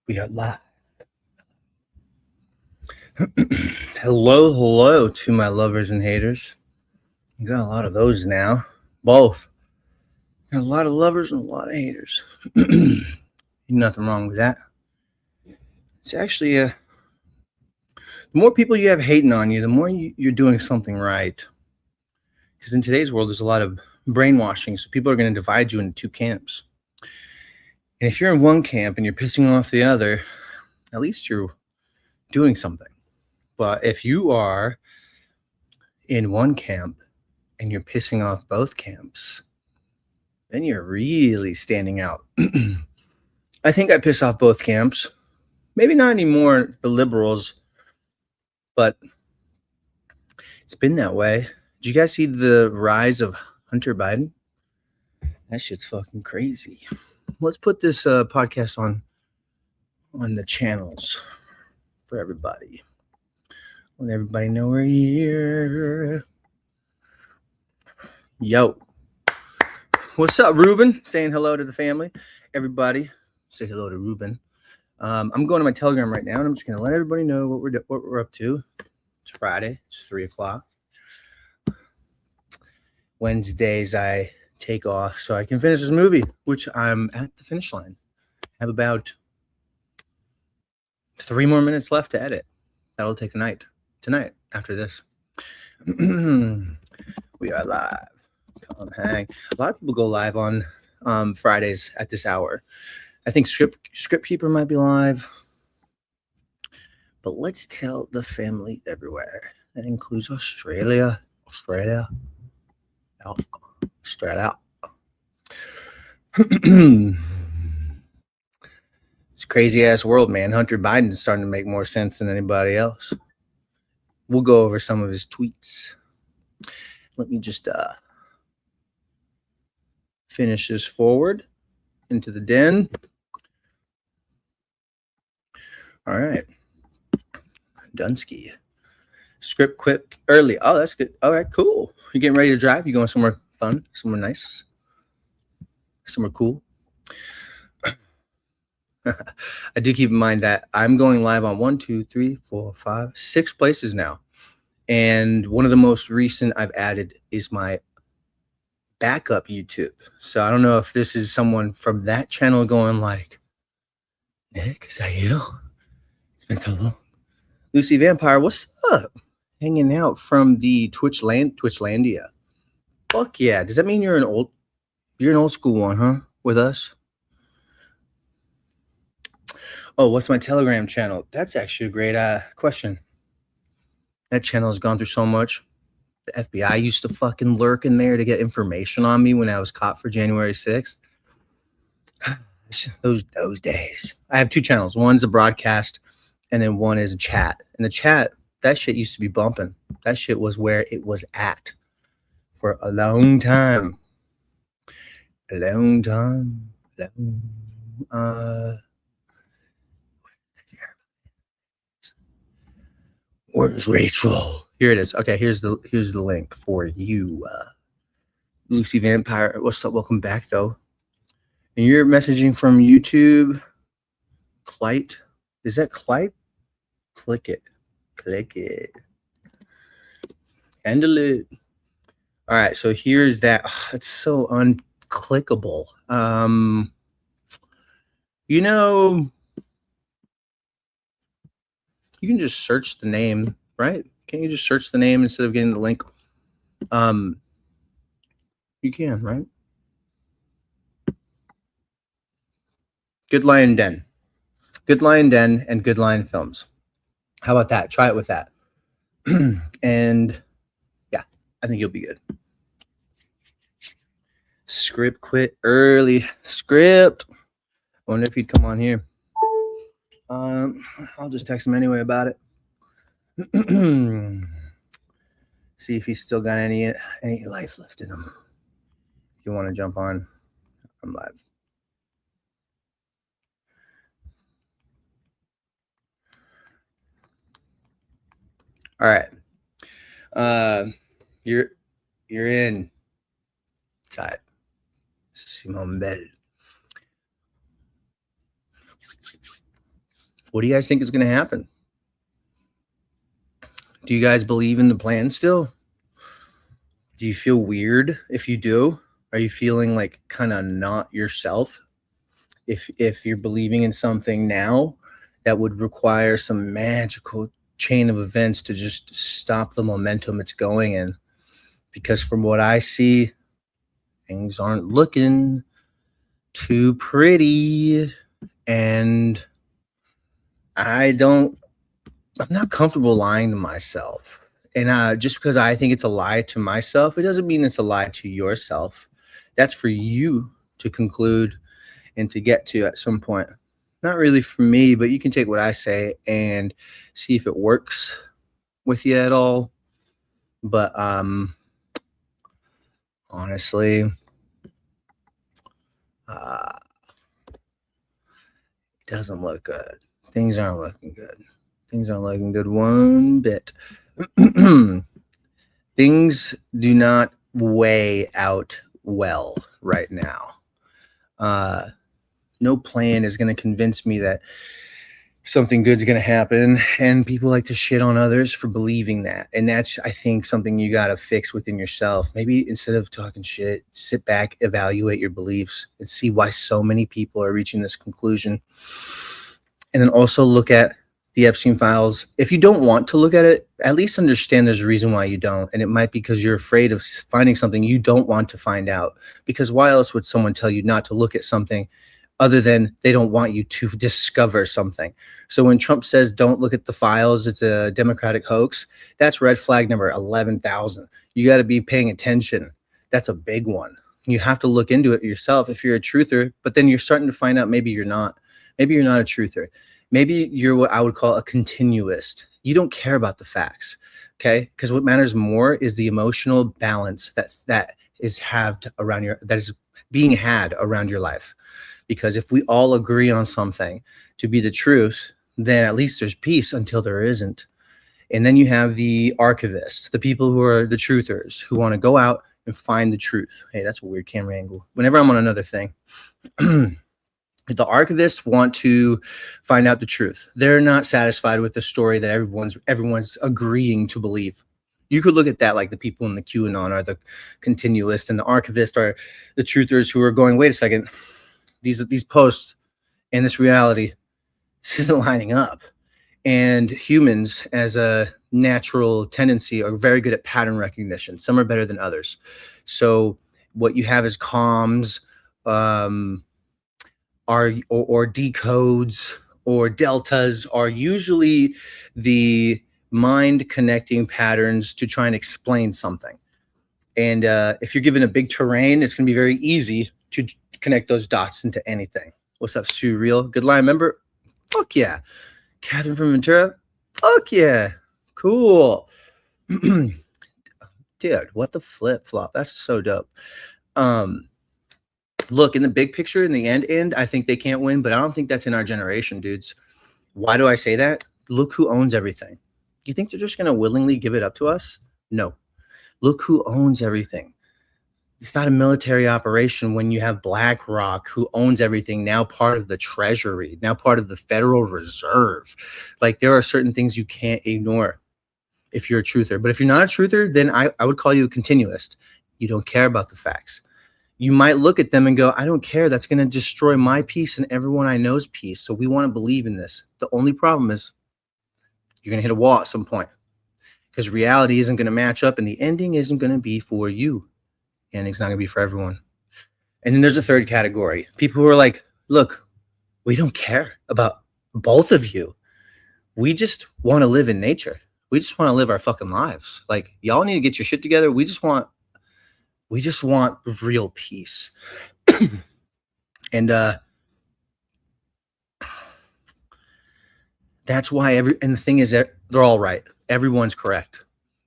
We are live. Hello to my lovers and haters. You got a lot of those now. Both. Got a lot of lovers and a lot of haters. Nothing wrong with that. It's actually the more people you have hating on you, the more you're doing something right. Because in today's world, there's a lot of brainwashing. So people are going to divide you into two camps. And if you're in one camp and you're pissing off the other, at least you're doing something. But if you are in one camp and you're pissing off both camps, then you're really standing out. I think I piss off both camps. Maybe not anymore, the liberals, but it's been that way. Did you guys see the rise of Hunter Biden? That shit's fucking crazy. Let's put this podcast on the channels for everybody. Let everybody know we're here. Yo. What's up, Ruben? Saying hello to the family. Everybody, say hello to Ruben. I'm going to my Telegram right now, and I'm just going to let everybody know what we're up to. It's Friday. It's 3:00. Wednesdays, I take off so I can finish this movie, which I'm at the finish line. I have about 3 more minutes left to edit. That'll take tonight after this. We are live. Come hang. A lot of people go live on Fridays at this hour. I think Script Keeper might be live. But let's tell the family everywhere. That includes Australia. It's crazy ass world, man. Hunter Biden is starting to make more sense than anybody else. We'll go over some of his tweets. Let me just finish this forward into the den. All right. Dunsky. Script quit early. Oh, that's good. All right, cool. You getting ready to drive? You going somewhere fun, somewhere nice, somewhere cool? I do keep in mind that I'm going live on 1, 2, 3, 4, 5, 6 places now. And one of the most recent I've added is my backup YouTube. So I don't know if this is someone from that channel going like, Nick, is that you? It's been so long. Lucy Vampire, what's up? Hanging out from the Twitchlandia. Fuck yeah. Does that mean you're an old school one, huh? With us? Oh, what's my Telegram channel? That's actually a great question. That channel has gone through so much. The FBI used to fucking lurk in there to get information on me when I was caught for January 6th. Those days. I have 2 channels. One's a broadcast, and then one is a chat. And the chat, that shit used to be bumping. That shit was where it was at for a long time. Where's Rachel? Here it is. Okay, here's the link for you. Lucy Vampire. What's up? Welcome back, though. And you're messaging from YouTube. Clyte. Is that Clyte? Click it. Handle it. All right, so here's that. Oh, it's so unclickable. You know, you can just search the name, right? Can't you just search the name instead of getting the link? You can, right? Good Lion Den and Good Lion Films. How about that? Try it with that. And yeah, I think you'll be good. Script quit early. Script. I wonder if he'd come on here. I'll just text him anyway about it. See if he's still got any life left in him. If you want to jump on, I'm live. All right. You're in. Got Simone Bell. What do you guys think is going to happen? Do you guys believe in the plan still? Do you feel weird if you do? Are you feeling like kind of not yourself? If you're believing in something now that would require some magical chain of events to just stop the momentum it's going in. Because from what I see, things aren't looking too pretty. And I'm not comfortable lying to myself. And just because I think it's a lie to myself, it doesn't mean it's a lie to yourself. That's for you to conclude and to get to at some point. Not really for me, but you can take what I say and see if it works with you at all. But honestly, it doesn't look good. Things aren't looking good. Things aren't looking good one bit. Things do not weigh out well right now. No plan is going to convince me that something good's going to happen, and people like to shit on others for believing that. And that's, I think, something you got to fix within yourself. Maybe instead of talking shit, sit back, evaluate your beliefs, and see why so many people are reaching this conclusion. And then also look at the Epstein files. If you don't want to look at it, at least understand there's a reason why you don't. And it might be because you're afraid of finding something you don't want to find out. Because why else would someone tell you not to look at something other than they don't want you to discover something? So when Trump says don't look at the files, it's a Democratic hoax, that's red flag number 11,000. You got to be paying attention. That's a big one. You have to look into it yourself if you're a truther, but then you're starting to find out maybe you're not. Maybe you're not a truther. Maybe you're what I would call a continuist. You don't care about the facts, okay? Because what matters more is the emotional balance that is being had around your life. Because if we all agree on something to be the truth, then at least there's peace until there isn't. And then you have the archivists, the people who are the truthers, who want to go out and find the truth. Hey, that's a weird camera angle. Whenever I'm on another thing, the archivists want to find out the truth. They're not satisfied with the story that everyone's agreeing to believe. You could look at that like the people in the QAnon are the continuists, and the archivists are the truthers who are going, wait a second, these posts and this reality, this isn't lining up. And humans, as a natural tendency, are very good at pattern recognition. Some are better than others. So what you have is comms, or decodes or deltas are usually the mind connecting patterns to try and explain something. And if you're given a big terrain, it's going to be very easy to connect those dots into anything. What's up, Sue Real? Good line member? Fuck yeah. Catherine from Ventura? Fuck yeah. Cool. Dude, what the flip flop? That's so dope. Look, in the big picture, in the end, I think they can't win, but I don't think that's in our generation, dudes. Why do I say that? Look who owns everything. You think they're just going to willingly give it up to us? No. Look who owns everything. It's not a military operation when you have BlackRock, who owns everything, now part of the Treasury, now part of the Federal Reserve. Like, there are certain things you can't ignore if you're a truther. But if you're not a truther, then I would call you a continuist. You don't care about the facts. You might look at them and go, I don't care. That's going to destroy my peace and everyone I know's peace. So we want to believe in this. The only problem is you're going to hit a wall at some point, because reality isn't going to match up and the ending isn't going to be for you. And it's not going to be for everyone. And then there's a third category. People who are like, look, we don't care about both of you. We just want to live in nature. We just want to live our fucking lives. Like, y'all need to get your shit together. We just want real peace. And that's why and the thing is that they're all right. Everyone's correct.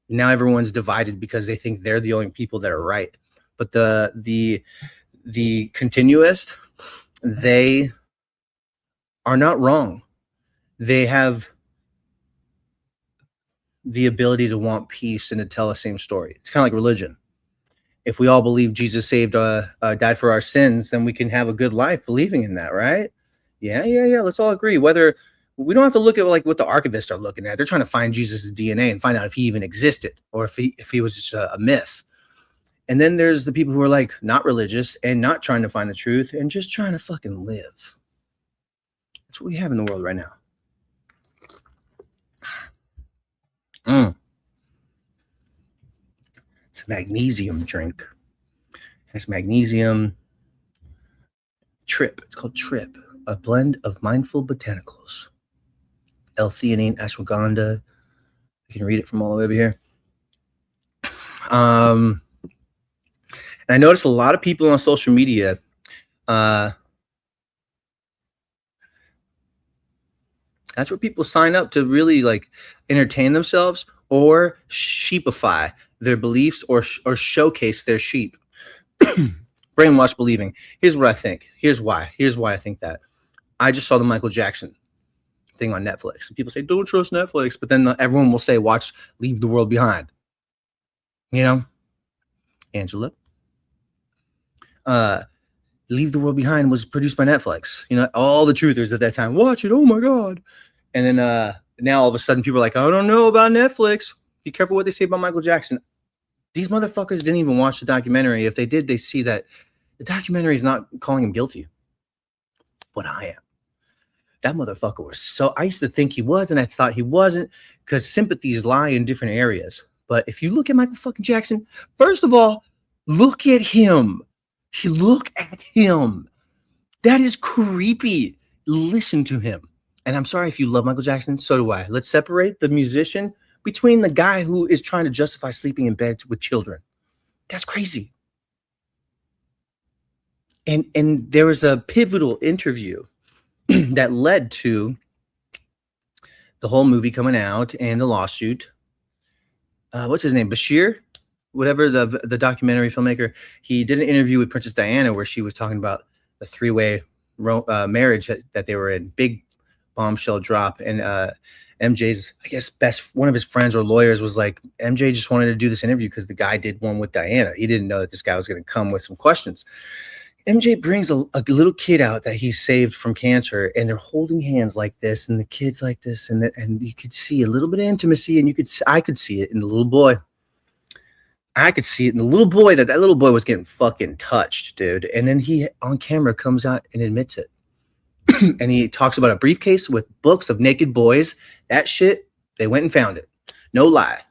Now everyone's divided because they think they're the only people that are right. But the continuist, they are not wrong. They have the ability to want peace and to tell the same story. It's kind of like religion. If we all believe Jesus died for our sins, then we can have a good life believing in that, right? Yeah. Let's all agree. Whether We don't have to look at like what the archivists are looking at. They're trying to find Jesus' DNA and find out if he even existed or if he was just a myth. And then there's the people who are like not religious and not trying to find the truth and just trying to fucking live. That's what we have in the world right now. It's a magnesium drink. It's magnesium Trip. It's called Trip, a blend of mindful botanicals. L-theanine, ashwagandha. You can read it from all the way over here. And I noticed a lot of people on social media that's where people sign up to really like entertain themselves or sheepify their beliefs or showcase their sheep. Brainwash believing. Here's what I think. Here's why I think that. I just saw the Michael Jackson thing on Netflix. And people say, don't trust Netflix. But then everyone will say, watch Leave the World Behind. You know? Angela. Leave the World Behind was produced by Netflix. You know, all the truthers at that time. Watch it. Oh, my God. And then now all of a sudden people are like, I don't know about Netflix. Be careful what they say about Michael Jackson. These motherfuckers didn't even watch the documentary. If they did, they see that the documentary is not calling him guilty. But I am. That motherfucker was so... I used to think he was, and I thought he wasn't, because sympathies lie in different areas. But if you look at Michael fucking Jackson, first of all, look at him. Look at him. That is creepy. Listen to him. And I'm sorry if you love Michael Jackson. So do I. Let's separate the musician between the guy who is trying to justify sleeping in bed with children. That's crazy. And there was a pivotal interview that led to the whole movie coming out and the lawsuit. What's his name? Bashir? Whatever, the documentary filmmaker. He did an interview with Princess Diana where she was talking about the three-way marriage that they were in. Big bombshell drop. And MJ's, I guess, one of his friends or lawyers was like, MJ just wanted to do this interview because the guy did one with Diana. He didn't know that this guy was going to come with some questions. MJ brings a little kid out that he saved from cancer, and they're holding hands like this, and the kid's like this, and you could see a little bit of intimacy, and I could see it in the little boy. I could see it in the little boy that little boy was getting fucking touched, dude. And then he on camera comes out and admits it. And he talks about a briefcase with books of naked boys. That shit, they went and found it. No lie.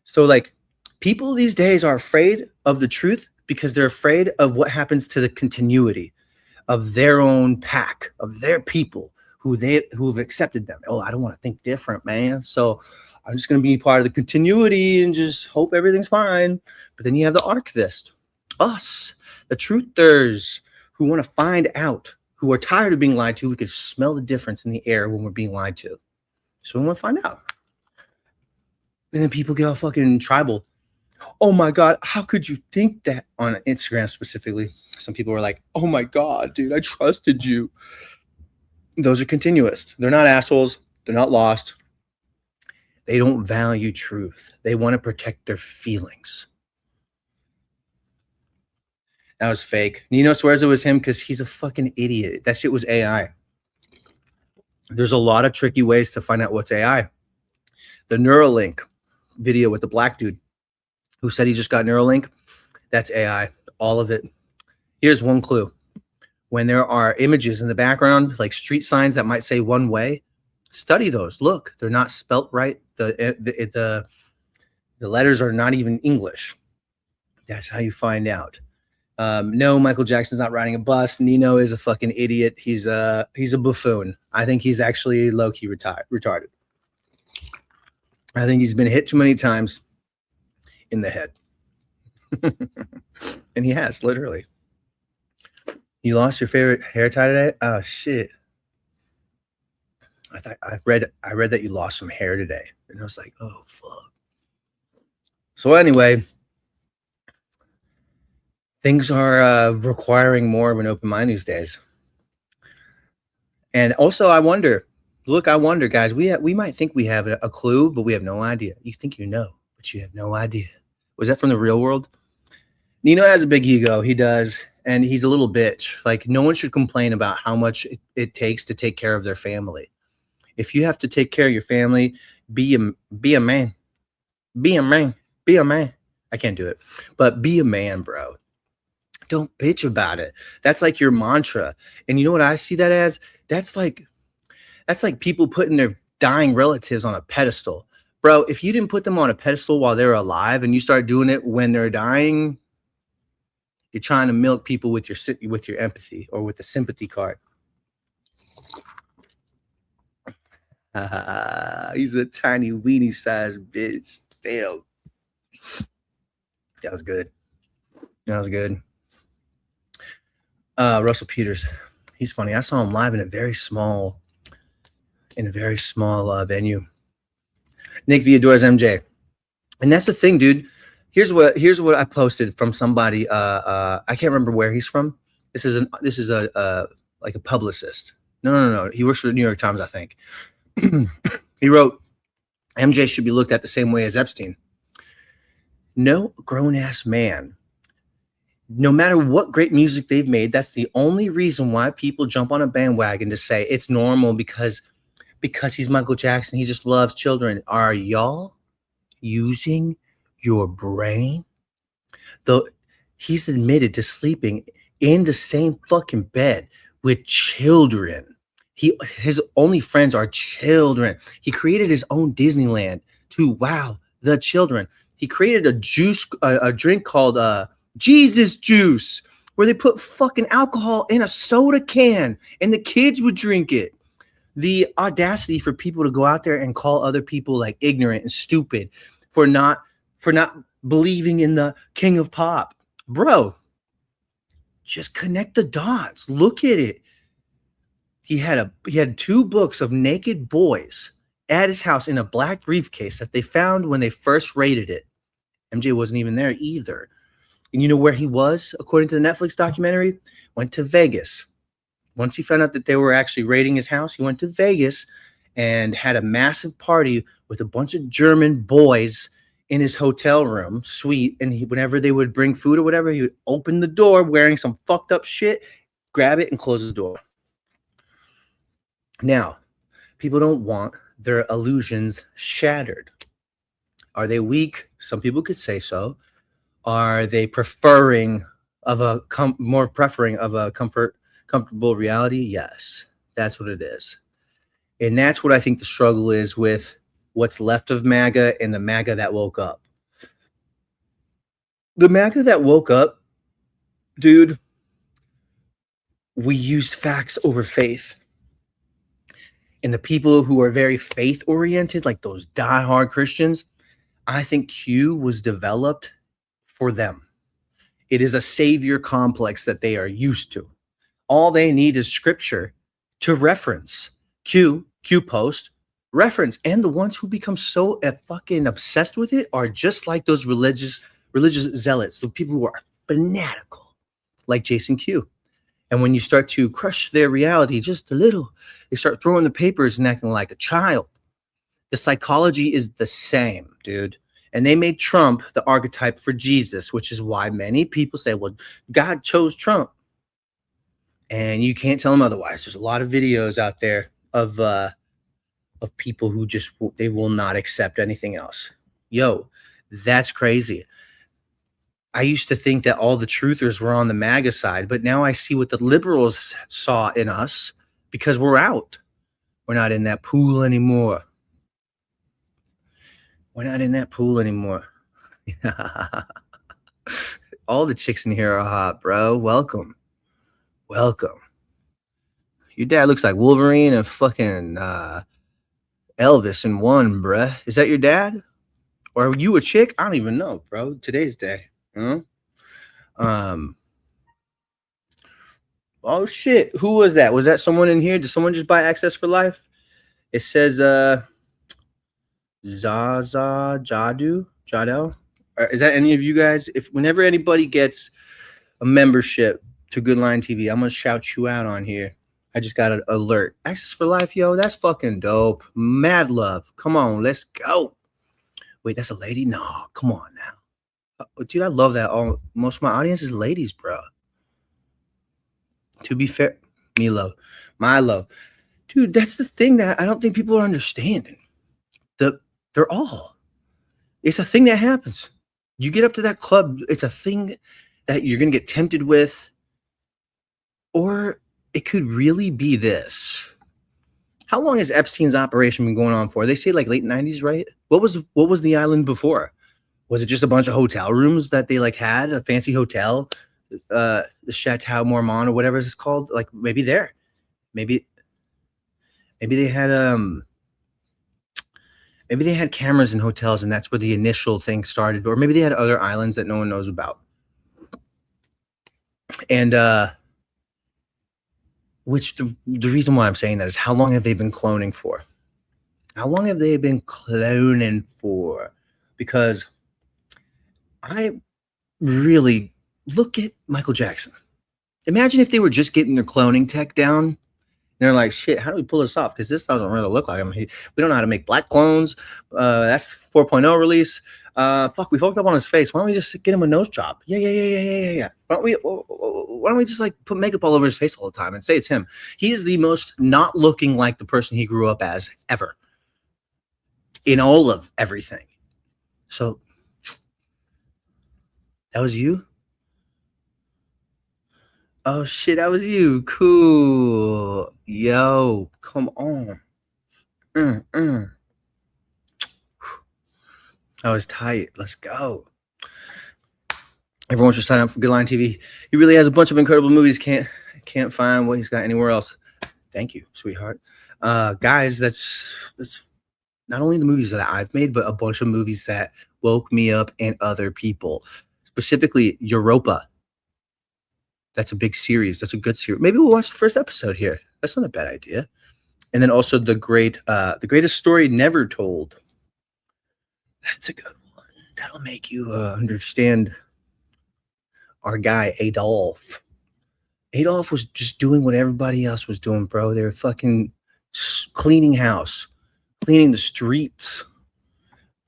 So like people these days are afraid of the truth because they're afraid of what happens to the continuity of their own pack, of their people who've accepted them. Oh, I don't want to think different, man. So I'm just going to be part of the continuity and just hope everything's fine. But then you have the archivist, us, the truthers who want to find out, who are tired of being lied to. We could smell the difference in the air when we're being lied to. So we want to find out. And then people get all fucking tribal. Oh my God, how could you think that on Instagram specifically? Some people were like, oh my God, dude, I trusted you. Those are continuists. They're not assholes. They're not lost. They don't value truth. They want to protect their feelings. That was fake. Nino swears it was him because he's a fucking idiot. That shit was AI. There's a lot of tricky ways to find out what's AI. The Neuralink video with the black dude who said he just got Neuralink, that's AI. All of it. Here's one clue. When there are images in the background, like street signs that might say one way, study those. Look, they're not spelt right. The letters are not even English. That's how you find out. No, Michael Jackson's not riding a bus. Nino is a fucking idiot. He's a buffoon. I think he's actually low-key retarded. I think he's been hit too many times in the head. And he has, literally. You lost your favorite hair tie today? Oh shit. I read that you lost some hair today. And I was like, oh fuck. So anyway, things are requiring more of an open mind these days. And also I wonder, guys, we might think we have a clue, but we have no idea. You think you know, but you have no idea. Was that from the real world? Nino has a big ego. He does. And he's a little bitch. Like no one should complain about how much it takes to take care of their family. If you have to take care of your family, be a man. Be a man. Be a man. I can't do it, but be a man, bro. Don't bitch about it. That's like your mantra. And you know what I see that as? That's like people putting their dying relatives on a pedestal. Bro, if you didn't put them on a pedestal while they're alive and you start doing it when they're dying, you're trying to milk people with your empathy or with the sympathy card. He's a tiny weenie sized bitch. Damn. That was good. That was good. Russell Peters. He's funny. I saw him live in a very small venue. Nick Viador's MJ. And that's the thing, dude. Here's what I posted from somebody. I can't remember where he's from. This is a like a publicist. No. He works for the New York Times, I think. He wrote, MJ should be looked at the same way as Epstein. No grown-ass man, no matter what great music they've made, that's the only reason why people jump on a bandwagon to say it's normal because he's Michael Jackson. He just loves children. Are y'all using your brain? Though he's admitted to sleeping in the same fucking bed with children. His only friends are children. He created his own Disneyland to wow the children. He created a drink called Jesus Juice, where they put fucking alcohol in a soda can and the kids would drink it. The audacity for people to go out there and call other people like ignorant and stupid for not believing in the king of pop. Bro, just connect the dots. Look at it. He had 2 books of naked boys at his house in a black briefcase that they found when they first raided it. MJ wasn't even there either. And you know where he was, according to the Netflix documentary? Went to Vegas. Once he found out that they were actually raiding his house, he went to Vegas and had a massive party with a bunch of German boys in his hotel room suite. And whenever they would bring food or whatever, he would open the door wearing some fucked up shit, grab it, and close the door. Now, people don't want their illusions shattered. Are they weak? Some people could say so. Are they preferring of a comfortable reality? Yes, that's what it is. And that's what I think the struggle is with what's left of MAGA and the MAGA that woke up. The MAGA that woke up, dude, we used facts over faith. And the people who are very faith-oriented, like those diehard Christians, I think Q was developed for them. It is a savior complex that they are used to. All they need is scripture to reference. Q post, reference. And the ones who become so fucking obsessed with it are just like those religious zealots, the people who are fanatical, like Jason Q. And when you start to crush their reality just a little, they start throwing the papers and acting like a child. The psychology is the same, dude. And they made Trump the archetype for Jesus, which is why many people say, well, God chose Trump. And you can't tell them otherwise. There's a lot of videos out there of people who just, they will not accept anything else. Yo, that's crazy. I used to think that all the truthers were on the MAGA side, but now I see what the liberals saw in us because we're out. We're not in that pool anymore. We're not in that pool anymore. All the chicks in here are hot, bro. Welcome. Welcome. Your dad looks like Wolverine and fucking Elvis in one, bruh. Is that your dad? Or are you a chick? I don't even know, bro. Today's day. Oh shit, who was that? Was that someone in here? Did someone just buy Access for Life? It says Zaza Jadel. Is that any of you guys? Whenever anybody gets a membership to Good Line TV, I'm gonna shout you out on here. I just got an alert. Access for Life, yo, that's fucking dope. Mad love. Come on, let's go. Wait, that's a lady? No, come on now. Dude, I love that. Most of my audience is ladies, bro. To be fair, my love. Dude, that's the thing that I don't think people are understanding. They're all. It's a thing that happens. You get up to that club, it's a thing that you're going to get tempted with. Or it could really be this. How long has Epstein's operation been going on for? They say like late 90s, right? What was the island before? Was it just a bunch of hotel rooms that they like had, a fancy hotel, the Chateau Marmont or whatever it's called? Like maybe there. Maybe they had maybe they had cameras in hotels and that's where the initial thing started, or maybe they had other islands that no one knows about. And which the reason why I'm saying that is how long have they been cloning for? How long have they been cloning for? Because I really look at Michael Jackson. Imagine if they were just getting their cloning tech down. And they're like, shit, how do we pull this off? Because this doesn't really look like him. We don't know how to make black clones. That's 4.0 release. Fuck, we fucked up on his face. Why don't we just get him a nose job? Yeah. Why don't we just like put makeup all over his face all the time and say it's him? He is the most not looking like the person he grew up as ever in all of everything. So that was you? Oh shit, that was you. Cool. Yo, come on. That was tight. Let's go. Everyone should sign up for Good Line TV. He really has a bunch of incredible movies. Can't find what he's got anywhere else. Thank you, sweetheart. Guys, that's not only the movies that I've made, but a bunch of movies that woke me up and other people. Specifically, Europa. That's a big series. That's a good series. Maybe we'll watch the first episode here. That's not a bad idea. And then also the greatest story never told. That's a good one. That'll make you understand our guy Adolf. Adolf was just doing what everybody else was doing, bro. They were fucking cleaning house, cleaning the streets.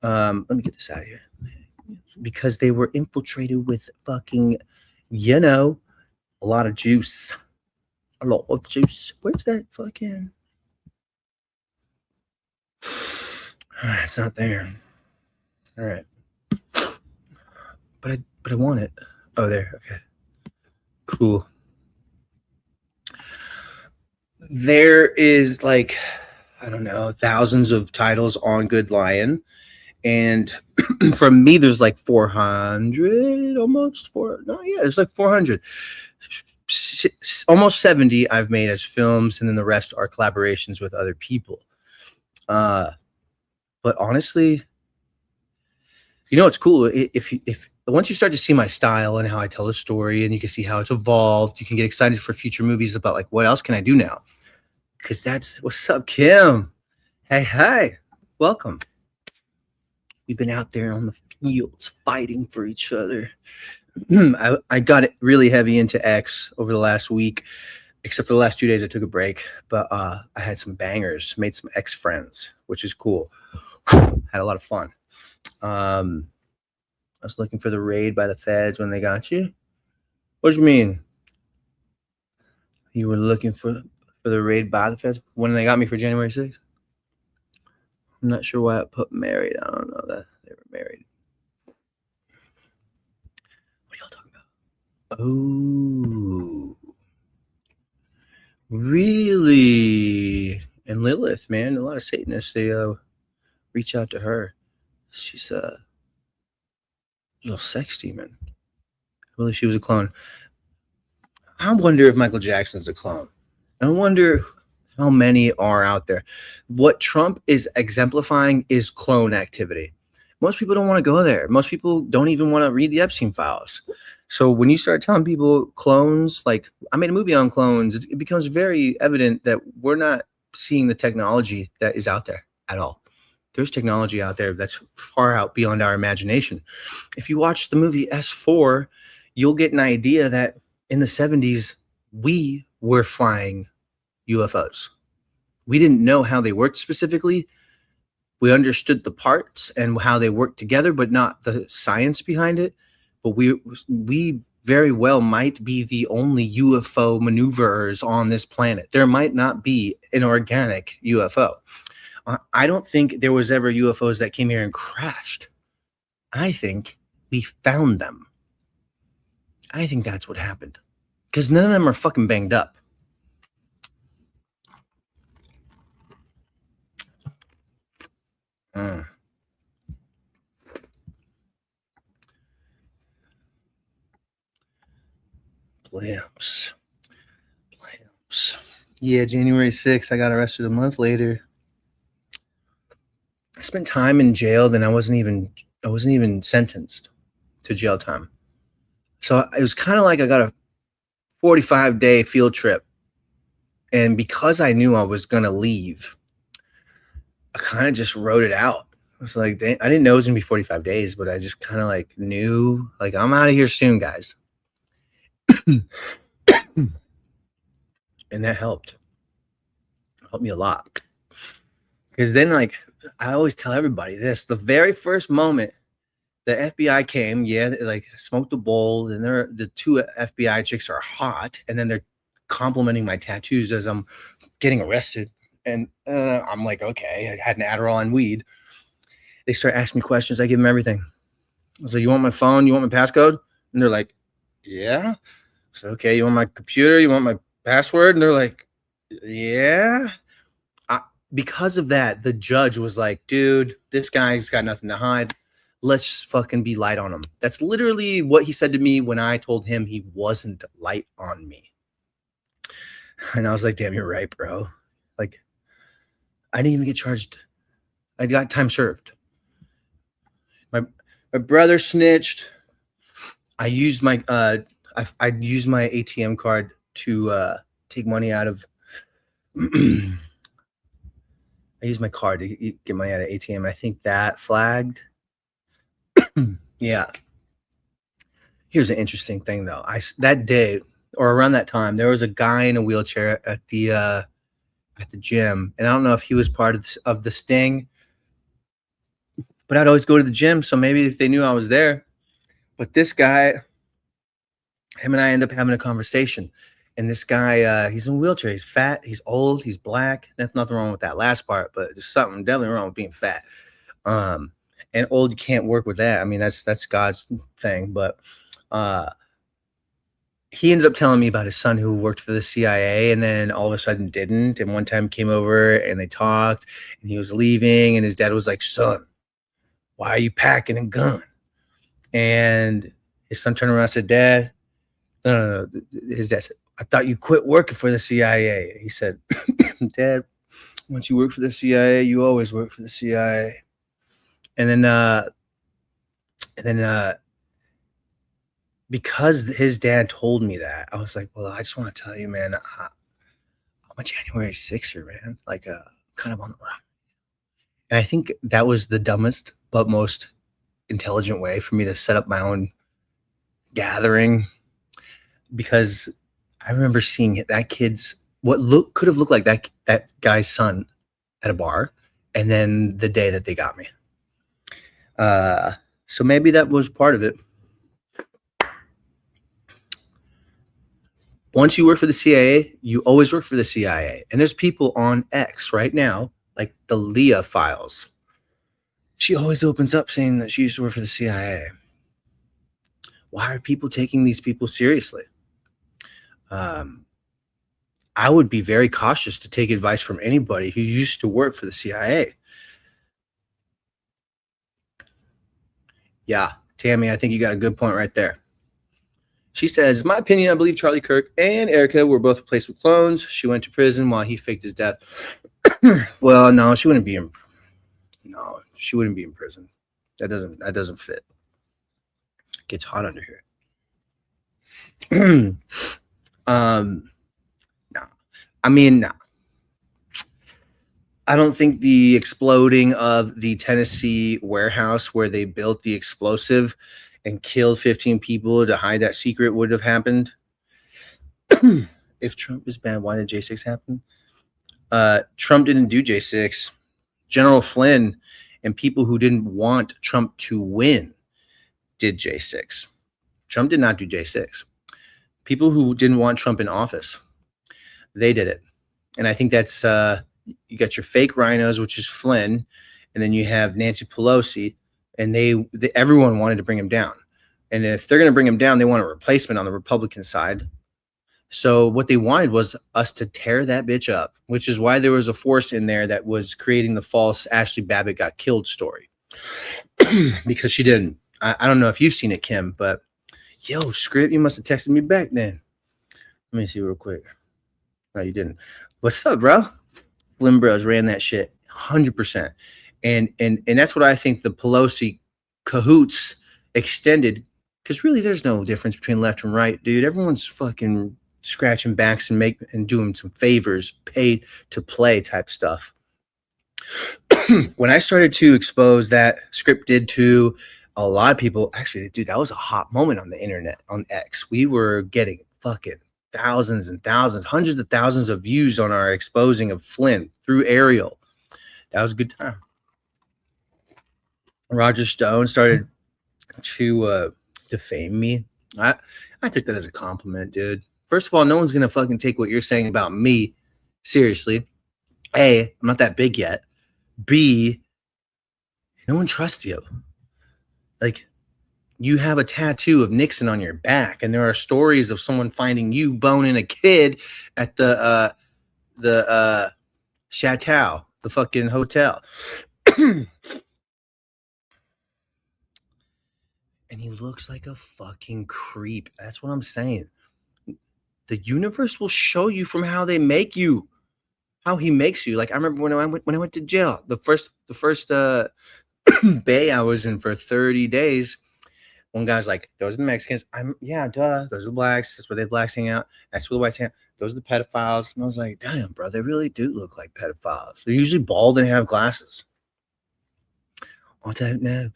Let me get this out of here. Because they were infiltrated with fucking, a lot of juice. A lot of juice. Where's that fucking? It's not there. All right. But I want it. Oh, there. Okay. Cool. There is like, I don't know, thousands of titles on Good Lion. And from me, there's like 400, almost four. No, yeah, it's like 400. Almost 70 I've made as films, and then the rest are collaborations with other people. But honestly, it's cool. If once you start to see my style and how I tell the story, and you can see how it's evolved, you can get excited for future movies about like, what else can I do now? Because that's what's up, Kim. Hey, welcome. We've been out there on the fields fighting for each other. I got it really heavy into X over the last week, except for the last 2 days I took a break. But I had some bangers, made some X friends, which is cool. Had a lot of fun. I was looking for the raid by the feds when they got you. What do you mean? You were looking for the raid by the feds when they got me for January 6th? I'm not sure why I put married. I don't know that they were married. What are y'all talking about? Oh, really? And Lilith, man, a lot of Satanists, they reach out to her. She's a little sex demon. I believe she was a clone. I wonder if Michael Jackson's a clone. I wonder how many are out there. What Trump is exemplifying is clone activity. Most people don't want to go there. Most people don't even want to read the Epstein files. So when you start telling people clones, like I made a movie on clones, it becomes very evident that we're not seeing the technology that is out there at all. There's technology out there that's far out beyond our imagination. If you watch the movie S4, you'll get an idea that in the 70s, we were flying UFOs. We didn't know how they worked specifically. We understood the parts and how they worked together, but not the science behind it. But we very well might be the only UFO maneuverers on this planet. There might not be an organic UFO. I don't think there was ever UFOs that came here and crashed. I think we found them. I think that's what happened. Because none of them are fucking banged up. Blamps. Yeah, January 6th, I got arrested a month later. I spent time in jail, and I wasn't even sentenced to jail time. So it was kind of like I got a 45-day field trip. And because I knew I was going to leave, I kind of just wrote it out. I was like, I didn't know it was going to be 45 days, but I just kind of like knew, like, I'm out of here soon, guys. And that helped me a lot. Because then, like, I always tell everybody this, the very first moment the FBI came, they like smoked the bowl, and the two FBI chicks are hot, and then they're complimenting my tattoos as I'm getting arrested. And I'm like, okay, I had an Adderall and weed. They start asking me questions. I give them everything. I was like, you want my phone? You want my passcode? And they're like, yeah. So, okay, you want my computer? You want my password? And they're like, yeah. Because of that, the judge was like, dude, this guy's got nothing to hide. Let's fucking be light on him. That's literally what he said to me when I told him he wasn't light on me. And I was like, damn, you're right, bro. Like, I didn't even get charged. I got time served. My brother snitched. I used my I used my ATM card to take money out of I used my card to get money out of ATM, and I think that flagged. Yeah. Here's an interesting thing, though. That day or around that time, there was a guy in a wheelchair at the gym, and I don't know if he was part of the sting, but I'd always go to the gym, so maybe if they knew I was there. But this guy, him and I end up having a conversation. And this guy, he's in a wheelchair. He's fat. He's old. He's black. There's nothing wrong with that last part, but there's something definitely wrong with being fat. And old, you can't work with that. I mean, that's God's thing. But he ended up telling me about his son who worked for the CIA, and then all of a sudden didn't. And one time came over and they talked, and he was leaving, and his dad was like, "Son, why are you packing a gun?" And his son turned around and said, "Dad." No. His dad said, "I thought you quit working for the CIA." He said, "Dad, once you work for the CIA, you always work for the CIA." And then because his dad told me that, I was like, well, I just want to tell you, man, I'm a January 6er, man, like kind of on the run. And I think that was the dumbest but most intelligent way for me to set up my own gathering, because I remember seeing that kid's could have looked like that guy's son at a bar, and then the day that they got me. So maybe that was part of it. Once you work for the CIA, you always work for the CIA. And there's people on X right now, like the Leah files. She always opens up saying that she used to work for the CIA. Why are people taking these people seriously? I would be very cautious to take advice from anybody who used to work for the CIA. Yeah, Tammy, I think you got a good point right there. She says, in my opinion, I believe Charlie Kirk and Erica were both replaced with clones. She went to prison while he faked his death. Well, no, she wouldn't be in prison. That doesn't fit. It gets hot under here. No. I mean, no. I don't think the exploding of the Tennessee warehouse where they built the explosive and killed 15 people to hide that secret would have happened. If Trump is bad, why did J6 happen? Trump didn't do J6. General Flynn and people who didn't want Trump to win did J6. Trump did not do J6. People who didn't want Trump in office, they did it. And I think that's you got your fake rhinos, which is Flynn, and then you have Nancy Pelosi, and everyone wanted to bring him down. And if they're going to bring him down, they want a replacement on the Republican side. So what they wanted was us to tear that bitch up, which is why there was a force in there that was creating the false Ashley Babbitt got killed story. Because she didn't. I don't know if you've seen it, Kim, but yo, Script, you must have texted me back then. Let me see real quick. No, you didn't. What's up, bro? Flynn Bros ran that shit 100%. And that's what I think the Pelosi cahoots extended, because really there's no difference between left and right, dude. Everyone's fucking scratching backs and doing some favors, paid to play type stuff. When I started to expose that, Script did to a lot of people. Actually, dude, that was a hot moment on the internet, on X. We were getting fucking thousands and thousands, hundreds of thousands of views on our exposing of Flynn through Ariel. That was a good time. Roger Stone started to defame me. I took that as a compliment, dude. First of all, no one's gonna fucking take what you're saying about me seriously. A, I'm not that big yet. B, no one trusts you. Like, you have a tattoo of Nixon on your back, and there are stories of someone finding you boning a kid at the Chateau, the fucking hotel. And he looks like a fucking creep. That's what I'm saying. The universe will show you from how they make you, how he makes you. Like, I remember when I went to jail, the first bay I was in for 30 days. One guy's like, those are the Mexicans. Yeah, duh. Those are the blacks. That's where the blacks hang out. That's where the whites hang out. Those are the pedophiles. And I was like, damn, bro, they really do look like pedophiles. They're usually bald and have glasses. All that now.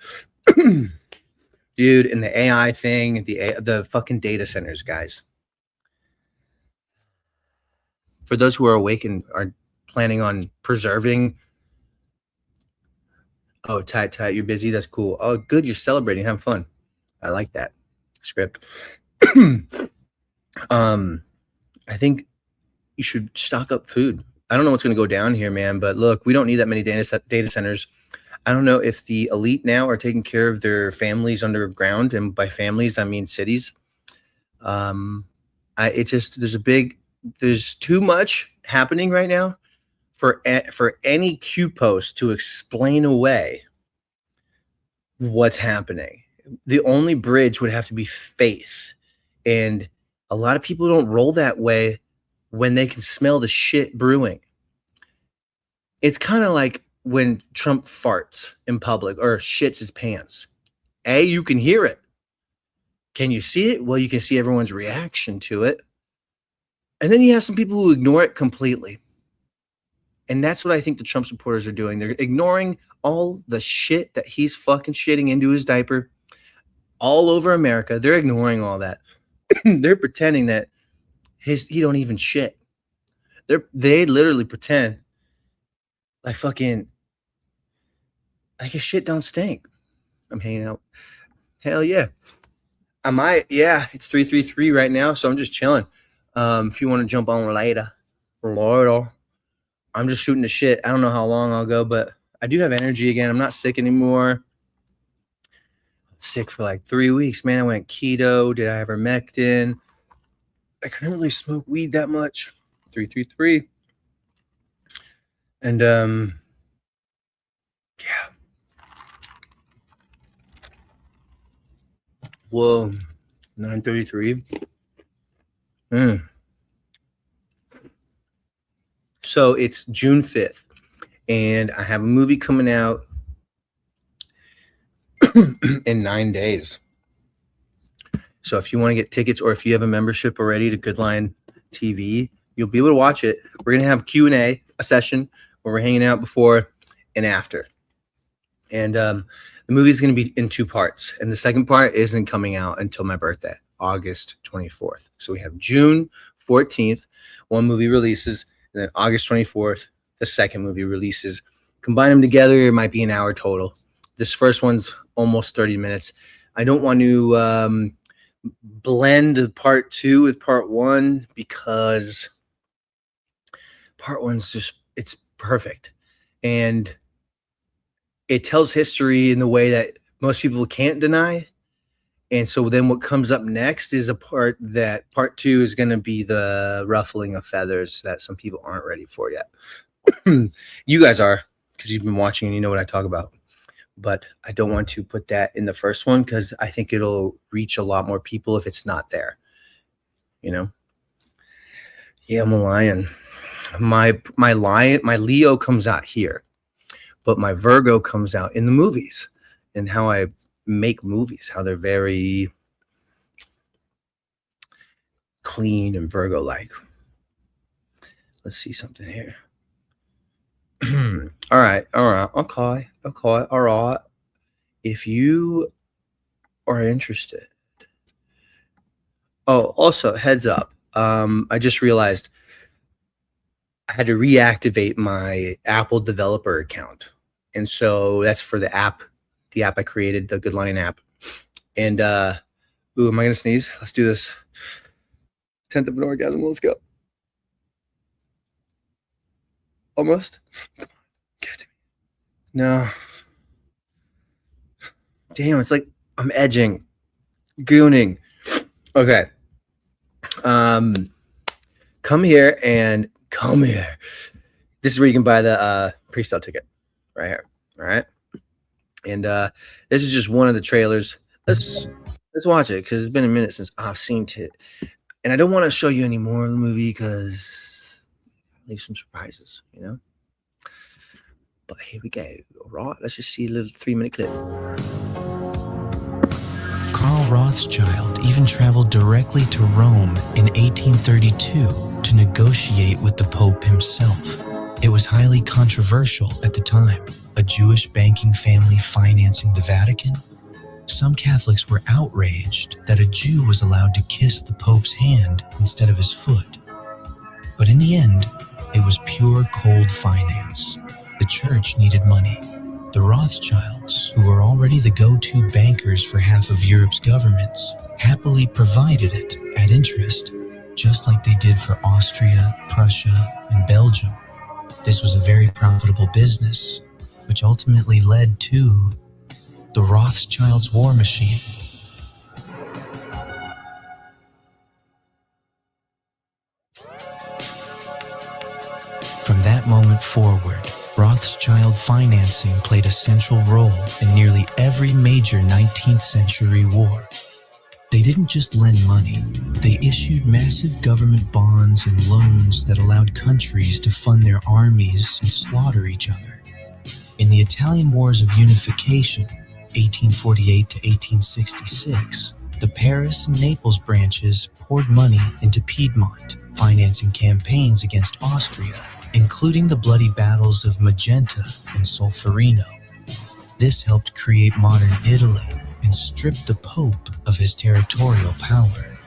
Dude, and the AI thing, the fucking data centers, guys. For those who are awake and are planning on preserving. Oh, tight. You're busy. That's cool. Oh, good. You're celebrating. Having fun. I like that Script. I think you should stock up food. I don't know what's going to go down here, man, but look, we don't need that many data centers. I don't know if the elite now are taking care of their families underground, and by families I mean cities. There's too much happening right now for any Q post to explain away what's happening. The only bridge would have to be faith, and a lot of people don't roll that way when they can smell the shit brewing. It's kind of like when Trump farts in public or shits his pants. A, you can hear it. Can you see it? Well, you can see everyone's reaction to it. And then you have some people who ignore it completely. And that's what I think the Trump supporters are doing. They're ignoring all the shit that he's fucking shitting into his diaper all over America. They're ignoring all that. They're pretending that he don't even shit. They literally pretend like his shit don't stink. I'm hanging out. Hell yeah. It's 3:33 right now, so I'm just chilling. If you want to jump on later, I'm just shooting the shit. I don't know how long I'll go, but I do have energy again. I'm not sick anymore. Sick for like 3 weeks, man. I went keto, did ivermectin. I couldn't really smoke weed that much. 333. And yeah. Whoa, 9:33. So it's June 5th, and I have a movie coming out in 9 days. So if you want to get tickets, or if you have a membership already to Goodline TV, you'll be able to watch it. We're going to have Q&A, a session where we're hanging out before and after. And the movie is going to be in 2 parts. And the second part isn't coming out until my birthday, August 24th. So we have June 14th, one movie releases, and then August 24th, the second movie releases. Combine them together, it might be an hour total. This first one's almost 30 minutes. I don't want to blend part 2 with part 1 because part 1's just, it's perfect. And it tells history in the way that most people can't deny. And so then what comes up next is a part 2 is going to be the ruffling of feathers that some people aren't ready for yet. You guys are, because you've been watching and you know what I talk about. But I don't want to put that in the first one because I think it'll reach a lot more people if it's not there. You know? Yeah, I'm a lion. My Leo comes out here, but my Virgo comes out in the movies and how I make movies, how they're very clean and Virgo-like. Let's see something here. All right. Okay. All right. If you are interested. Oh, also heads up. I just realized I had to reactivate my Apple developer account. And so that's for the app I created, the Good Lion app. And ooh, am I gonna sneeze? Let's do this. 10th of an orgasm. Let's go. Almost. Give it to me. No. Damn, it's like I'm edging. Gooning. Okay. Come here. This is where you can buy the pre-sale ticket. Right here. All right. And this is just one of the trailers. Let's watch it because it's been a minute since I've seen it. And I don't want to show you any more of the movie because I leave some surprises, you know? But here we go. All right, let's just see a little 3-minute clip. Karl Rothschild even traveled directly to Rome in 1832 to negotiate with the Pope himself. It was highly controversial at the time, a Jewish banking family financing the Vatican. Some Catholics were outraged that a Jew was allowed to kiss the Pope's hand instead of his foot. But in the end, it was pure cold finance. The church needed money. The Rothschilds, who were already the go-to bankers for half of Europe's governments, happily provided it at interest, just like they did for Austria, Prussia, and Belgium. This was a very profitable business, which ultimately led to the Rothschilds' war machine. From that moment forward, Rothschild financing played a central role in nearly every major 19th century war. They didn't just lend money, they issued massive government bonds and loans that allowed countries to fund their armies and slaughter each other. In the Italian Wars of Unification, 1848 to 1866, the Paris and Naples branches poured money into Piedmont, financing campaigns against Austria, including the bloody battles of Magenta and Solferino. This helped create modern Italy and stripped the Pope of his territorial power.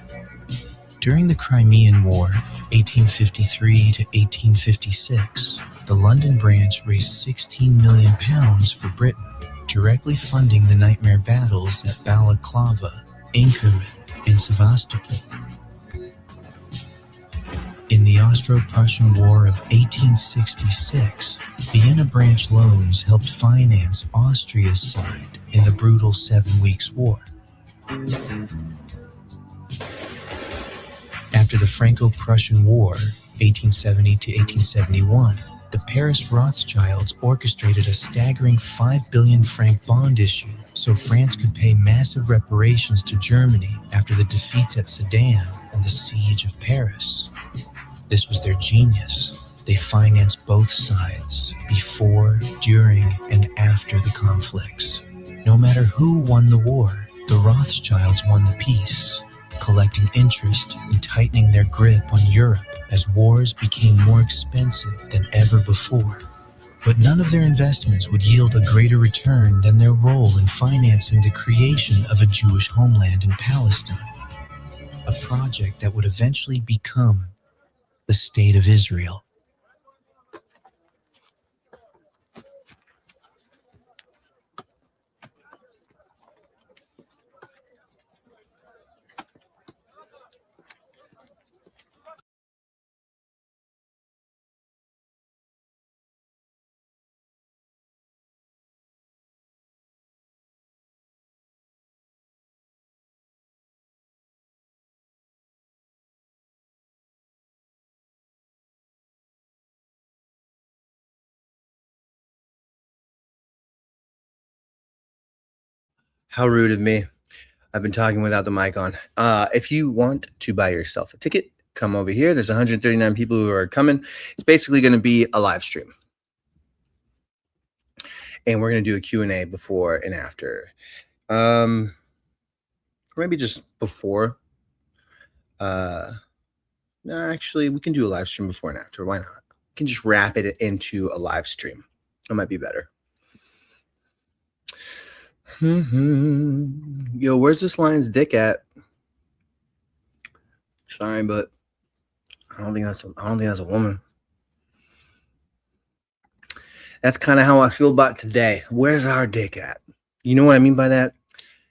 During the Crimean War, 1853 to 1856, the London branch raised £16 million for Britain, directly funding the nightmare battles at Balaclava, Inkerman, and Sevastopol. In the Austro-Prussian War of 1866, Vienna branch loans helped finance Austria's side in the brutal 7 Weeks' War. After the Franco-Prussian War, 1870 to 1871, the Paris Rothschilds orchestrated a staggering 5 billion franc bond issue so France could pay massive reparations to Germany after the defeats at Sedan and the siege of Paris. This was their genius. They financed both sides, before, during, and after the conflicts. No matter who won the war, the Rothschilds won the peace, collecting interest and tightening their grip on Europe as wars became more expensive than ever before. But none of their investments would yield a greater return than their role in financing the creation of a Jewish homeland in Palestine, a project that would eventually become the State of Israel. How rude of me. I've been talking without the mic on. If you want to buy yourself a ticket, come over here. There's 139 people who are coming. It's basically going to be a live stream. And we're going to do a Q&A before and after. Maybe just before. No, actually, we can do a live stream before and after. Why not? We can just wrap it into a live stream. That might be better. Yo, where's this lion's dick at? Sorry, but I don't think that's a woman. That's kind of how I feel about today. Where's our dick at? You know what I mean by that?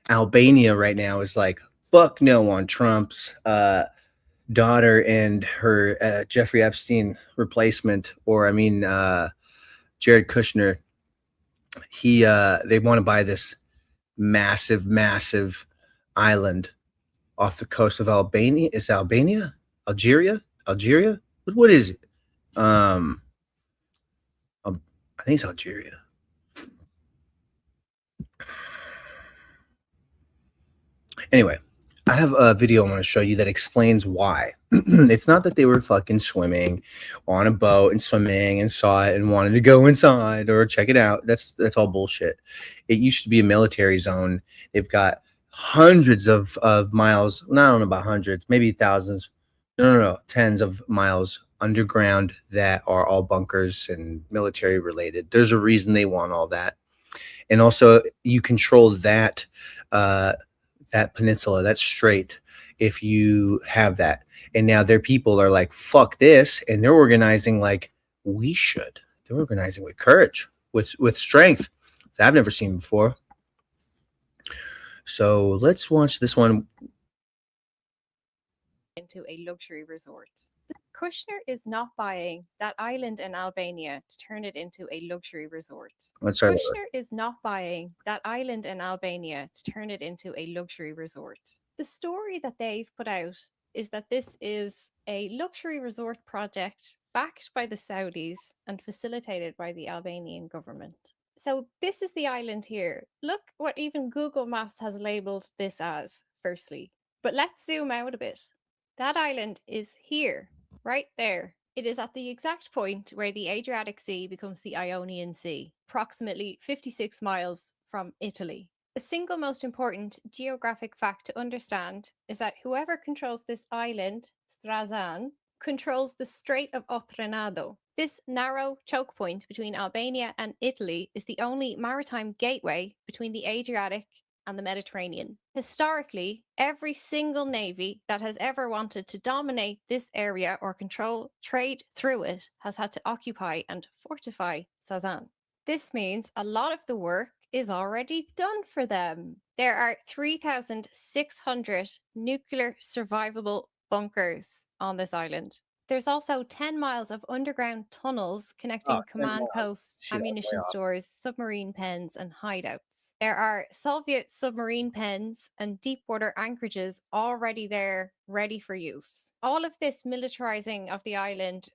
Albania right now is like, fuck no on Trump's daughter and her Jeffrey Epstein replacement, or Jared Kushner. They want to buy this massive island off the coast of Albania. Is Albania? Algeria? What is it? I think it's Algeria. Anyway, I have a video I want to show you that explains why. It's not that they were fucking swimming on a boat and swimming and saw it and wanted to go inside or check it out. That's all bullshit. It used to be a military zone. They've got hundreds of miles. I don't know about hundreds, maybe thousands. No, tens of miles underground that are all bunkers and military related. There's a reason they want all that. And also you control that that peninsula, that strait, if you have that. And now their people are like, fuck this. And they're organizing like we should. They're organizing with courage, with strength that I've never seen before. So let's watch this one. Into a luxury resort. Kushner is not buying that island in Albania to turn it into a luxury resort. Kushner is not buying that island in Albania to turn it into a luxury resort. The story that they've put out is that this is a luxury resort project backed by the Saudis and facilitated by the Albanian government. So this is the island here. Look what even Google Maps has labeled this as, firstly. But let's zoom out a bit. That island is here, right there. It is at the exact point where the Adriatic Sea becomes the Ionian Sea, approximately 56 miles from Italy. The single most important geographic fact to understand is that whoever controls this island, Strazan, controls the Strait of Otranado. This narrow choke point between Albania and Italy is the only maritime gateway between the Adriatic and the Mediterranean. Historically, every single navy that has ever wanted to dominate this area or control trade through it has had to occupy and fortify Sazan. This means a lot of the work is already done for them. There are 3,600 nuclear survivable bunkers on this island. There's also 10 miles of underground tunnels connecting command posts, ammunition stores, submarine pens, and hideouts. There are Soviet submarine pens and deep water anchorages already there, ready for use. All of this militarizing of the island,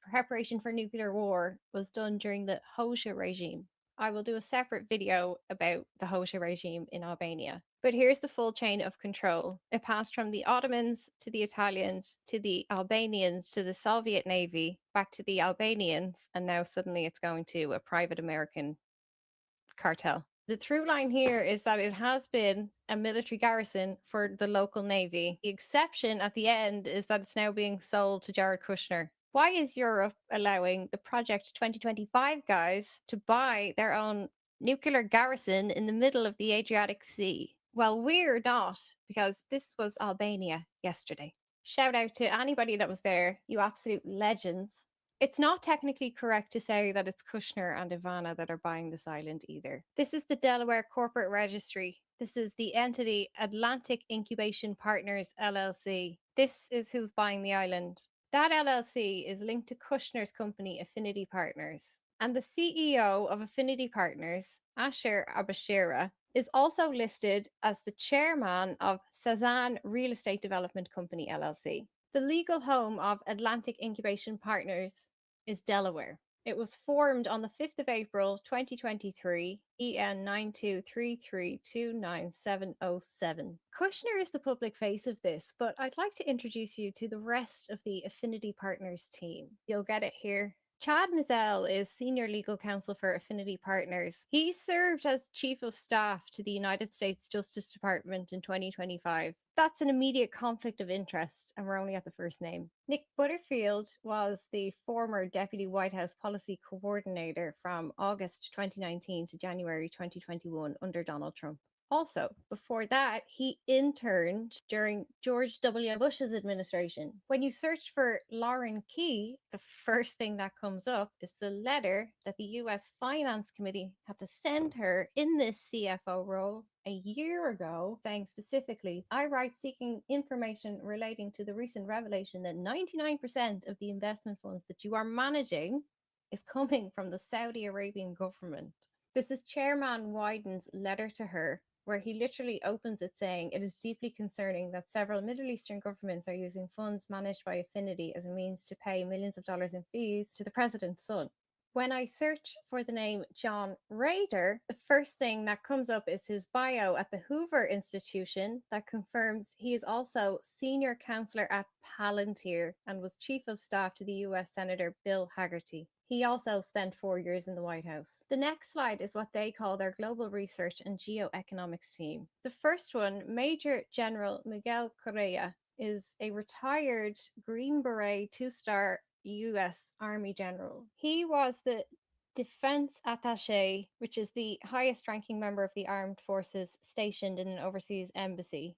preparation for nuclear war, was done during the Hoxha regime. I will do a separate video about the Hoxha regime in Albania. But here's the full chain of control. It passed from the Ottomans to the Italians to the Albanians to the Soviet Navy, back to the Albanians, and now suddenly it's going to a private American cartel. The through line here is that it has been a military garrison for the local navy. The exception at the end is that it's now being sold to Jared Kushner. Why is Europe allowing the Project 2025 guys to buy their own nuclear garrison in the middle of the Adriatic Sea? Well, we're not, because this was Albania yesterday. Shout out to anybody that was there, you absolute legends. It's not technically correct to say that it's Kushner and Ivana that are buying this island either. This is the Delaware Corporate Registry. This is the entity Atlantic Incubation Partners LLC. This is who's buying the island. That LLC is linked to Kushner's company Affinity Partners. And the CEO of Affinity Partners, Asher Abashira, is also listed as the chairman of Sazan Real Estate Development Company LLC. The legal home of Atlantic Incubation Partners is Delaware. It was formed on the 5th of April 2023, EN 9233297007. Kushner is the public face of this, but I'd like to introduce you to the rest of the Affinity Partners team. You'll get it here. Chad Mizell is Senior Legal Counsel for Affinity Partners. He served as Chief of Staff to the United States Justice Department in 2025. That's an immediate conflict of interest, and we're only at the first name. Nick Butterfield was the former Deputy White House Policy Coordinator from August 2019 to January 2021 under Donald Trump. Also, before that, he interned during George W. Bush's administration. When you search for Lauren Key, the first thing that comes up is the letter that the US Finance Committee had to send her in this CFO role a year ago, saying specifically, I write seeking information relating to the recent revelation that 99% of the investment funds that you are managing is coming from the Saudi Arabian government. This is Chairman Wyden's letter to her, where he literally opens it saying, it is deeply concerning that several Middle Eastern governments are using funds managed by Affinity as a means to pay millions of dollars in fees to the president's son. When I search for the name John Rader, the first thing that comes up is his bio at the Hoover Institution that confirms he is also senior counselor at Palantir and was chief of staff to the US Senator Bill Hagerty. He also spent 4 years in the White House. The next slide is what they call their global research and geoeconomics team. The first one, Major General Miguel Correa, is a retired Green Beret 2-star US Army general. He was the defense attaché, which is the highest ranking member of the armed forces stationed in an overseas embassy.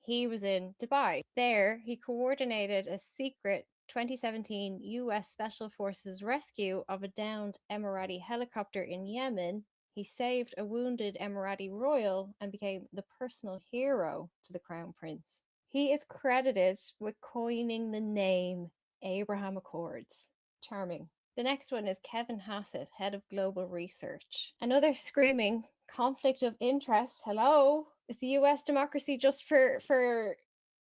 He was in Dubai. There, he coordinated a secret 2017 US Special Forces rescue of a downed Emirati helicopter in Yemen. He saved a wounded Emirati royal and became the personal hero to the Crown Prince. He is credited with coining the name Abraham Accords. Charming. The next one is Kevin Hassett, head of global research. Another screaming conflict of interest. Hello? Is the US democracy just for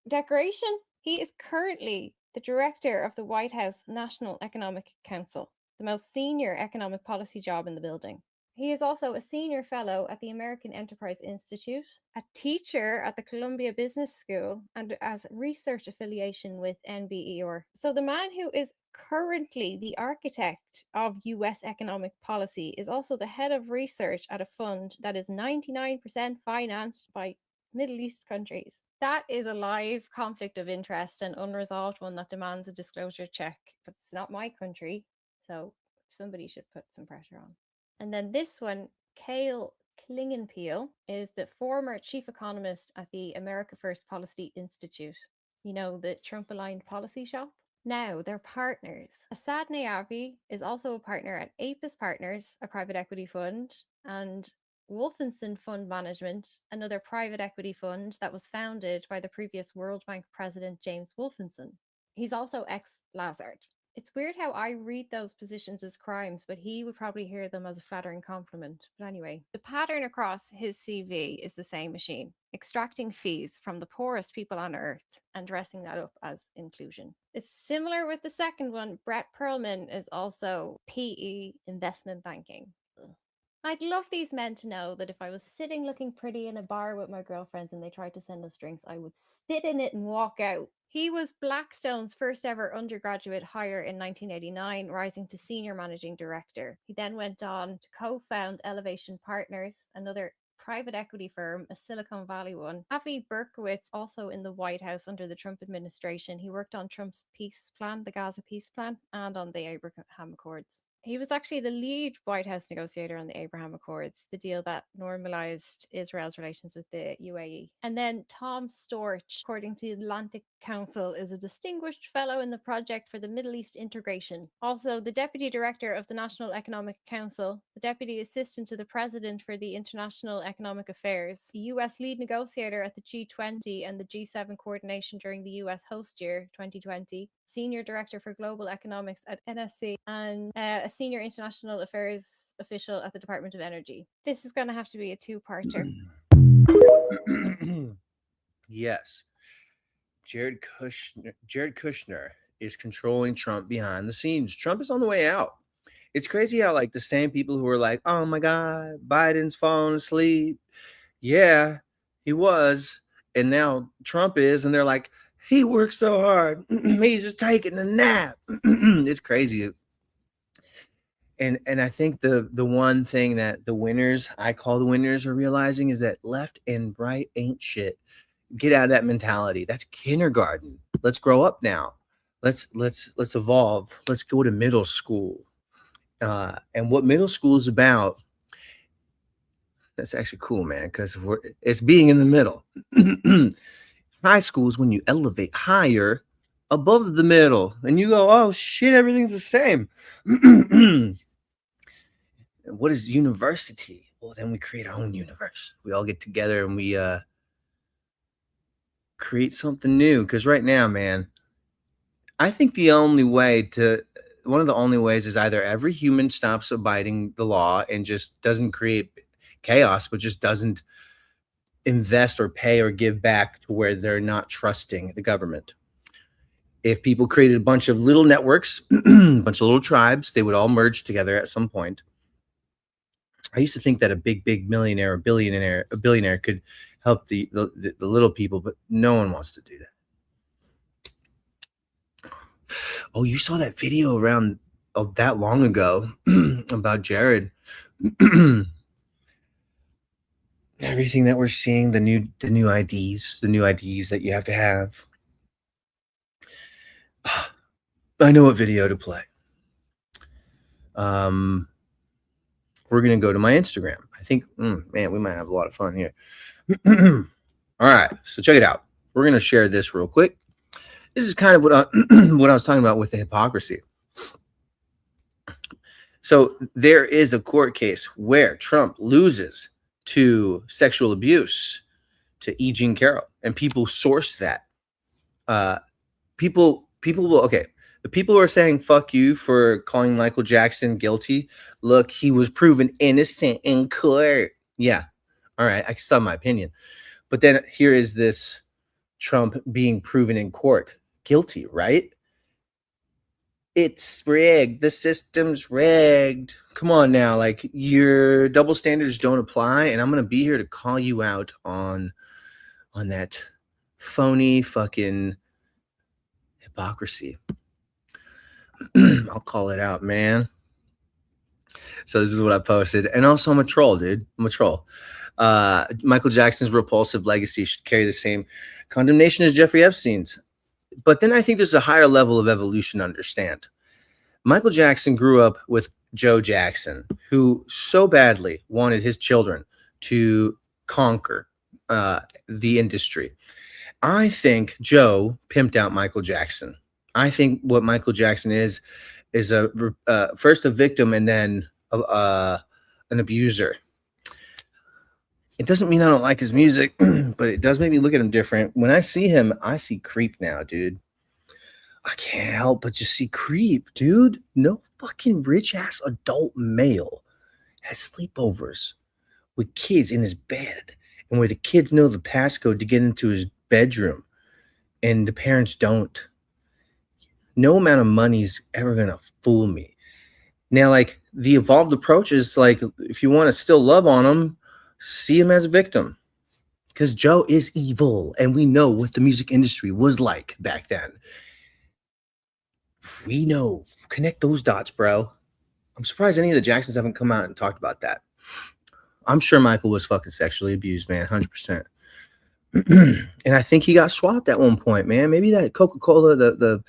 decoration? He is currently the director of the White House National Economic Council, the most senior economic policy job in the building. He is also a senior fellow at the American Enterprise Institute, a teacher at the Columbia Business School, and has research affiliation with NBER. So the man who is currently the architect of US economic policy is also the head of research at a fund that is 99% financed by Middle East countries. That is a live conflict of interest and unresolved one that demands a disclosure check, but it's not my country, so somebody should put some pressure on. And then this one, Cale Klingenpeel, is the former chief economist at the America First Policy Institute. You know, the Trump-aligned policy shop? Now, they're partners. Asad Nayavi is also a partner at Apis Partners, a private equity fund, and Wolfenson Fund Management, another private equity fund that was founded by the previous World Bank president, James Wolfenson. He's also ex-Lazard. It's weird how I read those positions as crimes, but he would probably hear them as a flattering compliment. But anyway, the pattern across his CV is the same machine, extracting fees from the poorest people on earth and dressing that up as inclusion. It's similar with the second one. Brett Perlman is also PE investment banking. I'd love these men to know that if I was sitting looking pretty in a bar with my girlfriends and they tried to send us drinks, I would spit in it and walk out. He was Blackstone's first ever undergraduate hire in 1989, rising to senior managing director. He then went on to co-found Elevation Partners, another private equity firm, a Silicon Valley one. Avi Berkowitz, also in the White House under the Trump administration. He worked on Trump's peace plan, the Gaza peace plan, and on the Abraham Accords. He was actually the lead White House negotiator on the Abraham Accords, the deal that normalized Israel's relations with the UAE. And then Tom Storch, according to the Atlantic Council, is a distinguished fellow in the Project for the Middle East Integration. Also, the deputy director of the National Economic Council, the deputy assistant to the president for the International Economic Affairs, the US lead negotiator at the G20 and the G7 coordination during the US host year 2020, senior director for global economics at NSC, and a senior international affairs official at the Department of Energy. This is going to have to be a two-parter. Yes. Jared Kushner is controlling Trump behind the scenes. Trump is on the way out. It's crazy how like the same people who were like, oh my God, Biden's falling asleep. Yeah, he was. And now Trump is. And they're like, he works so hard. He's just taking a nap. It's crazy. And I think the one thing that the winners, I call the winners, are realizing is that left and right ain't shit. Get out of that mentality. That's kindergarten. Let's grow up now. Let's evolve. Let's go to middle school. And what middle school is about, that's actually cool, man, because it's being in the middle. High school is when you elevate higher above the middle and you go, oh shit, everything's the same. What is university? Well, then we create our own universe. We all get together and we create something new. Because right now, man, I think one of the only ways is either every human stops abiding the law and just doesn't create chaos, but just doesn't invest or pay or give back to where they're not trusting the government. If people created a bunch of little networks, a bunch of little tribes, they would all merge together at some point. I used to think that a big millionaire or billionaire could help the little people, but no one wants to do that. Oh, you saw that video around that long ago about Jared. Everything that we're seeing, the new IDs that you have to have. I know what video to play. We're going to go to my Instagram. I think, man, we might have a lot of fun here. All right, so check it out. We're going to share this real quick. This is kind of what I was talking about with the hypocrisy. So there is a court case where Trump loses to sexual abuse to E. Jean Carroll, and people source that. People will, okay. The people who are saying fuck you for calling Michael Jackson guilty, look, he was proven innocent in court. Yeah. All right. I can still have my opinion. But then here is this Trump being proven in court guilty, right? It's rigged. The system's rigged. Come on now. Like, your double standards don't apply. And I'm going to be here to call you out on that phony fucking hypocrisy. I'll call it out, man. So this is what I posted. And also, I'm a troll, dude. I'm a troll. Michael Jackson's repulsive legacy should carry the same condemnation as Jeffrey Epstein's. But then I think there's a higher level of evolution to understand. Michael Jackson grew up with Joe Jackson, who so badly wanted his children to conquer the industry. I think Joe pimped out Michael Jackson. I think what Michael Jackson is first a victim and then an abuser. It doesn't mean I don't like his music, but it does make me look at him different. When I see him, I see creep now, dude. I can't help but just see creep, dude. No fucking rich-ass adult male has sleepovers with kids in his bed, and where the kids know the passcode to get into his bedroom, and the parents don't. No amount of money is ever going to fool me. Now, like, the evolved approach is, like, if you want to still love on him, see him as a victim. Because Joe is evil, and we know what the music industry was like back then. We know. Connect those dots, bro. I'm surprised any of the Jacksons haven't come out and talked about that. I'm sure Michael was fucking sexually abused, man, 100%. And I think he got swapped at one point, man. Maybe that Coca-Cola, the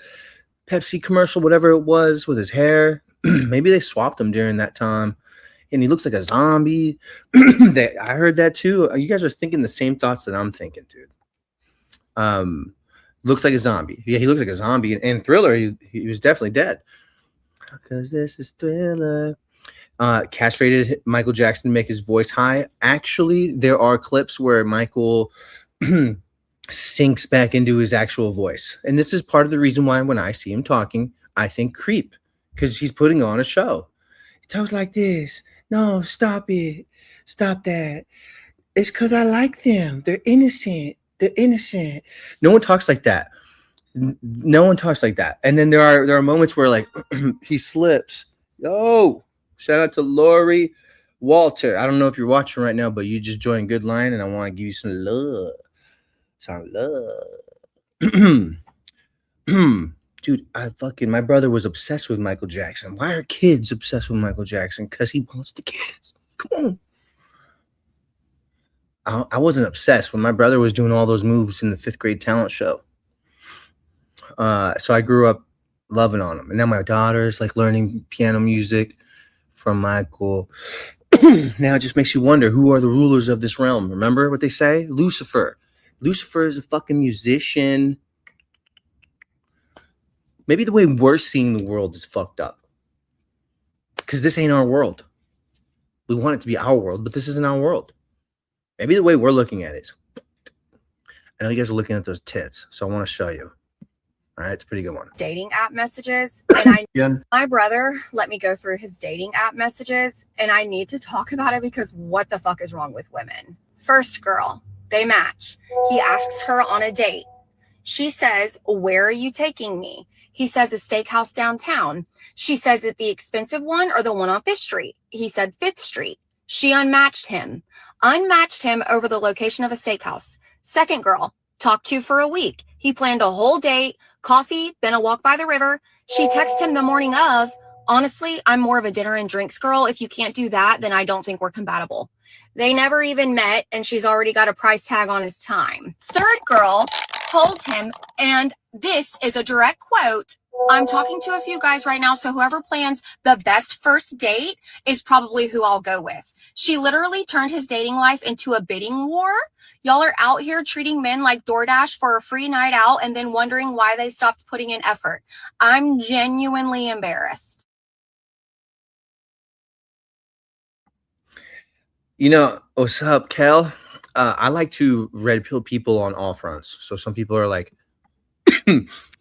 Pepsi commercial, whatever it was, with his hair. Maybe they swapped him during that time. And he looks like a zombie. I heard that too. You guys are thinking the same thoughts that I'm thinking, dude. Looks like a zombie. Yeah, he looks like a zombie. And Thriller, he was definitely dead. Because this is Thriller. Castrated Michael Jackson to make his voice high. Actually, there are clips where Michael sinks back into his actual voice. And this is part of the reason why when I see him talking, I think creep. Because he's putting on a show. He talks like this. No, stop it. Stop that. It's because I like them. They're innocent. They're innocent. No one talks like that. No one talks like that. And then there are moments where, like, he slips Yo, shout out to Lori Walter. I don't know if you're watching right now, but you just joined Good Line, and I want to give you some love. Some love. Dude, my brother was obsessed with Michael Jackson. Why are kids obsessed with Michael Jackson? Because he wants the kids. Come on. I wasn't obsessed when my brother was doing all those moves in the 5th grade talent show. So I grew up loving on him. And now my daughter's like learning piano music from Michael. Now it just makes you wonder, who are the rulers of this realm? Remember what they say? Lucifer. Lucifer is a fucking musician. Maybe the way we're seeing the world is fucked up. Because this ain't our world. We want it to be our world, but this isn't our world. Maybe the way we're looking at it is. I know you guys are looking at those tits, so I want to show you. All right, it's a pretty good one. Dating app messages, and my brother let me go through his dating app messages, and I need to talk about it because what the fuck is wrong with women? First girl, they match. He asks her on a date. She says, "Where are you taking me?" He says, "A steakhouse downtown." She says, "It the expensive one or the one on 5th Street?" He said, 5th Street. She unmatched him over the location of a steakhouse. Second girl, talked to for a week. He planned a whole date, coffee, then a walk by the river. She texted him the morning of, "Honestly, I'm more of a dinner and drinks girl. If you can't do that, then I don't think we're compatible." They never even met, and she's already got a price tag on his time. Third girl told him, and this is a direct quote, "I'm talking to a few guys right now, so whoever plans the best first date is probably who I'll go with." She literally turned his dating life into a bidding war. Y'all are out here treating men like DoorDash for a free night out and then wondering why they stopped putting in effort. I'm genuinely embarrassed. You know, what's up, Kel? I like to red pill people on all fronts. So some people are like,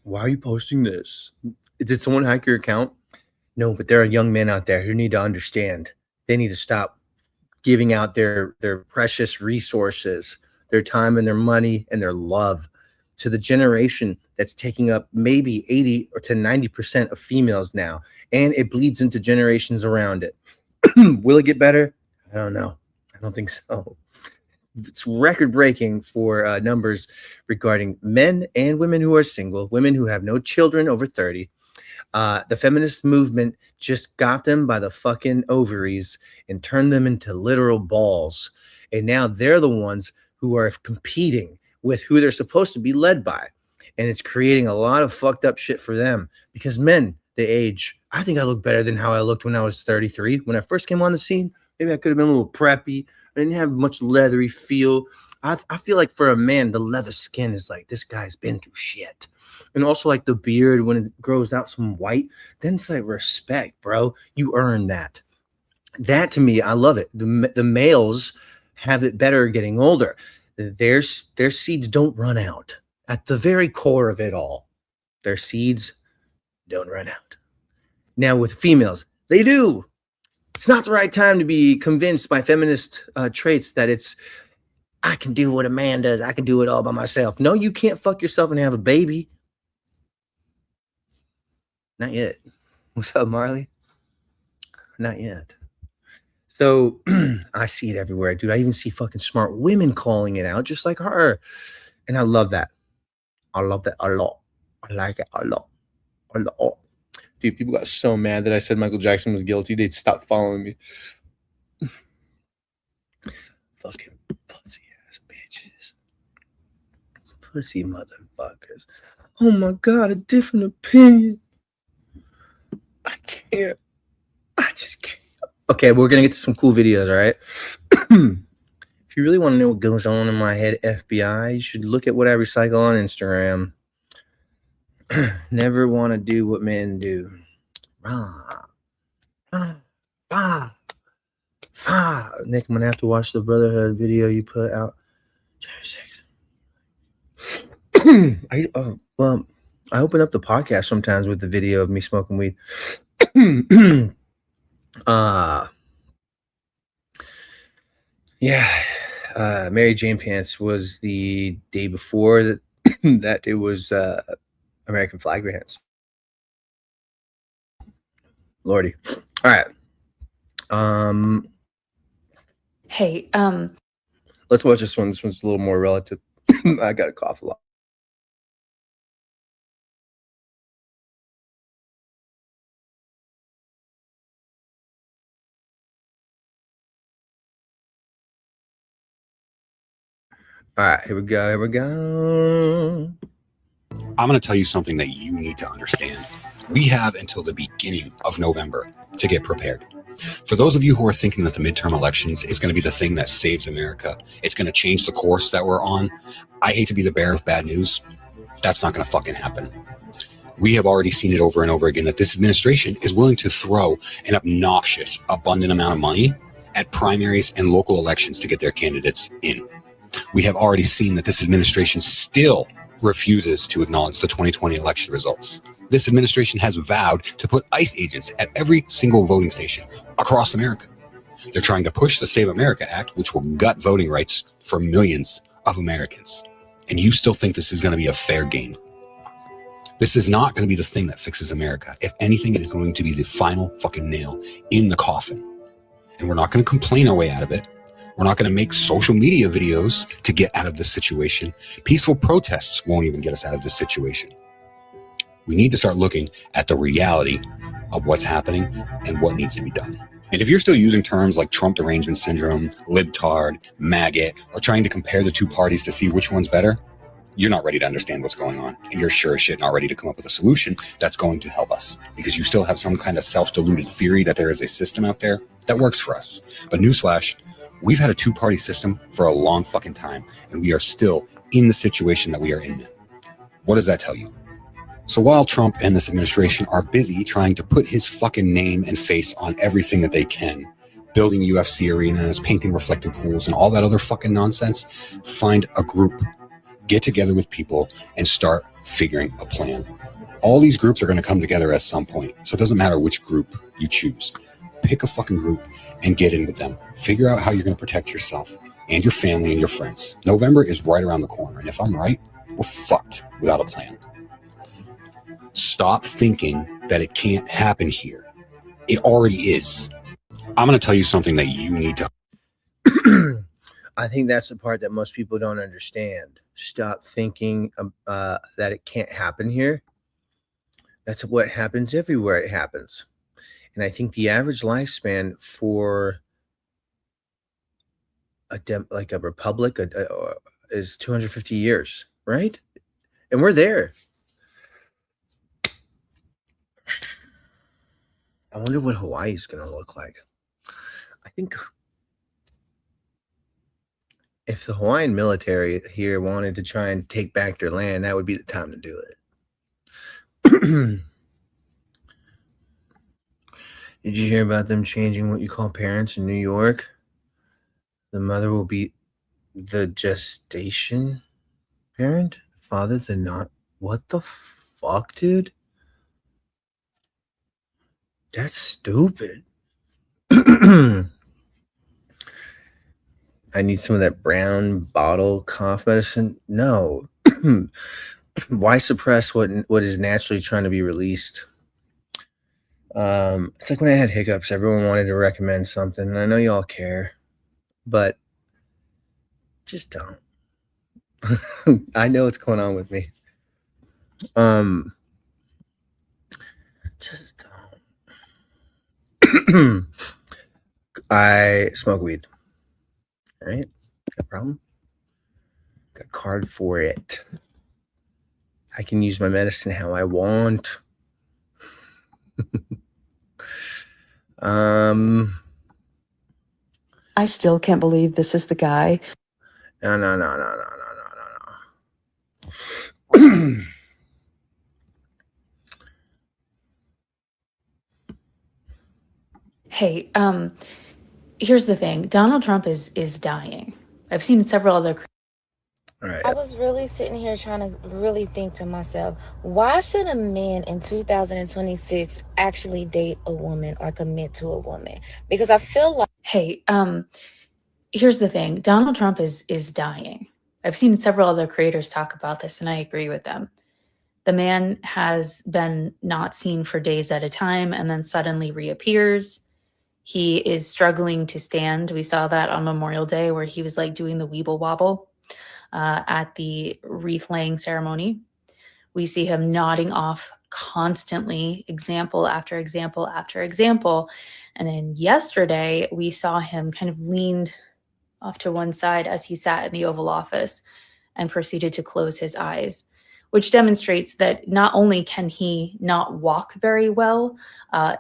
why are you posting this? Did someone hack your account? No, but there are young men out there who need to understand. They need to stop giving out their precious resources, their time and their money and their love to the generation that's taking up maybe 80 or to 90% of females now. And it bleeds into generations around it. Will it get better? I don't know. I don't think so. It's record breaking for numbers regarding men and women who are single, women who have no children over 30. The feminist movement just got them by the fucking ovaries and turned them into literal balls. And now they're the ones who are competing with who they're supposed to be led by. And it's creating a lot of fucked up shit for them because men, they age. I think I look better than how I looked when I was 33. When I first came on the scene, maybe I could have been a little preppy. I didn't have much leathery feel. I feel like for a man, the leather skin is like, this guy's been through shit. And also like the beard, when it grows out some white, then it's like respect, bro. You earn that. That to me, I love it. The males have it better getting older. Their seeds don't run out. At the very core of it all, their seeds don't run out. Now with females, they do. It's not the right time to be convinced by feminist traits that I can do what a man does. I can do it all by myself. No, you can't fuck yourself and have a baby. Not yet. What's up, Marley? Not yet. So I see it everywhere, dude. I even see fucking smart women calling it out just like her. And I love that. I love that a lot. I like it a lot. A lot. Dude, people got so mad that I said Michael Jackson was guilty. They'd stop following me. Fucking pussy ass bitches. Pussy motherfuckers. Oh my God, a different opinion. I can't. I just can't. Okay, we're going to get to some cool videos, all right? If you really want to know what goes on in my head, FBI, you should look at what I recycle on Instagram. Never want to do what men do. Nick, I'm going to have to watch the Brotherhood video you put out. I open up the podcast sometimes with the video of me smoking weed. Mary Jane Pants was the day before that it was American flag dance. Lordy. All right. Hey, let's watch this one. This one's a little more relative. I got to cough a lot. All right, here we go. Here we go. I'm going to tell you something that you need to understand. We have until the beginning of November to get prepared. For those of you who are thinking that the midterm elections is going to be the thing that saves America, it's going to change the course that we're on, I hate to be the bearer of bad news. That's not going to fucking happen. We have already seen it over and over again that this administration is willing to throw an obnoxious, abundant amount of money at primaries and local elections to get their candidates in. We have already seen that this administration still refuses to acknowledge the 2020 election results. This administration has vowed to put ICE agents at every single voting station across America. They're trying to push the Save America Act, which will gut voting rights for millions of Americans. And you still think this is going to be a fair game? This is not going to be the thing that fixes America. If anything, it is going to be the final fucking nail in the coffin. And we're not going to complain our way out of it. We're not going to make social media videos to get out of this situation. Peaceful protests won't even get us out of this situation. We need to start looking at the reality of what's happening and what needs to be done. And if you're still using terms like Trump derangement syndrome, libtard, maggot, or trying to compare the two parties to see which one's better, you're not ready to understand what's going on. And you're sure as shit not ready to come up with a solution that's going to help us, because you still have some kind of self-deluded theory that there is a system out there that works for us. But newsflash, we've had a two-party system for a long fucking time, and we are still in the situation that we are in now. What does that tell you? So while Trump and this administration are busy trying to put his fucking name and face on everything that they can, building UFC arenas, painting reflective pools, and all that other fucking nonsense, find a group, get together with people, and start figuring a plan. All these groups are going to come together at some point, so it doesn't matter which group you choose. Pick a fucking group and get in with them. Figure out how you're going to protect yourself and your family and your friends. November is right around the corner, and if I'm right, we're fucked without a plan. Stop thinking that it can't happen here. It already is. I'm going to tell you something that you need to. I think that's the part that most people don't understand. Stop thinking that it can't happen here. That's what happens everywhere it happens. And I think the average lifespan for like a republic is 250 years, right? And we're there. I wonder what Hawaii is going to look like. I think if the Hawaiian military here wanted to try and take back their land, that would be the time to do it. Did you hear about them changing what you call parents in New York? The mother will be the gestation parent, father the not. What the fuck, dude? That's stupid. I need some of that brown bottle cough medicine. No. Why suppress what is naturally trying to be released? It's like when I had hiccups, everyone wanted to recommend something, and I know y'all care, but just don't. I know what's going on with me. Just don't. I smoke weed. All right, got a problem? Got a card for it. I can use my medicine how I want. I still can't believe this is the guy. No. Hey, here's the thing. Donald Trump is dying. I've seen several other. All right. I was really sitting here trying to really think to myself, why should a man in 2026 actually date a woman or commit to a woman? Because I feel like... Hey, here's the thing. Donald Trump is dying. I've seen several other creators talk about this, and I agree with them. The man has been not seen for days at a time and then suddenly reappears. He is struggling to stand. We saw that on Memorial Day where he was like doing the weeble wobble at the wreath laying ceremony. We see him nodding off constantly, example after example after example. And then yesterday, we saw him kind of leaned off to one side as he sat in the Oval Office and proceeded to close his eyes, which demonstrates that not only can he not walk very well,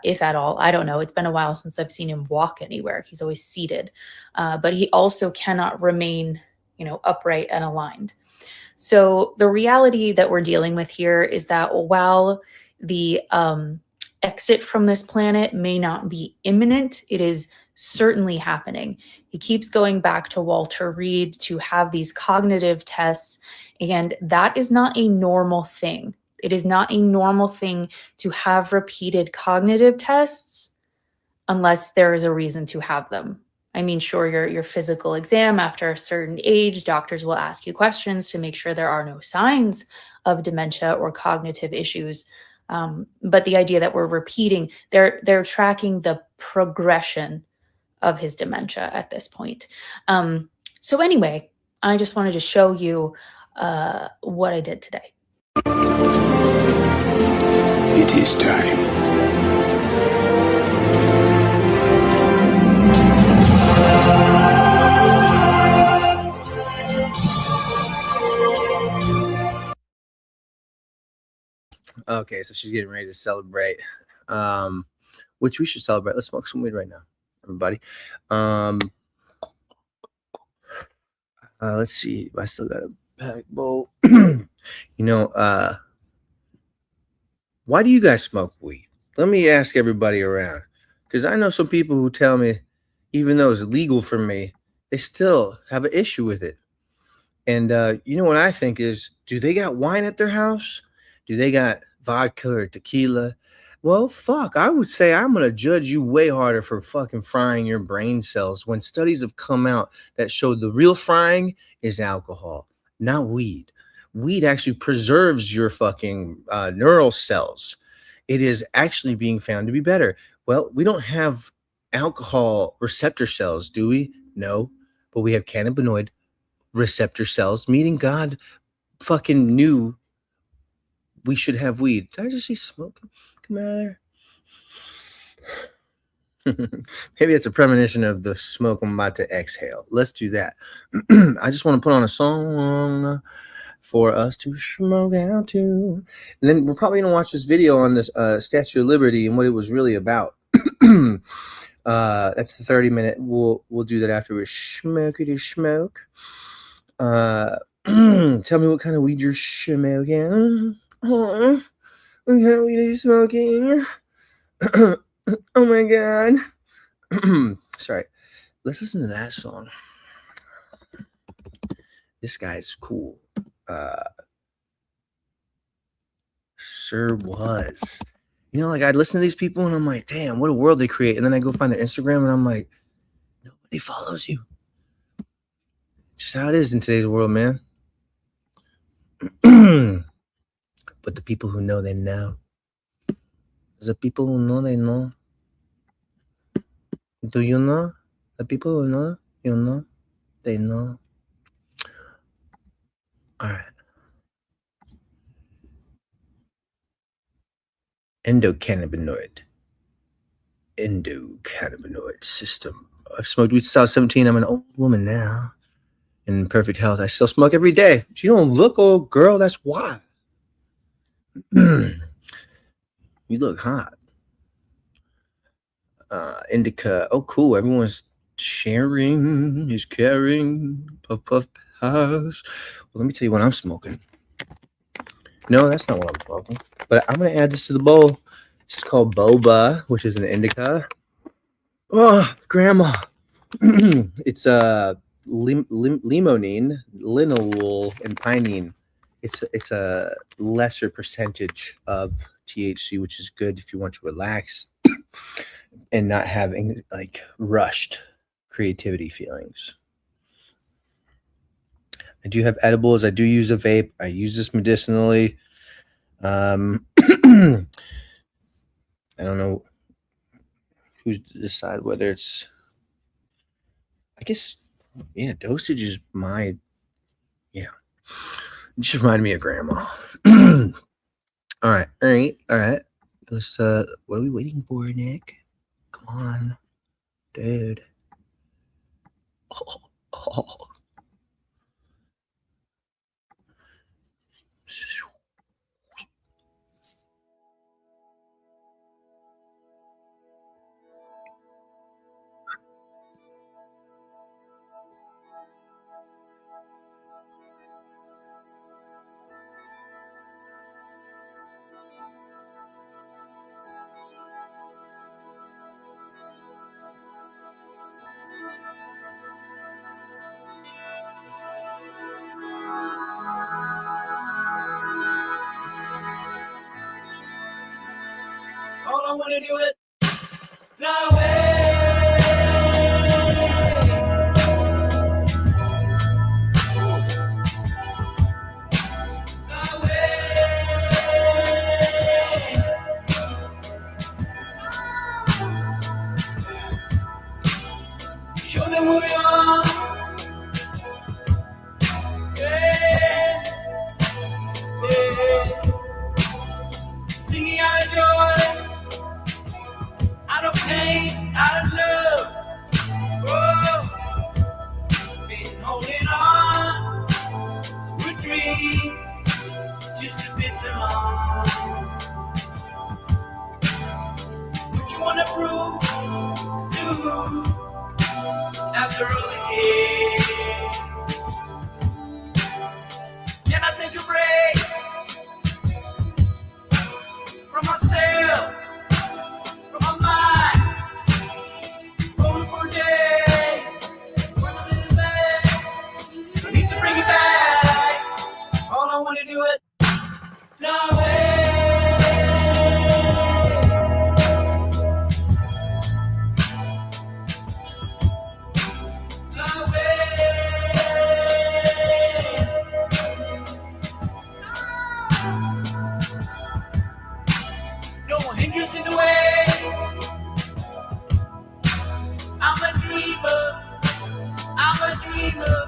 if at all, I don't know, it's been a while since I've seen him walk anywhere. He's always seated, but he also cannot remain, upright and aligned. So the reality that we're dealing with here is that while the exit from this planet may not be imminent, it is certainly happening. He keeps going back to Walter Reed to have these cognitive tests, and that is not a normal thing. It is not a normal thing to have repeated cognitive tests unless there is a reason to have them. I mean, sure, your physical exam after a certain age, doctors will ask you questions to make sure there are no signs of dementia or cognitive issues. But the idea that we're repeating, they're tracking the progression of his dementia at this point. So anyway, I just wanted to show you what I did today. It is time. Okay, so she's getting ready to celebrate, which we should celebrate. Let's smoke some weed right now, everybody. Let's see. I still got a pack bowl. Why do you guys smoke weed? Let me ask everybody around, because I know some people who tell me, even though it's legal for me, they still have an issue with it. And what I think is, do they got wine at their house? Do they got vodka or tequila? Well, fuck, I would say I'm going to judge you way harder for fucking frying your brain cells when studies have come out that show the real frying is alcohol, not weed. Weed actually preserves your fucking neural cells. It is actually being found to be better. Well, we don't have alcohol receptor cells, do we? No, but we have cannabinoid receptor cells, meaning God fucking knew we should have weed. Did I just see smoke come out of there? Maybe it's a premonition of the smoke I'm about to exhale. Let's do that. I just want to put on a song for us to smoke out to. And then we're probably going to watch this video on this Statue of Liberty and what it was really about. That's the 30-minute. We'll do that after we smokey smoke. Tell me what kind of weed you're smoking. What kind of weed are you smoking? Oh my god. Sorry. Let's listen to that song. This guy's cool. Sure was. I'd listen to these people and I'm like, damn, what a world they create. And then I go find their Instagram and I'm like, nobody follows you. Just how it is in today's world, man. But the people who know, they know. The people who know, they know. Do you know? The people who know, you know, they know. All right. Endocannabinoid system. I've smoked weed since I was 17. I'm an old woman now. In perfect health. I still smoke every day. But you don't look old, girl. That's why. You look hot. Indica. Oh, cool. Everyone's sharing is caring. Puff, puff, pass. Well, let me tell you what I'm smoking. No, that's not what I'm smoking. But I'm going to add this to the bowl. This is called boba, which is an indica. Oh, grandma. It's limonene, linalool, and pinene. It's a lesser percentage of THC, which is good if you want to relax and not having like rushed creativity feelings. I do have edibles. I do use a vape. I use this medicinally. I don't know who's to decide whether it's, I guess, yeah, dosage is my, yeah. It just reminded me of grandma. All right. Let's, what are we waiting for, Nick? Come on, dude. Oh. All I want to do is fly away. Fly away. Show them who we are. Yeah. Yeah. Singing out of joy, out of pain, out of love. Oh, been holding on to a dream just a bit too long. What you wanna prove to after all these years? Can I take a break from myself, from my mind, rolling for a day, when I'm in the bed, no need to bring it back. All I wanna do is fly away. Fly away. No hindrance in the way. I'm a dreamer. I'm a dreamer.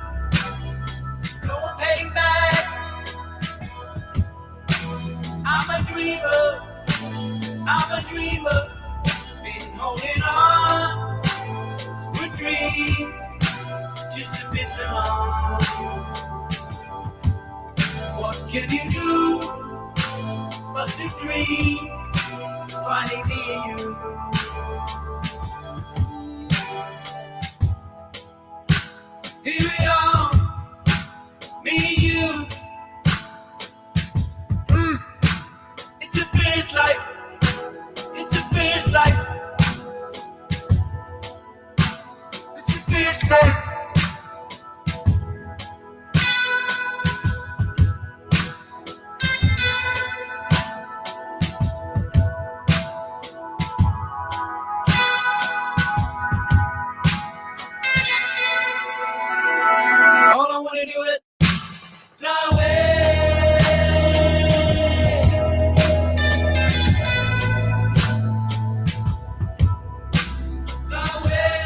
No paying back. I'm a dreamer. I'm a dreamer. Been holding on to a dream just a bit too long. What can you do but to dream? Finding me and you. Here we are, me and you. It's a fierce life. It's a fierce life. It's a fierce life. All I wanna do is fly away. Fly away.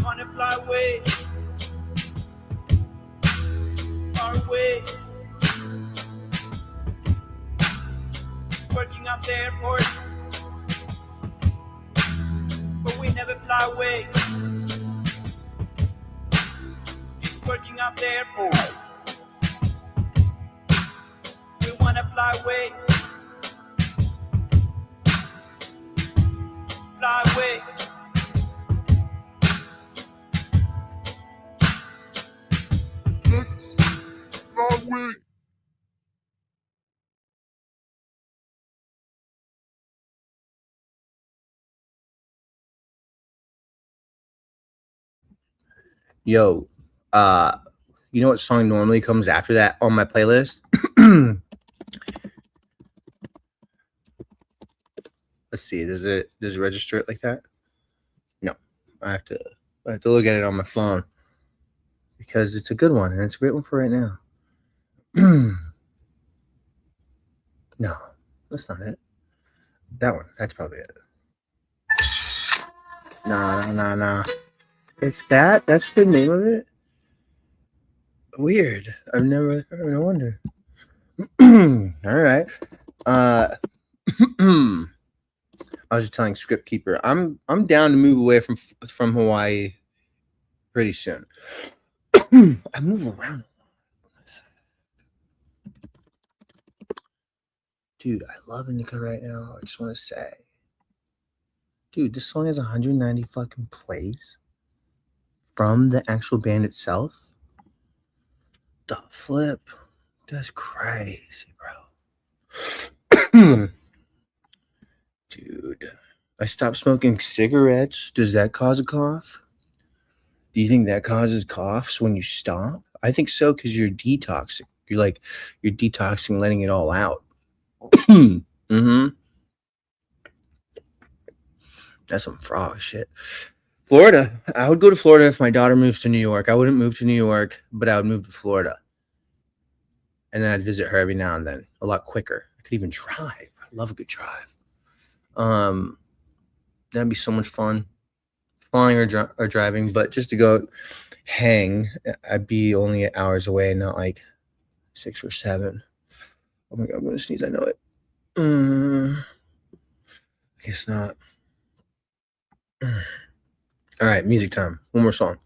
Wanna fly away. Far away. Working out the airport, but we never fly away. Just working out the airport. We wanna fly away. Fly away. Fly away. Yo, you know what song normally comes after that on my playlist? Let's see. Does it register it like that? No, I have to I have to look at it on my phone because it's a good one and it's a great one for right now. No, that's not it. That one. That's probably it. No. It's that? That's the name of it? Weird. No wonder. All right. I was just telling Script Keeper, I'm down to move away from Hawaii pretty soon. I move around a lot. Dude, I love Nika right now. I just want to say. Dude, this song has 190 fucking plays from the actual band itself. The flip. That's crazy, bro. Dude, I stopped smoking cigarettes. Does that cause a cough? Do you think that causes coughs when you stop? I think so, because you're detoxing. You're detoxing, letting it all out. Mm-hmm. That's some frog shit. Florida. I would go to Florida if my daughter moves to New York. I wouldn't move to New York, but I would move to Florida. And then I'd visit her every now and then, a lot quicker. I could even drive. I love a good drive. That'd be so much fun, flying or driving. But just to go hang, I'd be only hours away, not like 6 or 7. Oh my god, I'm gonna sneeze. I know it. I guess not. All right, music time. One more song.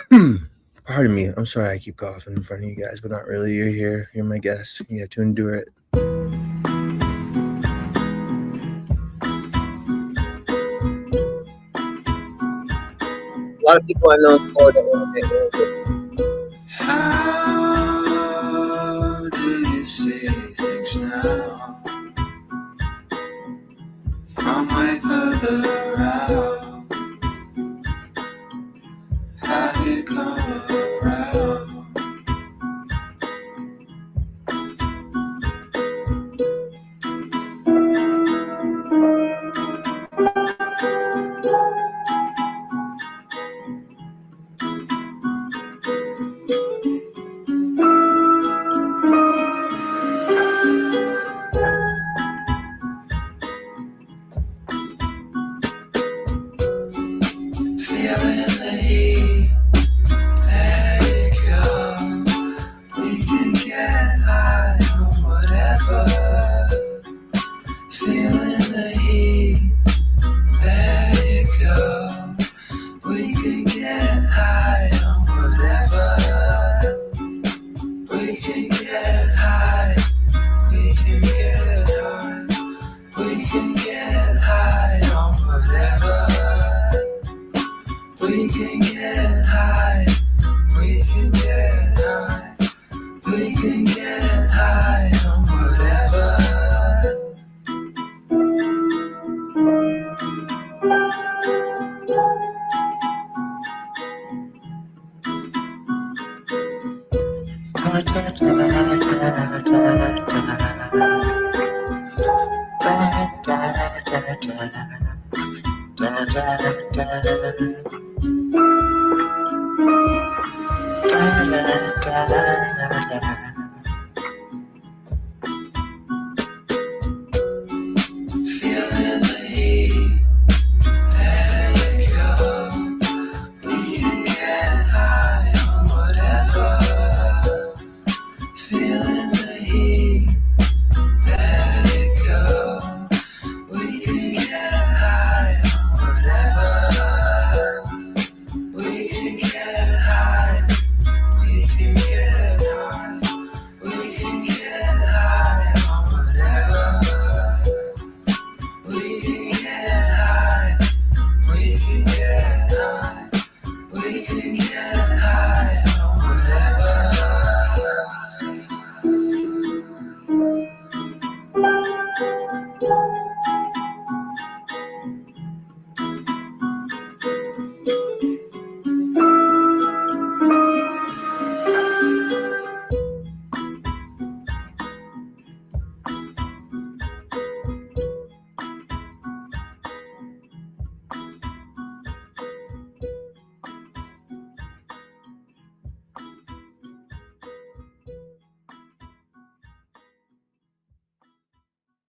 Pardon me. I'm sorry I keep coughing in front of you guys, but not really. You're here. You're my guest. You have to endure it. A lot of people I know in Florida want to get How do you see things now? From way further out. Have you come around? Feeling the heat, let it go. We can get high on whatever. Feeling the heat, let it go. We can get high on whatever. We can get high. We can get high. We can get high on whatever. We can get high, we can get high, we can get high on whatever. Feeling the heat, let it go. We can get high on whatever. Feeling the heat, let it go. We can get high on whatever. We can get high. We can get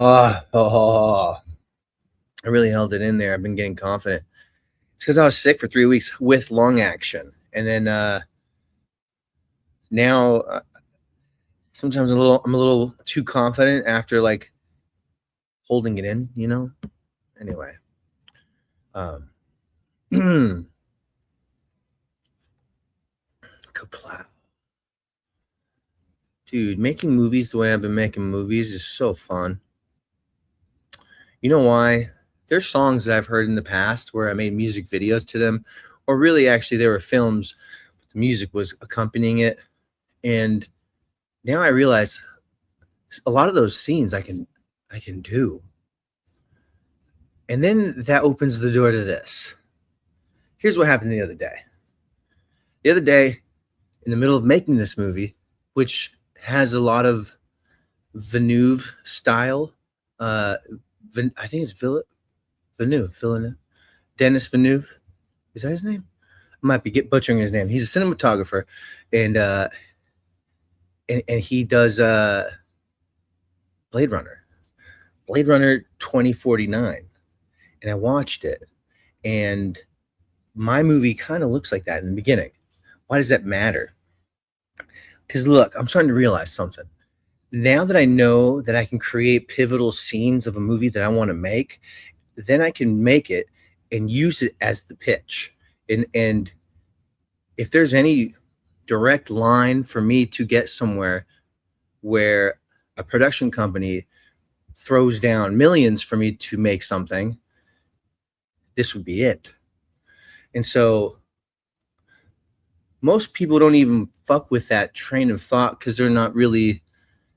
I really held it in there. I've been getting confident. It's because I was sick for 3 weeks with lung action, and then now sometimes I'm a little too confident after like holding it in, you know. Anyway, Kaplow. Dude, making movies the way I've been making movies is so fun. You know why? There's songs that I've heard in the past where I made music videos to them, or really actually there were films, but the music was accompanying it. And now I realize a lot of those scenes I can do. And then that opens the door to this. Here's what happened the other day. The other day, in the middle of making this movie, which has a lot of Villeneuve style, I think it's Villeneuve. Dennis Villeneuve. Is that his name? I might be butchering his name. He's a cinematographer, and he does Blade Runner 2049. And I watched it, and my movie kind of looks like that in the beginning. Why does that matter? Because look, I'm starting to realize something. Now that I know that I can create pivotal scenes of a movie that I want to make, then I can make it and use it as the pitch. And if there's any direct line for me to get somewhere where a production company throws down millions for me to make something, this would be it. And so most people don't even fuck with that train of thought because they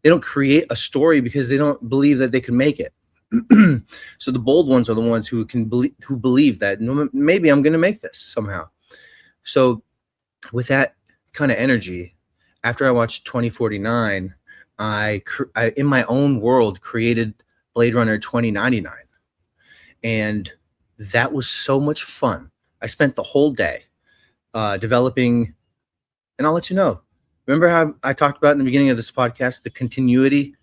don't create a story because they don't believe that they can make it. So the bold ones are the ones who believe that maybe I'm going to make this somehow. So with that kind of energy, after I watched 2049, I in my own world created Blade Runner 2099, and that was so much fun. I spent the whole day developing, and I'll let you know. Remember how I talked about in the beginning of this podcast, the continuity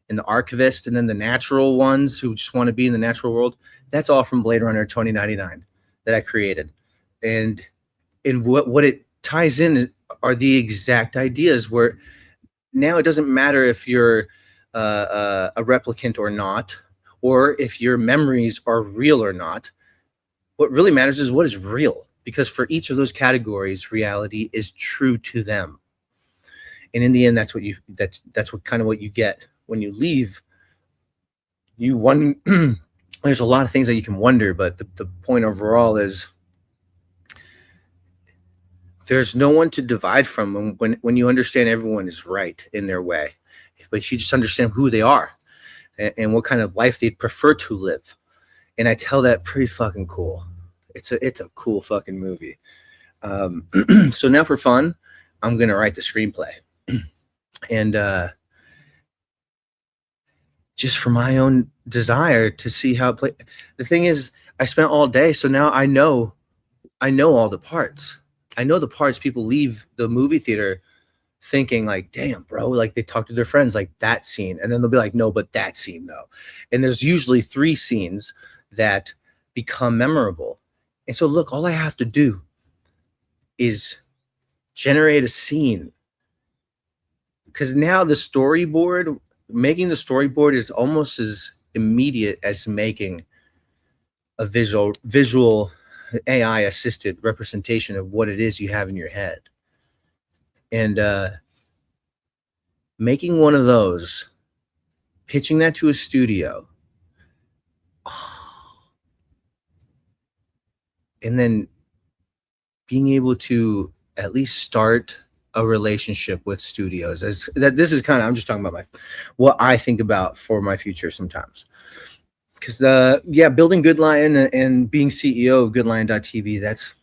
and the archivist, and then the natural ones who just want to be in the natural world? That's all from Blade Runner 2099 that I created. And what it ties in are the exact ideas where now it doesn't matter if you're a replicant or not, or if your memories are real or not. What really matters is what is real, because for each of those categories, reality is true to them. And in the end, that's what kind of what you get when you leave. There's a lot of things that you can wonder, but the point overall is there's no one to divide from when you understand everyone is right in their way, but you just understand who they are and what kind of life they'd prefer to live. And I tell that pretty fucking cool. It's a cool fucking movie. So now for fun, I'm going to write the screenplay. And just for my own desire to see how it plays. The thing is, I spent all day, so now I know all the parts. I know the parts people leave the movie theater thinking like, damn, bro, like they talk to their friends like that scene. And then they'll be like, no, but that scene though. And there's usually 3 scenes that become memorable. And so look, all I have to do is generate a scene. Because now making the storyboard is almost as immediate as making a visual AI assisted representation of what it is you have in your head. And making one of those, pitching that to a studio, and then being able to at least start a relationship with studios. This is kind of, I'm just talking about what I think about for my future sometimes. Because building Good Lion and being CEO of GoodLion.tv, that's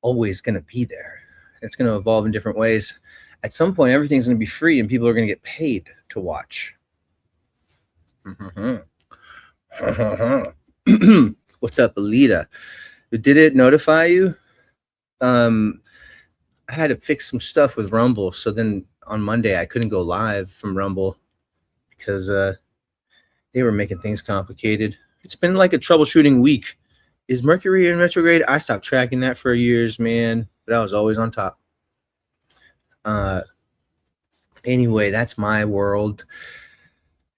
always going to be there. It's going to evolve in different ways. At some point, everything's going to be free and people are going to get paid to watch. What's up, Alita? Did it notify you? I had to fix some stuff with Rumble, so then on Monday I couldn't go live from Rumble because They were making things complicated. It's been like a troubleshooting week. Is Mercury in retrograde? I stopped tracking that for years, man, but I was always on top. Anyway, that's my world.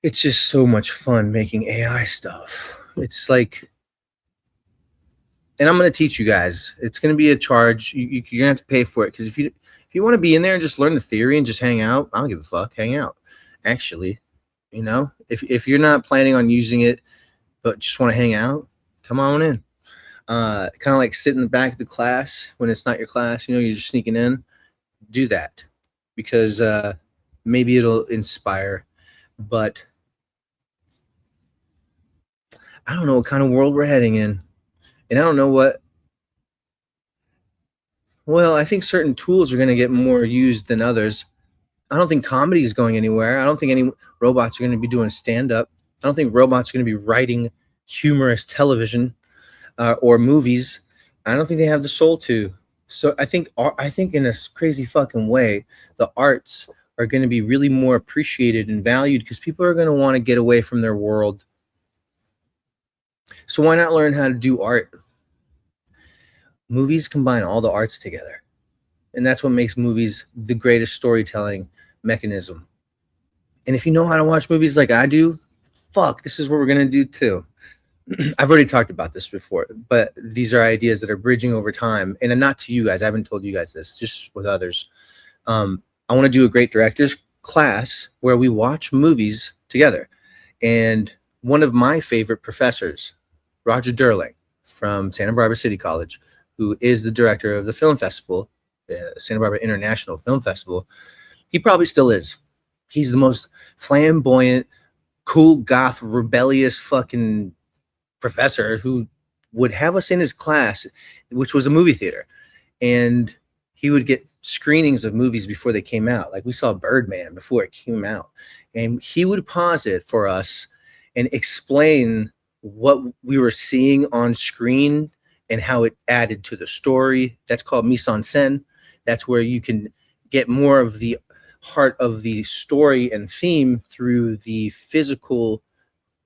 It's just so much fun making AI stuff. It's like, and I'm going to teach you guys. It's going to be a charge. You're going to have to pay for it, because if you want to be in there and just learn the theory and just hang out, I don't give a fuck. Hang out. Actually, if you're not planning on using it but just want to hang out, come on in. Kind of like sit in the back of the class when it's not your class. You're just sneaking in. Do that, because maybe it'll inspire. But I don't know what kind of world we're heading in. And I don't know what. Well, I think certain tools are going to get more used than others. I don't think comedy is going anywhere. I don't think any robots are going to be doing stand-up. I don't think robots are going to be writing humorous television or movies. I don't think they have the soul to. So I think in a crazy fucking way, the arts are going to be really more appreciated and valued, because people are going to want to get away from their world. So why not learn how to do art? Movies combine all the arts together. And that's what makes movies the greatest storytelling mechanism. And if you know how to watch movies like I do, fuck, this is what we're going to do too. I've already talked about this before, but these are ideas that are bridging over time. And not to you guys. I haven't told you guys this, just with others. I want to do a great director's class where we watch movies together. And one of my favorite professors, Roger Durling from Santa Barbara City College, who is the director of the film festival, Santa Barbara International Film Festival. He probably still is. He's the most flamboyant, cool, goth, rebellious fucking professor who would have us in his class, which was a movie theater. And he would get screenings of movies before they came out. Like we saw Birdman before it came out. And he would pause it for us and explain what we were seeing on screen and how it added to the story. That's called mise en scène. That's where you can get more of the heart of the story and theme through the physical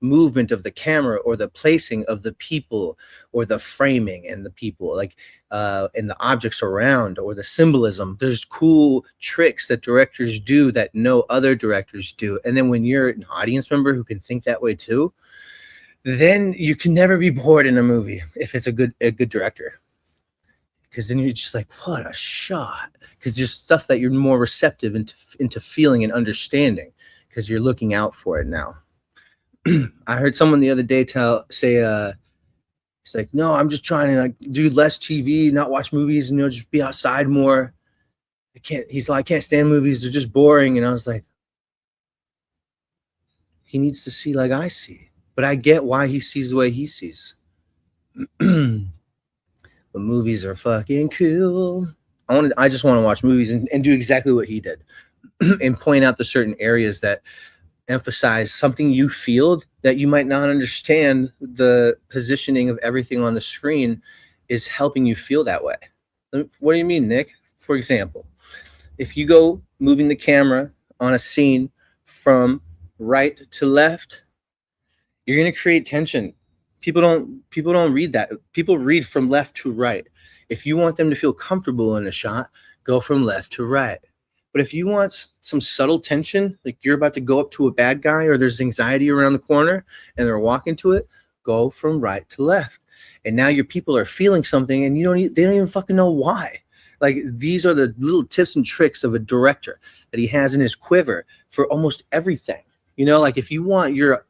movement of the camera, or the placing of the people, or the framing and the people, like and the objects around, or the symbolism. There's cool tricks that directors do that no other directors do. And then when you're an audience member who can think that way too, then you can never be bored in a movie if it's a good director. Because then you're just like, what a shot. Because there's stuff that you're more receptive into feeling and understanding, because you're looking out for it now. I heard someone the other day say, it's like, no, I'm just trying to do less TV, not watch movies, and just be outside more. He's like, I can't stand movies, they're just boring. And I was like, he needs to see like I see. But I get why he sees the way he sees. The movies are fucking cool. I just want to watch movies and do exactly what he did. And point out the certain areas that emphasize something you feel that you might not understand. The positioning of everything on the screen is helping you feel that way. What do you mean, Nick? For example, if you go moving the camera on a scene from right to left, you're going to create tension. People don't read that. People read from left to right. If you want them to feel comfortable in a shot, go from left to right. But if you want some subtle tension, like you're about to go up to a bad guy, or there's anxiety around the corner and they're walking to it, go from right to left. And now your people are feeling something, and they don't even fucking know why. Like, these are the little tips and tricks of a director that he has in his quiver for almost everything. Like if you want your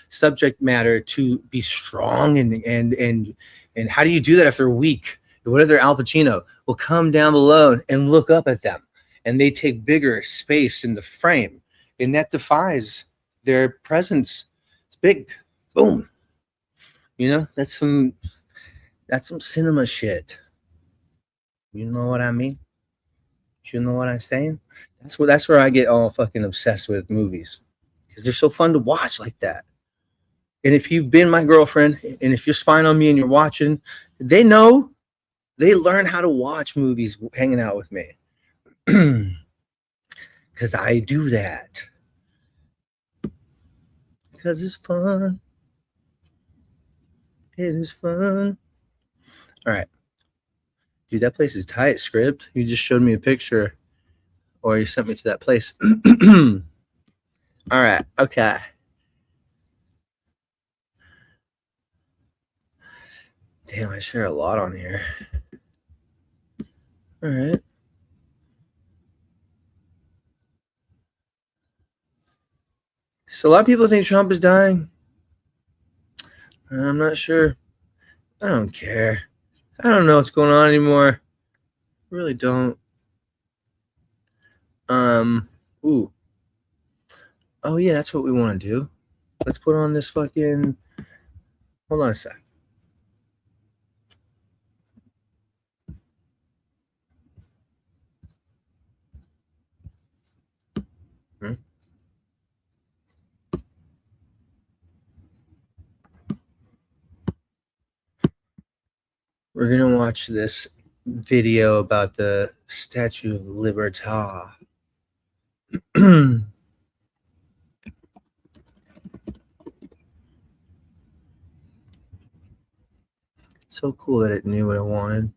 subject matter to be strong and how do you do that if they're weak? What if they're Al Pacino? Well, come down below and look up at them, and they take bigger space in the frame, and that defies their presence. It's big. Boom. That's some cinema shit. You know what I mean? You know what I'm saying? That's where I get all fucking obsessed with movies, because they're so fun to watch like that. And if you've been my girlfriend, and if you're spying on me and you're watching, they learn how to watch movies hanging out with me. Because I do that. because it's fun. It is fun. All right. Dude, that place is tight, Script. You just showed me a picture, or you sent me to that place. All right. Okay. Damn, I share a lot on here. All right. So a lot of people think Trump is dying. I'm not sure. I don't care. I don't know what's going on anymore. I really don't. Ooh. Oh yeah, that's what we want to do. Let's put on this fucking. Hold on a sec. We're gonna watch this video about the Statue of Liberty. It's so cool that it knew what I wanted.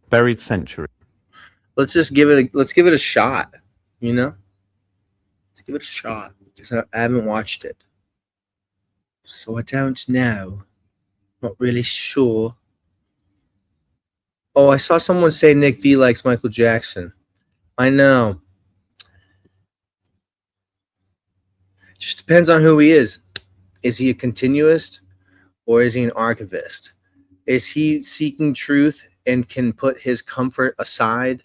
Buried century. Let's just give it a shot, you know? Let's give it a shot. Because I haven't watched it. So I don't know. Not really sure. Oh, I saw someone say Nick V likes Michael Jackson. I know. Just depends on who he is. Is he a continuist or is he an archivist? Is he seeking truth and can put his comfort aside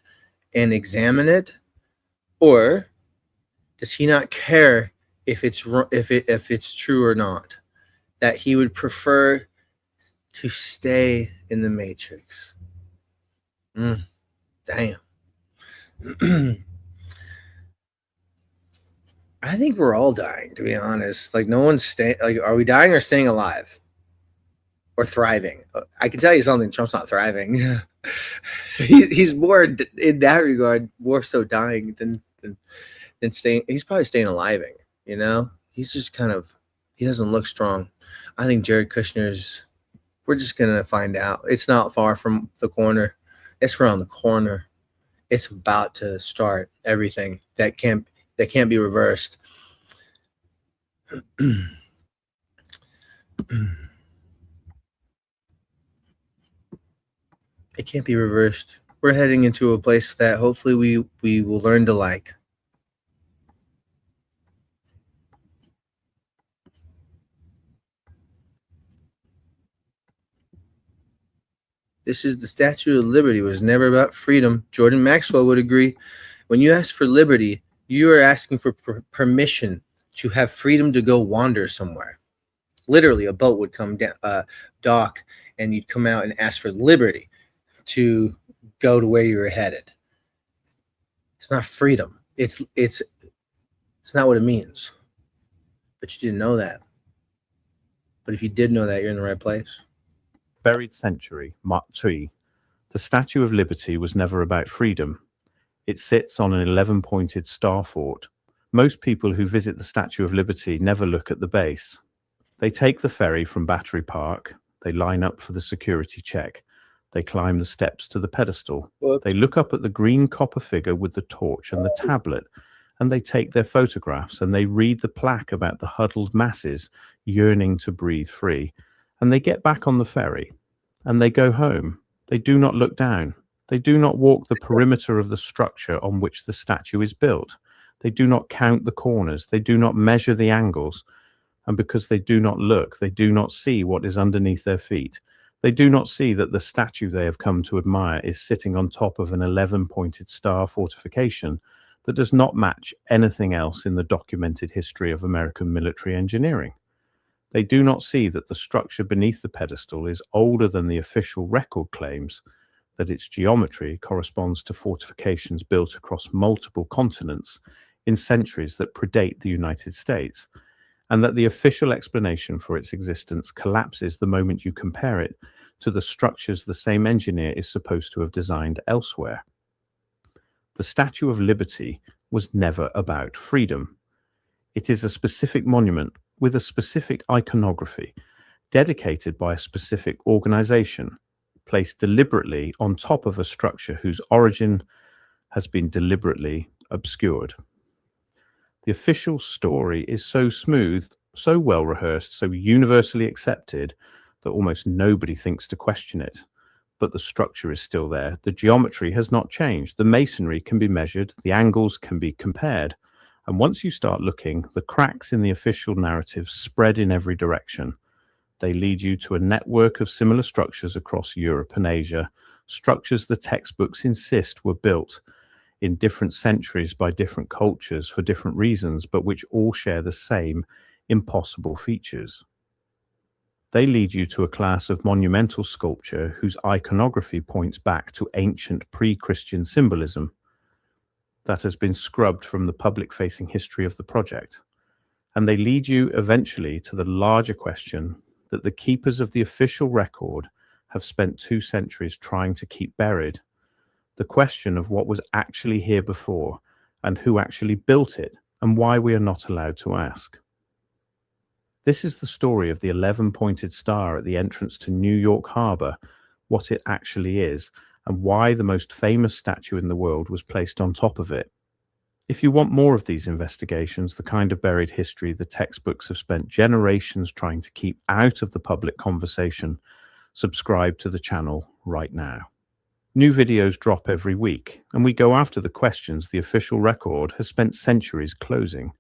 and examine it? Or does he not care if it's true or not? That he would prefer to stay in the Matrix. Damn. I think we're all dying, to be honest. Like, no one's staying. Like, are we dying or staying alive? Or thriving? I can tell you something. Trump's not thriving. He's more, in that regard, more so dying than staying. He's probably staying alive, you know? He's just kind of, he doesn't look strong. I think Jared Kushner's, we're just going to find out. It's not far from the corner. It's around the corner. It's about to start everything that can't be reversed. It can't be reversed. We're heading into a place that hopefully we will learn to like. This is the Statue of Liberty. It was never about freedom. Jordan Maxwell would agree. When you ask for liberty, you are asking for permission to have freedom to go wander somewhere. Literally, a boat would come down, dock, and you'd come out and ask for liberty to go to where you were headed. It's not freedom. It's not what it means. But you didn't know that. But if you did know that, you're in the right place. Buried century, Mark II. The Statue of Liberty was never about freedom. It sits on an 11-pointed star fort. Most people who visit the Statue of Liberty never look at the base. They take the ferry from Battery Park. They line up for the security check. They climb the steps to the pedestal. Whoops. They look up at the green copper figure with the torch and the tablet, and they take their photographs and they read the plaque about the huddled masses yearning to breathe free. And they get back on the ferry and they go home. They do not look down. They do not walk the perimeter of the structure on which the statue is built. They do not count the corners. They do not measure the angles. And because they do not look, they do not see what is underneath their feet. They do not see that the statue they have come to admire is sitting on top of an 11-pointed star fortification that does not match anything else in the documented history of American military engineering. They do not see that the structure beneath the pedestal is older than the official record claims, that its geometry corresponds to fortifications built across multiple continents in centuries that predate the United States, and that the official explanation for its existence collapses the moment you compare it to the structures the same engineer is supposed to have designed elsewhere. The Statue of Liberty was never about freedom. It is a specific monument with a specific iconography, dedicated by a specific organization, placed deliberately on top of a structure whose origin has been deliberately obscured. The official story is so smooth, so well rehearsed, so universally accepted that almost nobody thinks to question it. But the structure is still there. The geometry has not changed. The masonry can be measured. The angles can be compared. And once you start looking, the cracks in the official narrative spread in every direction. They lead you to a network of similar structures across Europe and Asia, structures the textbooks insist were built in different centuries by different cultures for different reasons, but which all share the same impossible features. They lead you to a class of monumental sculpture whose iconography points back to ancient pre-Christian symbolism that has been scrubbed from the public-facing history of the project. And they lead you eventually to the larger question that the keepers of the official record have spent 2 centuries trying to keep buried. The question of what was actually here before and who actually built it and why we are not allowed to ask. This is the story of the 11-pointed star at the entrance to New York Harbor, what it actually is, and why the most famous statue in the world was placed on top of it. If you want more of these investigations, the kind of buried history the textbooks have spent generations trying to keep out of the public conversation, subscribe to the channel right now. New videos drop every week, and we go after the questions the official record has spent centuries closing.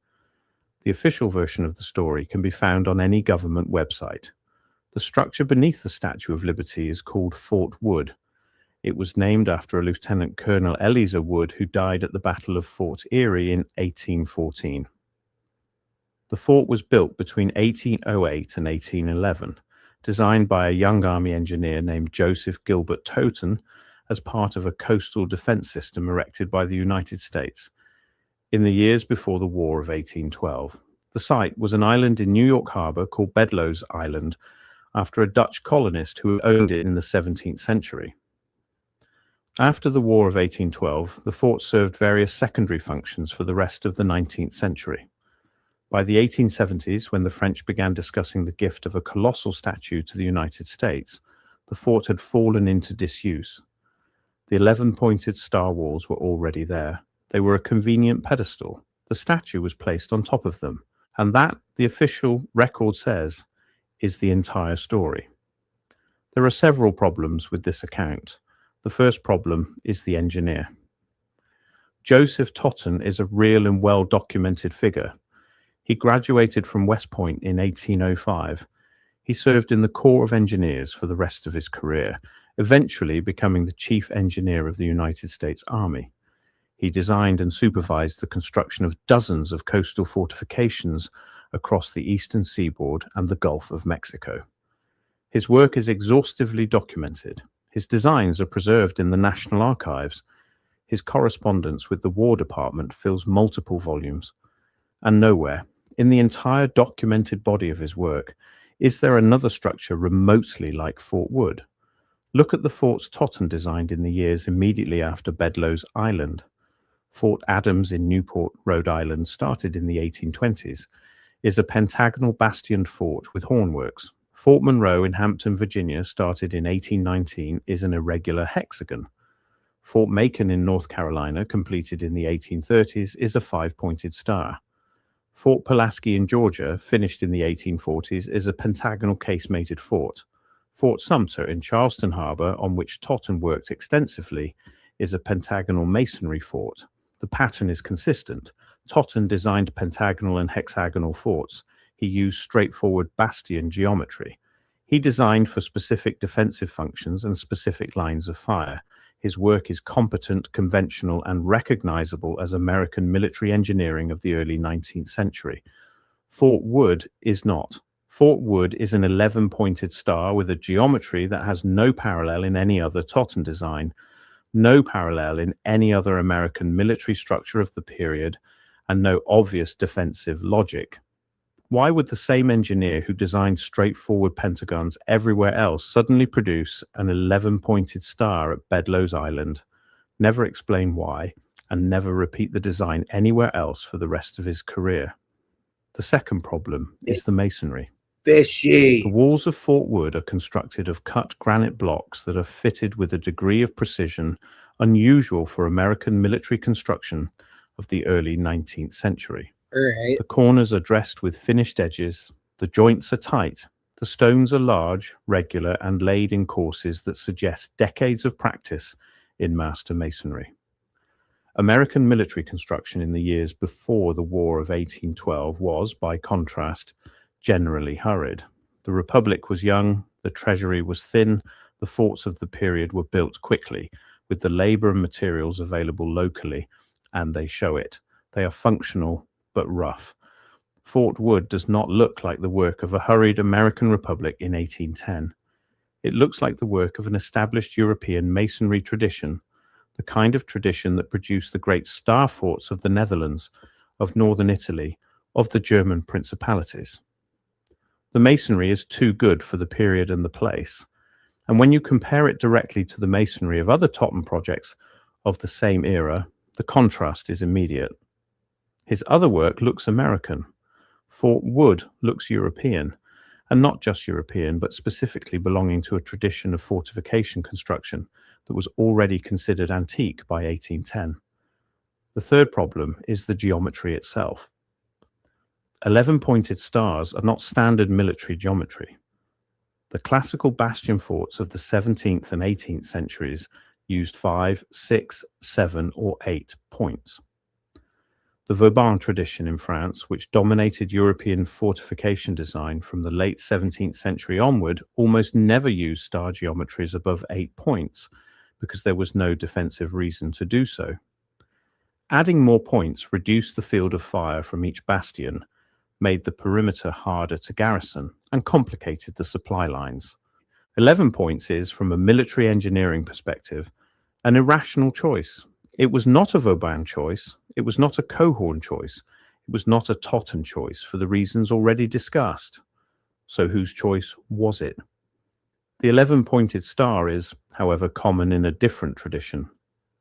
The official version of the story can be found on any government website. The structure beneath the Statue of Liberty is called Fort Wood. It was named after a Lieutenant Colonel Eleazar Wood who died at the Battle of Fort Erie in 1814. The fort was built between 1808 and 1811, designed by a young Army engineer named Joseph Gilbert Totten as part of a coastal defense system erected by the United States in the years before the War of 1812. The site was an island in New York Harbor called Bedloes Island after a Dutch colonist who owned it in the 17th century. After the War of 1812, the fort served various secondary functions for the rest of the 19th century. By the 1870s, when the French began discussing the gift of a colossal statue to the United States, the fort had fallen into disuse. The 11-pointed star walls were already there. They were a convenient pedestal. The statue was placed on top of them. And that, the official record says, is the entire story. There are several problems with this account. The first problem is the engineer. Joseph Totten is a real and well-documented figure. He graduated from West Point in 1805. He served in the Corps of Engineers for the rest of his career, eventually becoming the Chief Engineer of the United States Army. He designed and supervised the construction of dozens of coastal fortifications across the eastern seaboard and the Gulf of Mexico. His work is exhaustively documented. His designs are preserved in the National Archives. His correspondence with the War Department fills multiple volumes. And nowhere, in the entire documented body of his work, is there another structure remotely like Fort Wood. Look at the forts Totten designed in the years immediately after Bedloes Island. Fort Adams in Newport, Rhode Island, started in the 1820s, is a pentagonal bastioned fort with hornworks. Fort Monroe in Hampton, Virginia, started in 1819, is an irregular hexagon. Fort Macon in North Carolina, completed in the 1830s, is a 5-pointed star. Fort Pulaski in Georgia, finished in the 1840s, is a pentagonal casemated fort. Fort Sumter in Charleston Harbor, on which Totten worked extensively, is a pentagonal masonry fort. The pattern is consistent. Totten designed pentagonal and hexagonal forts. He used straightforward bastion geometry. He designed for specific defensive functions and specific lines of fire. His work is competent, conventional, and recognizable as American military engineering of the early 19th century. Fort Wood is not. Fort Wood is an 11-pointed star with a geometry that has no parallel in any other Totten design, no parallel in any other American military structure of the period, and no obvious defensive logic. Why would the same engineer who designed straightforward pentagons everywhere else suddenly produce an 11-pointed star at Bedloes Island, never explain why, and never repeat the design anywhere else for the rest of his career? The second problem is the masonry. Fishy. The walls of Fort Wood are constructed of cut granite blocks that are fitted with a degree of precision unusual for American military construction of the early 19th century. Right. The corners are dressed with finished edges, the joints are tight, the stones are large, regular, and laid in courses that suggest decades of practice in master masonry. American military construction in the years before the War of 1812 was, by contrast, generally hurried. The Republic was young, the treasury was thin, the forts of the period were built quickly, with the labor and materials available locally, and they show it. They are functional, but rough. Fort Wood does not look like the work of a hurried American Republic in 1810. It looks like the work of an established European masonry tradition, the kind of tradition that produced the great star forts of the Netherlands, of northern Italy, of the German principalities. The masonry is too good for the period and the place, and when you compare it directly to the masonry of other Totten projects of the same era, the contrast is immediate. His other work looks American. Fort Wood looks European, and not just European, but specifically belonging to a tradition of fortification construction that was already considered antique by 1810. The third problem is the geometry itself. 11-pointed stars are not standard military geometry. The classical bastion forts of the 17th and 18th centuries used 5, 6, 7, or 8 points. The Vauban tradition in France, which dominated European fortification design from the late 17th century onward, almost never used star geometries above 8 points, because there was no defensive reason to do so. Adding more points reduced the field of fire from each bastion, made the perimeter harder to garrison, and complicated the supply lines. 11 points is, from a military engineering perspective, an irrational choice. It was not a Vauban choice, it was not a Cohorn choice, it was not a Totten choice for the reasons already discussed. So whose choice was it? The 11-pointed star is, however, common in a different tradition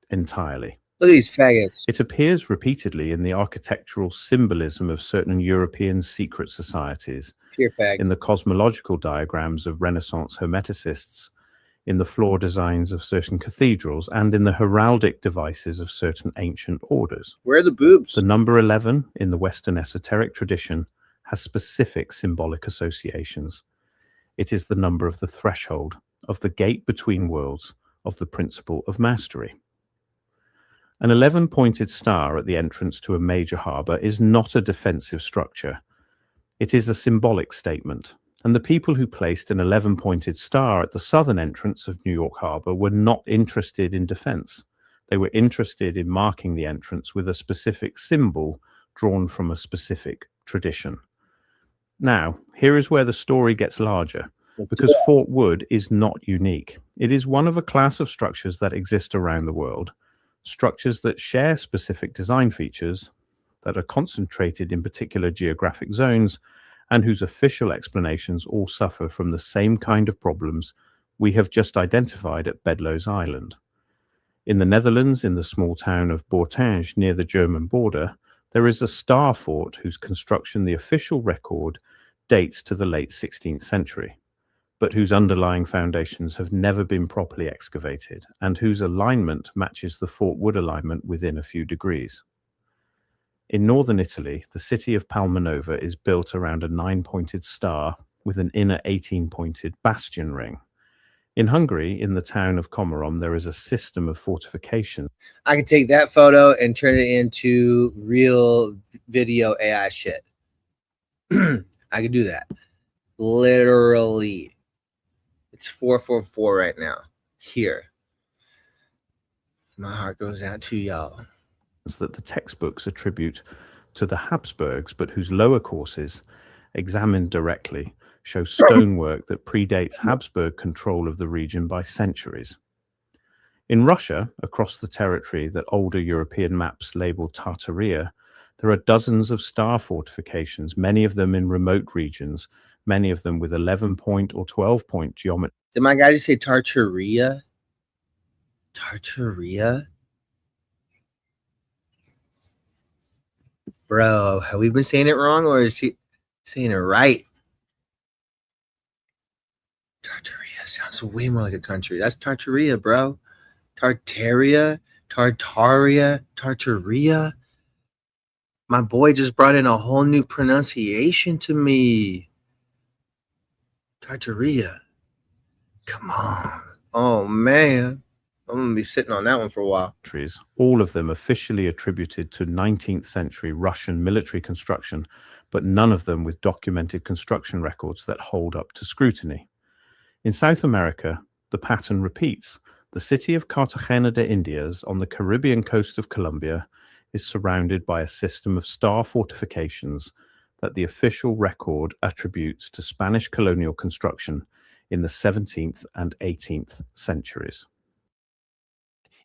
entirely. Look at these faggots. It appears repeatedly in the architectural symbolism of certain European secret societies, Pure fact. in the cosmological diagrams of Renaissance Hermeticists, in the floor designs of certain cathedrals, and in the heraldic devices of certain ancient orders. Where are the boobs? The number 11 in the Western esoteric tradition has specific symbolic associations. It is the number of the threshold, of the gate between worlds, of the principle of mastery. An 11-pointed star at the entrance to a major harbor is not a defensive structure. It is a symbolic statement, and the people who placed an 11-pointed star at the southern entrance of New York Harbor were not interested in defense. They were interested in marking the entrance with a specific symbol drawn from a specific tradition. Now, here is where the story gets larger, because Fort Wood is not unique. It is one of a class of structures that exist around the world, structures that share specific design features, that are concentrated in particular geographic zones, and whose official explanations all suffer from the same kind of problems we have just identified at Bedloes Island. In the Netherlands, in the small town of Bourtange near the German border, there is a star fort whose construction the official record dates to the late 16th century, but whose underlying foundations have never been properly excavated, and whose alignment matches the Fort Wood alignment within a few degrees. In northern Italy, the city of Palmanova is built around a 9-pointed star with an inner 18-pointed bastion ring. In Hungary, in the town of Komárom, there is a system of fortification. I could take that photo and turn it into real video AI shit. I could do that. Literally. It's 444 right now. Here. My heart goes out to y'all. That the textbooks attribute to the Habsburgs, but whose lower courses, examined directly, show stonework that predates Habsburg control of the region by centuries. In Russia, across the territory that older European maps label Tartaria, there are dozens of star fortifications, many of them in remote regions, many of them with 11-point or 12-point geometry. Did my guy just say Tartaria? Tartaria? Bro, have we been saying it wrong or is he saying it right? Tartaria sounds way more like a country. That's Tartaria, bro. Tartaria, Tartaria. My boy just brought in a whole new pronunciation to me. Tartaria. Come on. Oh, man. I'm going to be sitting on that one for a while. All of them officially attributed to 19th century Russian military construction, but none of them with documented construction records that hold up to scrutiny. In South America, the pattern repeats. The city of Cartagena de Indias on the Caribbean coast of Colombia is surrounded by a system of star fortifications that the official record attributes to Spanish colonial construction in the 17th and 18th centuries.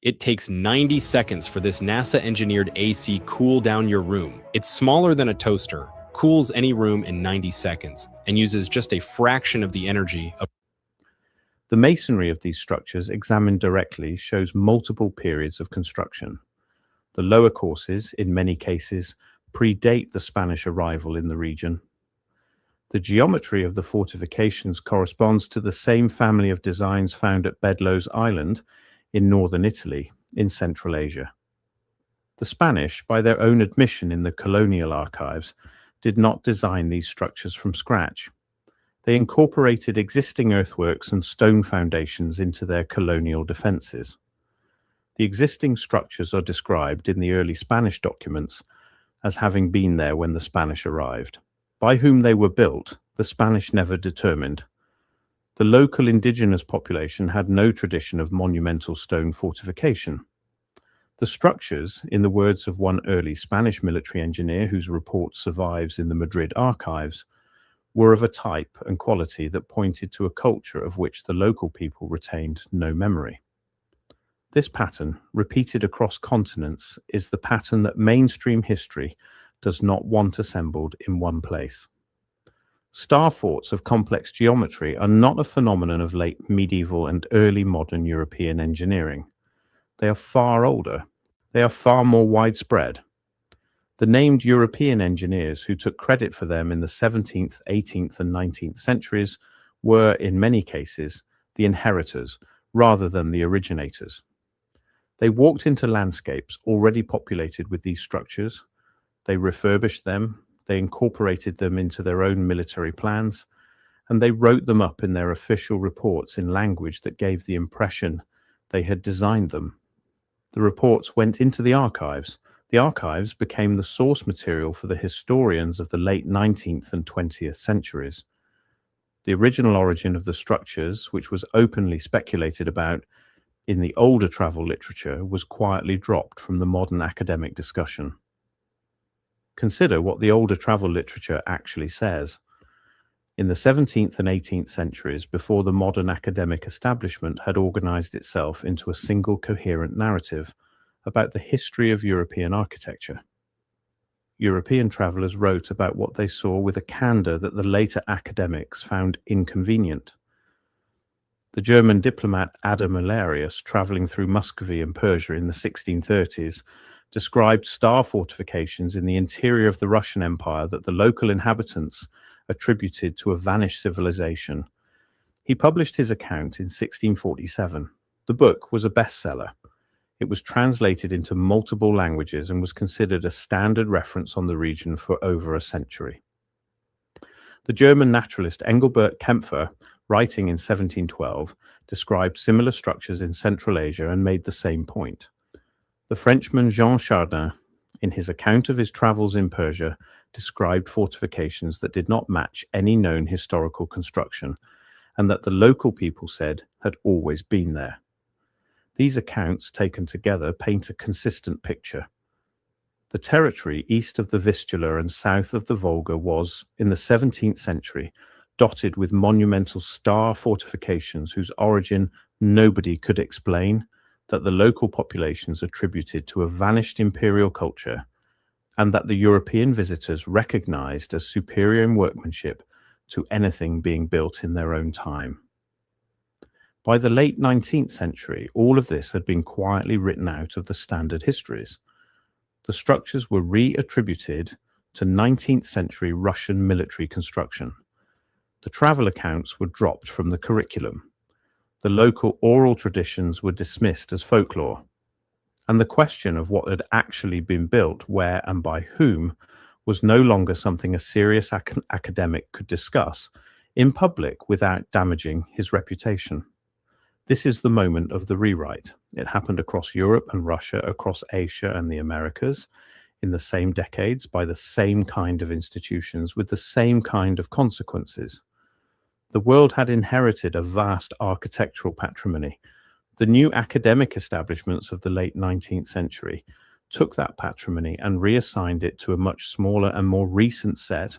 It takes 90 seconds for this NASA-engineered AC cool down your room. It's smaller than a toaster, cools any room in 90 seconds, and uses just a fraction of the energy of... The masonry of these structures examined directly shows multiple periods of construction. The lower courses, in many cases, predate the Spanish arrival in the region. The geometry of the fortifications corresponds to the same family of designs found at Bedloes Island in northern Italy, in Central Asia. The Spanish, by their own admission in the colonial archives, did not design these structures from scratch. They incorporated existing earthworks and stone foundations into their colonial defences. The existing structures are described in the early Spanish documents as having been there when the Spanish arrived. By whom they were built, the Spanish never determined. The local indigenous population had no tradition of monumental stone fortification. The structures, in the words of one early Spanish military engineer whose report survives in the Madrid archives, were of a type and quality that pointed to a culture of which the local people retained no memory. This pattern, repeated across continents, is the pattern that mainstream history does not want assembled in one place. Star forts of complex geometry are not a phenomenon of late medieval and early modern European engineering. They are far older. They are far more widespread. The named European engineers who took credit for them in the 17th, 18th, and 19th centuries were, in many cases, the inheritors rather than the originators. They walked into landscapes already populated with these structures. They refurbished them. They incorporated them into their own military plans, and they wrote them up in their official reports in language that gave the impression they had designed them. The reports went into the archives. The archives became the source material for the historians of the late 19th and 20th centuries. The original origin of the structures, which was openly speculated about in the older travel literature, was quietly dropped from the modern academic discussion. Consider what the older travel literature actually says. In the 17th and 18th centuries, before the modern academic establishment had organized itself into a single coherent narrative about the history of European architecture, European travelers wrote about what they saw with a candor that the later academics found inconvenient. The German diplomat Adam Ilarius, traveling through Muscovy and Persia in the 1630s, described star fortifications in the interior of the Russian Empire that the local inhabitants attributed to a vanished civilization. He published his account in 1647. The book was a bestseller. It was translated into multiple languages and was considered a standard reference on the region for over a century. The German naturalist Engelbert Kempfer, writing in 1712, described similar structures in Central Asia and made the same point. The Frenchman Jean Chardin, in his account of his travels in Persia, described fortifications that did not match any known historical construction, and that the local people said had always been there. These accounts, taken together, paint a consistent picture. The territory east of the Vistula and south of the Volga was, in the 17th century, dotted with monumental star fortifications whose origin nobody could explain, that the local populations attributed to a vanished imperial culture, and that the European visitors recognized as superior in workmanship to anything being built in their own time. By the late 19th century, all of this had been quietly written out of the standard histories. The structures were reattributed to 19th century Russian military construction. The travel accounts were dropped from the curriculum. The local oral traditions were dismissed as folklore. And the question of what had actually been built, where and by whom, was no longer something a serious academic could discuss in public without damaging his reputation. This is the moment of the rewrite. It happened across Europe and Russia, across Asia and the Americas, in the same decades, by the same kind of institutions, with the same kind of consequences. The world had inherited a vast architectural patrimony. The new academic establishments of the late 19th century took that patrimony and reassigned it to a much smaller and more recent set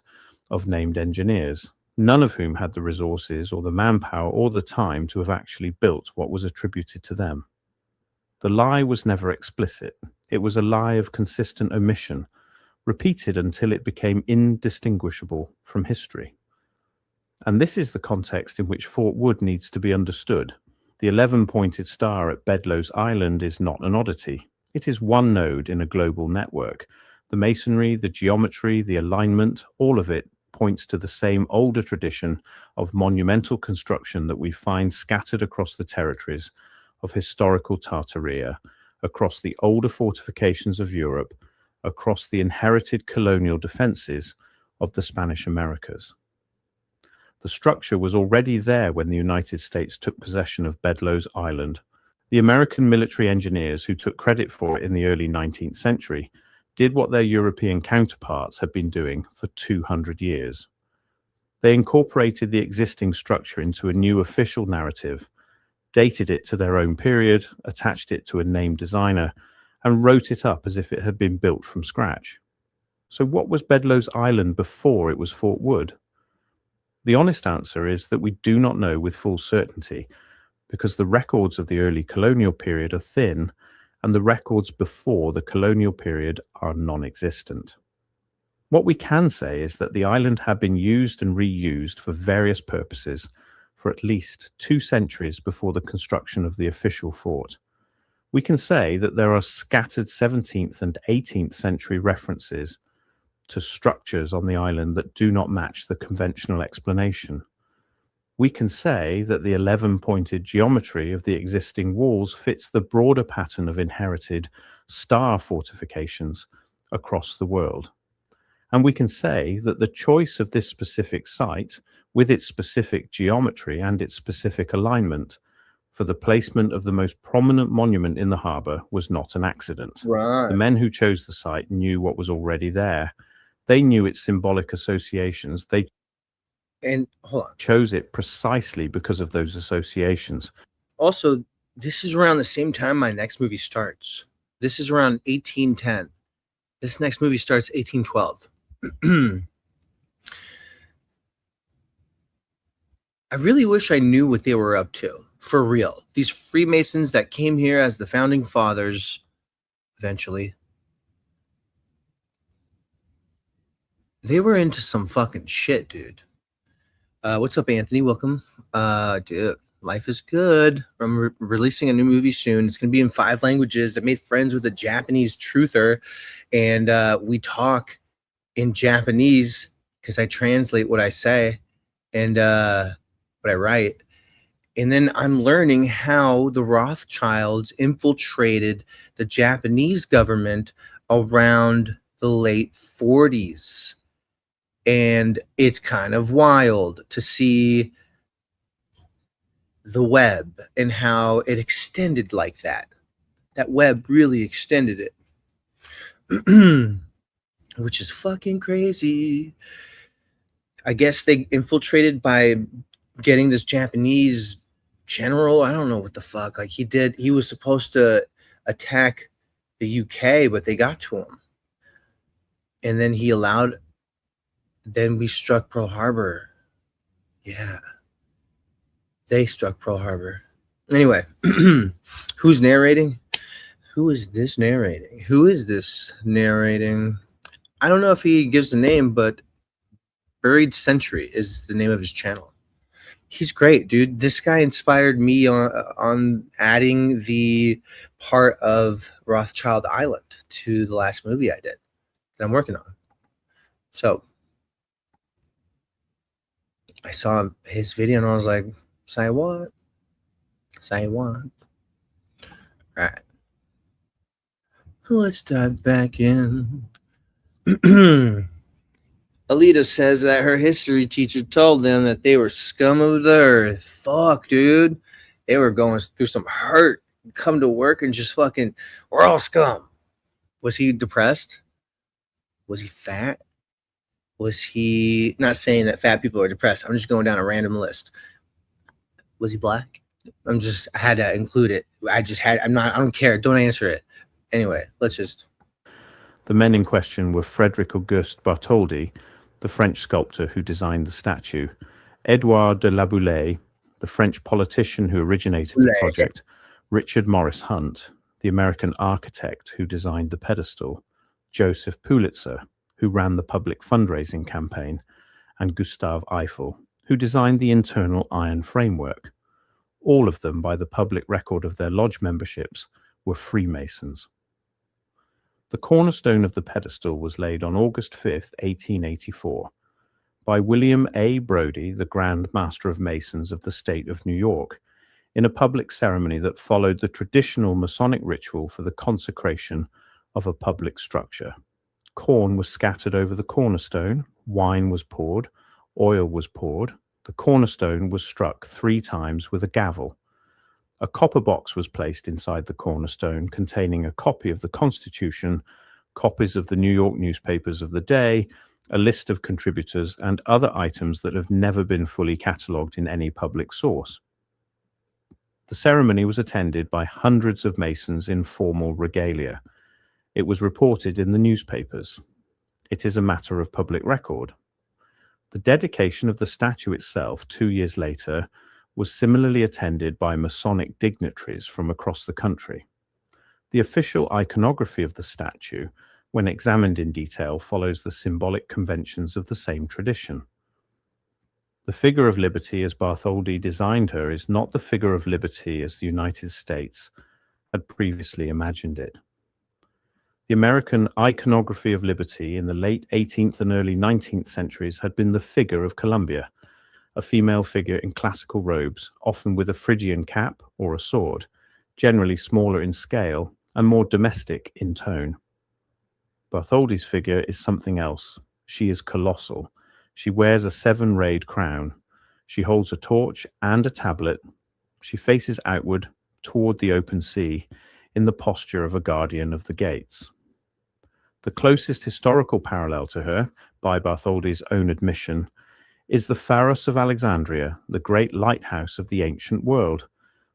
of named engineers, none of whom had the resources or the manpower or the time to have actually built what was attributed to them. The lie was never explicit. It was a lie of consistent omission, repeated until it became indistinguishable from history. And this is the context in which Fort Wood needs to be understood. The 11-pointed star at Bedloe's Island is not an oddity. It is one node in a global network. The masonry, the geometry, the alignment, all of it points to the same older tradition of monumental construction that we find scattered across the territories of historical Tartaria, across the older fortifications of Europe, across the inherited colonial defenses of the Spanish Americas. The structure was already there when the United States took possession of Bedloe's Island. The American military engineers who took credit for it in the early 19th century did what their European counterparts had been doing for 200 years. They incorporated the existing structure into a new official narrative, dated it to their own period, attached it to a named designer, and wrote it up as if it had been built from scratch. So what was Bedloe's Island before it was Fort Wood? The honest answer is that we do not know with full certainty, because the records of the early colonial period are thin, and the records before the colonial period are non-existent. What we can say is that the island had been used and reused for various purposes for at least 2 centuries before the construction of the official fort. We can say that there are scattered 17th and 18th century references to structures on the island that do not match the conventional explanation. We can say that the 11-pointed geometry of the existing walls fits the broader pattern of inherited star fortifications across the world. And we can say that the choice of this specific site, with its specific geometry and its specific alignment, for the placement of the most prominent monument in the harbour was not an accident. Right. The men who chose the site knew what was already there. They knew its symbolic associations. They chose it precisely because of those associations. Also, this is around the same time my next movie starts. This is around 1810. This next movie starts 1812. I really wish I knew what they were up to, for real. These Freemasons that came here as the founding fathers, eventually, they were into some fucking shit, dude. What's up, Anthony? Welcome. Dude, life is good. I'm releasing a new movie soon. It's going to be in 5 languages. I made friends with a Japanese truther, and we talk in Japanese because I translate what I say and what I write. And then I'm learning how the Rothschilds infiltrated the Japanese government around the late 40s. And it's kind of wild to see the web and how it extended like that. That web really extended it. Which is fucking crazy. I guess they infiltrated by getting this Japanese general. I don't know what the fuck. Like he was supposed to attack the UK, but they got to him. And then then we struck Pearl Harbor. Yeah. They struck Pearl Harbor. Anyway, who's narrating? Who is this narrating? I don't know if he gives a name, but Buried Century is the name of his channel. He's great, dude. This guy inspired me on adding the part of Rothschild Island to the last movie I did that I'm working on. So I saw his video and I was like, say what? Say what? All right. Let's dive back in. Alita says that her history teacher told them that they were scum of the earth. Fuck, dude. They were going through some hurt. Come to work and just fucking, we're all scum. Was he depressed? Was he fat? Was he, not saying that fat people are depressed. I'm just going down a random list. Was he black? I had to include it. I don't care. Don't answer it. Anyway, let's just. The men in question were Frederick Auguste Bartholdi, the French sculptor who designed the statue, Edouard de Laboulaye, the French politician who originated the project, Richard Morris Hunt, the American architect who designed the pedestal, Joseph Pulitzer, who ran the public fundraising campaign, and Gustave Eiffel, who designed the internal iron framework. All of them, by the public record of their lodge memberships, were Freemasons. The cornerstone of the pedestal was laid on August 5th, 1884, by William A. Brodie, the Grand Master of Masons of the state of New York, in a public ceremony that followed the traditional Masonic ritual for the consecration of a public structure. Corn was scattered over the cornerstone, wine was poured, oil was poured, the cornerstone was struck 3 times with a gavel. A copper box was placed inside the cornerstone containing a copy of the Constitution, copies of the New York newspapers of the day, a list of contributors, and other items that have never been fully catalogued in any public source. The ceremony was attended by hundreds of Masons in formal regalia. It was reported in the newspapers. It is a matter of public record. The dedication of the statue itself 2 years later was similarly attended by Masonic dignitaries from across the country. The official iconography of the statue, when examined in detail, follows the symbolic conventions of the same tradition. The figure of liberty as Bartholdi designed her is not the figure of liberty as the United States had previously imagined it. The American iconography of liberty in the late 18th and early 19th centuries had been the figure of Columbia, a female figure in classical robes, often with a Phrygian cap or a sword, generally smaller in scale and more domestic in tone. Bartholdi's figure is something else. She is colossal. She wears a 7-rayed crown. She holds a torch and a tablet. She faces outward toward the open sea in the posture of a guardian of the gates. The closest historical parallel to her, by Bartholdi's own admission, is the Pharos of Alexandria, the great lighthouse of the ancient world,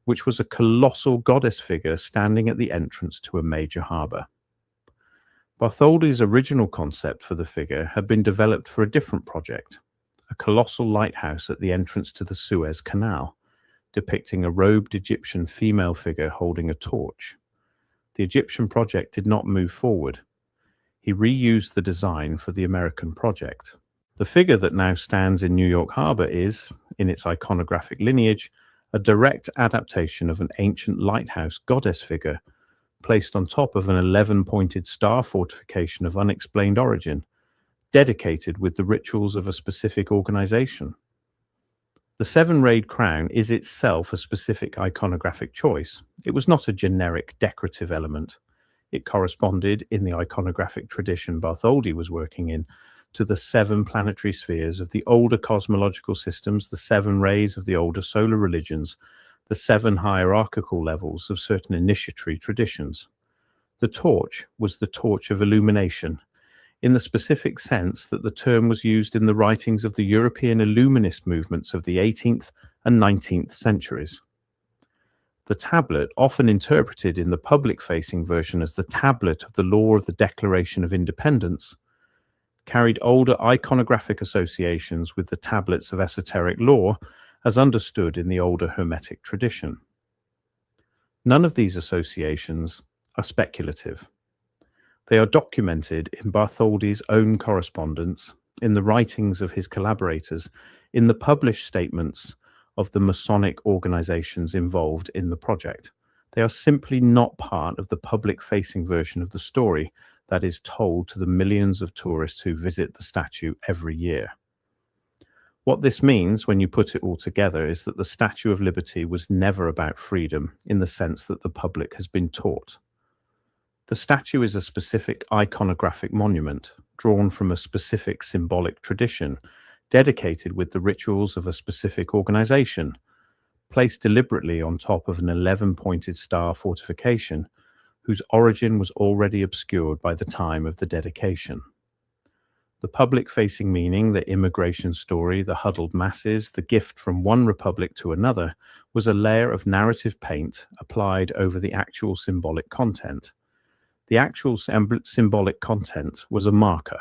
which was a colossal goddess figure standing at the entrance to a major harbor. Bartholdi's original concept for the figure had been developed for a different project, a colossal lighthouse at the entrance to the Suez Canal, depicting a robed Egyptian female figure holding a torch. The Egyptian project did not move forward. He reused the design for the American project. The figure that now stands in New York Harbor is, in its iconographic lineage, a direct adaptation of an ancient lighthouse goddess figure placed on top of an 11-pointed star fortification of unexplained origin, dedicated with the rituals of a specific organization. The 7-rayed crown is itself a specific iconographic choice. It was not a generic decorative element. It corresponded, in the iconographic tradition Bartholdi was working in, to the 7 planetary spheres of the older cosmological systems, the 7 rays of the older solar religions, the 7 hierarchical levels of certain initiatory traditions. The torch was the torch of illumination, in the specific sense that the term was used in the writings of the European Illuminist movements of the 18th and 19th centuries. The tablet, often interpreted in the public-facing version as the tablet of the law of the Declaration of Independence, carried older iconographic associations with the tablets of esoteric law as understood in the older Hermetic tradition. None of these associations are speculative. They are documented in Bartholdi's own correspondence, in the writings of his collaborators, in the published statements of the Masonic organizations involved in the project. They are simply not part of the public-facing version of the story that is told to the millions of tourists who visit the statue every year. What this means, when you put it all together, is that the Statue of Liberty was never about freedom in the sense that the public has been taught. The statue is a specific iconographic monument drawn from a specific symbolic tradition, dedicated with the rituals of a specific organization, placed deliberately on top of an 11-pointed star fortification whose origin was already obscured by the time of the dedication. The public-facing meaning, the immigration story, the huddled masses, the gift from one republic to another, was a layer of narrative paint applied over the actual symbolic content. The actual symbolic content was a marker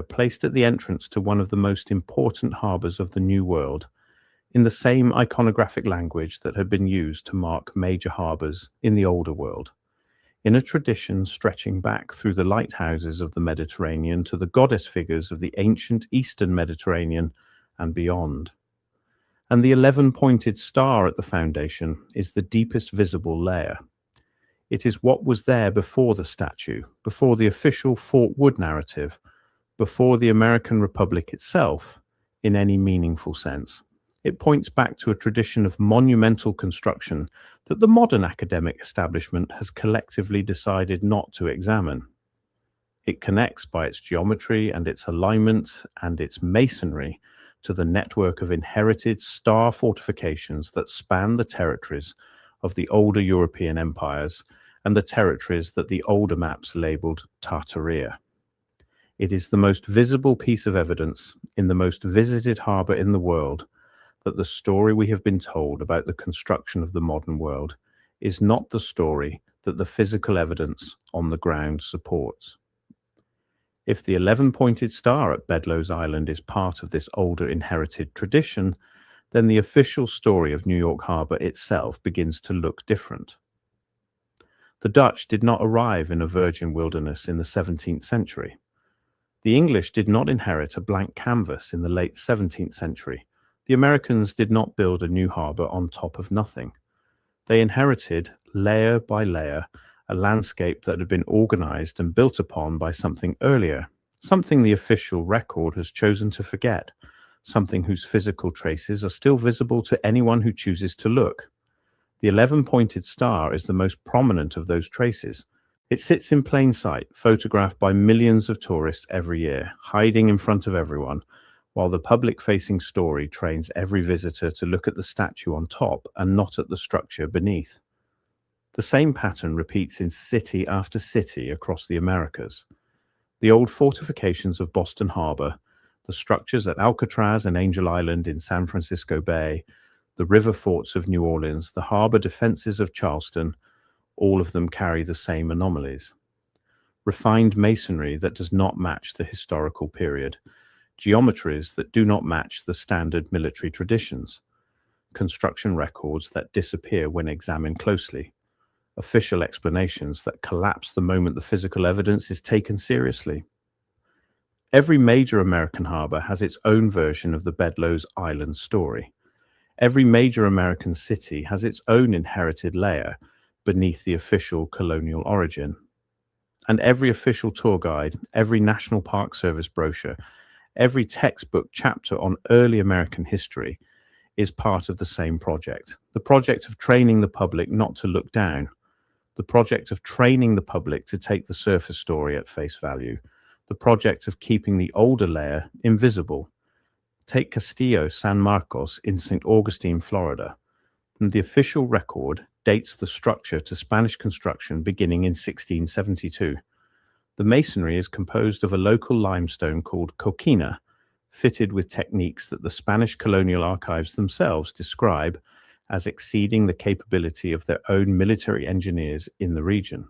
placed at the entrance to one of the most important harbors of the New World, in the same iconographic language that had been used to mark major harbors in the older world, in a tradition stretching back through the lighthouses of the Mediterranean to the goddess figures of the ancient Eastern Mediterranean and beyond. And the 11-pointed star at the foundation is the deepest visible layer. It is what was there before the statue, before the official Fort Wood narrative, before the American Republic itself, in any meaningful sense. It points back to a tradition of monumental construction that the modern academic establishment has collectively decided not to examine. It connects by its geometry and its alignment and its masonry to the network of inherited star fortifications that span the territories of the older European empires and the territories that the older maps labeled Tartaria. It is the most visible piece of evidence in the most visited harbor in the world that the story we have been told about the construction of the modern world is not the story that the physical evidence on the ground supports. If the 11-pointed star at Bedloes Island is part of this older inherited tradition, then the official story of New York Harbor itself begins to look different. The Dutch did not arrive in a virgin wilderness in the 17th century. The English did not inherit a blank canvas in the late 17th century. The Americans did not build a new harbor on top of nothing. They inherited, layer by layer, a landscape that had been organized and built upon by something earlier, something the official record has chosen to forget, something whose physical traces are still visible to anyone who chooses to look. The 11-pointed star is the most prominent of those traces. It sits in plain sight, photographed by millions of tourists every year, hiding in front of everyone, while the public-facing story trains every visitor to look at the statue on top and not at the structure beneath. The same pattern repeats in city after city across the Americas. The old fortifications of Boston Harbor, the structures at Alcatraz and Angel Island in San Francisco Bay, the river forts of New Orleans, the harbor defenses of Charleston, all of them carry the same anomalies. Refined masonry that does not match the historical period, geometries that do not match the standard military traditions, construction records that disappear when examined closely, official explanations that collapse the moment the physical evidence is taken seriously. Every major American harbor has its own version of the Bedloes Island story. Every major American city has its own inherited layer beneath the official colonial origin. And every official tour guide, every National Park Service brochure, every textbook chapter on early American history is part of the same project. The project of training the public not to look down. The project of training the public to take the surface story at face value. The project of keeping the older layer invisible. Take Castillo San Marcos in St. Augustine, Florida. And the official record dates the structure to Spanish construction beginning in 1672. The masonry is composed of a local limestone called coquina, fitted with techniques that the Spanish colonial archives themselves describe as exceeding the capability of their own military engineers in the region.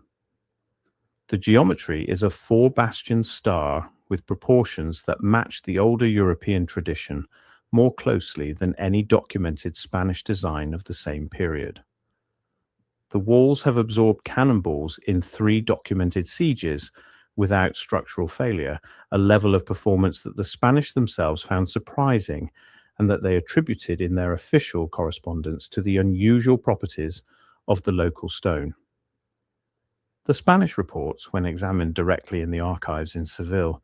The geometry is a 4-bastion star with proportions that match the older European tradition more closely than any documented Spanish design of the same period. The walls have absorbed cannonballs in 3 documented sieges without structural failure, a level of performance that the Spanish themselves found surprising and that they attributed in their official correspondence to the unusual properties of the local stone. The Spanish reports, when examined directly in the archives in Seville,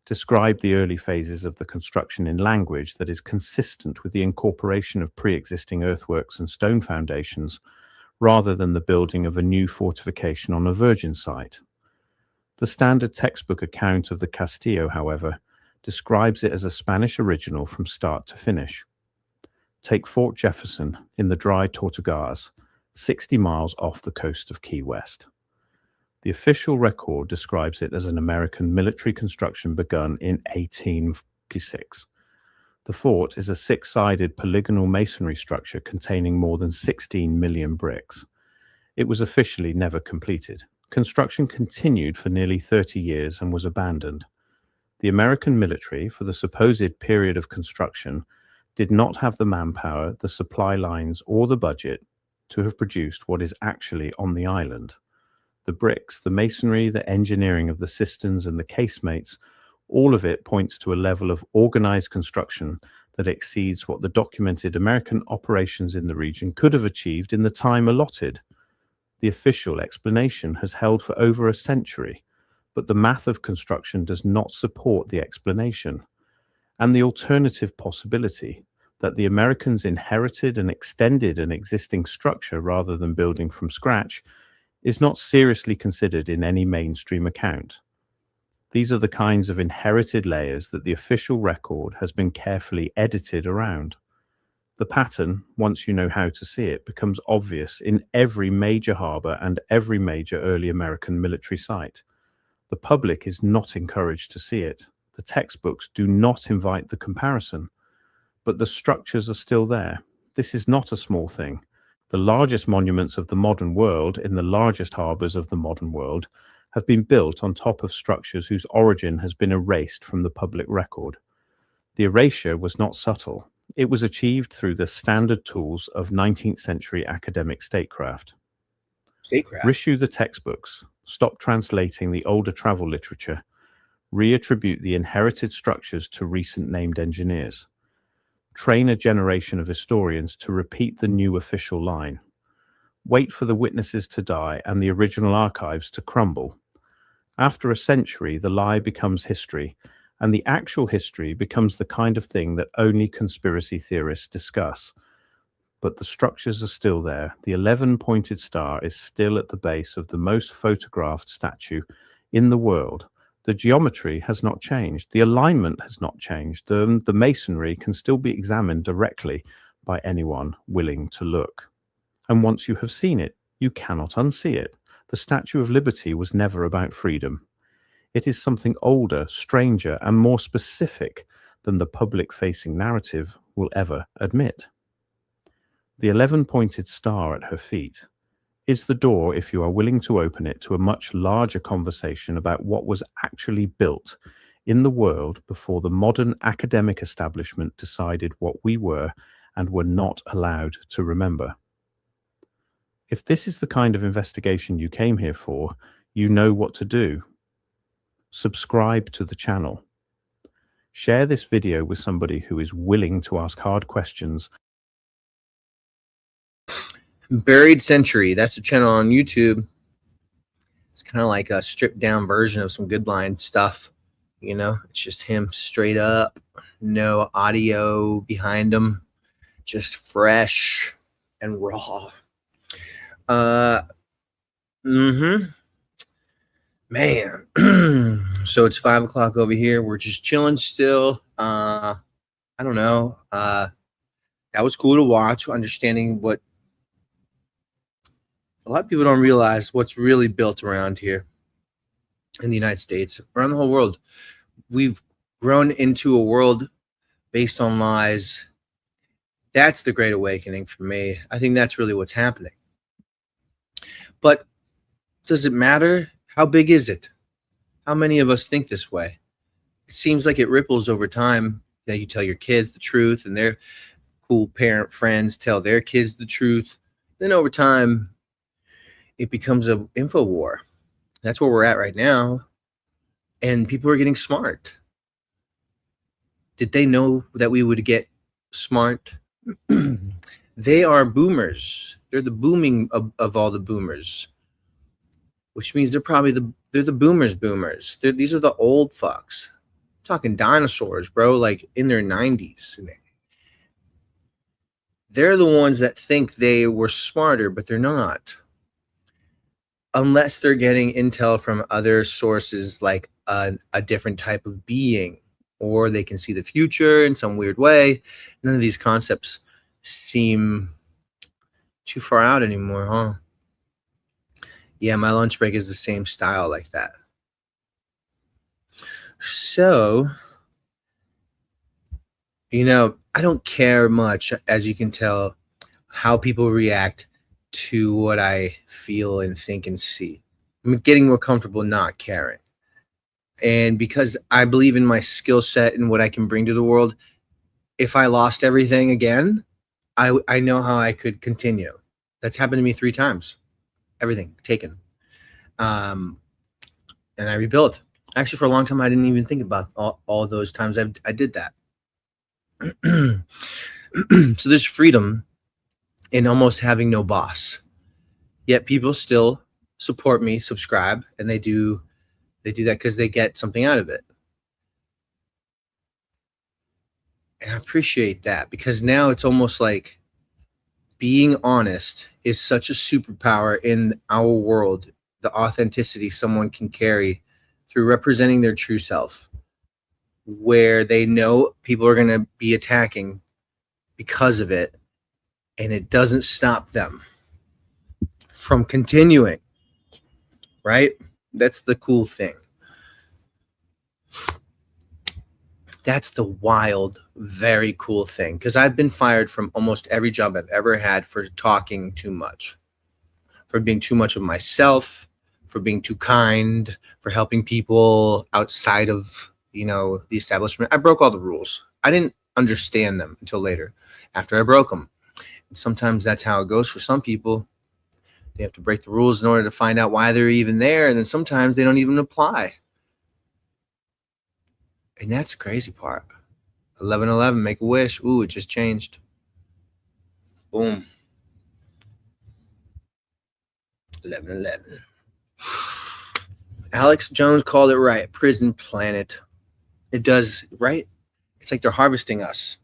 describe the early phases of the construction in language that is consistent with the incorporation of pre-existing earthworks and stone foundations, rather than the building of a new fortification on a virgin site. The standard textbook account of the Castillo, however, describes it as a Spanish original from start to finish. Take Fort Jefferson in the dry Tortugas, 60 miles off the coast of Key West. The official record describes it as an American military construction begun in 1846. The fort is a six-sided polygonal masonry structure containing more than 16 million bricks. It was officially never completed. Construction continued for nearly 30 years and was abandoned. The American military, for the supposed period of construction, did not have the manpower, the supply lines, or the budget to have produced what is actually on the island. The bricks, the masonry, the engineering of the cisterns and the casemates, all of it points to a level of organized construction that exceeds what the documented American operations in the region could have achieved in the time allotted. The official explanation has held for over a century, but the math of construction does not support the explanation. And the alternative possibility that the Americans inherited and extended an existing structure rather than building from scratch is not seriously considered in any mainstream account. These are the kinds of inherited layers that the official record has been carefully edited around. The pattern, once you know how to see it, becomes obvious in every major harbor and every major early American military site. The public is not encouraged to see it. The textbooks do not invite the comparison. But the structures are still there. This is not a small thing. The largest monuments of the modern world in the largest harbors of the modern world have been built on top of structures whose origin has been erased from the public record. The erasure was not subtle. It was achieved through the standard tools of 19th century academic statecraft. Reissue the textbooks, stop translating the older travel literature, reattribute the inherited structures to recent named engineers. Train a generation of historians to repeat the new official line. Wait for the witnesses to die and the original archives to crumble. After a century, the lie becomes history, and the actual history becomes the kind of thing that only conspiracy theorists discuss. But the structures are still there. The 11-pointed star is still at the base of the most photographed statue in the world. The geometry has not changed. The alignment has not changed. The masonry can still be examined directly by anyone willing to look. And once you have seen it, you cannot unsee it. The Statue of Liberty was never about freedom. It is something older, stranger, and more specific than the public-facing narrative will ever admit. The 11-pointed star at her feet is the door, if you are willing to open it, to a much larger conversation about what was actually built in the world before the modern academic establishment decided what we were and were not allowed to remember. If this is the kind of investigation you came here for, you know what to do. Subscribe to the channel. Share this video with somebody who is willing to ask hard questions. Buried Century, that's the channel on YouTube. It's kind of like a stripped down version of some Good Blind stuff. You know, it's just him straight up, no audio behind him, just fresh and raw. Man. So it's 5 o'clock over here. We're just chilling still. I don't know. That was cool to watch, understanding what a lot of people don't realize what's really built around here in the United States, around the whole world. We've grown into a world based on lies. That's the Great Awakening for me. I think that's really what's happening. But does it matter? How big is it? How many of us think this way? It seems like it ripples over time that you tell your kids the truth and their cool parent friends tell their kids the truth. Then over time, it becomes an info war. That's where we're at right now. And people are getting smart. Did they know that we would get smart. They are boomers. They're the booming of all the boomers, which means they're probably they're the boomers. These are the old fucks. I'm talking dinosaurs, bro, like in their 90s. They're the ones that think they were smarter, but they're not. Unless they're getting intel from other sources like a different type of being, or they can see the future in some weird way. None of these concepts seem too far out anymore, huh? Yeah, my lunch break is the same style like that. So, I don't care much, as you can tell, how people react to what I feel and think and see. I'm getting more comfortable not caring. And because I believe in my skill set and what I can bring to the world, if I lost everything again, I know how I could continue. That's happened to me 3 times. Everything taken. And I rebuilt. Actually, for a long time, I didn't even think about all those times I did that. So there's freedom in almost having no boss. Yet people still support me, subscribe, and they do that because they get something out of it. And I appreciate that, because now it's almost like being honest is such a superpower in our world. The authenticity someone can carry through representing their true self, where they know people are going to be attacking because of it, and it doesn't stop them from continuing, right? That's the cool thing. That's the wild, very cool thing, because I've been fired from almost every job I've ever had for talking too much, for being too much of myself, for being too kind, for helping people outside of, the establishment. I broke all the rules. I didn't understand them until later, after I broke them. Sometimes that's how it goes for some people. They have to break the rules in order to find out why they're even there, and then sometimes they don't even apply. And that's the crazy part. 11/11, make a wish. Ooh, it just changed. Boom. 11/11. Alex Jones called it right. Prison planet. It does, right? It's like they're harvesting us.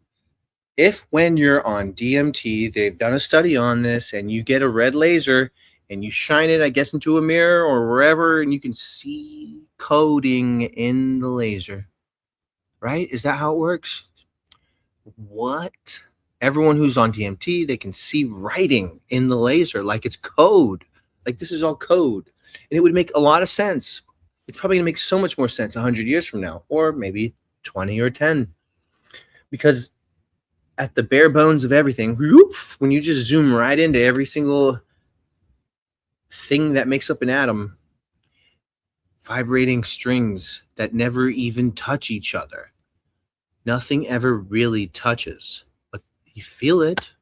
If when you're on DMT, they've done a study on this, and you get a red laser and you shine it, I guess, into a mirror or wherever, and you can see coding in the laser. Right? Is that how it works? What? Everyone who's on DMT, they can see writing in the laser like it's code. Like this is all code. And it would make a lot of sense. It's probably going to make so much more sense 100 years from now, or maybe 20 or 10. Because at the bare bones of everything, when you just zoom right into every single thing that makes up an atom, vibrating strings that never even touch each other. Nothing ever really touches, but you feel it.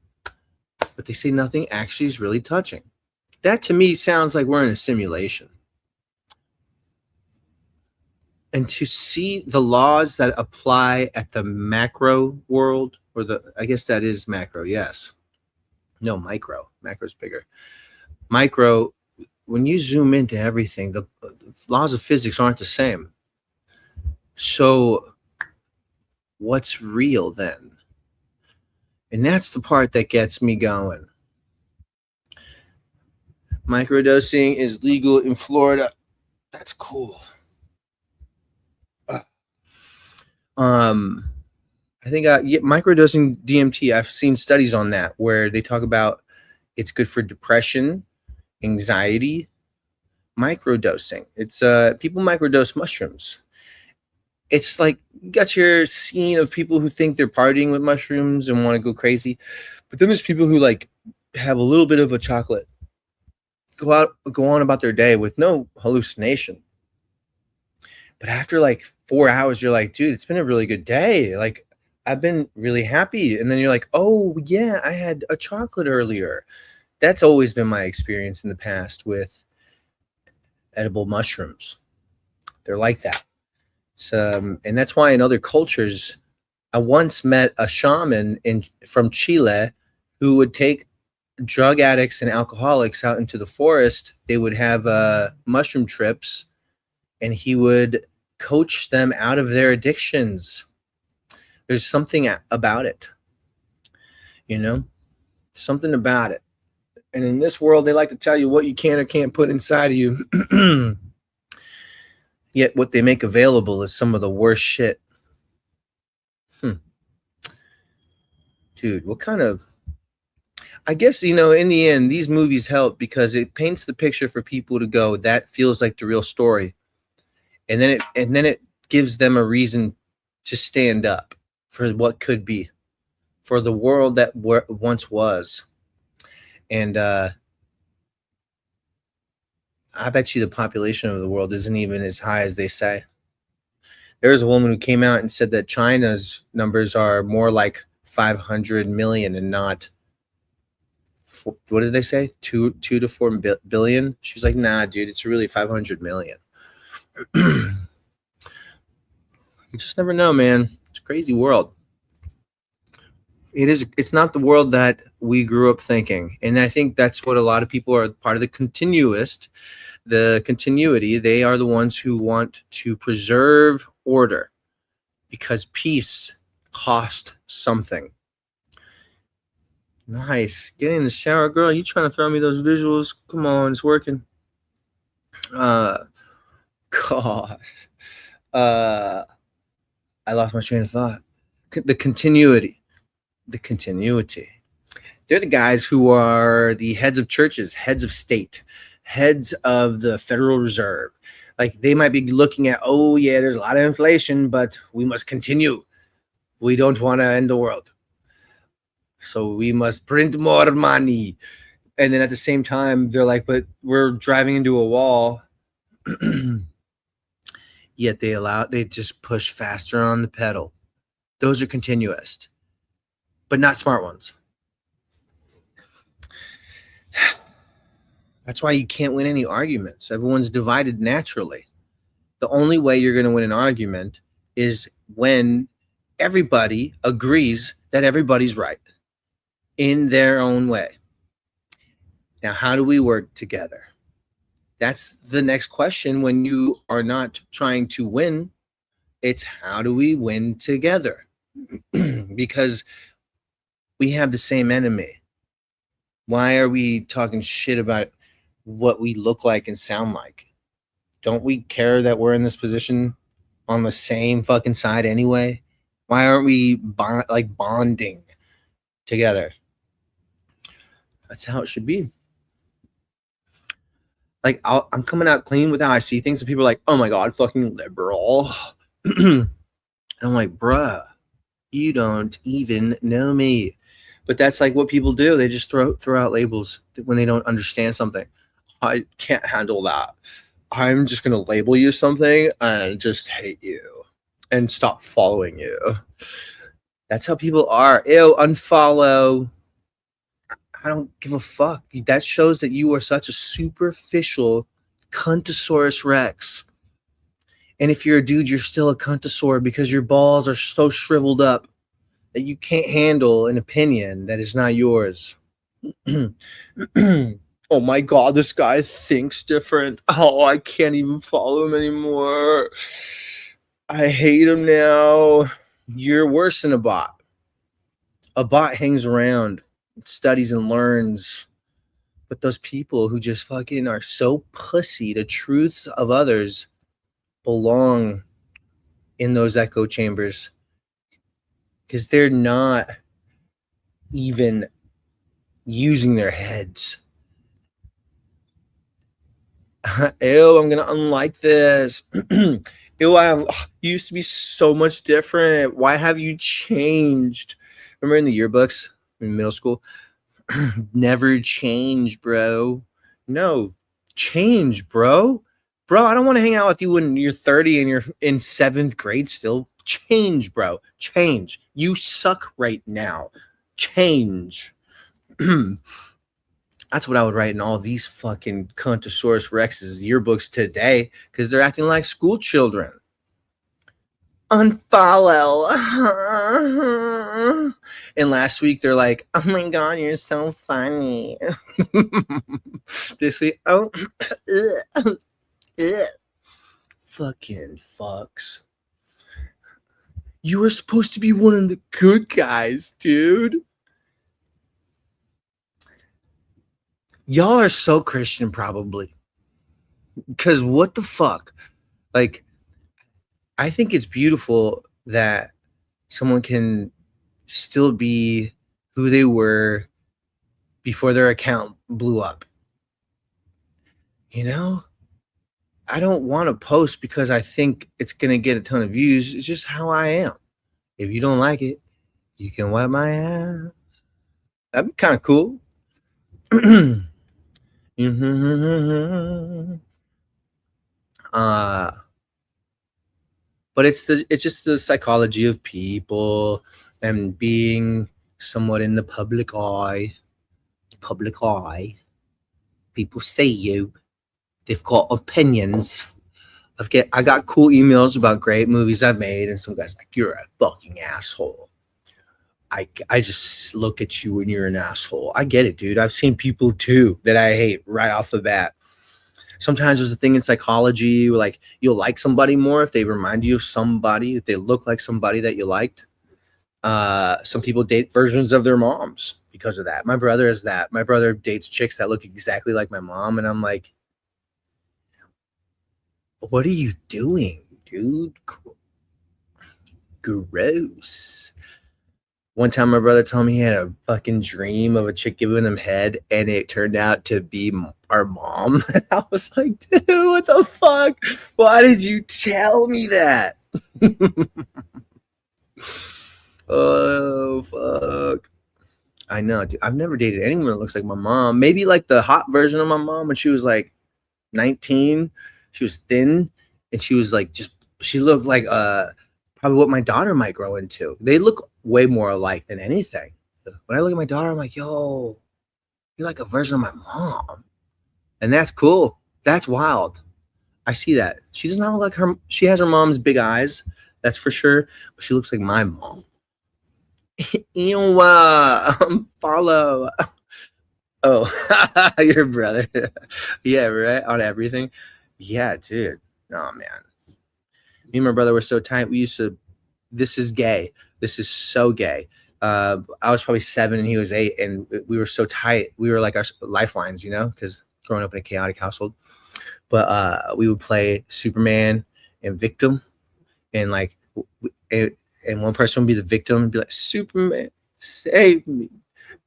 But they say nothing actually is really touching. That to me sounds like we're in a simulation. And to see the laws that apply at the macro world, or I guess that is macro, yes. No, micro. Macro's bigger. Micro, when you zoom into everything, the laws of physics aren't the same. So what's real then? And that's the part that gets me going. Microdosing is legal in Florida. That's cool. I think microdosing DMT, I've seen studies on that where they talk about it's good for depression, anxiety. Microdosing. It's people microdose mushrooms. It's like you got your scene of people who think they're partying with mushrooms and want to go crazy. But then there's people who like have a little bit of a chocolate, go on about their day with no hallucination. But after like 4 hours, you're like, dude, it's been a really good day. Like I've been really happy. And then you're like, oh yeah, I had a chocolate earlier. That's always been my experience in the past with edible mushrooms. They're like that. And that's why in other cultures, I once met a shaman from Chile who would take drug addicts and alcoholics out into the forest. They would have mushroom trips, and he would coach them out of their addictions. There's something about it, something about it. And in this world, they like to tell you what you can or can't put inside of you. Yet what they make available is some of the worst shit. Dude, what kind of... I guess, in the end, these movies help because it paints the picture for people to go, that feels like the real story. And then it gives them a reason to stand up for what could be, for the world that once was. And I bet you the population of the world isn't even as high as they say. There was a woman who came out and said that China's numbers are more like 500 million and not, what did they say? 2 to 4 billion. She's like, nah, dude, it's really 500 million. You just never know, man. It's a crazy world. It's not the world that we grew up thinking. And I think that's what a lot of people are part of the continuity. They are the ones who want to preserve order because peace cost something. Nice. Get in the shower, girl. You trying to throw me those visuals? Come on, it's working. Gosh. I lost my train of thought. The continuity. They're the guys who are the heads of churches, heads of state, heads of the Federal Reserve. Like, they might be looking at, oh yeah, there's a lot of inflation, but we must continue. We don't want to end the world, so we must print more money. And then at the same time, they're like, but we're driving into a wall. Yet they just push faster on the pedal. Those are continuists, but not smart ones. That's why you can't win any arguments. Everyone's divided naturally. The only way you're going to win an argument is when everybody agrees that everybody's right in their own way. Now, how do we work together? That's the next question when you are not trying to win. It's how do we win together? Because we have the same enemy. Why are we talking shit about what we look like and sound like? Don't we care that we're in this position on the same fucking side anyway? Why aren't we bonding together? That's how it should be. Like, I'm coming out clean with how I see things, and people are like, oh my God, fucking liberal. And I'm like, bruh, you don't even know me. But that's like what people do. They just throw out labels when they don't understand something. I can't handle that. I'm just going to label you something and just hate you and stop following you. That's how people are. Ew, unfollow. I don't give a fuck. That shows that you are such a superficial cuntosaurus rex. And if you're a dude, you're still a cuntosaur because your balls are so shriveled up that you can't handle an opinion that is not yours. Oh my God, this guy thinks different. Oh, I can't even follow him anymore. I hate him now. You're worse than a bot. A bot hangs around, studies and learns. But those people who just fucking are so pussy to truths of others belong in those echo chambers because they're not even using their heads. Ew, I'm gonna unlike this. Ew, I used to be so much different. Why have you changed? Remember in the yearbooks in middle school? Never change, bro. No, change, bro. Bro, I don't want to hang out with you when you're 30 and you're in 7th grade still. Change, bro. Change. You suck right now. Change. That's what I would write in all these fucking Cuntosaurus Rex's yearbooks today because they're acting like school children. unfollow. And last week they're like, oh my god, you're so funny. This week, oh, fucking fucks. You were supposed to be one of the good guys, dude. Y'all are so Christian, probably. Because what the fuck? Like, I think it's beautiful that someone can still be who they were before their account blew up. You know? I don't want to post because I think it's going to get a ton of views. It's just how I am. If you don't like it, you can wipe my ass. That'd be kind of cool. But it's just the psychology of people and being somewhat in the public eye. People see you. They've got opinions. I got cool emails about great movies I've made, and some guy's like, "You're a fucking asshole." I just look at you and you're an asshole. I get it, dude. I've seen people too that I hate right off the bat. Sometimes there's a thing in psychology where, like, you'll like somebody more if they remind you of somebody, if they look like somebody that you liked. Some people date versions of their moms because of that. My brother is that. My brother dates chicks that look exactly like my mom, and I'm like, what are you doing, dude? Gross. One time my brother told me he had a fucking dream of a chick giving him head, and it turned out to be our mom. And I was like, dude, what the fuck? Why did you tell me that? Oh, fuck. I know, dude. I've never dated anyone that looks like my mom. Maybe like the hot version of my mom when she was like 19. She was thin, and she was like she looked like probably what my daughter might grow into. They look way more alike than anything. When I look at my daughter, I'm like, yo, you're like a version of my mom. And that's cool. That's wild. I see that. She does not look like her. She has her mom's big eyes. That's for sure. But she looks like my mom. Ew, follow. Oh, your brother. Yeah, right? On everything. Yeah, dude. Oh, man. Me and my brother were so tight. We used to, this is gay. This is so gay. I was probably 7 and he was 8, and we were so tight. We were like our lifelines, you know, because growing up in a chaotic household. But we would play Superman and victim, and like, and one person would be the victim and be like, Superman, save me.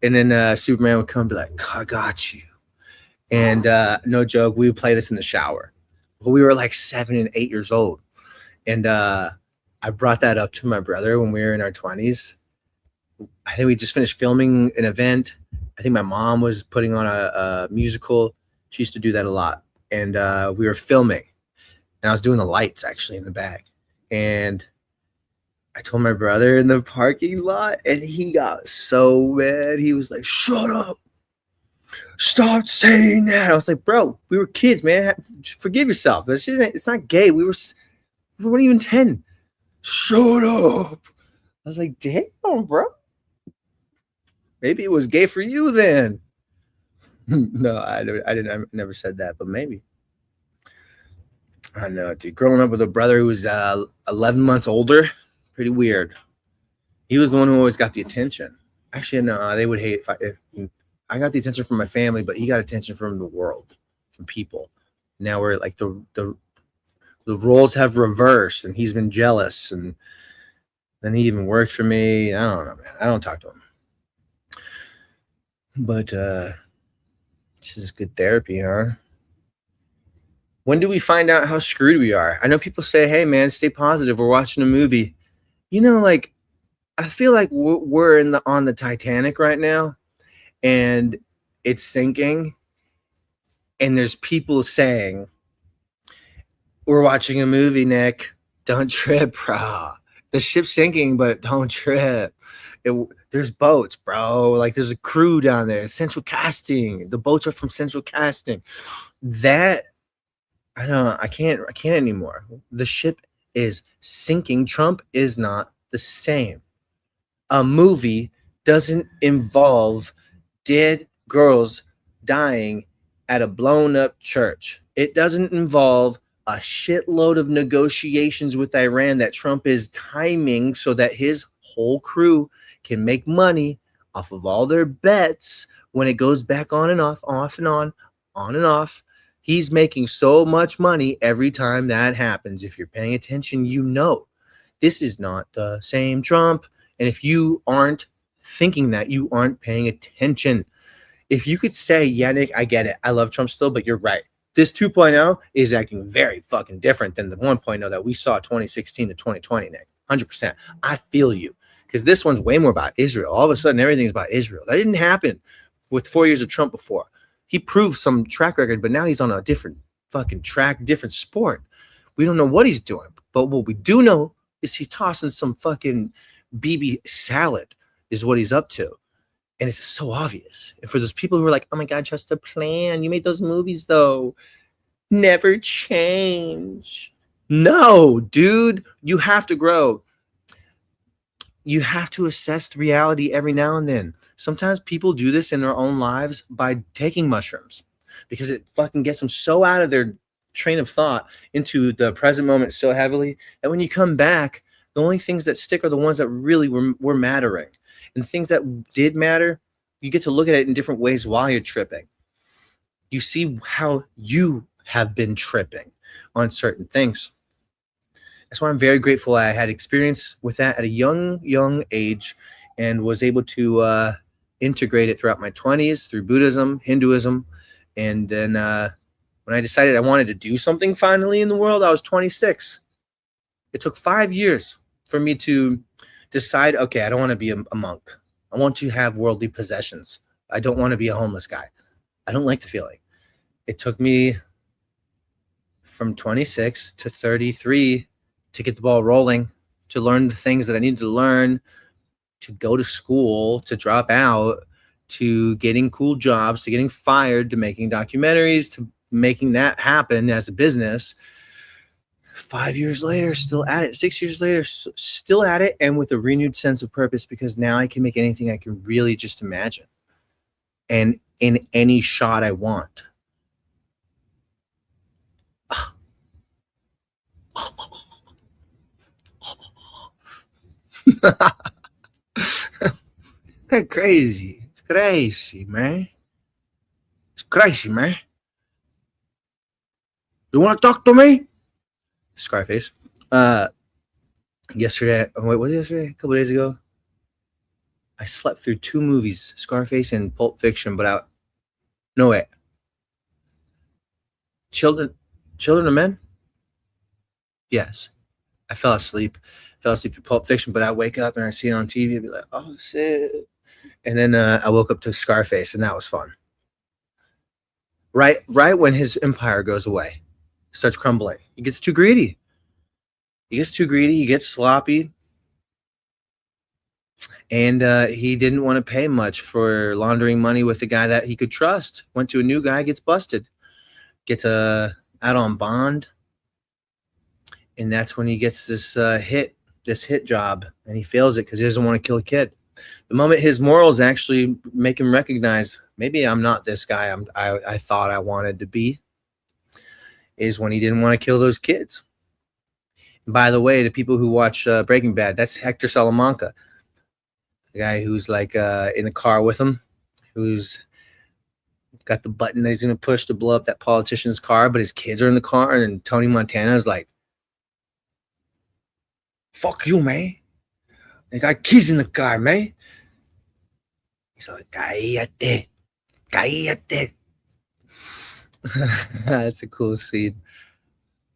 And then Superman would come and be like, I got you. And no joke, we would play this in the shower. But we were like 7 and 8 years old. And I brought that up to my brother when we were in our 20s. I think we just finished filming an event. I think my mom was putting on a musical. She used to do that a lot. And we were filming. And I was doing the lights actually in the back. And I told my brother in the parking lot, and he got so mad. He was like, shut up. Stop saying that. I was like, bro, we were kids, man. Forgive yourself. That shit, it's not gay. We weren't even 10. Shut up. I was like, damn, bro. Maybe it was gay for you then. No, I never said that, but maybe. I know, dude. Growing up with a brother who was 11 months older, pretty weird. He was the one who always got the attention. Actually, no, they would hate if I got the attention from my family, but he got attention from the world, from people. Now we're like the roles have reversed, and he's been jealous, and then he even worked for me. I don't know, man. I don't talk to him. But this is good therapy, huh? When do we find out how screwed we are? I know people say, hey, man, stay positive. We're watching a movie. You know, like, I feel like we're on the Titanic right now, and it's sinking. And there's people saying, we're watching a movie, Nick. Don't trip, bro. The ship's sinking, but don't trip. There's boats, bro. Like, there's a crew down there. Central Casting. The boats are from Central Casting. That, I can't anymore. The ship is sinking. Trump is not the same. A movie doesn't involve dead girls dying at a blown up church. It doesn't involve a shitload of negotiations with Iran that Trump is timing so that his whole crew can make money off of all their bets when it goes back on and off and on and off. He's making so much money every time that happens. If you're paying attention, you know this is not the same Trump. And if you aren't thinking that, you aren't paying attention. If you could say, yeah, Nick, I get it. I love Trump still, but you're right. This 2.0 is acting very fucking different than the 1.0 that we saw 2016 to 2020, Nick. 100%. I feel you. Because this one's way more about Israel. All of a sudden, everything's about Israel. That didn't happen with 4 years of Trump before. He proved some track record, but now he's on a different fucking track, different sport. We don't know what he's doing. But what we do know is he's tossing some fucking BB salad is what he's up to. And it's so obvious. And for those people who are like, oh my God, trust the plan. You made those movies, though. Never change. No, dude. You have to grow. You have to assess the reality every now and then. Sometimes people do this in their own lives by taking mushrooms because it fucking gets them so out of their train of thought into the present moment so heavily that when you come back, the only things that stick are the ones that really were mattering. And things that did matter, you get to look at it in different ways while you're tripping. You see how you have been tripping on certain things. That's why I'm very grateful I had experience with that at a young age and was able to integrate it throughout my 20s through Buddhism, Hinduism. And then when I decided I wanted to do something finally in the world, I was 26. It took 5 years for me to decide, okay, I don't want to be a monk. I want to have worldly possessions. I don't want to be a homeless guy. I don't like the feeling. It took me from 26 to 33 to get the ball rolling, to learn the things that I needed to learn, to go to school, to drop out, to getting cool jobs, to getting fired, to making documentaries, to making that happen as a business. 5 years later, still at it. 6 years later, still at it, and with a renewed sense of purpose, because now I can make anything I can really just imagine, and in any shot I want. That's crazy. It's crazy, man. It's crazy, man. You want to talk to me? Scarface. Yesterday, wait, what was yesterday? A couple days ago, I slept through 2 movies, Scarface and Pulp Fiction, but no way. Children of Men? Yes. I fell asleep to Pulp Fiction, but I wake up and I see it on TV and be like, oh shit. And then I woke up to Scarface, and that was fun. Right when his empire goes away, starts crumbling. He gets too greedy. He gets sloppy. And he didn't want to pay much for laundering money with a guy that he could trust. Went to a new guy, gets busted. Gets out on bond. And that's when he gets this hit job. And he fails it because he doesn't want to kill a kid. The moment his morals actually make him recognize, maybe I'm not this guy I thought I wanted to be, is when he didn't want to kill those kids. And by the way, the people who watch Breaking Bad, that's Hector Salamanca, the guy who's like in the car with him, who's got the button that he's going to push to blow up that politician's car, but his kids are in the car, and Tony Montana is like, fuck you, man. They got kids in the car, man. He's like, cállate. That's a cool scene.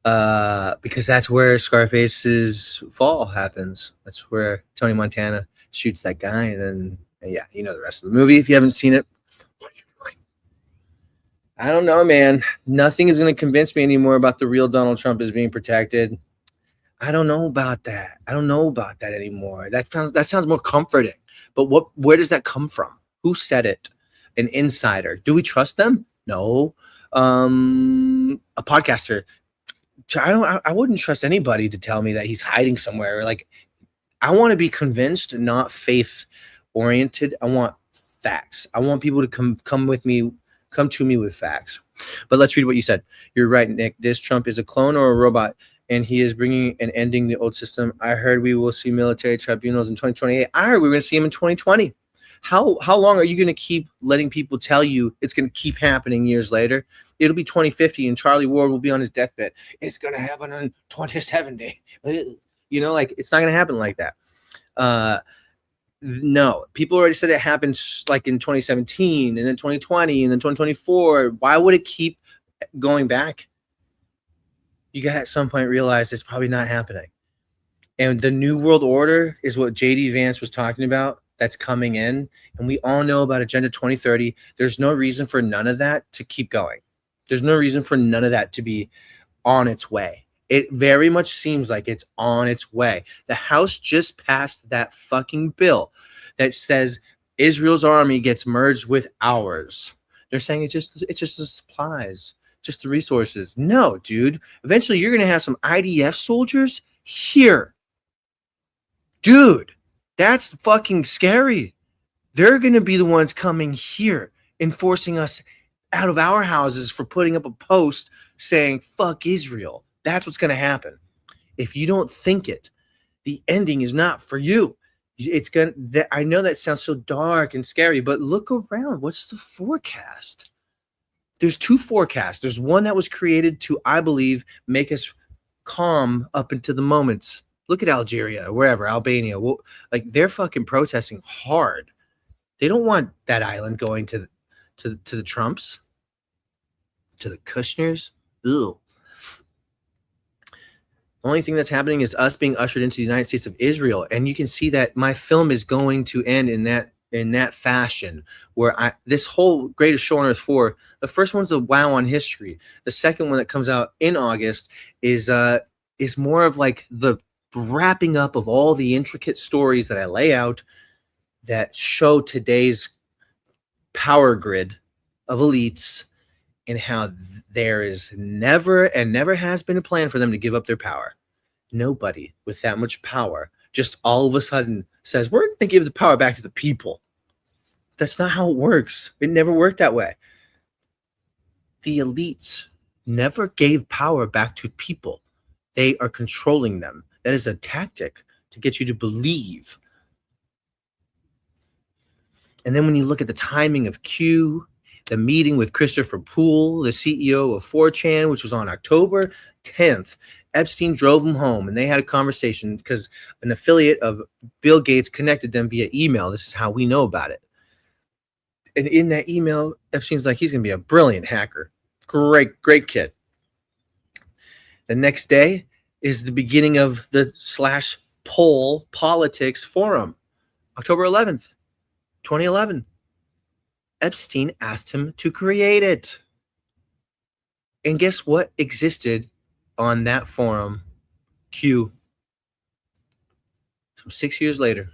Because that's where Scarface's fall happens. That's where Tony Montana shoots that guy, and then, yeah, you know the rest of the movie if you haven't seen it. I don't know, man. Nothing is going to convince me anymore about the real Donald Trump is being protected. I don't know about that. I don't know about that anymore. That sounds more comforting. But where does that come from? Who said it? An insider. Do we trust them? No. A podcaster. I wouldn't trust anybody to tell me that he's hiding somewhere. Like, I want to be convinced, not faith oriented. I want facts. I want people to come to me with facts. But let's read what you said. You're right, Nick. This Trump is a clone or a robot, and he is bringing and ending the old system. I heard we will see military tribunals in 2028. I heard we were going to see them in 2020. How long are you going to keep letting people tell you it's going to keep happening years later? It'll be 2050, and Charlie Ward will be on his deathbed. It's going to happen in 2070. You know, like, it's not going to happen like that. No, people already said it happened like in 2017 and then 2020 and then 2024. Why would it keep going back? You got to at some point realize it's probably not happening. And the New World Order is what JD Vance was talking about. That's coming in. And we all know about Agenda 2030. There's no reason for none of that to keep going. There's no reason for none of that to be on its way. It very much seems like it's on its way. The House just passed that fucking bill that says Israel's army gets merged with ours. They're saying it's just the supplies, just the resources. No, dude. Eventually, you're gonna have some IDF soldiers here, dude. That's fucking scary. They're gonna be the ones coming here, enforcing us out of our houses for putting up a post saying "fuck Israel." That's what's going to happen. If you don't think it, the ending is not for you. It's going to, I know that sounds so dark and scary, but look around. What's the forecast? There's two forecasts. There's one that was created to, I believe, make us calm up into the moments. Look at Algeria, wherever, Albania. Well, like, they're fucking protesting hard. They don't want that island going to the Trumps, to the Kushners. Ew. Only thing that's happening is us being ushered into the United States of Israel. And you can see that my film is going to end in that fashion, where this whole Greatest Show on Earth 4, the first one's a wow on history. The second one that comes out in August is more of like the wrapping up of all the intricate stories that I lay out that show today's power grid of elites and how there is never has been a plan for them to give up their power. Nobody with that much power just all of a sudden says, we're going to give the power back to the people. That's not how it works. It never worked that way. The elites never gave power back to people. They are controlling them. That is a tactic to get you to believe. And then when you look at the timing of Q, the meeting with Christopher Poole, the CEO of 4chan, which was on October 10th, Epstein drove him home and they had a conversation because an affiliate of Bill Gates connected them via email. This is how we know about it. And in that email, Epstein's like, he's going to be a brilliant hacker. Great kid. The next day is the beginning of the /poll politics forum, October 11th, 2011. Epstein asked him to create it. And guess what existed on that forum? Q. Some 6 years later.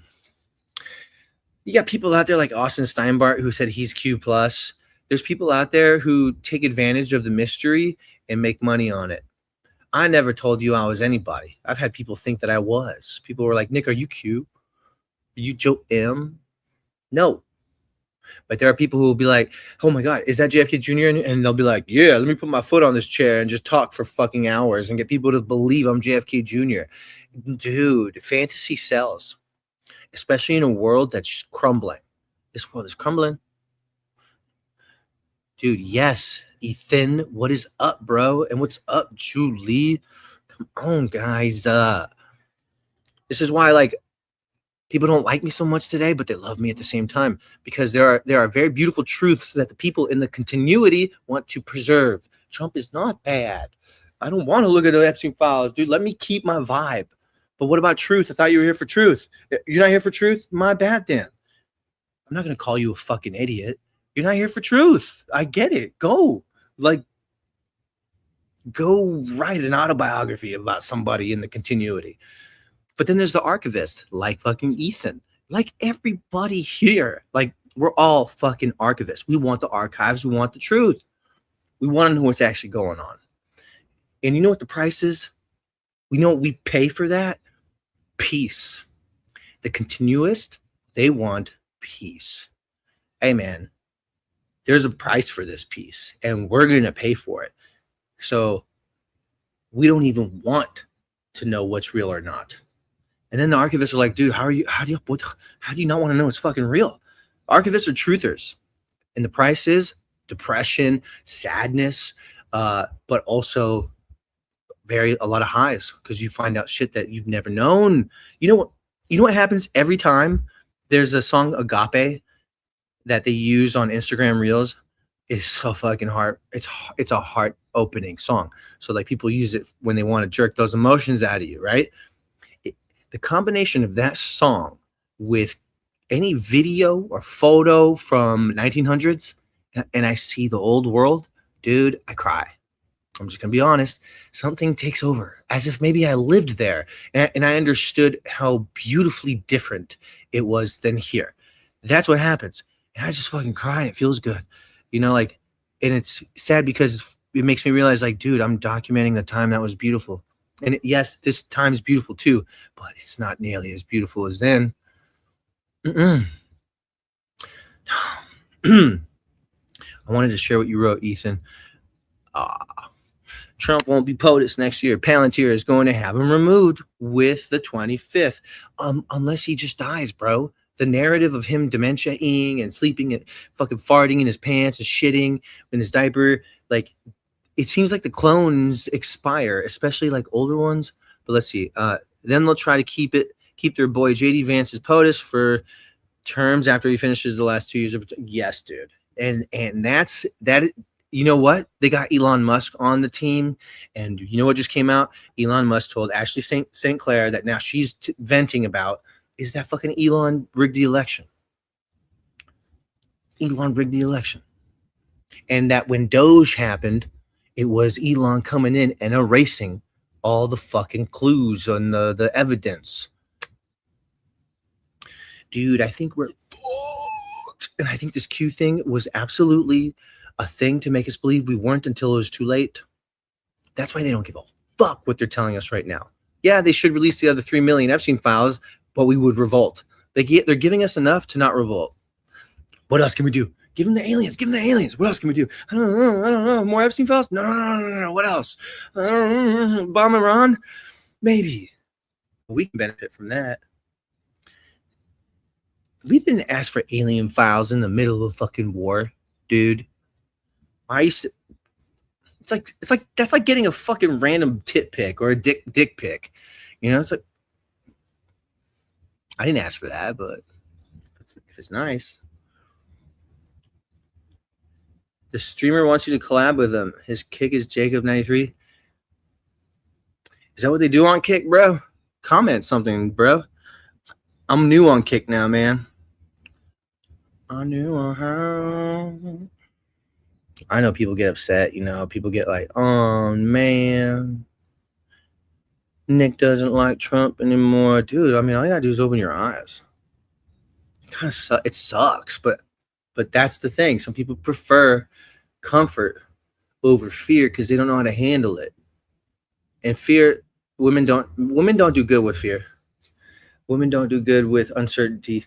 You got people out there like Austin Steinbart who said he's Q+. There's people out there who take advantage of the mystery and make money on it. I never told you I was anybody. I've had people think that I was. People were like, Nick, are you Q? Are you Joe M? No. But there are people who will be like, oh my God, is that JFK Jr.? And they'll be like, yeah, let me put my foot on this chair and just talk for fucking hours and get people to believe I'm JFK Jr. Dude, fantasy sells, especially in a world that's crumbling. This world is crumbling. Dude, yes, Ethan, what is up, bro? And what's up, Julie? Come on, guys. This is why, like, people don't like me so much today, but they love me at the same time, because there are very beautiful truths that the people in the continuity want to preserve. Trump is not bad. I don't want to look at the Epstein files, dude. Let me keep my vibe. But what about truth? I thought you were here for truth. You're not here for truth? My bad, then. I'm not going to call you a fucking idiot. You're not here for truth. I get it. Go write an autobiography about somebody in the continuity. But then there's the archivist, like fucking Ethan, like everybody here. Like, we're all fucking archivists. We want the archives. We want the truth. We want to know what's actually going on. And you know what the price is? We know what we pay for that? Peace. The continuist, they want peace. Hey, man, there's a price for this peace, and we're going to pay for it. So we don't even want to know what's real or not. And then the archivists are like, dude, how do you not want to know it's fucking real? Archivists are truthers. And the price is depression, sadness, but also a lot of highs, because you find out shit that you've never known. You know what happens every time there's a song Agape that they use on Instagram Reels? Is so fucking heart. It's a heart opening song. So like people use it when they want to jerk those emotions out of you, right? The combination of that song with any video or photo from 1900s, and I see the old world, dude, I cry. I'm just gonna be honest. Something takes over, as if maybe I lived there, and I understood how beautifully different it was than here. That's what happens, and I just fucking cry, and it feels good. Like, and it's sad because it makes me realize, like, dude, I'm documenting the time that was beautiful. And yes, this time is beautiful too, but it's not nearly as beautiful as then. I wanted to share what you wrote, Ethan. Trump won't be POTUS next year. Palantir is going to have him removed with the 25th, unless he just dies, bro. The narrative of him dementia-ing and sleeping and fucking farting in his pants and shitting in his diaper, like, it seems like the clones expire, especially like older ones. But let's see. Then they'll try to keep their boy JD Vance as POTUS for terms after he finishes the last 2 years of. Yes, dude. And that's that. You know what? They got Elon Musk on the team, and you know what just came out? Elon Musk told Ashley St. Clair that now she's venting about is that fucking Elon rigged the election. Elon rigged the election. And that when Doge happened, it was Elon coming in and erasing all the fucking clues and the evidence. Dude, I think we're fucked. And I think this Q thing was absolutely a thing to make us believe we weren't until it was too late. That's why they don't give a fuck what they're telling us right now. Yeah, they should release the other 3 million Epstein files, but we would revolt. They're giving us enough to not revolt. What else can we do? Give them the aliens. Give them the aliens. What else can we do? I don't know. More Epstein files? No. What else? Bomb Iran? Maybe. We can benefit from that. We didn't ask for alien files in the middle of a fucking war, dude. It's like that's like getting a fucking random tit pic or a dick pic. It's like, I didn't ask for that, but if it's nice. The streamer wants you to collab with him. His kick is Jacob93. Is that what they do on Kick, bro? Comment something, bro. I'm new on Kick now, man. I know people get upset, people get like, oh man, Nick doesn't like Trump anymore. Dude, I mean, all you gotta do is open your eyes. It sucks, but that's the thing. Some people prefer comfort over fear because they don't know how to handle it. And fear, women don't do good with fear. Women don't do good with uncertainty.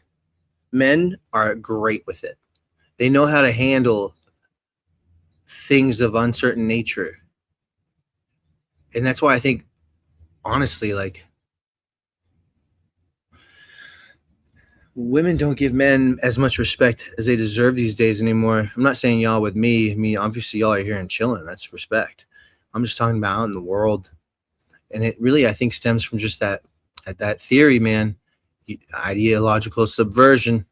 Men are great with it. They know how to handle things of uncertain nature. And that's why I think, honestly, like, women don't give men as much respect as they deserve these days anymore. I'm not saying y'all with me. I mean, obviously y'all are here and chilling. That's respect. I'm just talking about out in the world. And it really, I think, stems from just that theory, man. Ideological subversion.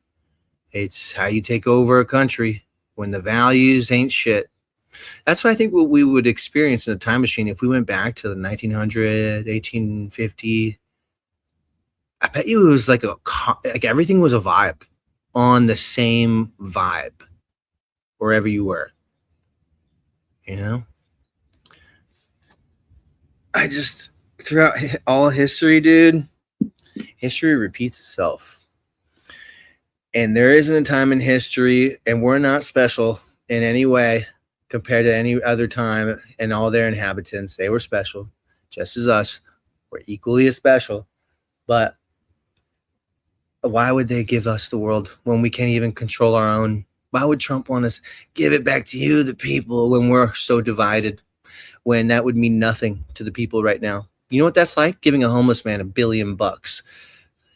It's how you take over a country when the values ain't shit. That's what I think what we would experience in a time machine if we went back to the 1900, 1850. I bet you it was like everything was a vibe, on the same vibe wherever you were. I just, throughout all history, dude, history repeats itself. And there isn't a time in history, and we're not special in any way, compared to any other time, and all their inhabitants, they were special, just as us. We're equally as special. But why would they give us the world when we can't even control our own? Why would Trump want us give it back to you, the people, when we're so divided, when that would mean nothing to the people right now? You know what that's like? Giving a homeless man $1 billion.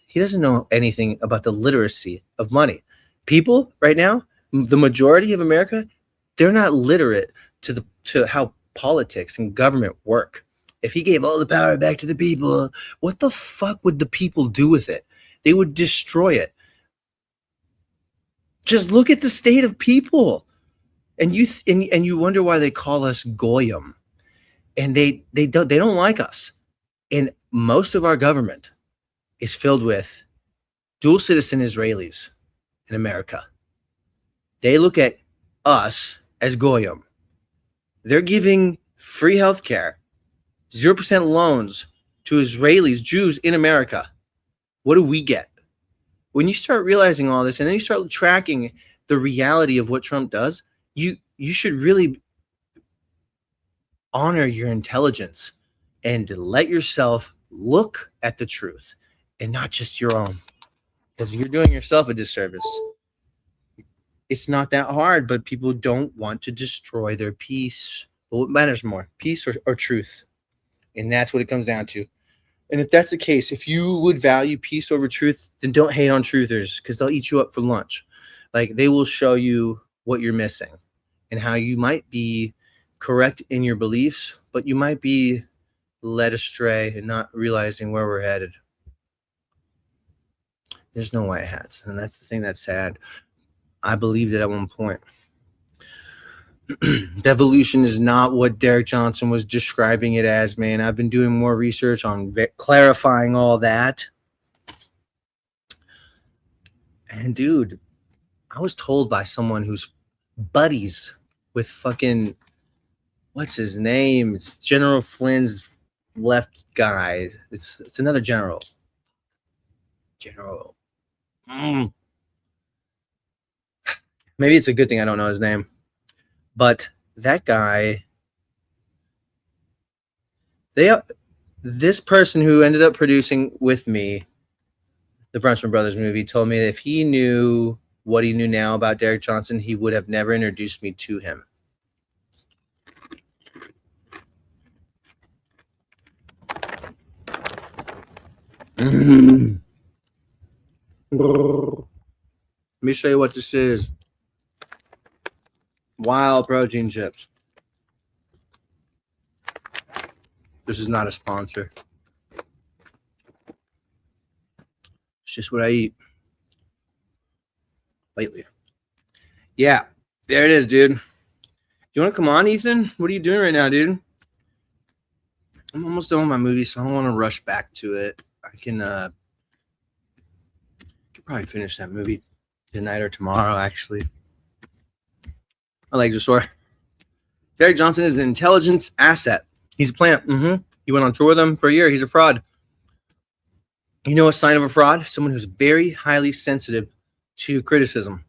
He doesn't know anything about the literacy of money. People right now, the majority of America, they're not literate to how politics and government work. If he gave all the power back to the people, what the fuck would the people do with it? They would destroy it. Just look at the state of people, and you wonder why they call us goyim, and they don't like us. And most of our government is filled with dual citizen Israelis in America. They look at us as goyim. They're giving free healthcare, 0% loans to Israelis, Jews in America. What do we get? When you start realizing all this, and then you start tracking the reality of what Trump does, you should really honor your intelligence and let yourself look at the truth and not just your own, because you're doing yourself a disservice. It's not that hard, but people don't want to destroy their peace. But what matters more, peace or truth? And that's what it comes down to. And if that's the case, if you would value peace over truth, then don't hate on truthers, because they'll eat you up for lunch. Like, they will show you what you're missing and how you might be correct in your beliefs, but you might be led astray and not realizing where we're headed. There's no white hats, and that's the thing that's sad. I believed it at one point. Devolution is not what Derek Johnson was describing it as, man. I've been doing more research on clarifying all that. And dude, I was told by someone who's buddies with fucking, what's his name? It's General Flynn's left guy. It's another general. Maybe it's a good thing I don't know his name. But that guy, this person who ended up producing with me the Brunchman Brothers movie told me that if he knew what he knew now about Derek Johnson, he would have never introduced me to him. Let me show you what this is. Wild protein chips. This is not a sponsor. It's just what I eat lately. Yeah, there it is, dude. Do you want to come on, Ethan? What are you doing right now, dude? I'm almost done with my movie, so I don't want to rush back to it. I can probably finish that movie tonight or tomorrow, actually. My legs are sore. Derek Johnson is an intelligence asset. He's a plant. He went on tour with them for a year. He's a fraud. You know a sign of a fraud? Someone who's very highly sensitive to criticism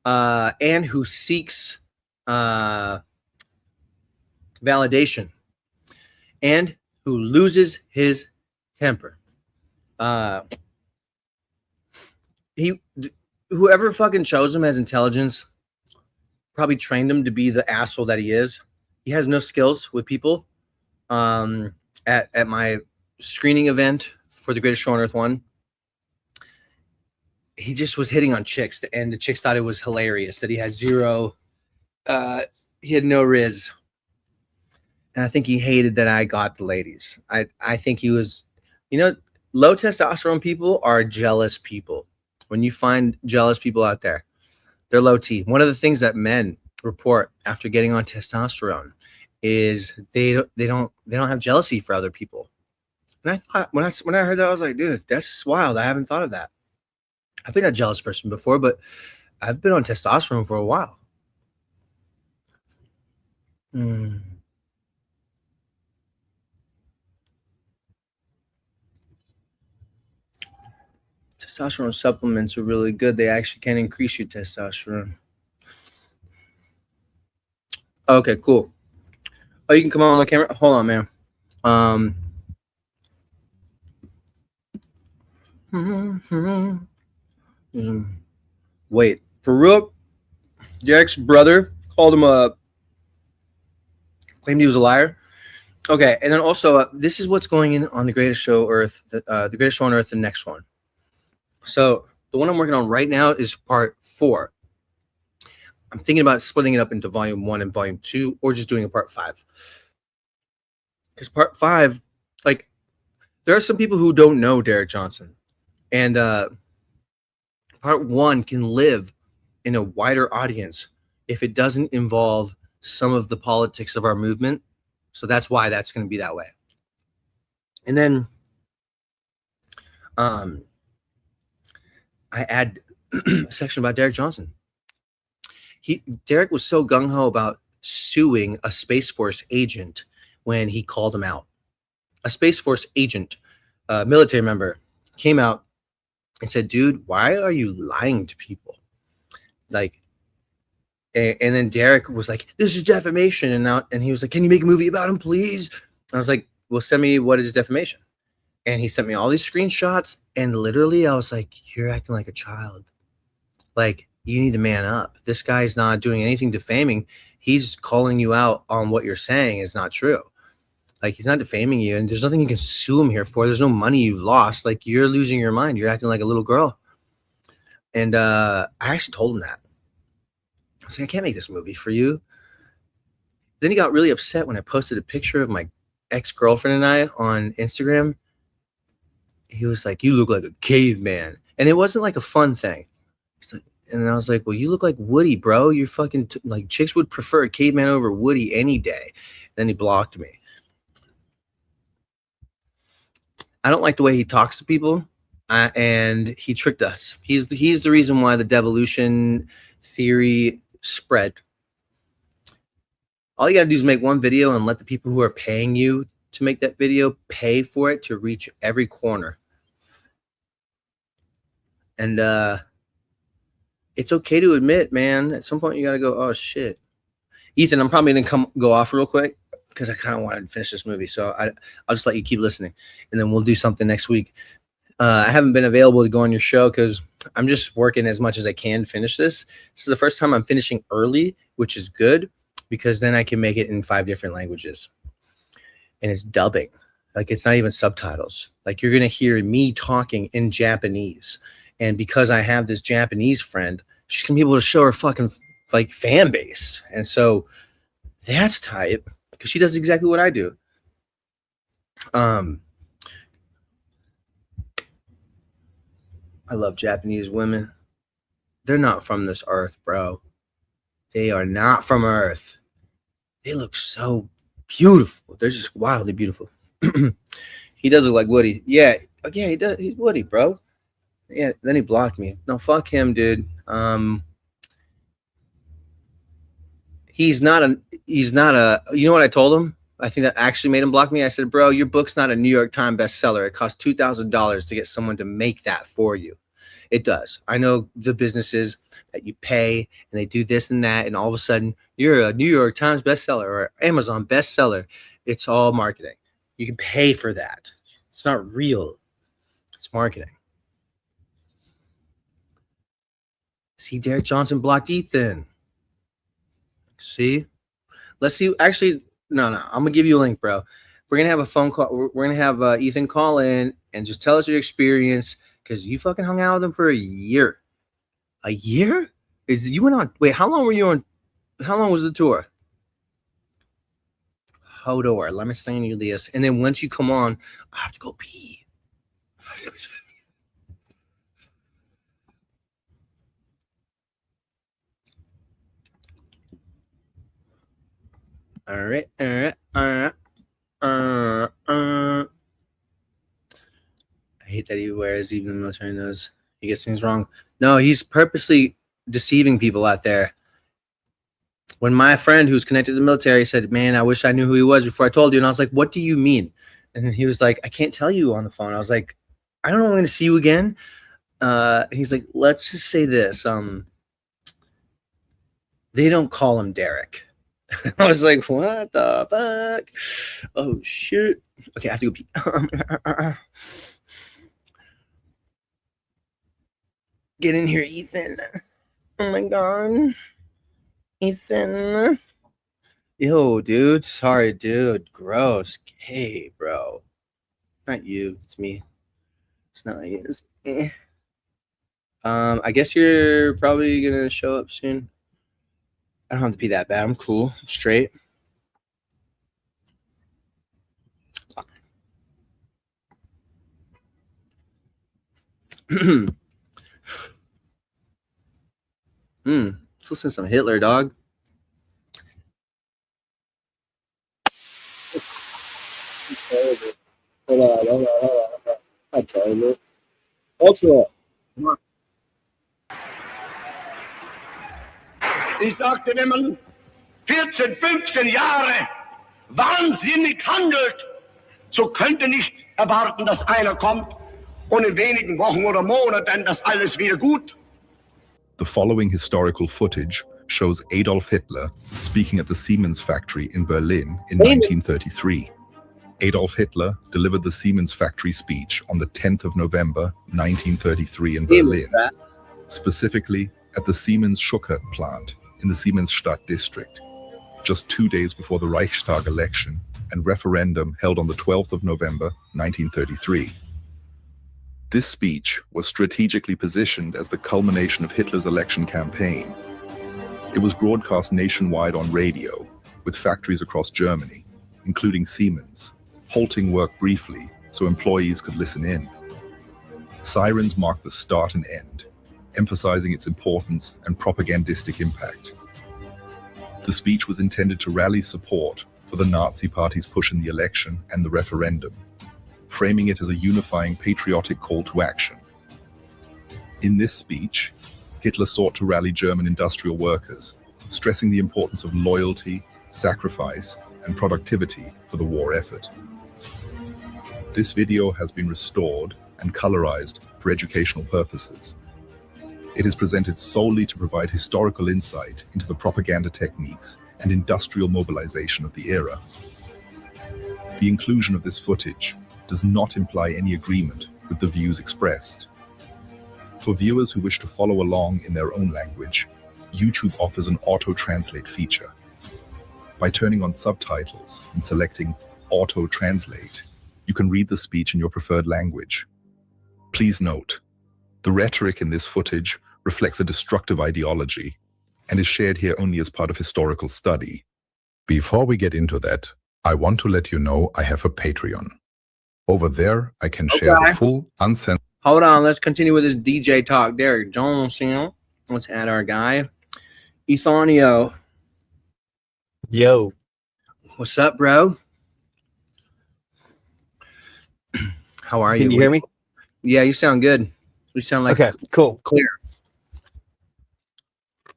and who seeks validation and who loses his temper. Whoever fucking chose him as intelligence probably trained him to be the asshole that he is. He has no skills with people. At my screening event for The Greatest Show on Earth 1, he just was hitting on chicks, and the chicks thought it was hilarious that he had he had no riz. And I think he hated that I got the ladies. I think he was, low testosterone people are jealous people. When you find jealous people out there, they're low T. One of the things that men report after getting on testosterone is they don't have jealousy for other people. And I thought when I heard that, I was like, dude, that's wild. I haven't thought of that. I've been a jealous person before, but I've been on testosterone for a while. Testosterone supplements are really good. They actually can increase your testosterone. Okay, cool. Oh, you can come on the camera. Hold on, man. Wait, for real? Derek's brother called him claimed he was a liar. Okay, and then also this is what's going in on the greatest show Earth, the greatest show on Earth, the next one. So the one I'm working on right now is part 4. I'm thinking about splitting it up into volume 1 and volume 2, or just doing a part 5. Because part 5, like, there are some people who don't know Derek Johnson, and part 1 can live in a wider audience if it doesn't involve some of the politics of our movement. So that's why that's going to be that way. And then I add a section about Derek Johnson. Derek was so gung-ho about suing a Space Force agent when he called him out. A Space Force agent, a military member, came out and said, dude, why are you lying to people? Like, and then Derek was like, this is defamation. And he was like, can you make a movie about him, please? I was like, well, send me what is defamation. And he sent me all these screenshots. And literally, I was like, you're acting like a child. Like, you need to man up. This guy's not doing anything defaming. He's calling you out on what you're saying is not true. Like, he's not defaming you. And there's nothing you can sue him here for. There's no money you've lost. Like, you're losing your mind. You're acting like a little girl. And I actually told him that. I was like, I can't make this movie for you. Then he got really upset when I posted a picture of my ex-girlfriend and I on Instagram. He was like, you look like a caveman. And it wasn't like a fun thing. And I was like, well, you look like Woody, bro. You're fucking like, chicks would prefer a caveman over Woody any day. Then he blocked me. I don't like the way he talks to people. And he tricked us. He's the reason why the devolution theory spread. All you got to do is make one video and let the people who are paying you to make that video pay for it to reach every corner. And it's okay to admit, man, at some point you got to go, oh, shit. Ethan, I'm probably going to go off real quick because I kind of wanted to finish this movie. So I'll just let you keep listening, and then we'll do something next week. I haven't been available to go on your show because I'm just working as much as I can to finish this. This is the first time I'm finishing early, which is good because then I can make it in 5 different languages. And it's dubbing. Like, it's not even subtitles. Like, you're going to hear me talking in Japanese. And because I have this Japanese friend, she's going to be able to show her fucking like fan base. And so that's tight because she does exactly what I do. I love Japanese women. They're not from this earth, bro. They are not from Earth. They look so beautiful. They're just wildly beautiful. He does look like Woody. Yeah, he does. He's Woody, bro. Yeah, then he blocked me. No, fuck him, dude. He's not a, you know what I told him? I think that actually made him block me. I said, bro, your book's not a New York Times bestseller. It costs $2,000 to get someone to make that for you. It does. I know the businesses that you pay and they do this and that, and all of a sudden you're a New York Times bestseller or Amazon bestseller. It's all marketing. You can pay for that. It's not real. It's marketing. See, Derek Johnson blocked Ethan. See? Let's see. Actually, no. I'm going to give you a link, bro. We're going to have a phone call. We're going to have Ethan call in and just tell us your experience because you fucking hung out with him for a year. A year? You went on. Wait, how long were you on? How long was the tour? Hodor. Let me send you this. And then once you come on, I have to go pee. All right. I hate that he wears even the military knows he gets things wrong. No, he's purposely deceiving people out there. When my friend who's connected to the military said, man, I wish I knew who he was before I told you. And I was like, what do you mean? And he was like, I can't tell you on the phone. I was like, I don't know when I'm going to see you again. He's like, let's just say this. They don't call him Derek. I was like, what the fuck? Oh, shit. Okay, I have to go pee. Get in here, Ethan. Oh, my God. Ethan. Yo, dude. Sorry, dude. Gross. Hey, bro. Not you. It's me. It's not you. It's me. I guess you're probably going to show up soon. I don't have to be that bad. I'm cool. I'm straight. Let's listen to some Hitler, dog. Hold on. I tell you. Also, Ich sagte, wenn man 14, 15 Jahre wahnsinnig handelt, so könnte nicht erwarten, dass einer kommt und in wenigen Wochen oder Monaten das alles wieder gut. The following historical footage shows Adolf Hitler speaking at the Siemens factory in Berlin in 1933. Adolf Hitler delivered the Siemens factory speech on the 10th of November 1933 in Berlin, specifically at the Siemens Schuckert plant in the Siemensstadt district, just 2 days before the Reichstag election and referendum held on the 12th of November 1933. This speech was strategically positioned as the culmination of Hitler's election campaign. It was broadcast nationwide on radio, with factories across Germany, including Siemens, halting work briefly so employees could listen in. Sirens marked the start and end, emphasizing its importance and propagandistic impact. The speech was intended to rally support for the Nazi Party's push in the election and the referendum, framing it as a unifying patriotic call to action. In this speech, Hitler sought to rally German industrial workers, stressing the importance of loyalty, sacrifice, and productivity for the war effort. This video has been restored and colorized for educational purposes. It is presented solely to provide historical insight into the propaganda techniques and industrial mobilization of the era. The inclusion of this footage does not imply any agreement with the views expressed. For viewers who wish to follow along in their own language, YouTube offers an auto-translate feature. By turning on subtitles and selecting auto-translate, you can read the speech in your preferred language. Please note, the rhetoric in this footage reflects a destructive ideology and is shared here only as part of historical study. Before we get into that, I want to let you know I have a Patreon. Over there, I can share the full, uncensored... Hold on, let's continue with this DJ talk. Derek Jones, you know? Let's add our guy. Ethanio. Yo. What's up, bro? How are you? Can you hear me? Yeah, you sound good. You sound like okay, cool. Clear.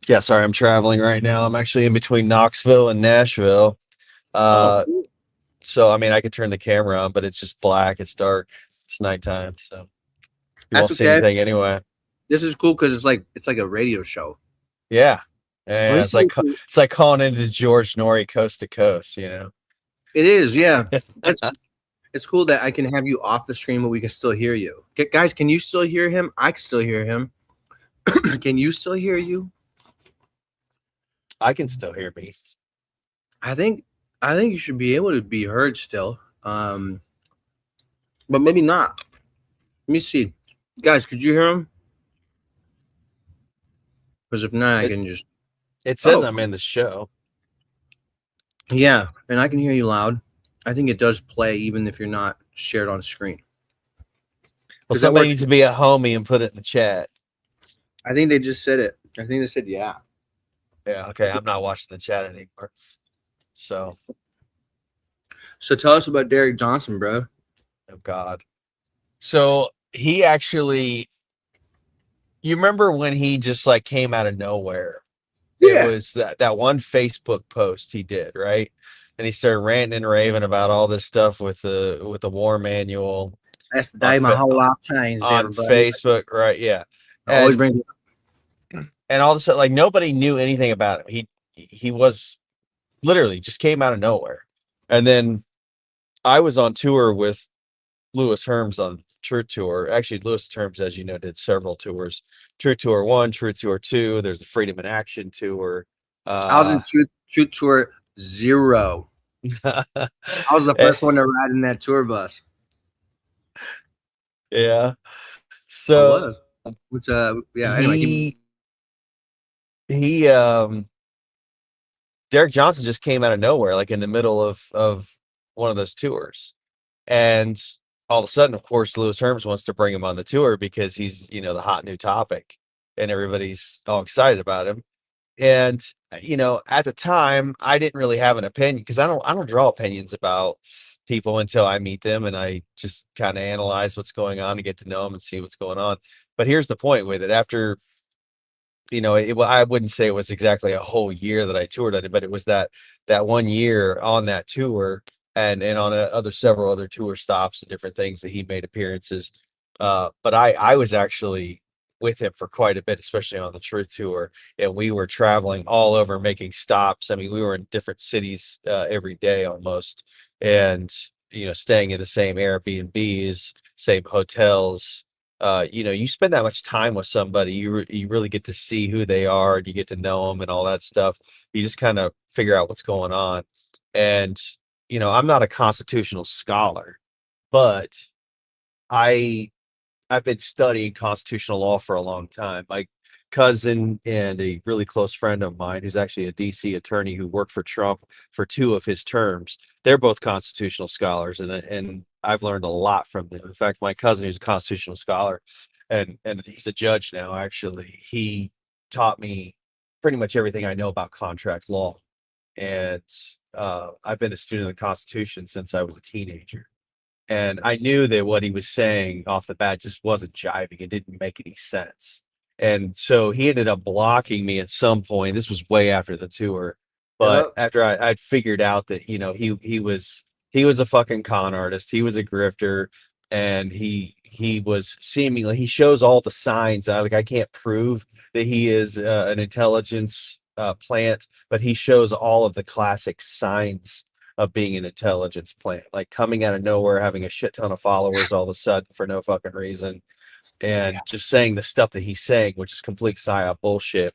Yeah, sorry, I'm traveling right now. I'm actually in between Knoxville and Nashville. So, I mean, I could turn the camera on, but it's just black. It's dark. It's nighttime, so you won't see anything anyway. This is cool because it's like a radio show. Yeah, and it's like calling into George Norrie coast to coast. You know, it is. Yeah, it's cool that I can have you off the stream, but we can still hear you. Guys, can you still hear him? I can still hear him. Can you still hear you? I can still hear me. I think you should be able to be heard still. But maybe not. Let me see. Guys, could you hear him? Because if not, I can just... It says I'm in the show. Yeah, and I can hear you loud. I think it does play even if you're not shared on screen. Well, somebody needs to be a homie and put it in the chat. I think they just said it. I think they said, yeah. Yeah, okay. I'm not watching the chat anymore. So tell us about Derek Johnson, bro. Oh, God. So he actually, you remember when he just like came out of nowhere? Yeah. It was that one Facebook post he did, right? And he started ranting and raving about all this stuff with the war manual. That's the day my whole life changed. On Facebook, right? Yeah. I always bring it up. And all of a sudden, like nobody knew anything about him. He was literally just came out of nowhere. And then I was on tour with Lewis Herms on True Tour. Actually, Lewis Herms, as you know, did several tours. True Tour 1, True Tour 2. There's the Freedom in Action tour. I was in True Tour 0. I was the first one to ride in that tour bus. Yeah. So I was. Which yeah, anyway, Derek Johnson just came out of nowhere, like in the middle of one of those tours. And all of a sudden, of course, Lewis Herms wants to bring him on the tour because he's, you know, the hot new topic and everybody's all excited about him. And, you know, at the time I didn't really have an opinion because I don't draw opinions about people until I meet them and I just kind of analyze what's going on and get to know them and see what's going on. But here's the point with it. After, you know, I wouldn't say it was exactly a whole year that I toured on it, but it was that 1 year on that tour and on several other tour stops and different things that he made appearances. But I was actually with him for quite a bit, especially on the Truth Tour, and we were traveling all over, making stops. I mean, we were in different cities every day almost, and you know, staying in the same Airbnbs, same hotels. You know, you spend that much time with somebody, you really get to see who they are, and you get to know them and all that stuff. You just kind of figure out what's going on. And you know, I'm not a constitutional scholar, but I've been studying constitutional law for a long time. My cousin and a really close friend of mine, who's actually a DC attorney who worked for Trump for 2 of his terms, they're both constitutional scholars, and I've learned a lot from them. In fact, my cousin, who's a constitutional scholar, and he's a judge now, actually, he taught me pretty much everything I know about contract law. And I've been a student of the Constitution since I was a teenager. And I knew that what he was saying off the bat just wasn't jiving. It didn't make any sense. And so he ended up blocking me at some point. This was way after the tour. But after I'd figured out that, you know, he was a fucking con artist. He was a grifter, and he was seemingly, he shows all the signs. Like, I can't prove that he is an intelligence plant, but he shows all of the classic signs of being an intelligence plant, like coming out of nowhere, having a shit ton of followers all of a sudden for no fucking reason, and just saying the stuff that he's saying, which is complete psyop bullshit,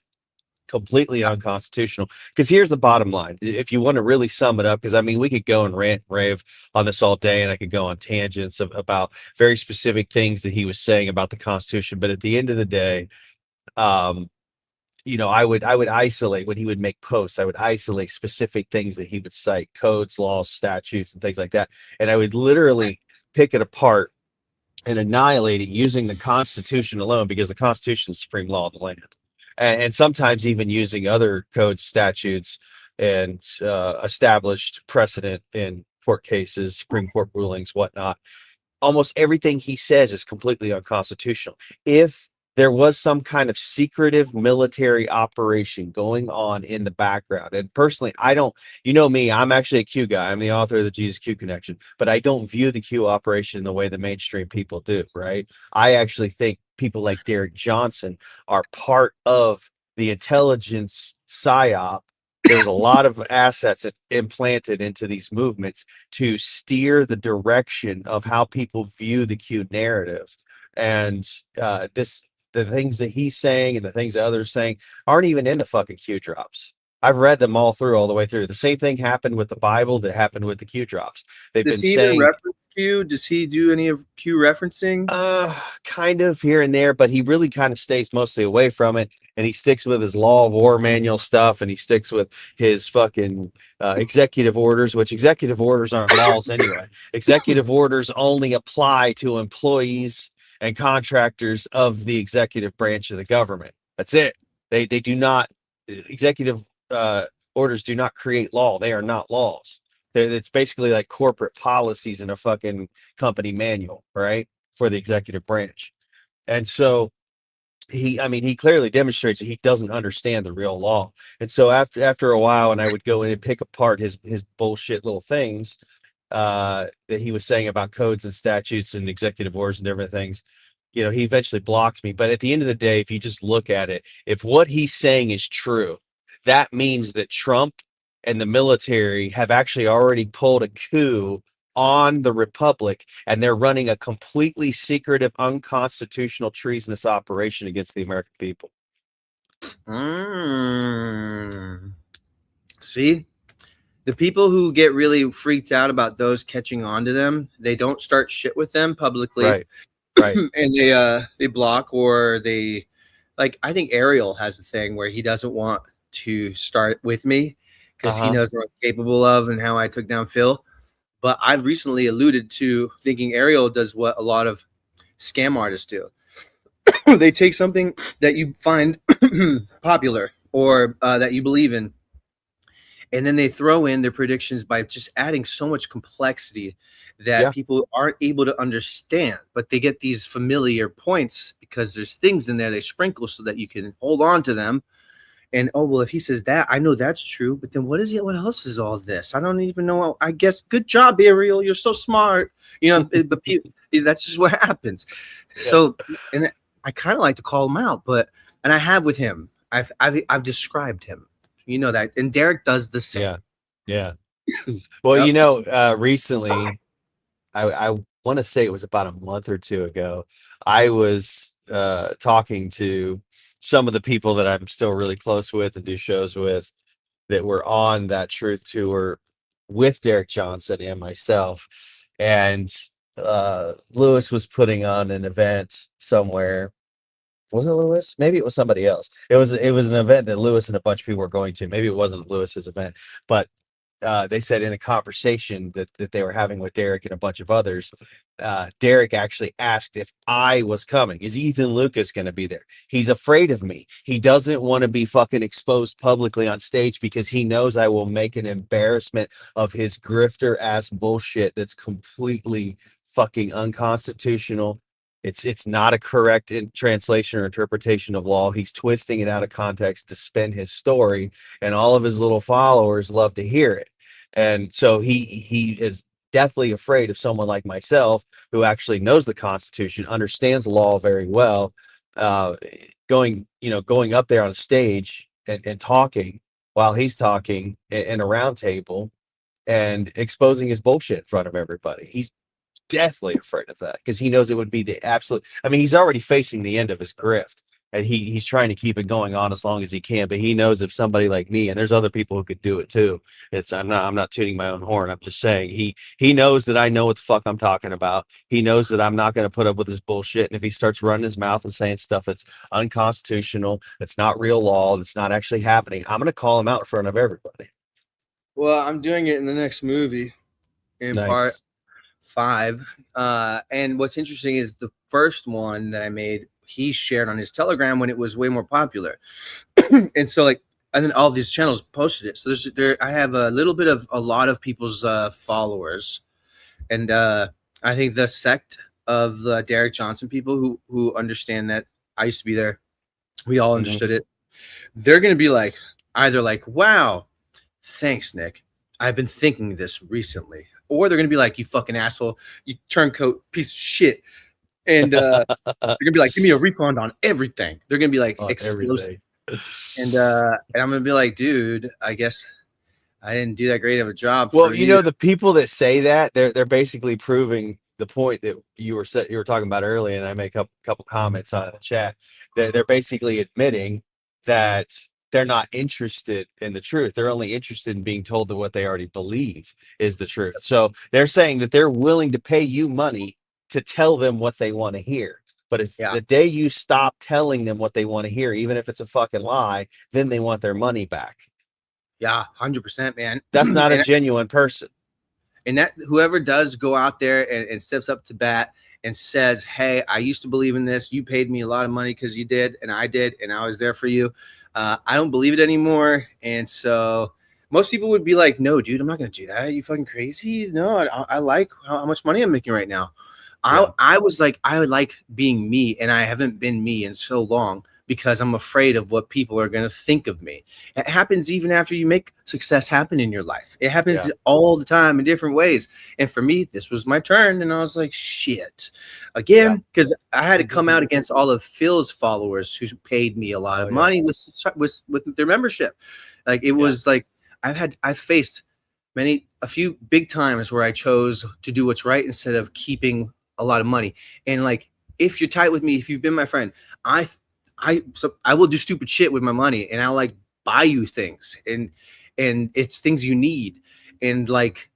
completely unconstitutional. Because here's the bottom line: if you want to really sum it up, because I mean, we could go and rant and rave on this all day, and I could go on tangents about very specific things that he was saying about the Constitution, but at the end of the day, you know, I would isolate when he would make posts. I would isolate specific things that he would cite, codes, laws, statutes, and things like that. And I would literally pick it apart and annihilate it using the Constitution alone, because the Constitution is the supreme law of the land. And sometimes even using other codes, statutes, and established precedent in court cases, Supreme Court rulings, whatnot. Almost everything he says is completely unconstitutional. If there was some kind of secretive military operation going on in the background, and personally, I don't, you know me, I'm actually a Q guy. I'm the author of the Jesus Q Connection, but I don't view the Q operation the way the mainstream people do, right? I actually think people like Derek Johnson are part of the intelligence psyop. There's a lot of assets implanted into these movements to steer the direction of how people view the Q narrative. And the things that he's saying and the things that others saying aren't even in the fucking Q drops. I've read them all the way through. The same thing happened with the Bible that happened with the Q drops. They've been saying, reference Q? Does he do any of Q referencing? Kind of here and there, but he really kind of stays mostly away from it. And he sticks with his law of war manual stuff, and he sticks with his fucking executive orders, which executive orders aren't laws anyway. Executive orders only apply to employees and contractors of the executive branch of the government. That's it. They do not, executive orders do not create law. They are not laws. It's basically like corporate policies in a fucking company manual, right? For the executive branch. And so he clearly demonstrates that he doesn't understand the real law. And so after a while, and I would go in and pick apart his bullshit little things that he was saying about codes and statutes and executive orders and different things, you know, he eventually blocked me. But at the end of the day, if you just look at it, if what he's saying is true, that means that Trump and the military have actually already pulled a coup on the Republic, and they're running a completely secretive, unconstitutional, treasonous operation against the American people. See? The people who get really freaked out about those catching on to them, they don't start shit with them publicly. Right. And they block, or they, like, I think Ariel has a thing where he doesn't want to start with me because he knows what I'm capable of and how I took down Phil. But I've recently alluded to thinking Ariel does what a lot of scam artists do. They take something that you find popular or that you believe in, and then they throw in their predictions by just adding so much complexity that people aren't able to understand. But they get these familiar points because there's things in there they sprinkle so that you can hold on to them. And, oh, well, if he says that, I know that's true. But then what is it? What else is all this? I don't even know. I guess, good job, Ariel. You're so smart. You know, but that's just what happens. So, and I kind of like to call him out, and I have with him. I've described him. You know that. And Derek does the same. Yeah. Well, you know, recently, I want to say it was about a month or two ago, I was talking to some of the people that I'm still really close with and do shows with that were on that Truth Tour with Derek Johnson and myself. And Lewis was putting on an event somewhere. Was it Lewis? Maybe it was somebody else. It was an event that Lewis and a bunch of people were going to. Maybe it wasn't Lewis's event, but they said in a conversation that they were having with Derek and a bunch of others, Derek actually asked if I was coming. Is Ethan Lucas going to be there? He's afraid of me. He doesn't want to be fucking exposed publicly on stage because he knows I will make an embarrassment of his grifter ass bullshit that's completely fucking unconstitutional. It's not a correct translation or interpretation of law. He's twisting it out of context to spin his story, and all of his little followers love to hear it. And so he is deathly afraid of someone like myself who actually knows the Constitution, understands law very well, going up there on a stage and talking while he's talking in a round table and exposing his bullshit in front of everybody. He's deathly afraid of that because he knows it would be the absolute. I mean, he's already facing the end of his grift, and he's trying to keep it going on as long as he can. But he knows if somebody like me, and there's other people who could do it too. I'm not tooting my own horn. I'm just saying he knows that I know what the fuck I'm talking about. He knows that I'm not going to put up with his bullshit. And if he starts running his mouth and saying stuff that's unconstitutional, that's not real law, that's not actually happening, I'm going to call him out in front of everybody. Well, I'm doing it in the next movie in part 5. And what's interesting is the first one that I made, he shared on his Telegram when it was way more popular. And so, like, and then all these channels posted it. So I have a lot of people's followers. And I think the sect of the Derek Johnson people who understand that I used to be there, we all understood it. They're going to be like, either like, wow, thanks, Nick. I've been thinking this recently. Or they're going to be like, you fucking asshole, you turncoat piece of shit. And they're going to be like, give me a refund on everything. They're going to be like, explosive. And I'm going to be like, dude, I guess I didn't do that great of a job. Well, you know, the people that say that, they're basically proving the point that you were talking about earlier, and I make a couple comments on the chat. They're basically admitting that they're not interested in the truth. They're only interested in being told that what they already believe is the truth. So they're saying that they're willing to pay you money to tell them what they want to hear. But if the day you stop telling them what they want to hear, even if it's a fucking lie, then they want their money back. Yeah, 100%, man. That's not a genuine person. And that whoever does go out there and steps up to bat and says, hey, I used to believe in this. You paid me a lot of money because you did, and I did, and I was there for you. I don't believe it anymore. And so most people would be like, no, dude, I'm not going to do that. Are you fucking crazy? No, I like how much money I'm making right now. I was like, I would like being me, and I haven't been me in so long because I'm afraid of what people are going to think of me. It happens even after you make success happen in your life. It happens all the time in different ways. And for me, this was my turn, and I was like, shit. Again, because I had to come out against all of Phil's followers who paid me a lot of money with their membership. Like, it was like, I've faced a few big times where I chose to do what's right instead of keeping a lot of money. And like, if you're tight with me, if you've been my friend, so I will do stupid shit with my money, and I'll like buy you things, and it's things you need. And like,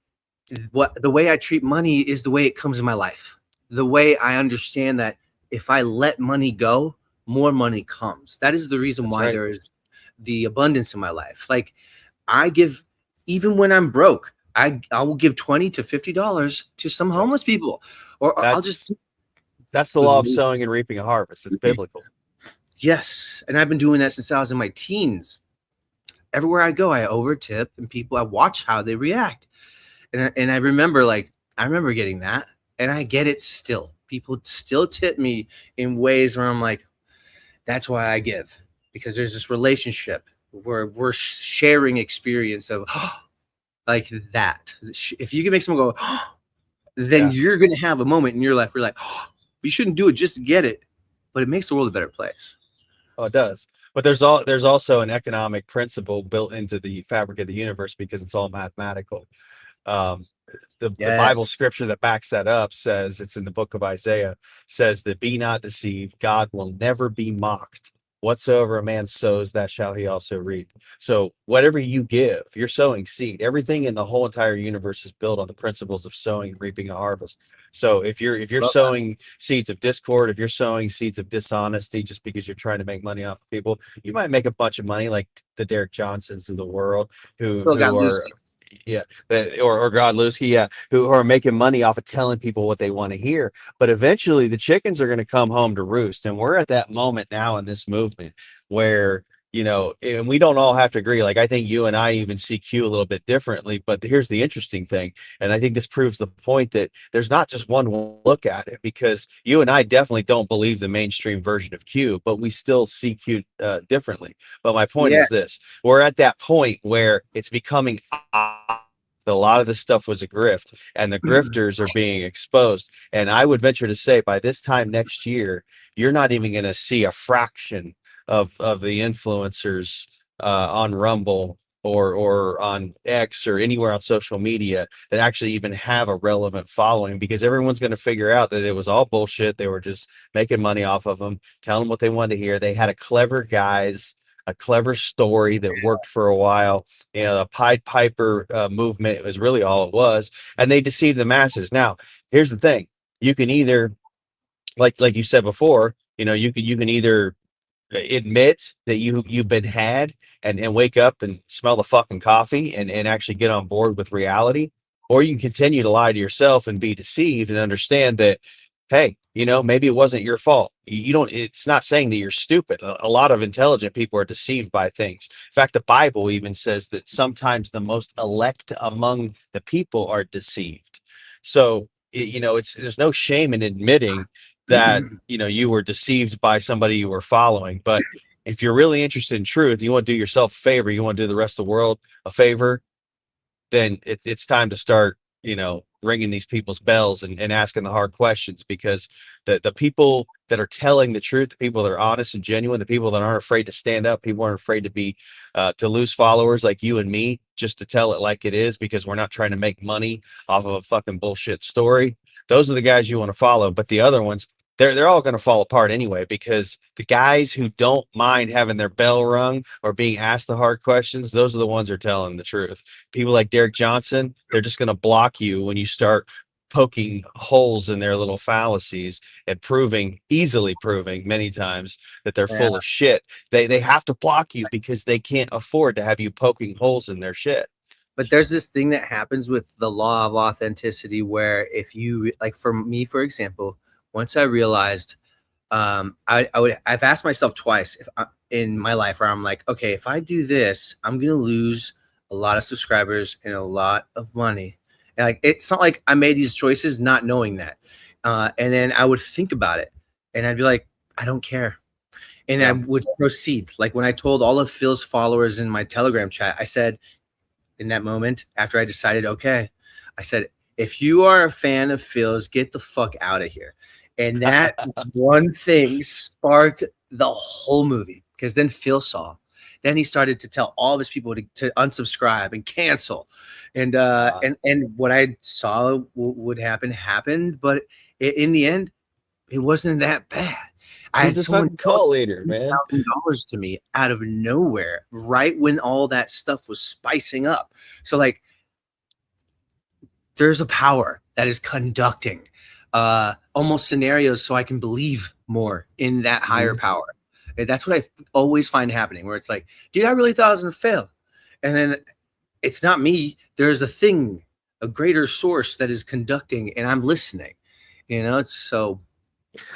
the way I treat money is the way it comes in my life. The way I understand that if I let money go, more money comes. That is the reason why there is the abundance in my life. Like, I give, even when I'm broke, I will give $20 to $50 to some homeless people, or that's the law of sowing and reaping a harvest. It's biblical. Yes, and I've been doing that since I was in my teens. Everywhere I go, I overtip, and I watch how they react, and I remember getting that, and I get it still. People still tip me in ways where I'm like, that's why I give, because there's this relationship where we're sharing experience of like that. If you can make someone go, then you're going to have a moment in your life where you're like, you shouldn't do it just to get it, but it makes the world a better place. Oh, it does. But there's also an economic principle built into the fabric of the universe, because it's all mathematical. The Bible scripture that backs that up says, it's in the book of Isaiah, says that be not deceived, God will never be mocked. Whatsoever a man sows, that shall he also reap. So whatever you give, you're sowing seed. Everything in the whole entire universe is built on the principles of sowing and reaping a harvest. So if you're sowing seeds of discord, if you're sowing seeds of dishonesty just because you're trying to make money off of people, you might make a bunch of money, like the Derek Johnsons of the world who are or Godlewski, who are making money off of telling people what they want to hear. But eventually the chickens are going to come home to roost. And we're at that moment now in this movement where, and we don't all have to agree. Like, I think you and I even see Q a little bit differently, but here's the interesting thing. And I think this proves the point that there's not just one look at it, because you and I definitely don't believe the mainstream version of Q, but we still see Q differently. But my point is this: we're at that point where it's becoming that a lot of this stuff was a grift, and the grifters are being exposed. And I would venture to say by this time next year, you're not even going to see a fraction of the influencers on Rumble or on X or anywhere on social media that actually even have a relevant following, because everyone's going to figure out that it was all bullshit. They were just making money off of them, telling them what they wanted to hear. They had a clever story that worked for a while. The Pied Piper movement was really all it was, and they deceived the masses. Now, here's the thing: you can either, like you said before, you can either admit that you've been had and wake up and smell the fucking coffee and actually get on board with reality, or you can continue to lie to yourself and be deceived and understand that, hey, maybe it wasn't your fault. It's not saying that you're stupid. A lot of intelligent people are deceived by things. In fact, the Bible even says that sometimes the most elect among the people are deceived. So, there's no shame in admitting that, you were deceived by somebody you were following. But if you're really interested in truth, you want to do yourself a favor, you want to do the rest of the world a favor, then it's time to start, ringing these people's bells and asking the hard questions, because the people that are telling the truth, the people that are honest and genuine, the people that aren't afraid to stand up, people aren't afraid to be to lose followers like you and me, just to tell it like it is, because we're not trying to make money off of a fucking bullshit story. Those are the guys you want to follow. But the other ones, they're all going to fall apart anyway, because the guys who don't mind having their bell rung or being asked the hard questions, those are the ones who are telling the truth. People like Derek Johnson, they're just going to block you when you start poking holes in their little fallacies and easily proving many times that they're full of shit. They have to block you because they can't afford to have you poking holes in their shit. But there's this thing that happens with the law of authenticity, where if you, like, for me, for example, once I realized, I've asked myself twice in my life where I'm like, okay, if I do this, I'm going to lose a lot of subscribers and a lot of money. And like, it's not like I made these choices not knowing that. And then I would think about it and I'd be like, I don't care. And I would proceed. Like when I told all of Phil's followers in my Telegram chat, I said, in that moment, after I decided, okay, I said, if you are a fan of Phil's, get the fuck out of here. And that one thing sparked the whole movie, because then Phil saw then he started to tell all of his people to unsubscribe and cancel. And what I saw would happen happened, but in the end, it wasn't that bad. He's a fucking cult leader, man. $1,000 to me out of nowhere, right when all that stuff was spicing up. So like, there's a power that is conducting almost scenarios so I can believe more in that higher power. And that's what I always find happening, where it's like, dude, I really thought I was going to fail. And then it's not me. There's a thing, a greater source that is conducting, and I'm listening. It's so...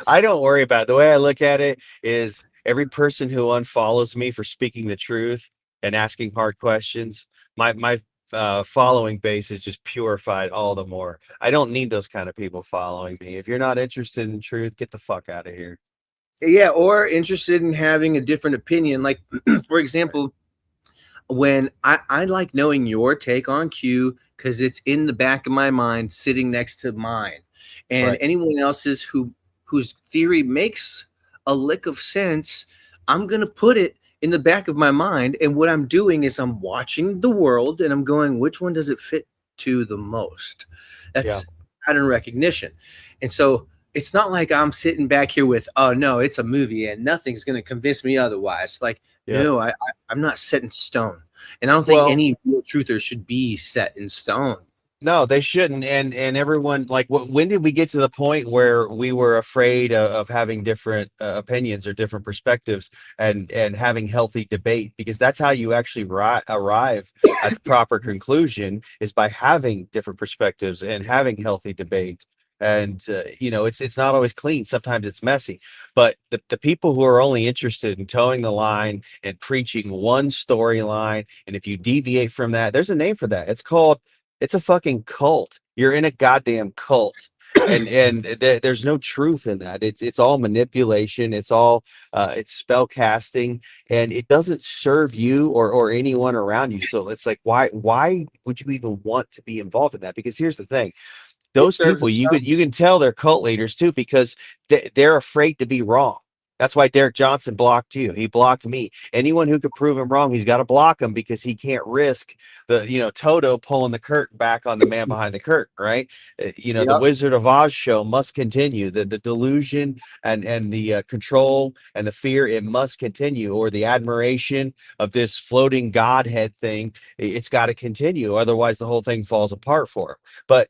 I don't worry about it. The way I look at it is every person who unfollows me for speaking the truth and asking hard questions, my following base is just purified all the more. I don't need those kind of people following me. If you're not interested in truth, get the fuck out of here. Yeah, or interested in having a different opinion. Like, for example, when I like knowing your take on Q because it's in the back of my mind sitting next to mine. And anyone else's whose theory makes a lick of sense, I'm going to put it in the back of my mind. And what I'm doing is I'm watching the world and I'm going, which one does it fit to the most? That's pattern recognition. And so it's not like I'm sitting back here with, oh no, it's a movie and nothing's going to convince me otherwise. Like, no, I'm not set in stone. And I don't think any real truthers should be set in stone. No, they shouldn't. And everyone, like, when did we get to the point where we were afraid of having different opinions or different perspectives and having healthy debate? Because that's how you actually arrive at the proper conclusion, is by having different perspectives and having healthy debate. And it's not always clean. Sometimes it's messy. But the people who are only interested in towing the line and preaching one storyline, and if you deviate from that, there's a name for that. It's a fucking cult. You're in a goddamn cult. And there's no truth in that. It's all manipulation. It's all it's spell casting, and it doesn't serve you or anyone around you. So it's like, why would you even want to be involved in that? Because here's the thing. Those people, you can tell they're cult leaders too, because they're afraid to be wrong. That's why Derek Johnson blocked you. He blocked me. Anyone who could prove him wrong, he's got to block him, because he can't risk Toto pulling the curtain back on the man behind the curtain, right? The Wizard of Oz show must continue. The delusion and the control and the fear, it must continue, or the admiration of this floating Godhead thing, it's got to continue. Otherwise, the whole thing falls apart for him. But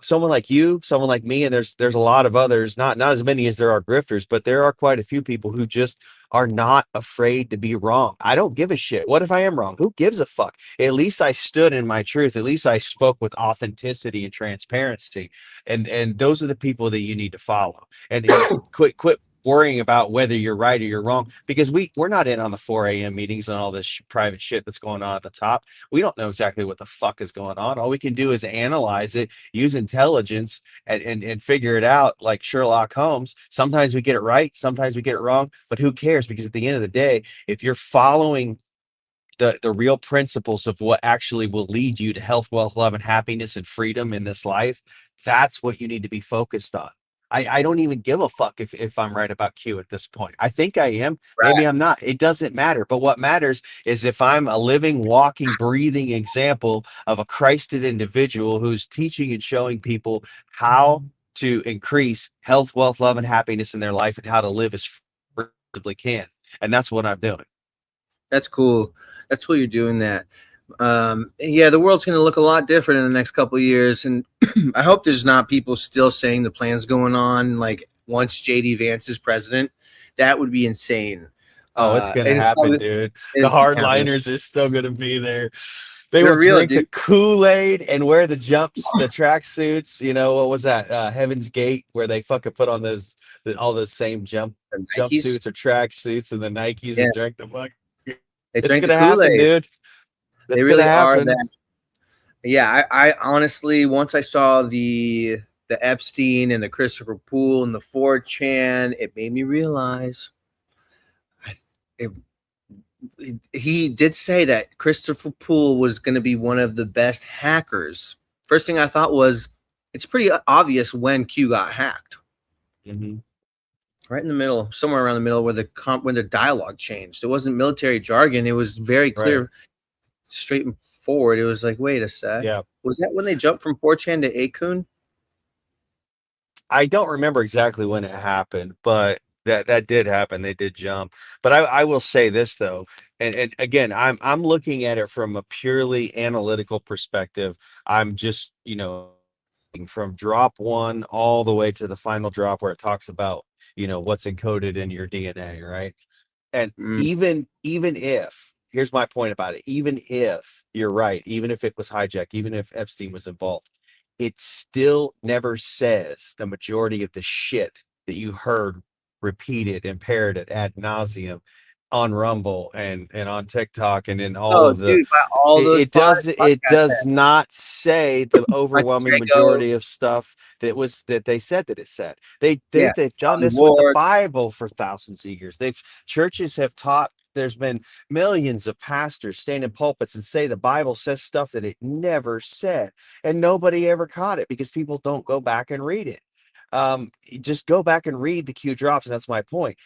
someone like you, someone like me, and there's a lot of others, not as many as there are grifters, but there are quite a few people who just are not afraid to be wrong. I don't give a shit. What if I am wrong? Who gives a fuck? At least I stood in my truth. At least I spoke with authenticity and transparency. And those are the people that you need to follow. And quit worrying about whether you're right or you're wrong, because we're not in on the 4 a.m. meetings and all this private shit that's going on at the top. We don't know exactly what the fuck is going on. All we can do is analyze it, use intelligence, and figure it out like Sherlock Holmes. Sometimes we get it right, sometimes we get it wrong, but who cares? Because at the end of the day, if you're following the real principles of what actually will lead you to health, wealth, love, and happiness and freedom in this life, that's what you need to be focused on. I don't even give a fuck if I'm right about Q at this point. I think I am. Maybe I'm not. It doesn't matter. But what matters is if I'm a living, walking, breathing example of a Christed individual who's teaching and showing people how to increase health, wealth, love, and happiness in their life, and how to live as freely as they can. And that's what I'm doing. That's cool. That's cool you're doing that. The world's going to look a lot different in the next couple of years, and I hope there's not people still saying the plan's going on like once JD Vance is president. That would be insane. It's going to happen, dude. The hardliners are still going to be there. They will drink the Kool-Aid and wear the track suits. What was that? Heaven's Gate, where they fucking put on all those same jump suits or track suits and the Nikes and drink the fuck. It's going to happen, dude. That's they really happen. Are that. Yeah, I honestly, once I saw the Epstein and the Christopher Poole and the 4chan, it made me realize he did say that Christopher Poole was going to be one of the best hackers. First thing I thought was, it's pretty obvious when Q got hacked. Mm-hmm. right in the middle, somewhere around the middle, where when the dialogue changed. It wasn't military jargon. It was very clear, Right. straight and forward. It was like, wait a sec. Yeah. Was that when they jumped from 4chan to Akun? I don't remember exactly when it happened, but that did happen. They did jump. But I will say this though, and again, I'm looking at it from a purely analytical perspective. I'm just, from drop one all the way to the final drop where it talks about, what's encoded in your DNA, right? And even if, here's my point about it, even if you're right, even if it was hijacked, even if Epstein was involved, it still never says the majority of the shit that you heard repeated and parroted ad nauseum on Rumble and on TikTok and in all of the. Dude, by all those It does not say the overwhelming majority of stuff that they said that it said. They've done this with the Bible for thousands of years. Churches have taught. There's been millions of pastors stand in pulpits and say the Bible says stuff that it never said, and nobody ever caught it because people don't go back and read it. Just go back and read the Q drops, and that's my point.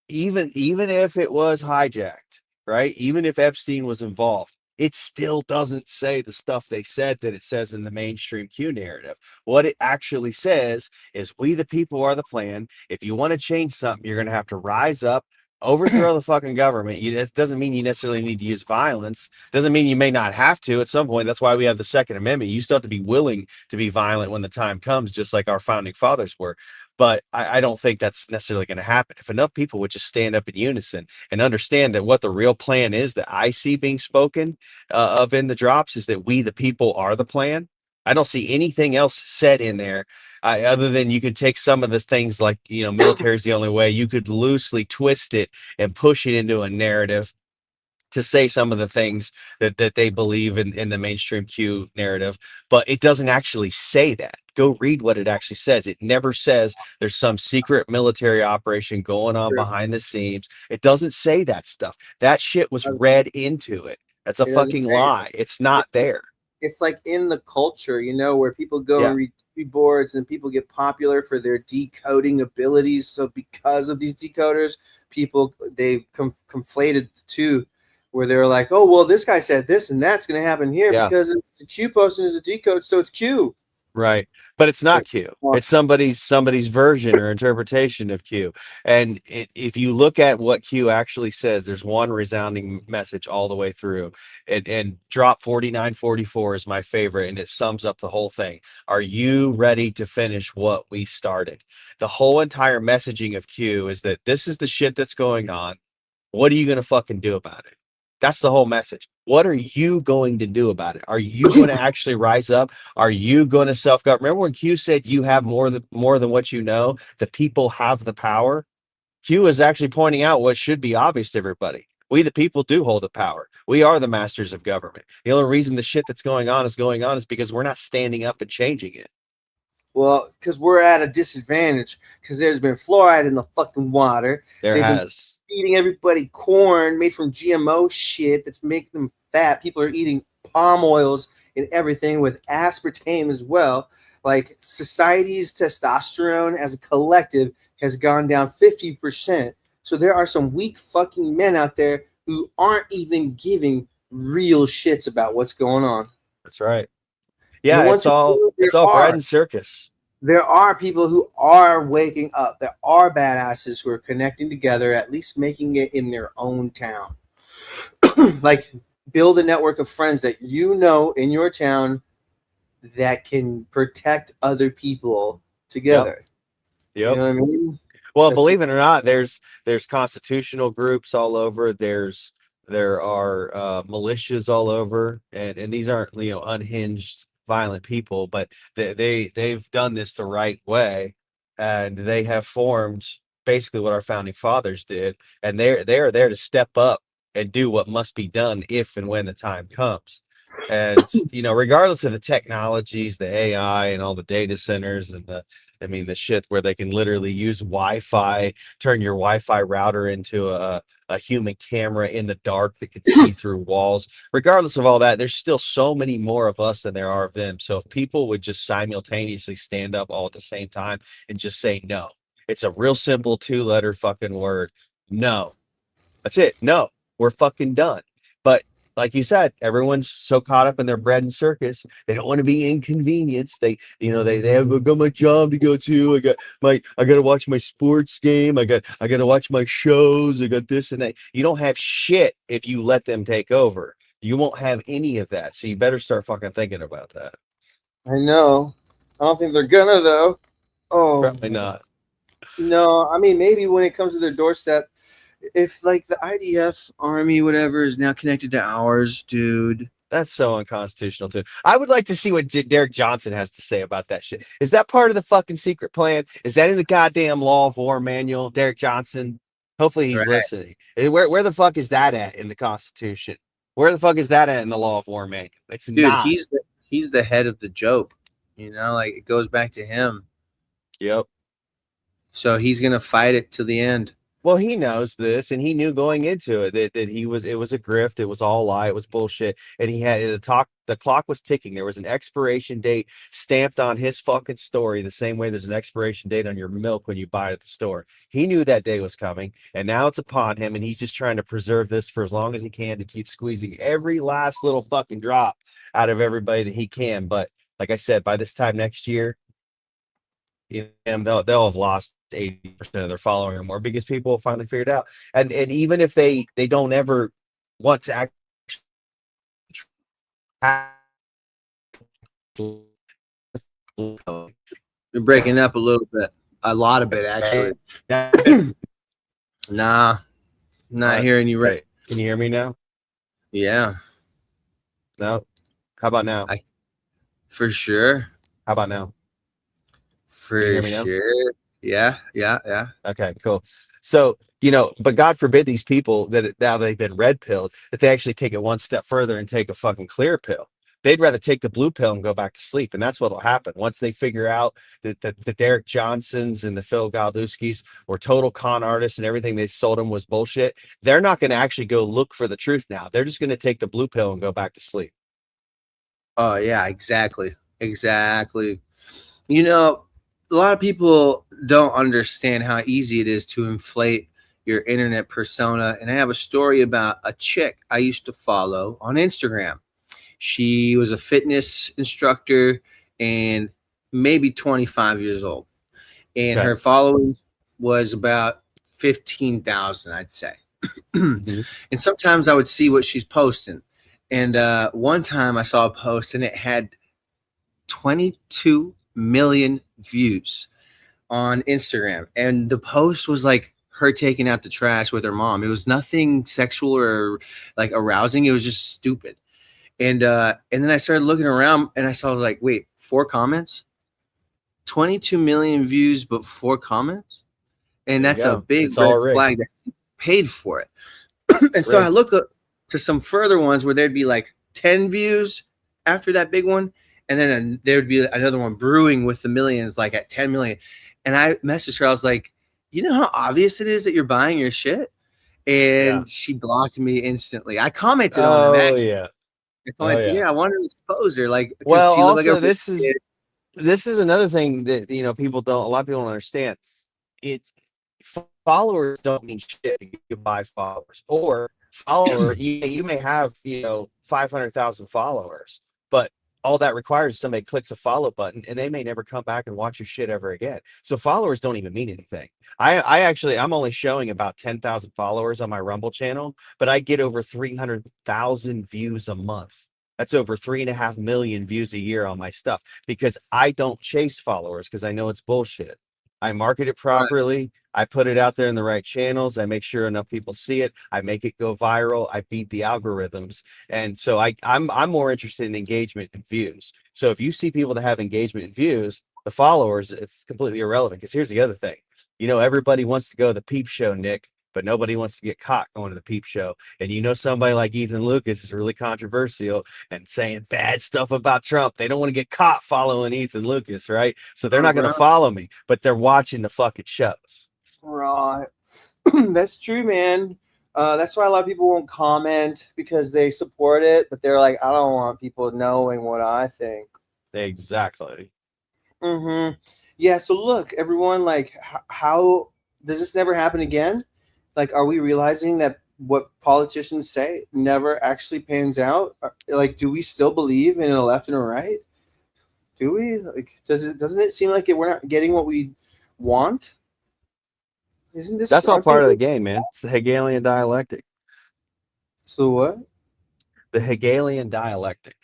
Even if it was hijacked, right? Even if Epstein was involved, it still doesn't say the stuff they said that it says in the mainstream Q narrative. What it actually says is, we the people are the plan. If you want to change something, you're going to have to rise up, overthrow the fucking government. It doesn't mean you necessarily need to use violence. Doesn't mean you may not have to at some point. That's why we have the Second Amendment. You still have to be willing to be violent when the time comes, just like our founding fathers were. But I don't think that's necessarily going to happen. If enough people would just stand up in unison and understand that what the real plan is that I see being spoken of in the drops is that we, the people, are the plan. I don't see anything else said in there other than you could take some of the things like, military is the only way. You could loosely twist it and push it into a narrative to say some of the things that they believe in the mainstream Q narrative, but it doesn't actually say that. Go read what it actually says. It never says there's some secret military operation going on behind the scenes. It doesn't say that stuff. That shit was read into it. That's a fucking lie. It's not there. It's like in the culture, where people go and read boards and people get popular for their decoding abilities. So because of these decoders, they conflated the two, where they're like, oh, well, this guy said this and that's going to happen here because it's a Q post and it's a decode, so it's Q. Right. But it's not Q. It's somebody's version or interpretation of Q. And if you look at what Q actually says, there's one resounding message all the way through. And drop 4944 is my favorite, and it sums up the whole thing. Are you ready to finish what we started? The whole entire messaging of Q is that this is the shit that's going on. What are you going to fucking do about it? That's the whole message. What are you going to do about it? Are you going to actually rise up? Are you going to self-govern? Remember when Q said you have more than what you know? The people have the power. Q is actually pointing out what should be obvious to everybody. We, the people, do hold the power. We are the masters of government. The only reason the shit that's going on is because we're not standing up and changing it. Well, because we're at a disadvantage because there's been fluoride in the fucking water. They've been feeding everybody corn made from GMO shit that's making them fat. People are eating palm oils and everything with aspartame as well. Like, society's testosterone as a collective has gone down 50%. So there are some weak fucking men out there who aren't even giving real shits about what's going on. That's right. Yeah, it's all bread and circus. There are people who are waking up. There are badasses who are connecting together, at least making it in their own town. Like, build a network of friends that in your town that can protect other people together. Yep. You know what I mean? Well, believe it or not, there's constitutional groups all over. There are militias all over, and these aren't unhinged violent people, but they've done this the right way, and they have formed basically what our founding fathers did, and they are there to step up and do what must be done if and when the time comes. And regardless of the technologies, the AI and all the data centers and the shit where they can literally use Wi-Fi, turn your Wi-Fi router into a human camera in the dark that can see through walls. Regardless of all that, there's still so many more of us than there are of them. So if people would just simultaneously stand up all at the same time and just say no, It's a real simple 2-letter fucking word. No. That's it. No, we're fucking done. But like you said, everyone's so caught up in their bread and circus. They don't want to be inconvenienced. They have I got my job to go to. I got to watch my sports game. I got to watch my shows. I got this and that. You don't have shit if you let them take over. You won't have any of that. So you better start fucking thinking about that. I know. I don't think they're gonna though. Oh, probably not. No, I mean maybe when it comes to their doorstep. If like the IDF army, whatever, is now connected to ours, dude. That's so unconstitutional too. I would like to see what Derek Johnson has to say about that shit. Is that part of the fucking secret plan? Is that in the goddamn law of war manual, Derek Johnson? Hopefully he's listening. Where the fuck is that at in the Constitution? Where the fuck is that at in the law of war manual? It's not. He's the head of the joke. Like it goes back to him. Yep. So he's gonna fight it to the end. Well, he knows this, and he knew going into it that it was a grift, it was all a lie, it was bullshit, and he had the clock was ticking. There was an expiration date stamped on his fucking story, the same way there's an expiration date on your milk when you buy it at the store. He knew that day was coming, and now it's upon him, and he's just trying to preserve this for as long as he can to keep squeezing every last little fucking drop out of everybody that he can. But like I said, by this time next year, they'll have lost 80% of their following or more because people will finally figure it out. And even if they don't ever want to act, you're breaking up a little bit, a lot of it actually. Nah, not hearing you right. Can you hear me now? Yeah. No. How about now? For sure. How about now? For sure. Yeah. Okay, cool. So, but God forbid these people that now they've been red pilled, that they actually take it one step further and take a fucking clear pill. They'd rather take the blue pill and go back to sleep. And that's what'll happen. Once they figure out that the Derek Johnsons and the Phil Galdowskis were total con artists and everything they sold them was bullshit, they're not going to actually go look for the truth now. They're just going to take the blue pill and go back to sleep. Oh, yeah, exactly. A lot of people don't understand how easy it is to inflate your internet persona. And I have a story about a chick I used to follow on Instagram. She was a fitness instructor and maybe 25 years old. And her following was about 15,000, I'd say. And sometimes I would see what she's posting. And one time I saw a post and it had 22 million views on Instagram, and the post was like her taking out the trash with her mom. It was nothing sexual or like arousing. It was just stupid. And then I started looking around and I saw, I was like, wait, 4 comments, 22 million views, but 4 comments, and that's a big red flag that she paid for it. And so I look up to some further ones where there'd be like 10 views after that big one. And then there would be another one brewing with the millions, like at 10 million. And I messaged her. I was like, you know how obvious it is that you're buying your shit? And she blocked me instantly. I commented on it. Actually. Yeah. I commented, I want to expose her. Like, well, also this is another thing that a lot of people don't understand. It's followers don't mean shit. You buy followers, or you may have 500,000 followers, but all that requires is somebody clicks a follow button and they may never come back and watch your shit ever again. So followers don't even mean anything. I'm only showing about 10,000 followers on my Rumble channel, but I get over 300,000 views a month. That's over 3.5 million views a year on my stuff because I don't chase followers because I know it's bullshit. I market it properly. I put it out there in the right channels. I make sure enough people see it. I make it go viral. I beat the algorithms. And so I'm more interested in engagement and views. So if you see people that have engagement and views, the followers, it's completely irrelevant. Because here's the other thing. Everybody wants to go to the peep show, Nick, but nobody wants to get caught going to the peep show. And somebody like Ethan Lucas is really controversial and saying bad stuff about Trump. They don't want to get caught following Ethan Lucas, right? So they're not going to follow me, but they're watching the fucking shows. Right. That's true, man. That's why a lot of people won't comment because they support it, but they're like, I don't want people knowing what I think. Exactly. Mm-hmm. Yeah. So look, everyone, like, how does this never happen again? Like, are we realizing that what politicians say never actually pans out? Like, do we still believe in a left and a right? Do we? Like, doesn't it seem like we're not getting what we want? Isn't this? That's all part of the game, man. It's the Hegelian dialectic. So what? The Hegelian dialectic.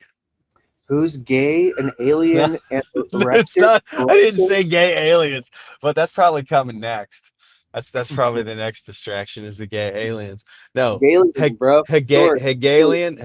Who's gay, an alien, and It's not. I didn't say gay aliens, but that's probably coming next. That's probably the next distraction is the gay aliens. No, Hegelian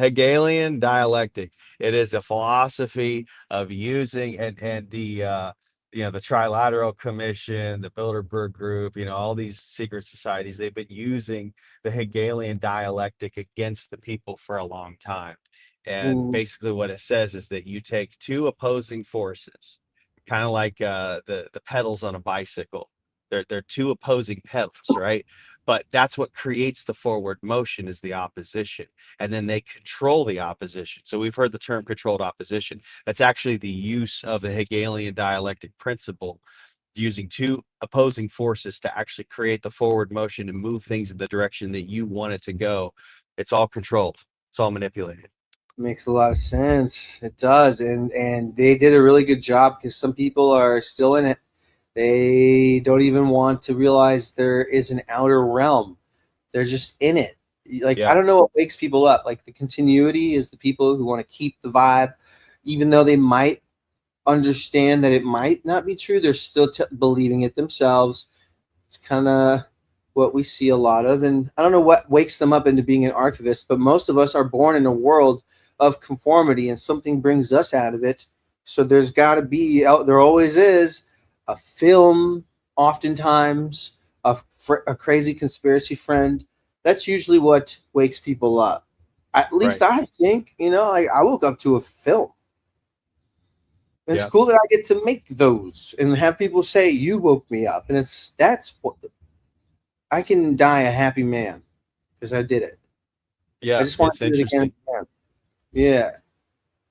dialectic. It is a philosophy of using and the the Trilateral Commission, the Bilderberg Group, all these secret societies. They've been using the Hegelian dialectic against the people for a long time. And basically, what it says is that you take two opposing forces, kind of like the pedals on a bicycle. They're two opposing pedals, right? But that's what creates the forward motion is the opposition. And then they control the opposition. So we've heard the term controlled opposition. That's actually the use of the Hegelian dialectic principle, using two opposing forces to actually create the forward motion and move things in the direction that you want it to go. It's all controlled. It's all manipulated. Makes a lot of sense. It does. And they did a really good job because some people are still in it. They don't even want to realize there is an outer realm. They're just in it. Like, I don't know what wakes people up. Like, the continuity is the people who want to keep the vibe, even though they might understand that it might not be true. They're still believing it themselves. It's kind of what we see a lot of. And I don't know what wakes them up into being an archivist, but most of us are born in a world of conformity and something brings us out of it. So there's got to be, there always is, a film, oftentimes a crazy conspiracy friend. That's usually what wakes people up. At least I think, like, I woke up to a film. And it's cool that I get to make those and have people say you woke me up. And that's what I can die a happy man because I did it. Yeah, I just want to do it interesting. again. Yeah.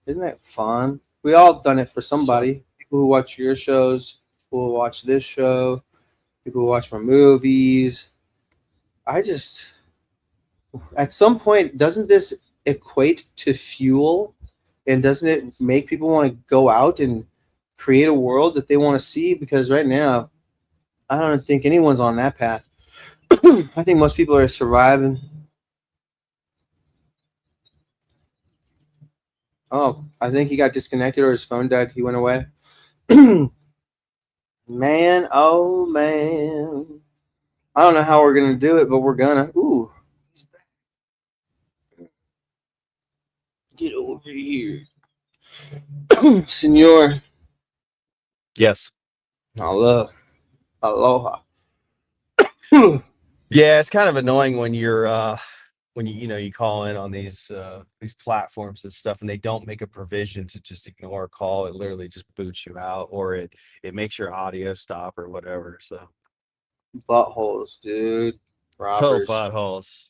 Isn't that fun? We all done it for somebody. People who watch your shows, people who watch this show, people who watch my movies. At some point, doesn't this equate to fuel? And doesn't it make people want to go out and create a world that they want to see? Because right now, I don't think anyone's on that path. I think most people are surviving. Oh, I think he got disconnected or his phone died. He went away. Man, oh man. I don't know how we're going to do it, but we're going to. Ooh. Get over here. Senor. Yes. Aloha. Yeah, it's kind of annoying when you're when you call in on these platforms and stuff, and they don't make a provision to just ignore a call. It literally just boots you out, or it makes your audio stop or whatever. So buttholes, dude. Robbers. Total buttholes.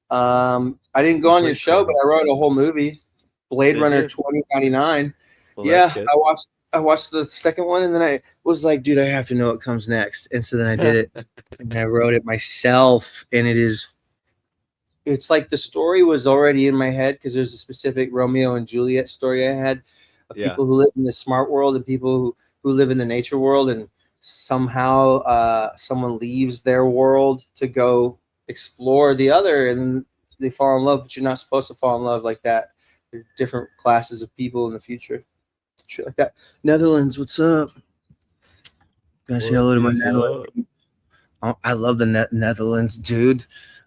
I didn't go on your show, but I wrote a whole movie, Blade Runner 2099. Well, yeah, I watched the second one, and then I was like, dude, I have to know what comes next. And so then I did it, and I wrote it myself, and it's like the story was already in my head because there's a specific Romeo and Juliet story I had of people who live in the smart world and people who live in the nature world, and somehow someone leaves their world to go explore the other, and they fall in love, but you're not supposed to fall in love like that. There are different classes of people in the future. Shit like that. Netherlands, what's up? Gonna say hello to my Netherlands. I love the Netherlands, dude.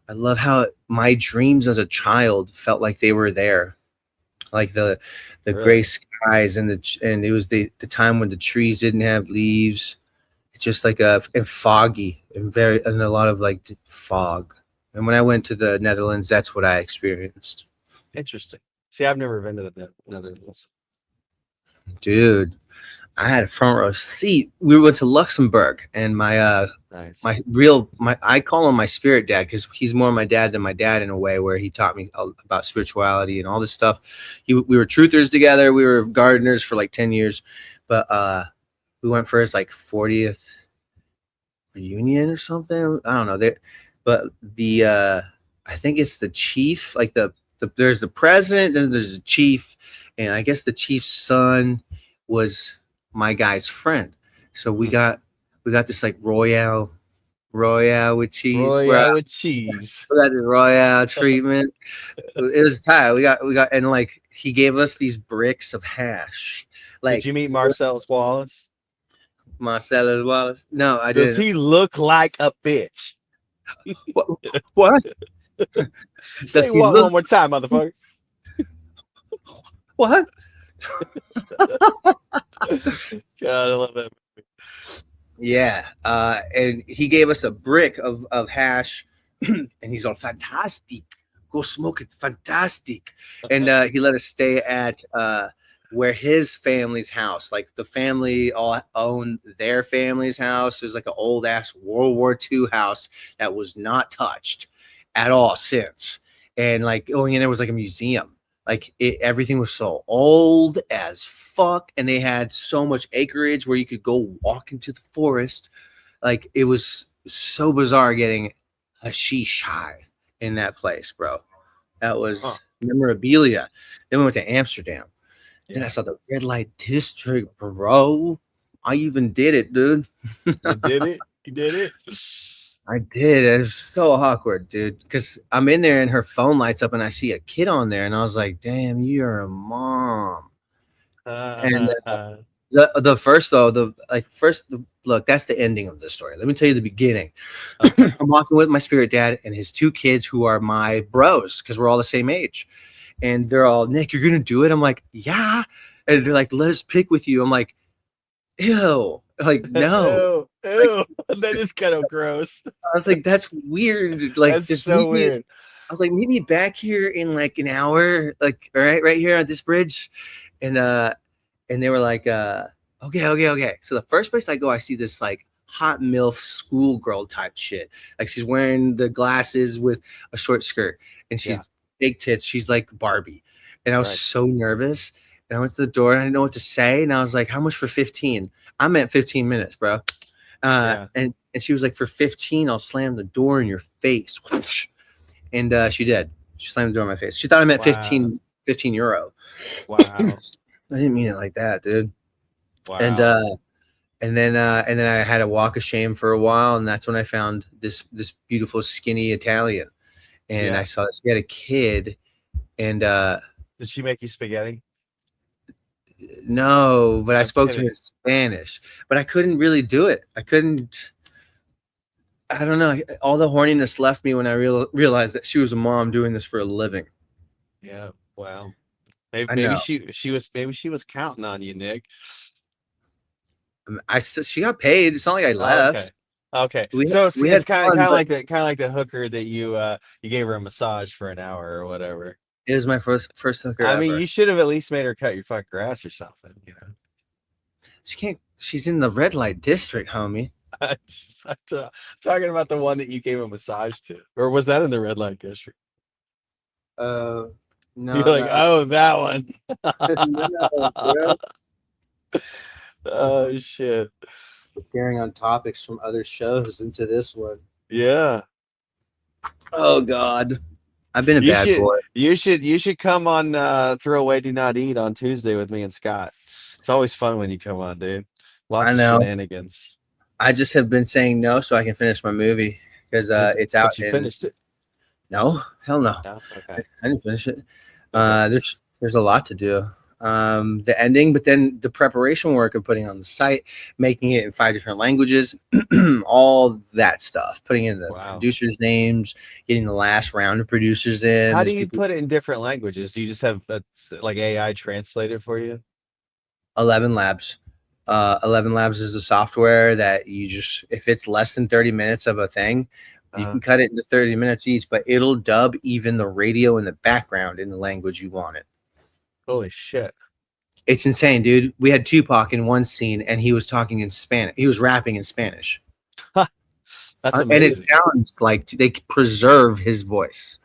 I love how my dreams as a child felt like they were there, like the gray skies and it was the time when the trees didn't have leaves. It's just like and foggy and a lot of like fog. And when I went to the Netherlands, that's what I experienced. Interesting. See, I've never been to the Netherlands. Dude, I had a front row seat. We went to Luxembourg, and my I call him my spirit dad because he's more my dad than my dad in a way, where he taught me about spirituality and all this stuff. We were truthers together. We were gardeners for like 10 years, but we went for his like 40th reunion or something. I don't know. But the I think it's the chief. Like there's the president, then there's the chief, and I guess the chief's son was my guy's friend. So we got this like Royale with cheese. Royale with cheese. We got the Royale treatment. It was tight. We got, and like he gave us these bricks of hash. Like, did you meet Marcellus Wallace? Marcellus Wallace? No, I didn't. Does he look like a bitch? What? Say what one more time, motherfucker. What? God, I love that movie. Yeah. And he gave us a brick of hash, and he's all fantastic. Go smoke it, fantastic. And he let us stay at where his family's house, like the family all owned their family's house. It was like an old ass World War II house that was not touched at all since. And like going in there was like a museum. Like everything was so old as fuck, and they had so much acreage where you could go walk into the forest. Like it was so bizarre getting hashish high in that place, bro. That was memorabilia. Then we went to Amsterdam. Then I saw the red light district, bro. I even did it, dude. You did it? You did it? I did. It was so awkward, dude. Because I'm in there and her phone lights up and I see a kid on there. And I was like, damn, you're a mom. And the first, though, look, that's the ending of the story. Let me tell you the beginning. I'm walking with my spirit dad and his two kids who are my bros because we're all the same age. And they're all, Nick, you're going to do it? I'm like, yeah. And they're like, let us pick with you. I'm like, ew. Like, no. Ew. That is kind of gross. I was like, that's weird. Like, that's just so weird. I was like, meet me back here in like an hour, like, all right here on this bridge. And they were like, okay. So the first place I go, I see this like hot MILF schoolgirl type shit. Like she's wearing the glasses with a short skirt and she's big tits. She's like Barbie. And I was so nervous. And I went to the door and I didn't know what to say. And I was like, how much for 15? I meant 15 minutes, bro. And she was like, for 15, I'll slam the door in your face. And she did. She slammed the door in my face. She thought I meant 15 euro. Wow. I didn't mean it like that, dude. Wow. And then I had a walk of shame for a while. And that's when I found this beautiful, skinny Italian. And I saw she had a kid. And did she make you spaghetti? No, but I spoke to her in Spanish, but I couldn't really do it. I don't know. All the horniness left me when I realized that she was a mom doing this for a living. Yeah. Wow. Maybe she was counting on you, Nick. She got paid. It's not like I left. Okay. So it's kind of like the hooker that you gave her a massage for an hour or whatever. It was my first hooker. I mean, you should have at least made her cut your fucking grass or something, you know. She can't. She's in the red light district, homie. I'm talking about the one that you gave a massage to, or was that in the red light district? No. You're like, oh, that one. No, oh shit! Carrying on topics from other shows into this one. Yeah. Oh God. I've been a bad boy. You should come on Throw Away Do Not Eat on Tuesday with me and Scott. It's always fun when you come on, dude. Lots of shenanigans. I just have been saying no so I can finish my movie because it's out. But you finished it? No, hell no. No? Okay. I didn't finish it. There's a lot to do. The ending, but then the preparation work of putting on the site, making it in 5 different languages, all that stuff, putting in the producers' names, getting the last round of producers in. How do you put it in different languages? Do you just have like AI translate it for you? 11 Labs. 11 Labs is a software that you just, if it's less than 30 minutes of a thing, you can cut it into 30 minutes each, but it'll dub even the radio in the background in the language you want it. Holy shit. It's insane, dude. We had Tupac in one scene and he was talking in Spanish. He was rapping in Spanish. That's amazing. And it sounds like they preserve his voice.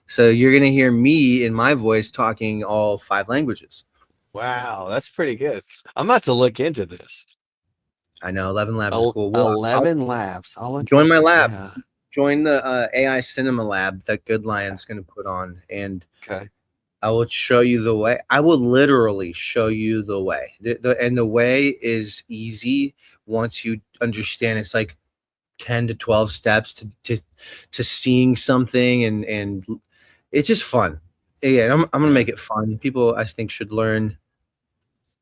So you're going to hear me in my voice talking all 5 languages. Wow, that's pretty good. I'm about to look into this. I know 11 Labs is cool. 11 Labs. I'll join my lab. Yeah. Join the AI Cinema Lab that Good Lion's going to put on, and okay, I will show you the way. I will literally show you the way. And the way is easy once you understand. It's like 10 to 12 steps to seeing something, and it's just fun. Yeah, I'm gonna make it fun. People, I think, should learn.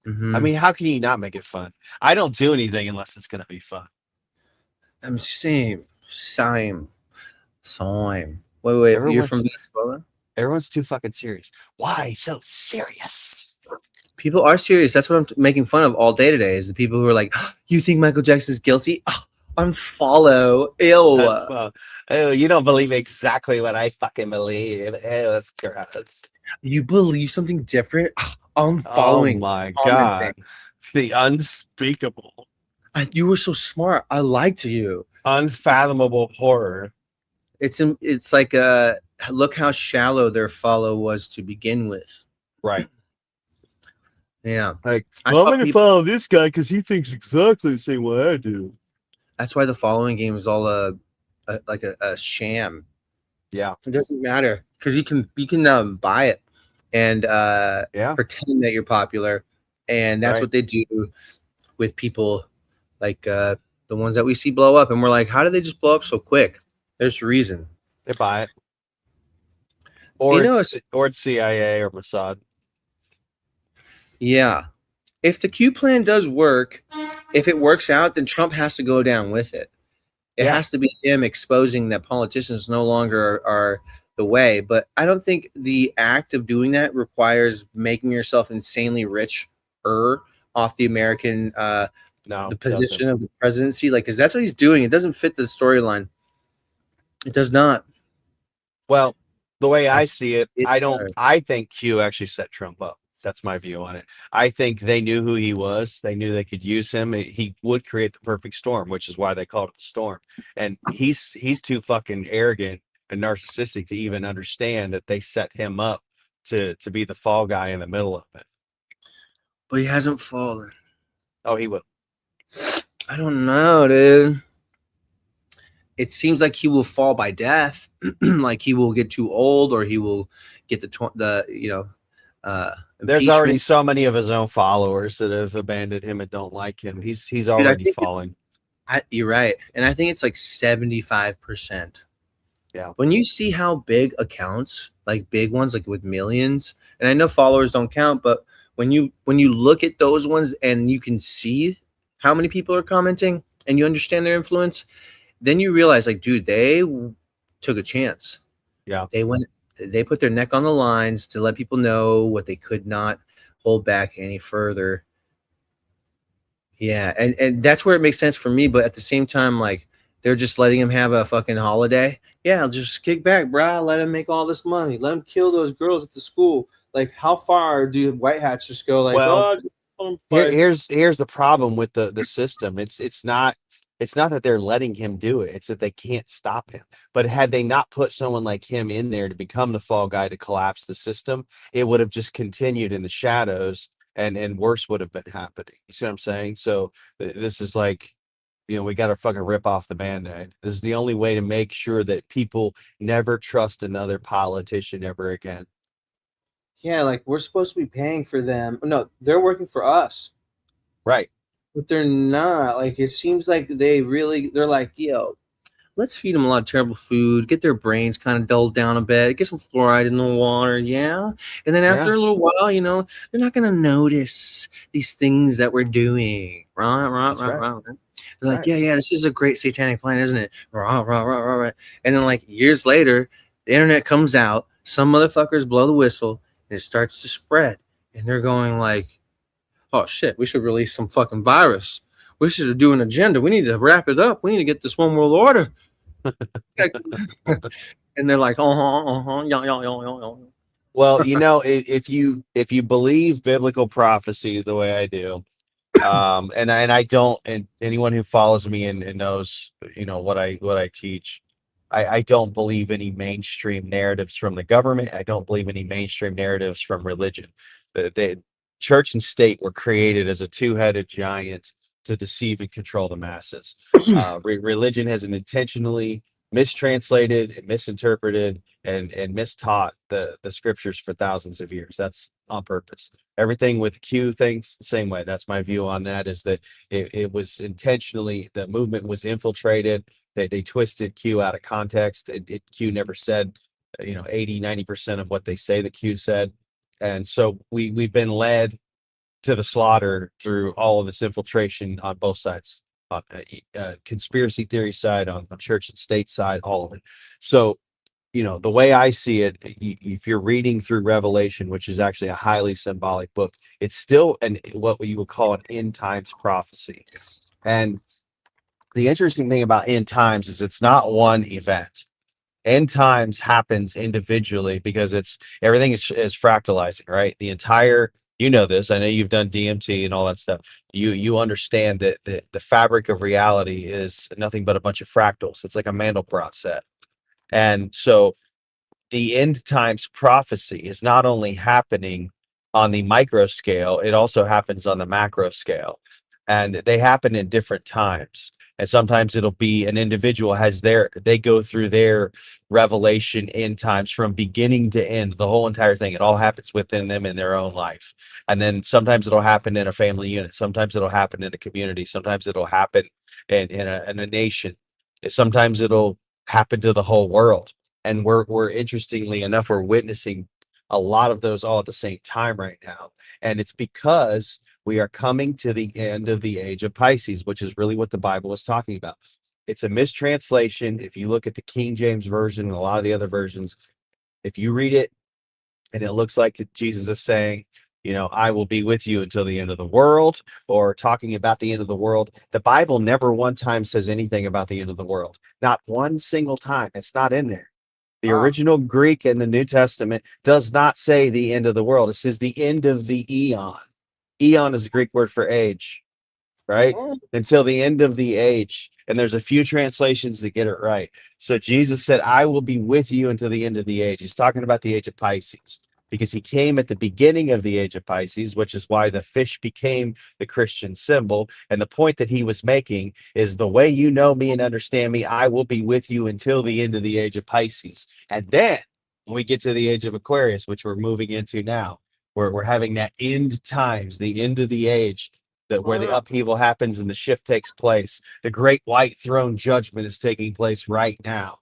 I mean, how can you not make it fun? I don't do anything unless it's gonna be fun. I'm same. Wait. You're from Venezuela? Everyone's too fucking serious. Why so serious? People are serious. That's what I'm making fun of all day today. Is the people who are like, oh, "You think Michael Jackson's guilty? Oh, unfollow." Ew. Oh, you don't believe exactly what I fucking believe. Oh, that's gross. You believe something different? I'm following. Oh my god, the unspeakable. You were so smart. I lied to you. Unfathomable horror. It's like look how shallow their follow was to begin with. Right. Yeah. Like, well, I'm gonna follow this guy because he thinks exactly the same way I do. That's why the following game is all like a sham. Yeah. It doesn't matter because you can buy it and pretend that you're popular, and that's what they do with people like the ones that we see blow up, and we're like, how did they just blow up so quick? There's a reason. They buy it. Or it's CIA or Mossad. Yeah. If the Q plan does work, if it works out, then Trump has to go down with it. It has to be him exposing that politicians no longer are the way. But I don't think the act of doing that requires making yourself insanely rich off the American the position of the presidency. Like, because that's what he's doing. It doesn't fit the storyline. It does not. Well, the way I see it, I think Q actually set Trump up. That's my view on it. I think they knew who he was. They knew they could use him. He would create the perfect storm, which is why they called it the storm. And he's too fucking arrogant and narcissistic to even understand that they set him up to be the fall guy in the middle of it. But he hasn't fallen. Oh, he will. I don't know, dude. It seems like he will fall by death. Like he will get too old, or he will get there's already so many of his own followers that have abandoned him and don't like him. He's already falling. You're right. And I think it's like 75%. Yeah. When you see how big accounts, like big ones, like with millions, and I know followers don't count, but when you look at those ones and you can see how many people are commenting and you understand their influence, then you realize, like, dude, they took a chance. Yeah. They put their neck on the lines to let people know what they could not hold back any further. Yeah, and that's where it makes sense for me. But at the same time, like, they're just letting him have a fucking holiday. Yeah, just kick back, brah. Let him make all this money. Let him kill those girls at the school. Like, how far do white hats just go? Like, here's the problem with the system. It's not that they're letting him do it. It's that they can't stop him. But had they not put someone like him in there to become the fall guy to collapse the system, it would have just continued in the shadows, and worse would have been happening. You see what I'm saying? So this is like, we got to fucking rip off the Band-Aid. This is the only way to make sure that people never trust another politician ever again. Yeah, like, we're supposed to be paying for them. No, they're working for us. Right. But they're not. Like, it seems like they're like, yo, let's feed them a lot of terrible food, get their brains kind of dulled down a bit, get some fluoride in the water, yeah? And then after a little while, they're not going to notice these things that we're doing. Right. They're like, yeah, this is a great satanic plan, isn't it? Right. And then, like, years later, the internet comes out, some motherfuckers blow the whistle, and it starts to spread. And they're going like, oh shit, we should release some fucking virus. We should do an agenda. We need to wrap it up. We need to get this one world order. And they're like, yeah. Well, if you believe biblical prophecy the way I do, and I don't, and anyone who follows me and knows, what I teach, I don't believe any mainstream narratives from the government. I don't believe any mainstream narratives from religion. The church and state were created as a two-headed giant to deceive and control the masses. Religion has intentionally mistranslated and misinterpreted and mistaught the scriptures for thousands of years. That's on purpose. Everything with Q things the same way. That's my view on that, is that it was intentionally, the movement was infiltrated. They twisted Q out of context. Q never said 80-90% of what they say that Q said. And so we've been led to the slaughter through all of this infiltration on both sides, on conspiracy theory side, on church and state side, all of it. So, the way I see it, if you're reading through Revelation, which is actually a highly symbolic book, it's still what you would call an end times prophecy. And the interesting thing about end times is it's not one event. End times happens individually because everything is fractalizing, right? The entire, this, I know you've done DMT and all that stuff. You understand that the fabric of reality is nothing but a bunch of fractals. It's like a Mandelbrot set. And so the end times prophecy is not only happening on the micro scale, it also happens on the macro scale. And they happen in different times. And sometimes it'll be an individual they go through their revelation end times from beginning to end, the whole entire thing. It all happens within them in their own life. And then sometimes it'll happen in a family unit. Sometimes it'll happen in a community. Sometimes it'll happen in a nation. Sometimes it'll happen to the whole world. And we're interestingly enough, we're witnessing a lot of those all at the same time right now. And it's because we are coming to the end of the age of Pisces, which is really what the Bible is talking about. It's a mistranslation. If you look at the King James Version and a lot of the other versions, if you read it and it looks like Jesus is saying, I will be with you until the end of the world, or talking about the end of the world, the Bible never one time says anything about the end of the world. Not one single time. It's not in there. The original Greek in the New Testament does not say the end of the world. It says the end of the eon. Eon is a Greek word for age, right? Until the end of the age. And there's a few translations that get it right. So Jesus said, I will be with you until the end of the age. He's talking about the age of Pisces because he came at the beginning of the age of Pisces, which is why the fish became the Christian symbol. And the point that he was making is, the way you know me and understand me, I will be with you until the end of the age of Pisces. And then when we get to the age of Aquarius, which we're moving into now, we're having that end times, the end of the age, where the upheaval happens and the shift takes place. The great white throne judgment is taking place right now.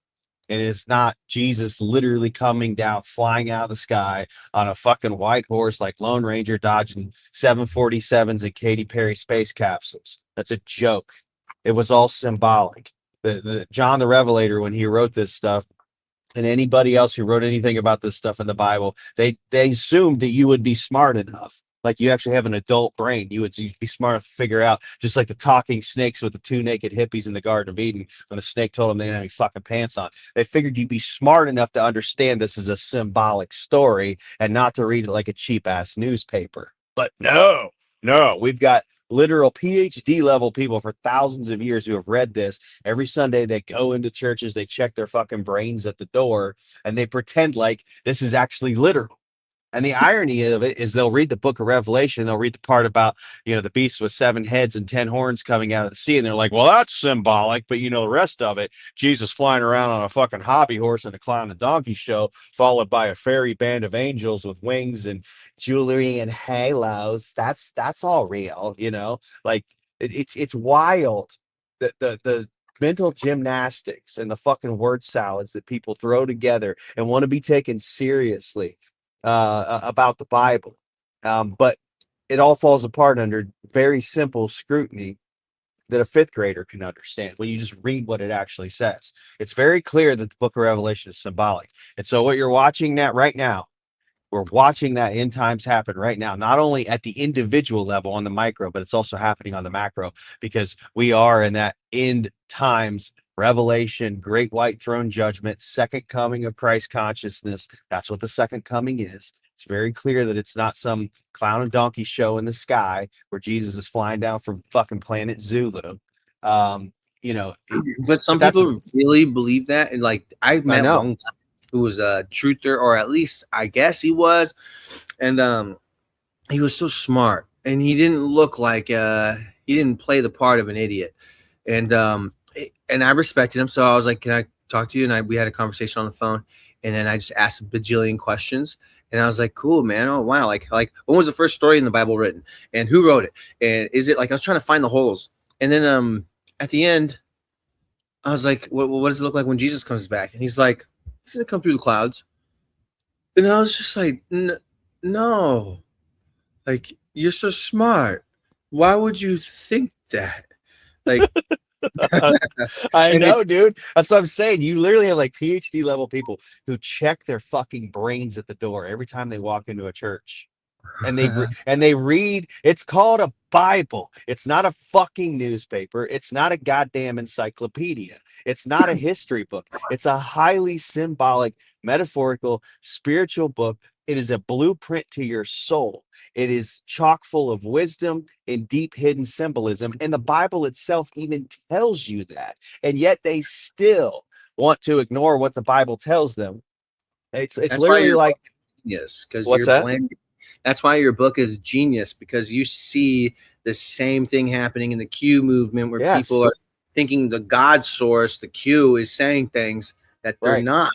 And it's not Jesus literally coming down, flying out of the sky on a fucking white horse like Lone Ranger dodging 747s and Katy Perry space capsules. That's a joke. It was all symbolic. The John the Revelator, when he wrote this stuff, and anybody else who wrote anything about this stuff in the Bible, they assumed that you would be smart enough. Like you actually have an adult brain. You'd be smart enough to figure out, just like the talking snakes with the two naked hippies in the Garden of Eden, when the snake told them they didn't have any fucking pants on. They figured you'd be smart enough to understand this is a symbolic story and not to read it like a cheap ass newspaper. But no, we've got literal PhD level people for thousands of years who have read this. Every Sunday they go into churches, they check their fucking brains at the door, and they pretend like this is actually literal. And the irony of it is they'll read the book of Revelation. They'll read the part about, the beast with 7 heads and 10 horns coming out of the sea. And they're like, well, that's symbolic. But the rest of it, Jesus flying around on a fucking hobby horse in a clown and donkey show, followed by a fairy band of angels with wings and jewelry and halos. That's all real, like it's wild. The mental gymnastics and the fucking word salads that people throw together and want to be taken seriously about the Bible. But it all falls apart under very simple scrutiny that a 5th grader can understand when you just read what it actually says. It's very clear that the book of Revelation is symbolic. And so what you're watching right now, we're watching that end times happen right now, not only at the individual level on the micro, but it's also happening on the macro, because we are in that end times revelation, great white throne judgment, second coming of Christ consciousness. That's what the second coming is. It's very clear that it's not some clown and donkey show in the sky where Jesus is flying down from fucking planet Zulu. But some people really believe that. And like I met one guy who was a truther, or at least I guess he was. And he was so smart, and he didn't look like he didn't play the part of an idiot, and I respected him. So I was like, "Can I talk to you?" And we had a conversation on the phone, and then I just asked a bajillion questions, and I was like, "Cool, man. Oh wow, like when was the first story in the Bible written, and who wrote it, and is it like?" I was trying to find the holes, and then at the end, I was like, what does it look like when Jesus comes back? And he's like, he's gonna come through the clouds, and I was just like, no, like you're so smart. Why would you think that? Like. I know, dude. That's what I'm saying. You literally have like PhD level people who check their fucking brains at the door every time they walk into a church, and they read. It's called a Bible. It's not a fucking newspaper. It's not a goddamn encyclopedia. It's not a history book. It's a highly symbolic, metaphorical, spiritual book. It is a blueprint to your soul. It is chock full of wisdom and deep hidden symbolism. And the Bible itself even tells you that. And yet they still want to ignore what the Bible tells them. It's literally like, yes, because what's that? That's why your book is genius, because you see the same thing happening in the Q movement, where people are thinking the God source, the Q, is saying things that they're not.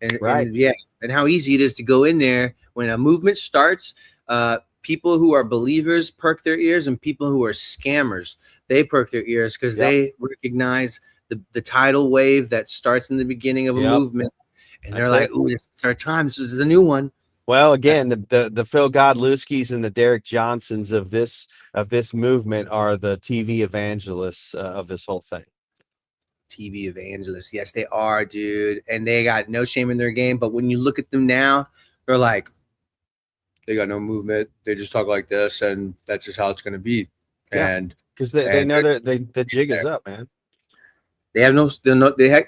And how easy it is to go in there when a movement starts. People who are believers perk their ears, and people who are scammers, they perk their ears because they recognize the tidal wave that starts in the beginning of a movement, and they're like, "Ooh, this is our time. This is the new one." Well, again, the Phil Godlewskis and the Derek Johnsons of this movement are the TV evangelists of this whole thing. TV evangelists, yes, they are, dude, and they got no shame in their game. But when you look at them now, they're like, they got no movement. They just talk like this, and that's just how it's going to be. And because they know the jig is up, man. They have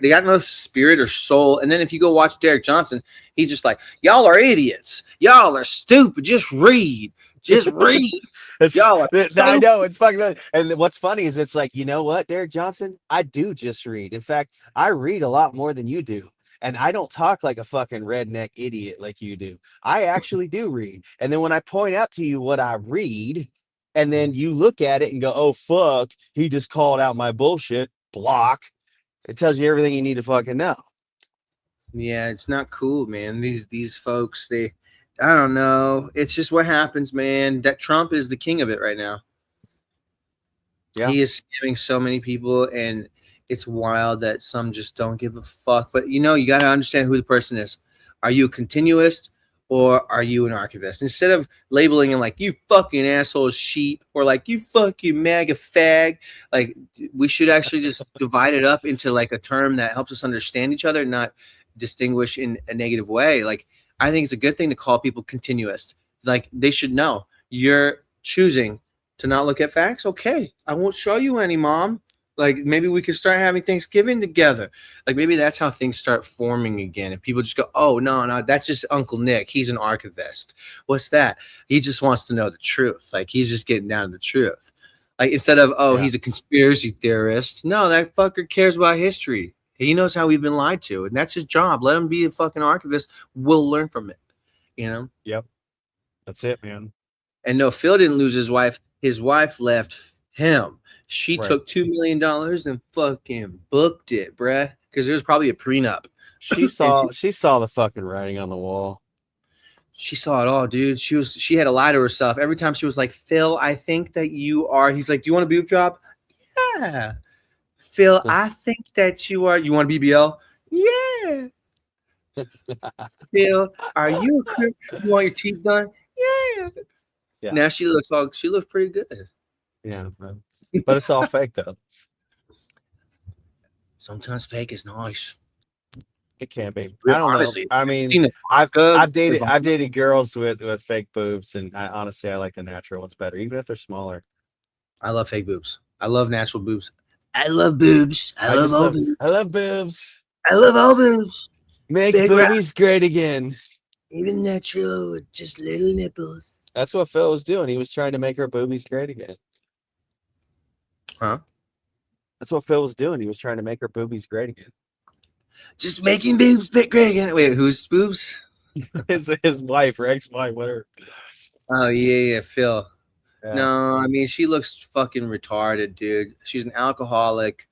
they got no spirit or soul. And then if you go watch Derek Johnson, he's just like, y'all are idiots. Y'all are stupid. Just read. Just read. I know it's fucking. And what's funny is it's like, you know what, Derek Johnson, I do just read. In fact, I read a lot more than you do. And I don't talk like a fucking redneck idiot like you do. I actually do read. And then when I point out to you what I read, and then you look at it and go, oh, fuck, he just called out my bullshit, block. It tells you everything you need to fucking know. Yeah, it's not cool, man. These folks, I don't know. It's just what happens, man. That Trump is the king of it right now. Yeah. He is scamming so many people, and it's wild that some just don't give a fuck. But, you got to understand who the person is. Are you a continuist, or are you an archivist? Instead of labeling him like, you fucking asshole sheep, or like, you fucking MAGA fag, like, we should actually just divide it up into like a term that helps us understand each other, not distinguish in a negative way. Like, I think it's a good thing to call people continuist. Like, they should know you're choosing to not look at facts. Okay, I won't show you any, Mom. Like, maybe we could start having Thanksgiving together. Like, maybe that's how things start forming again. And people just go, oh, no, that's just Uncle Nick. He's an archivist. What's that? He just wants to know the truth. Like, he's just getting down to the truth. Like, instead of, he's a conspiracy theorist. No, that fucker cares about history. He knows how we've been lied to. And that's his job. Let him be a fucking archivist. We'll learn from it. Yep. That's it, man. And no, Phil didn't lose his wife. His wife left him. She took $2 million and fucking booked it, bruh. Because there was probably a prenup. She saw the fucking writing on the wall. She saw it all, dude. She had to lie to herself. Every time she was like, Phil, I think that you are. He's like, do you want a boob job? Yeah. Phil, I think that you are. You want a BBL? Yeah. Phil, are you a crip? You want your teeth done? Yeah. Now she looks pretty good. Yeah, man. But it's all fake though. Sometimes fake is nice. It can be. I don't know. I mean, I've dated girls with fake boobs, and honestly I like the natural ones better, even if they're smaller. I love fake boobs. I love natural boobs. I love boobs. I love all boobs. I love boobs. I love all boobs. Make big boobies great again. Even natural with just little nipples. That's what Phil was doing. He was trying to make her boobies great again. Huh? That's what Phil was doing. He was trying to make her boobies great again. Just making boobs great again. Wait, whose boobs? his wife or ex-wife, whatever. Oh yeah, Phil. No, I mean, she looks fucking retarded, dude. She's an alcoholic.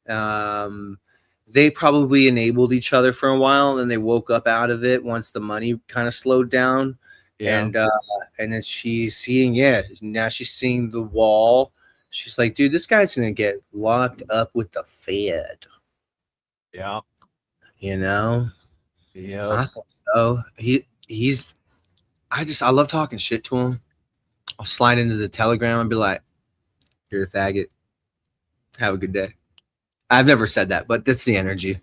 They probably enabled each other for a while, and then they woke up out of it once the money kind of slowed down. Yeah. And then she's seeing, now she's seeing the wall. She's like, dude, this guy's gonna get locked up with the Fed. Yeah. You know? Yeah. I think so. I love talking shit to him. I'll slide into the Telegram and be like, you're a faggot. Have a good day. I've never said that, but that's the energy.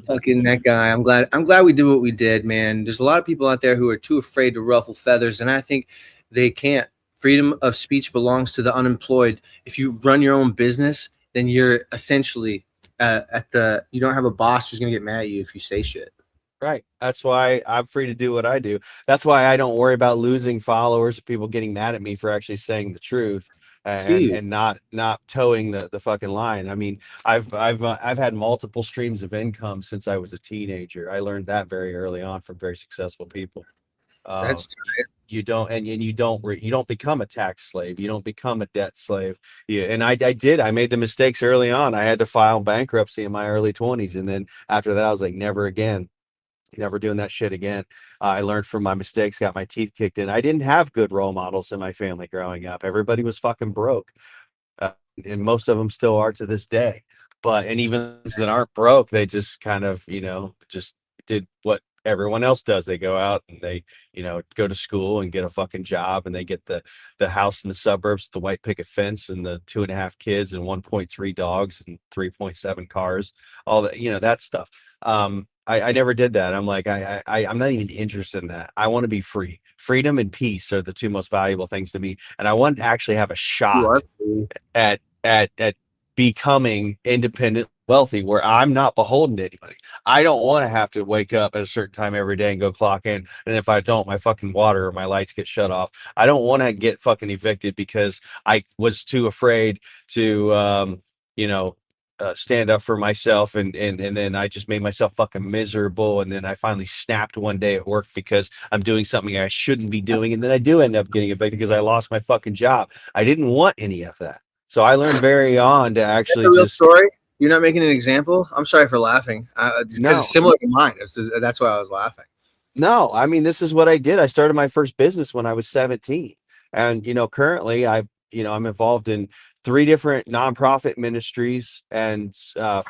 Fucking that guy. I'm glad we did what we did, man. There's a lot of people out there who are too afraid to ruffle feathers, and I think they can't. Freedom of speech belongs to the unemployed. If you run your own business, then you're essentially you don't have a boss who's gonna get mad at you if you say shit. Right. That's why I'm free to do what I do. That's why I don't worry about losing followers or people getting mad at me for actually saying the truth and not towing the fucking line. I mean, I've had multiple streams of income since I was a teenager. I learned that very early on from very successful people. That's tight. You don't become a tax slave. You don't become a debt slave. And I did. I made the mistakes early on. I had to file bankruptcy in my early 20s, and then after that, I was like, never again. Never doing that shit again. I learned from my mistakes, got my teeth kicked in. I didn't have good role models in my family growing up. Everybody was fucking broke. And most of them still are to this day. And even those that aren't broke, they just kind of, just did what everyone else does. They go out and they, go to school and get a fucking job, and they get the house in the suburbs, the white picket fence, and the 2.5 kids and 1.3 dogs and 3.7 cars, all that, that stuff. I never did that. I'm like, I'm not even interested in that. I want to be free. Freedom and peace are the two most valuable things to me. And I want to actually have a shot at becoming independent, wealthy, where I'm not beholden to anybody. I don't want to have to wake up at a certain time every day and go clock in. And if I don't, my fucking water or my lights get shut off. I don't want to get fucking evicted because I was too afraid to, stand up for myself, and then I just made myself fucking miserable, and then I finally snapped one day at work because I'm doing something I shouldn't be doing, and then I do end up getting evicted because I lost my fucking job. I didn't want any of that, so I learned very on to actually That's a real story. You're not making an example. I'm sorry for laughing because it's similar to mine. That's why I was laughing. No, I mean, this is what I did. I started my first business when I was 17, and currently I'm involved in 3 different nonprofit ministries and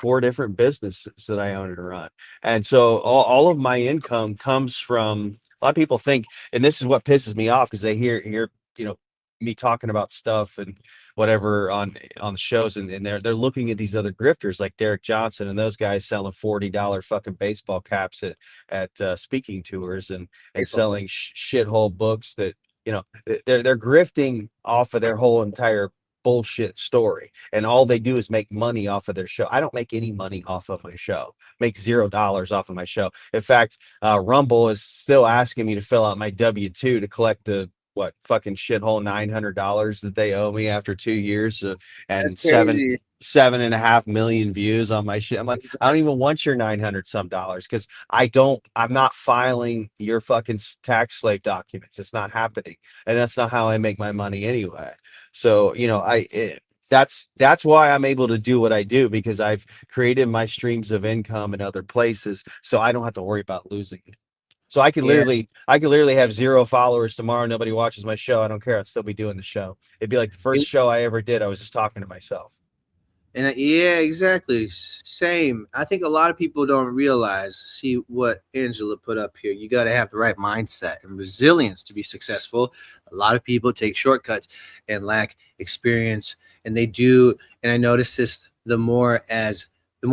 4 different businesses that I own and run. And so all of my income comes from, a lot of people think, and this is what pisses me off, because they hear me talking about stuff and whatever on the shows, and they're looking at these other grifters like Derek Johnson and those guys selling $40 fucking baseball caps at speaking tours and selling shithole books that they're grifting off of their whole entire bullshit story, and all they do is make money off of their show. I don't make any money off of my show. Make $0 off of my show. In fact, Rumble is still asking me to fill out my W-2 to collect the fucking shithole $900 that they owe me after 2 years and 7.5 million views on my shit. I'm like, I don't even want your 900 some dollars, because I'm not filing your fucking tax slave documents. It's not happening, and that's not how I make my money anyway. So that's why I'm able to do what I do, because I've created my streams of income in other places, so I don't have to worry about losing it. So I could literally have 0 followers tomorrow. Nobody watches my show. I don't care. I'd still be doing the show. It'd be like the first show I ever did. I was just talking to myself. And yeah, exactly. Same. I think a lot of people don't see what Angela put up here. You got to have the right mindset and resilience to be successful. A lot of people take shortcuts and lack experience, and they do. And I noticed this the more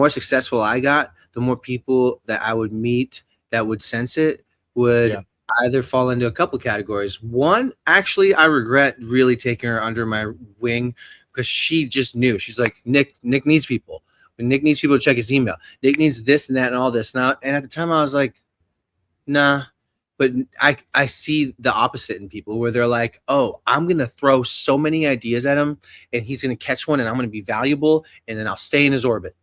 successful I got, the more people that I would meet that would sense it would either fall into a couple categories. One, actually, I regret really taking her under my wing, because she just knew. She's like, Nick needs people. Nick needs people to check his email. Nick needs this and that and all this. Now, and at the time I was like, nah. But I see the opposite in people, where they're like, oh, I'm going to throw so many ideas at him, and he's going to catch one, and I'm going to be valuable, and then I'll stay in his orbit.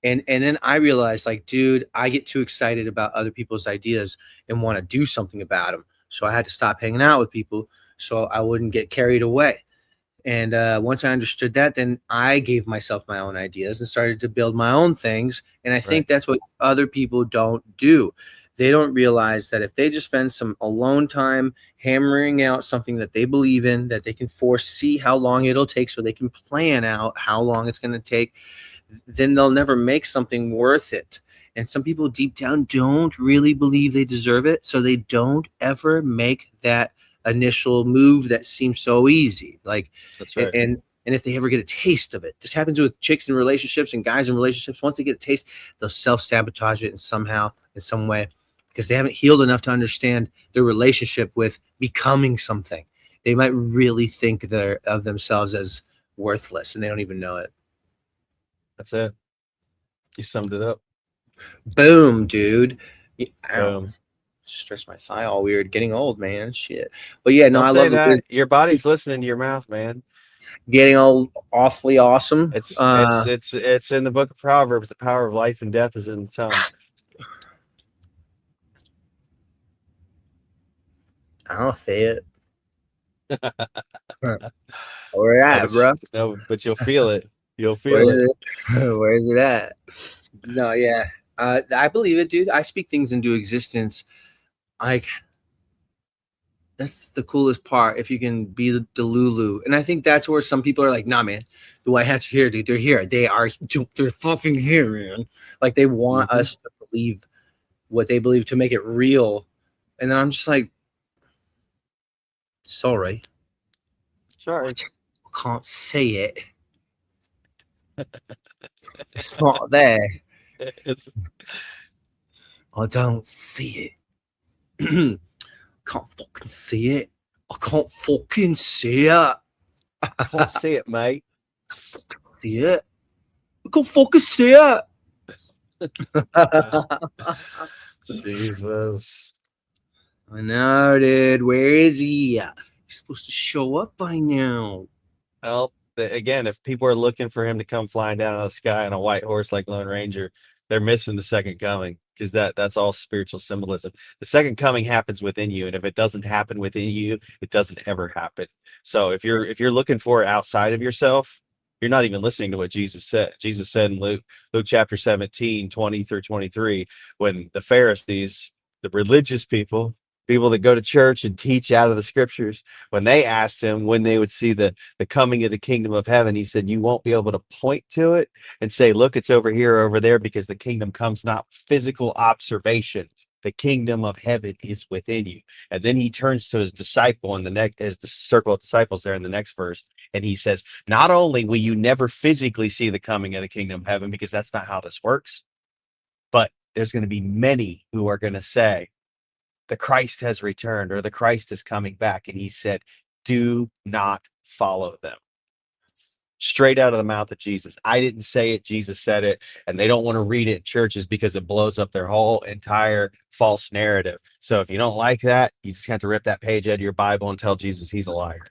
And then I realized, like, dude, I get too excited about other people's ideas and want to do something about them. So I had to stop hanging out with people so I wouldn't get carried away. And once I understood that, then I gave myself my own ideas and started to build my own things. And I think that's what other people don't do. They don't realize that if they just spend some alone time hammering out something that they believe in, that they can foresee how long it'll take so they can plan out how long it's going to take, then they'll never make something worth it. And some people deep down don't really believe they deserve it. So they don't ever make that initial move that seems so easy. Like, that's right. And if they ever get a taste of it, this happens with chicks in relationships and guys in relationships. Once they get a taste, they'll self-sabotage it in some way, because they haven't healed enough to understand their relationship with becoming something. They might really think of themselves as worthless, and they don't even know it. That's it. You summed it up. Boom, dude. Boom. Stretch my thigh all weird. Getting old, man. Shit. But yeah, no, Don't I say love that. Your body's listening to your mouth, man. Getting all awfully awesome. It's in the book of Proverbs. The power of life and death is in the tongue. I don't say it. Where at, bro? No, but you'll feel it. You'll feel it. Where is it at? No, yeah. I believe it, dude. I speak things into existence. Like, that's the coolest part, if you can be the Delulu. And I think that's where some people are like, nah, man, the white hats are here, dude. They're here. They're fucking here, man. Like, they want us to believe what they believe to make it real. And then I'm just like, sorry. I can't say it. It's not there. I don't see it. Can't fucking see it. I can't fucking see it. I can't see it, mate. See it. I can't fucking see it. Jesus. I know, dude. Where is he? He's supposed to show up by now. Well, again, if people are looking for him to come flying down out of the sky on a white horse like Lone Ranger, they're missing the second coming, because that's all spiritual symbolism. The second coming happens within you, and if it doesn't happen within you, it doesn't ever happen. So if you're looking for it outside of yourself, you're not even listening to what Jesus said. Jesus said in Luke chapter 17, 20 through 23, when the Pharisees, the religious people that go to church and teach out of the scriptures, when they asked him when they would see the coming of the kingdom of heaven, he said, you won't be able to point to it and say, look, it's over here, over there, because the kingdom comes not physical observation. The kingdom of heaven is within you. And then he turns to his disciple in the next, as the circle of disciples there in the next verse, and he says, not only will you never physically see the coming of the kingdom of heaven, because that's not how this works, but there's going to be many who are going to say, the Christ has returned, or the Christ is coming back. And he said, do not follow them. Straight out of the mouth of Jesus. I didn't say it. Jesus said it. And they don't want to read it in churches because it blows up their whole entire false narrative. So if you don't like that, you just have to rip that page out of your Bible and tell Jesus he's a liar.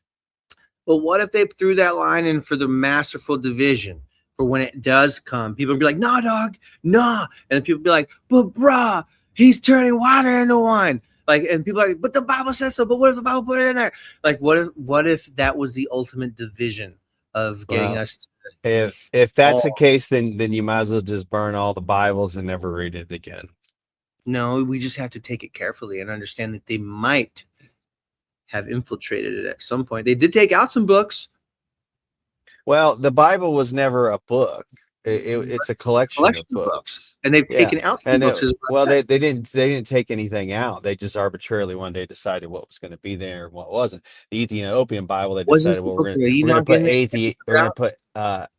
But what if they threw that line in for the masterful division? For when it does come, people will be like, nah, dog, nah. And then people will be like, but brah, he's turning water into wine. Like, and people are like, but the Bible says so. But what if the Bible put it in there? Like, what if that was the ultimate division of getting us to, if that's the case, then you might as well just burn all the Bibles and never read it again. No, we just have to take it carefully and understand that they might have infiltrated it at some point. They did take out some books. Well, the Bible was never a book. It's a collection of books, and they've taken out some books as well. They didn't take anything out. They just arbitrarily one day decided what was going to be there and what wasn't. The Ethiopian Bible, they decided, well, we're going to put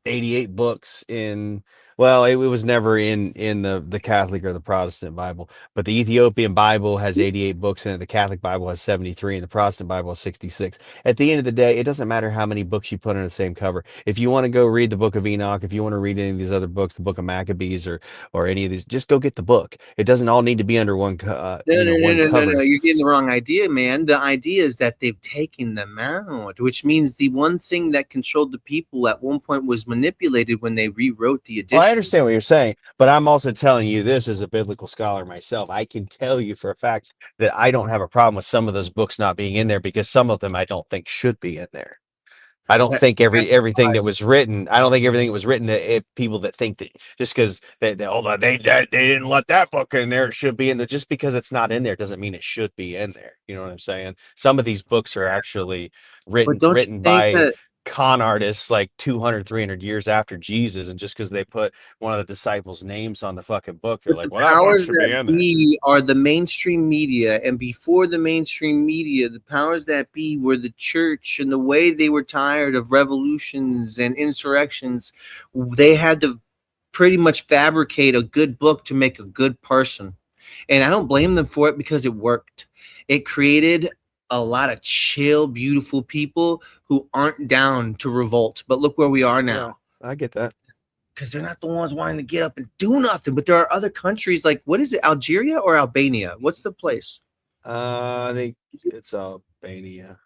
88 books in. Well, it was never in the Catholic or the Protestant Bible, but the Ethiopian Bible has 88 books in it. The Catholic Bible has 73, and the Protestant Bible has 66. At the end of the day, it doesn't matter how many books you put on the same cover. If you want to go read the Book of Enoch, if you want to read any of these other books, the Book of Maccabees or any of these, just go get the book. It doesn't all need to be under one cover. No, you're getting the wrong idea, man. The idea is that they've taken them out, which means the one thing that controlled the people at one point was manipulated when they rewrote the edition. Well, I understand what you're saying, but I'm also telling you this as a biblical scholar myself. I can tell you for a fact that I don't have a problem with some of those books not being in there because some of them I don't think should be in there. I don't think everything that was written. I don't think everything that was written that people that think that just because they didn't let that book in there, it should be in there. Just because it's not in there doesn't mean it should be in there. You know what I'm saying? Some of these books are actually written by con artists like 200, 300 years after Jesus, and just because they put one of the disciples' names on the fucking book, they're like, well, that book should be in there. Are the mainstream media, and before the mainstream media, the powers that be were the church, and the way they were tired of revolutions and insurrections, they had to pretty much fabricate a good book to make a good person. And I don't blame them for it because it worked. It created a lot of chill, beautiful people who aren't down to revolt. But look where we are now. Yeah, I get that. Because they're not the ones wanting to get up and do nothing. But there are other countries like, what is it, Algeria or Albania? What's the place? I think it's Albania.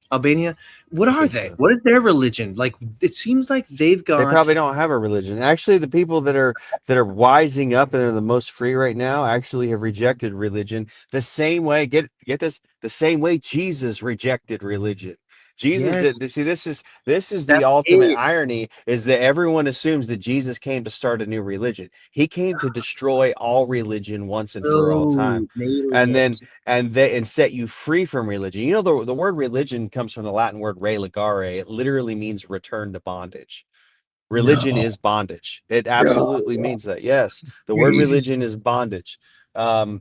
Albania? What are they? What is their religion? Like, it seems like they've got... They probably don't have a religion. Actually, the people that are wising up and are the most free right now actually have rejected religion the same way. Get this, the same way Jesus rejected religion. Jesus did. See, this is the ultimate irony, is that everyone assumes that Jesus came to start a new religion. He came to destroy all religion once and for all time, and set you free from religion. You know, the word religion comes from the Latin word religare. It literally means return to bondage. Religion is bondage. It absolutely means that. Yes, the word religion is bondage. Why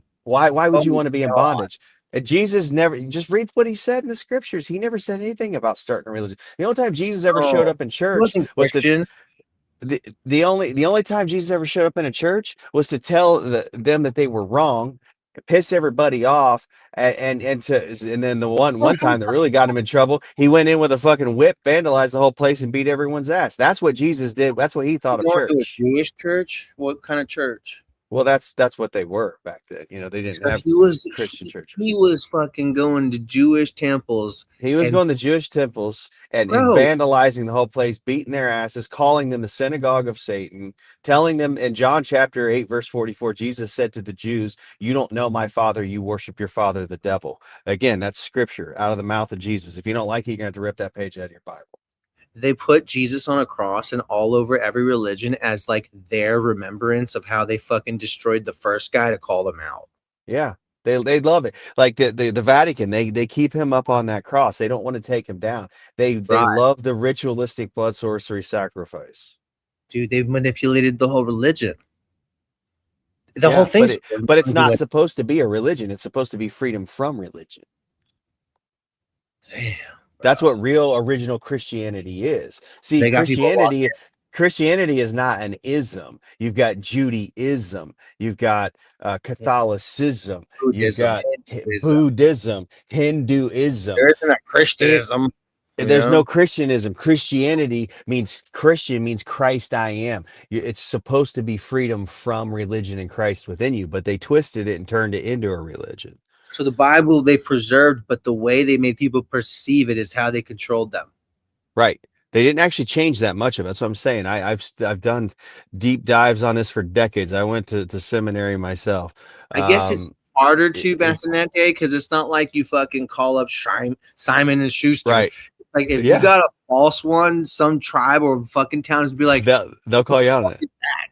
would you want to be in bondage? Jesus never, just read what he said in the scriptures. He never said anything about starting a religion. The only time Jesus ever showed up in church was the only time Jesus ever showed up in a church was to tell them that they were wrong, piss everybody off, and then the one time that really got him in trouble, he went in with a fucking whip, vandalized the whole place, and beat everyone's ass. That's what Jesus did. That's what he thought of church. To a Jewish church? What kind of church? Well, that's what they were back then. You know, they didn't have Christian churches. He was fucking going to Jewish temples. He was going to Jewish temples and vandalizing the whole place, beating their asses, calling them the synagogue of Satan, telling them in John chapter 8, verse 44, Jesus said to the Jews, "You don't know my Father, you worship your father, the devil." Again, that's scripture out of the mouth of Jesus. If you don't like it, you're going to have to rip that page out of your Bible. They put Jesus on a cross and all over every religion as like their remembrance of how they fucking destroyed the first guy to call them out. Yeah, they love it. Like the Vatican, they keep him up on that cross. They don't want to take him down. They love the ritualistic blood sorcery sacrifice. Dude, they've manipulated the whole religion. The whole thing. But it's not supposed to be a religion. It's supposed to be freedom from religion. Damn. That's what real original Christianity is. See, Christianity is not an ism. You've got Judaism, you've got Catholicism, you've got Buddhism, Hinduism. There isn't a Christianism. There's no Christianism. Christianity means Christian means Christ I am. It's supposed to be freedom from religion and Christ within you, but they twisted it and turned it into a religion. So the Bible they preserved, but the way they made people perceive it is how they controlled them. Right. They didn't actually change that much of it. That's what I'm saying. I've done deep dives on this for decades. I went to seminary myself. I guess it's harder to back in that day because it's not like you fucking call up Simon and Schuster. Right. Like if you got a false one, some tribe or fucking town is be like, they'll call you out on it.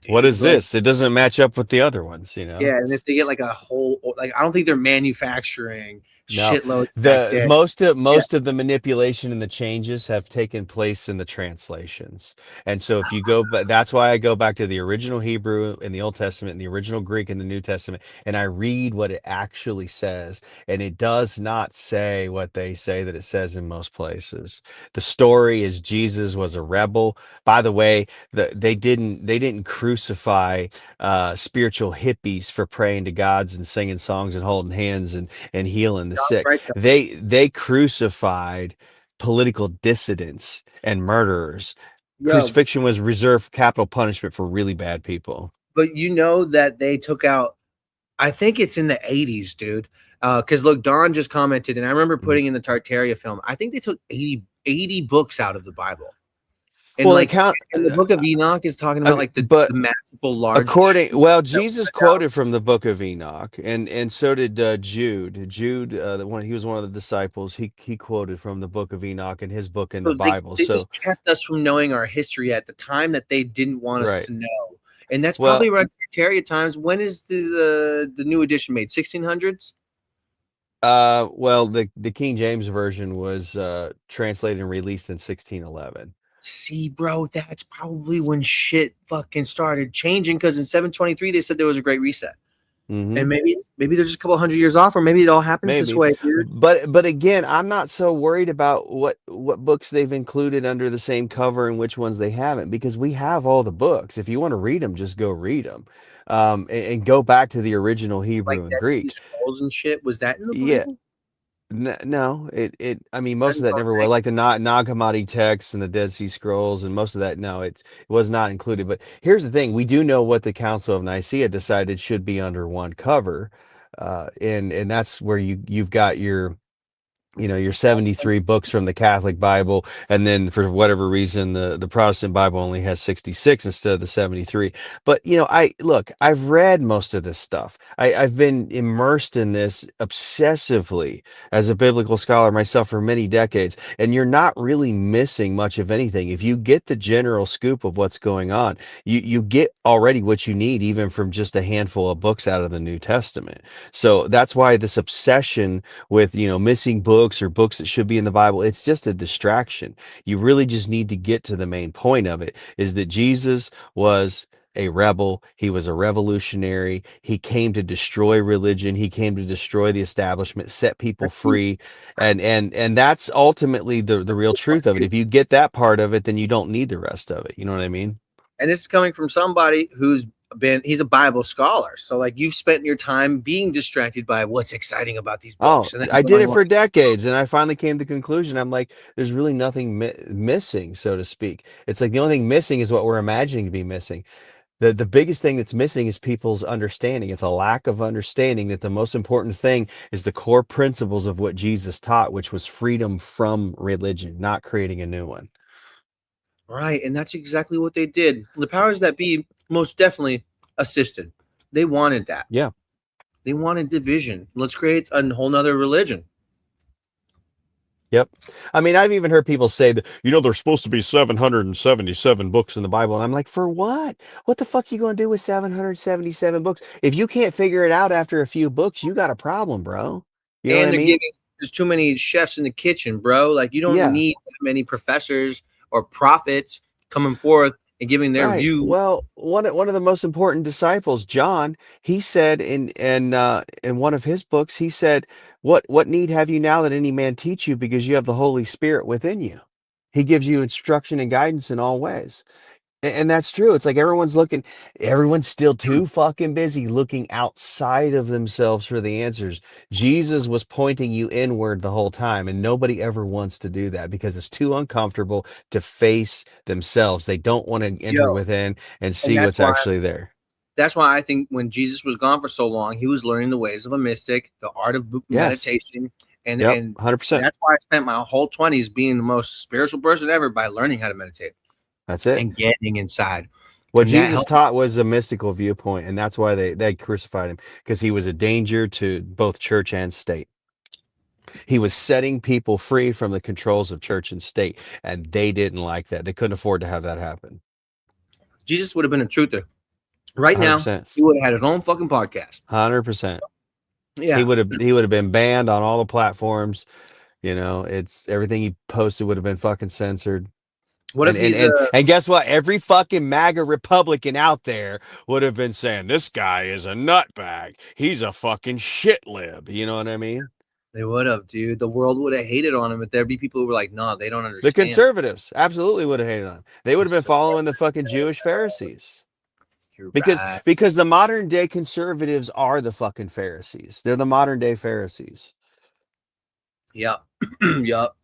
What is this? It doesn't match up with the other ones, you know? Yeah, and if they get like a whole, like I don't think they're manufacturing shitloads. Most of the manipulation and the changes have taken place in the translations. And so if you go, that's why I go back to the original Hebrew in the Old Testament and the original Greek in the New Testament, and I read what it actually says, and it does not say what they say that it says in most places. The story is Jesus was a rebel. By the way, they didn't crucify spiritual hippies for praying to gods and singing songs and holding hands and healing the sick. Right. They crucified political dissidents and murderers. Crucifixion was reserved capital punishment for really bad people. But you know that they took out, I think it's in the 80s, dude. Because look, Don just commented, and I remember putting in the Tartaria film, I think they took 80 books out of the Bible. And Well, like in the book of Enoch is talking about like the masterful large. Jesus quoted from the book of Enoch, and so did Jude. Jude, he was one of the disciples. He quoted from the book of Enoch in his book in the Bible. They just kept us from knowing our history at the time that they didn't want us to know. And that's probably around Secretariat times. When is the new edition made? 1600s? Well, the King James version was translated and released in 1611. See, bro, that's probably when shit fucking started changing, because in 723 they said there was a great reset. And maybe they're just a couple hundred years off, or maybe it all happens this way, dude. But again, I'm not so worried about what books they've included under the same cover and which ones they haven't, because we have all the books. If you want to read them, just go read them, and go back to the original Hebrew and Greek. Scrolls and shit. Was that in the Bible? Yeah. No, I mean, most of that never was, like the Nag Hammadi texts and the Dead Sea Scrolls, and most of that, no, it was not included. But here's the thing: we do know what the Council of Nicaea decided should be under one cover, and that's where you've got your 73 books from the Catholic Bible, and then for whatever reason the Protestant Bible only has 66 instead of the 73. But I've read most of this stuff. I've been immersed in this obsessively as a biblical scholar myself for many decades, and you're not really missing much of anything. If you get the general scoop of what's going on, you get already what you need, even from just a handful of books out of the New Testament. So that's why this obsession with missing books or books that should be in the Bible, it's just a distraction. You really just need to get to the main point of it, is that Jesus was a rebel. He was a revolutionary. He came to destroy religion. He came to destroy the establishment, set people free. And that's ultimately the real truth of it. If you get that part of it, then you don't need the rest of it. You know what I mean? And this is coming from somebody he's a Bible scholar. So like, you've spent your time being distracted by what's exciting about these books. Oh, I did it for decades, and I finally came to the conclusion. I'm like, there's really nothing missing, so to speak. It's like the only thing missing is what we're imagining to be missing. The biggest thing that's missing is people's understanding. It's a lack of understanding that the most important thing is the core principles of what Jesus taught, which was freedom from religion, not creating a new one. Right, and that's exactly what they did. The powers that be most definitely assisted. They wanted that. Yeah. They wanted division. Let's create a whole nother religion. Yep. I mean, I've even heard people say that, there's supposed to be 777 books in the Bible. And I'm like, for what? What the fuck are you going to do with 777 books? If you can't figure it out after a few books, you got a problem, bro. You know what I mean? There's too many chefs in the kitchen, bro. Like, you don't need that many professors or prophets coming forth and giving their view. Well, one of the most important disciples, John, he said in one of his books, he said, what need have you now that any man teach you, because you have the Holy Spirit within you? He gives you instruction and guidance in all ways. And that's true. It's like everyone's still too fucking busy looking outside of themselves for the answers. Jesus was pointing you inward the whole time, and nobody ever wants to do that because it's too uncomfortable to face themselves. They don't want to enter within and see what's actually there. That's why I think when Jesus was gone for so long, he was learning the ways of a mystic, the art of meditation. And 100%. That's why I spent my whole 20s being the most spiritual person ever, by learning how to meditate. That's it. And getting inside. What Jesus taught was a mystical viewpoint, and that's why they crucified him, because he was a danger to both church and state. He was setting people free from the controls of church and state, and they didn't like that. They couldn't afford to have that happen. Jesus would have been a truther. Right 100%. Now, he would have had his own fucking podcast. 100%. Yeah. He would have been banned on all the platforms. It's everything he posted would have been fucking censored. What if and guess what? Every fucking MAGA Republican out there would have been saying, this guy is a nutbag. He's a fucking shit lib. You know what I mean? They would have, dude. The world would have hated on him, but there'd be people who were like, no, they don't understand. The conservatives absolutely would have hated on him. They would have been following the fucking Jewish Pharisees. Because the modern day conservatives are the fucking Pharisees. They're the modern day Pharisees. Yep. Yep.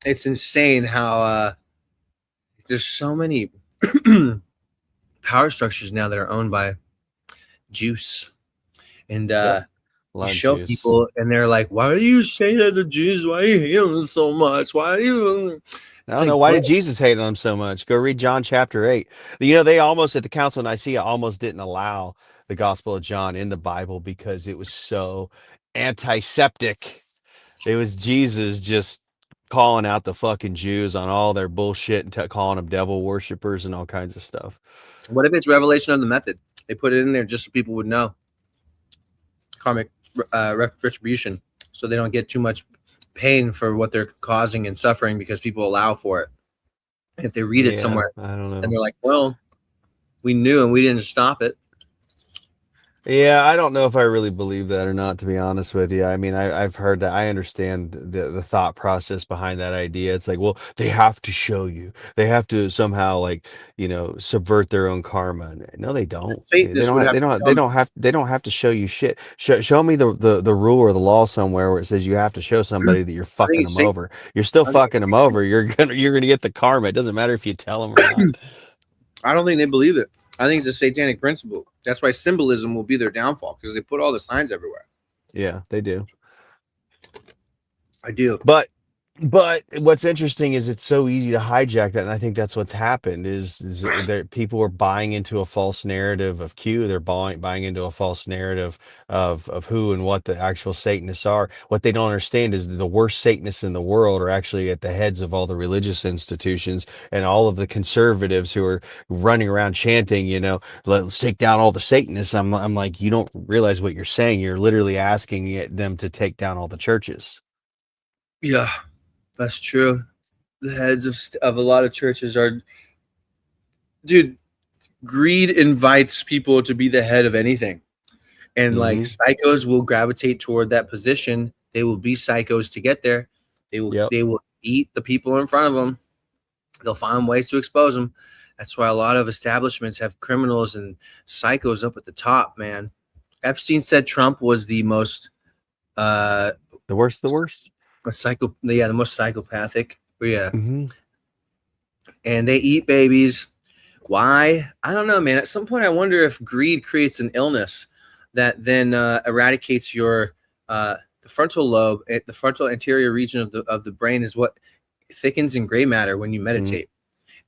It's insane how there's so many power structures now that are owned by Jews. And you show people and they're like, why do you say that to Jews? Why do you hate them so much? Why do you? I don't know. Why did Jesus hate on them so much? Go read John chapter 8. They almost, at the Council of Nicaea, almost didn't allow the Gospel of John in the Bible because it was so antiseptic. It was Jesus just calling out the fucking Jews on all their bullshit and calling them devil worshippers and all kinds of stuff. What if it's revelation of the method? They put it in there just so people would know. Karmic retribution, so they don't get too much pain for what they're causing and suffering because people allow for it. If they read it somewhere, I don't know. and they're like, well, we knew and we didn't stop it. Yeah, I don't know if I really believe that or not, to be honest with you. I mean, I've heard that. I understand the thought process behind that idea. It's like, well, they have to show you. They have to somehow, like, subvert their own karma. No, they don't. They don't have to show you shit. Show me the rule or the law somewhere where it says you have to show somebody that you're fucking them over. You're still fucking them over. You're gonna get the karma. It doesn't matter if you tell them or not. I don't think they believe it. I think it's a satanic principle. That's why symbolism will be their downfall, because they put all the signs everywhere. Yeah, they do. I do. But what's interesting is it's so easy to hijack that, and I think that's what's happened is that people are buying into a false narrative of Q. They're buying into a false narrative of who and what the actual Satanists are. What they don't understand is the worst Satanists in the world are actually at the heads of all the religious institutions and all of the conservatives who are running around chanting, let's take down all the Satanists. I'm like, you don't realize what you're saying. You're literally asking them to take down all the churches. Yeah. That's true. The heads of a lot of churches are, dude, greed invites people to be the head of anything. And like psychos will gravitate toward that position. They will be psychos to get there. They will eat the people in front of them. They'll find ways to expose them. That's why a lot of establishments have criminals and psychos up at the top, man. Epstein said Trump was the most the worst. The most psychopathic. Yeah. And they eat babies. Why? I don't know, man. At some point, I wonder if greed creates an illness that then eradicates your the frontal lobe. The frontal anterior region of the brain is what thickens in gray matter when you meditate.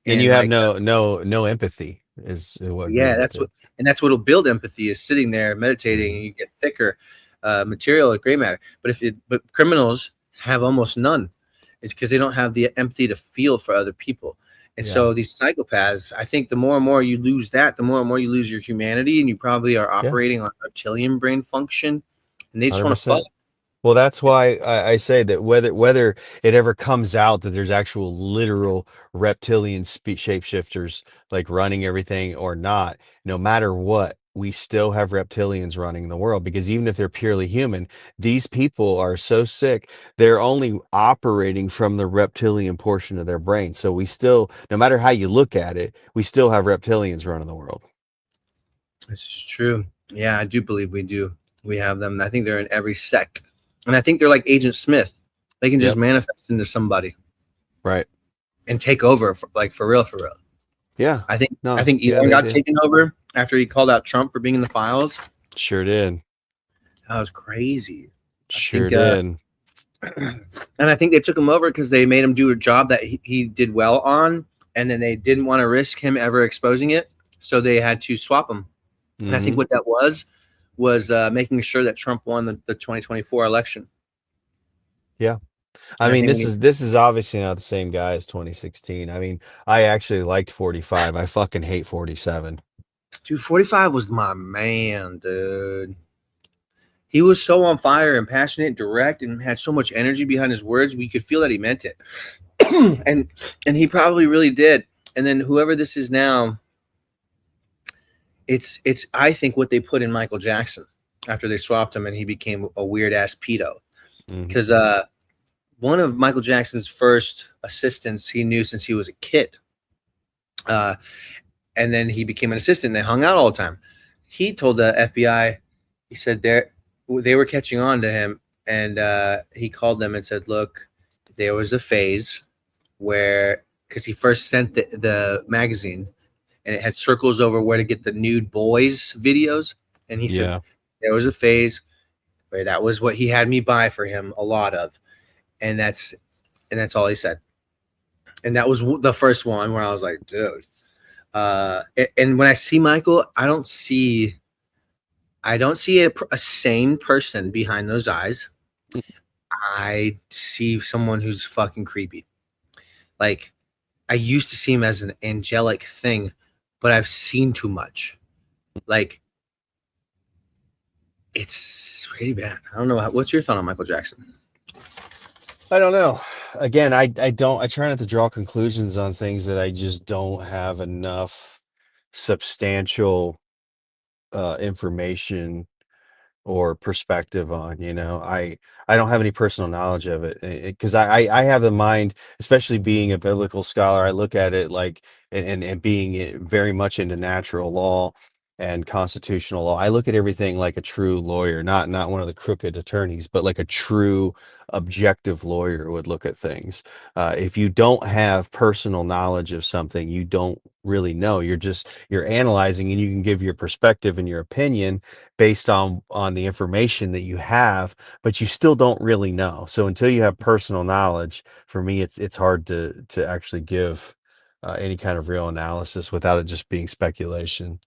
And you have no empathy is what. Yeah, that's what'll build empathy is sitting there meditating, and you get thicker material like gray matter. But criminals have almost none. It's because they don't have the empathy to feel for other people. And so these psychopaths, I think the more and more you lose that, the more and more you lose your humanity, and you probably are operating on reptilian brain function, and they just want to fuck. Well, that's why I say that whether it ever comes out that there's actual literal reptilian shapeshifters like running everything or not, no matter what, we still have reptilians running the world, because even if they're purely human, these people are so sick, they're only operating from the reptilian portion of their brain. So we still, no matter how you look at it, we still have reptilians running the world. This is true. Yeah, I do believe we do. We have them. I think they're in every sect. And I think they're like Agent Smith. They can just manifest into somebody. Right. And take over for real. Yeah. I think Elon got taken over after he called out Trump for being in the files. Sure did. That was crazy. Sure did. And I think they took him over because they made him do a job that he did well on, and then they didn't want to risk him ever exposing it, so they had to swap him. And I think what that was making sure that Trump won the 2024 election. Yeah. I mean, this is obviously not the same guy as 2016. I mean, I actually liked 45. I fucking hate 47. Dude, 45 was my man, dude. He was so on fire and passionate, direct, and had so much energy behind his words. We could feel that he meant it. and he probably really did. And then whoever this is now, it's I think what they put in Michael Jackson after they swapped him and he became a weird ass pedo. Because one of Michael Jackson's first assistants he knew since he was a kid. And then he became an assistant and they hung out all the time. He told the FBI, he said they were catching on to him, and he called them and said, look, there was a phase where, because he first sent the magazine and it had circles over where to get the nude boys videos. And he said, there was a phase where that was what he had me buy for him a lot of. And that's all he said. And that was the first one where I was like, dude. And when I see Michael, I don't see a sane person behind those eyes. I see someone who's fucking creepy. Like, I used to see him as an angelic thing, but I've seen too much. Like, it's really bad. I don't know. What's your thought on Michael Jackson? I don't know. Again, I try not to draw conclusions on things that I just don't have enough substantial information or perspective on. I don't have any personal knowledge of it, because I have the mind, especially being a biblical scholar. I look at it like, and being very much into natural law and constitutional law. I look at everything like a true lawyer, not one of the crooked attorneys, but like a true objective lawyer would look at things. If you don't have personal knowledge of something, you don't really know. You're analyzing, and you can give your perspective and your opinion based on the information that you have, but you still don't really know. So until you have personal knowledge, for me, it's hard to actually give any kind of real analysis without it just being speculation.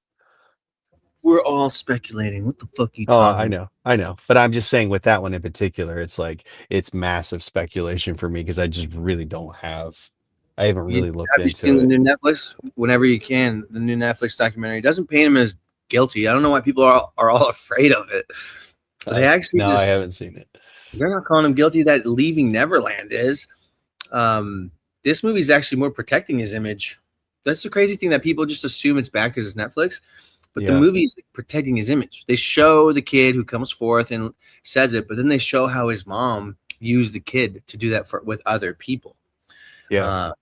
We're all speculating. What the fuck are you Oh, talking I know. But I'm just saying, with that one in particular, it's like, it's massive speculation for me, because I just really I haven't really looked Have you seen into the it. new Netflix? Whenever you can, the new Netflix documentary doesn't paint him as guilty. I don't know why people are all afraid of it. They actually I haven't seen it. They're not calling him guilty. That Leaving Neverland is. This movie is actually more protecting his image. That's the crazy thing, that people just assume it's bad because it's Netflix. But the movie is protecting his image. They show the kid who comes forth and says it, but then they show how his mom used the kid to do that with other people. Yeah.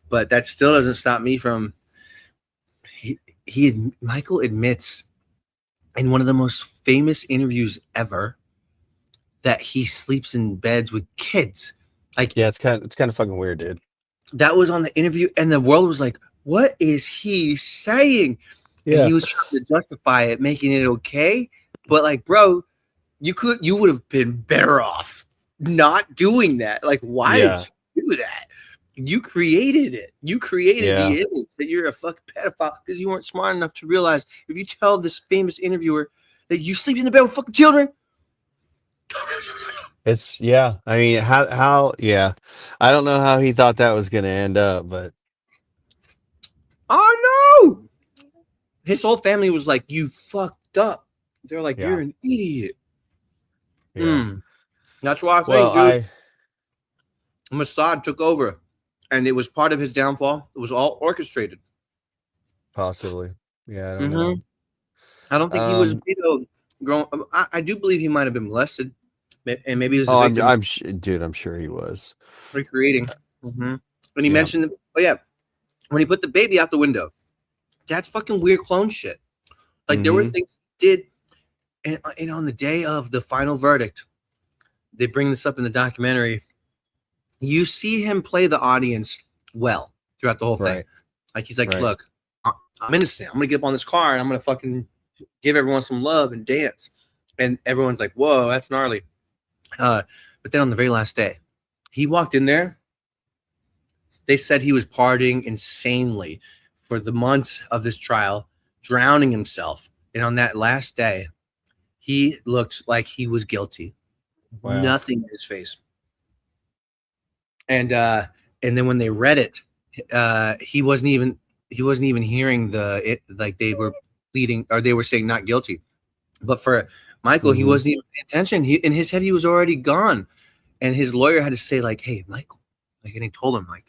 But that still doesn't stop me from. Michael admits in one of the most famous interviews ever that he sleeps in beds with kids. Like, yeah, it's kind of fucking weird, dude. That was on the interview, and the world was like, "What is he saying?" Yeah. And he was trying to justify it, making it okay. But like, bro, you would have been better off not doing that. Like, why did you do that? You created it. You created the image that you're a fucking pedophile because you weren't smart enough to realize, if you tell this famous interviewer that you sleep in the bed with fucking children. It's I mean, how I don't know how he thought that was going to end up, but oh no, his whole family was like, you fucked up. They're like, you're an idiot. That's why I think, dude, Mossad took over, and it was part of his downfall. It was all orchestrated. Possibly. Yeah, I don't know. I don't think he was, grown. I do believe he might have been molested, and maybe he was a victim. Dude, I'm sure he was recreating. And he mentioned, when he put the baby out the window, that's fucking weird clone shit. Like, there were things he did, and on the day of the final verdict, they bring this up in the documentary. You see him play the audience well throughout the whole thing. Like, he's like, look, I'm innocent. I'm gonna get up on this car and I'm gonna fucking give everyone some love and dance. And everyone's like, whoa, that's gnarly. But then on the very last day, he walked in there. They said he was partying insanely for the months of this trial, drowning himself. And on that last day, he looked like he was guilty. Wow. Nothing in his face. And then when they read it, he wasn't even hearing like they were pleading, or they were saying not guilty. But for Michael, he wasn't even paying attention. In his head, he was already gone. And his lawyer had to say, like, hey, Michael, like, and he told him, like,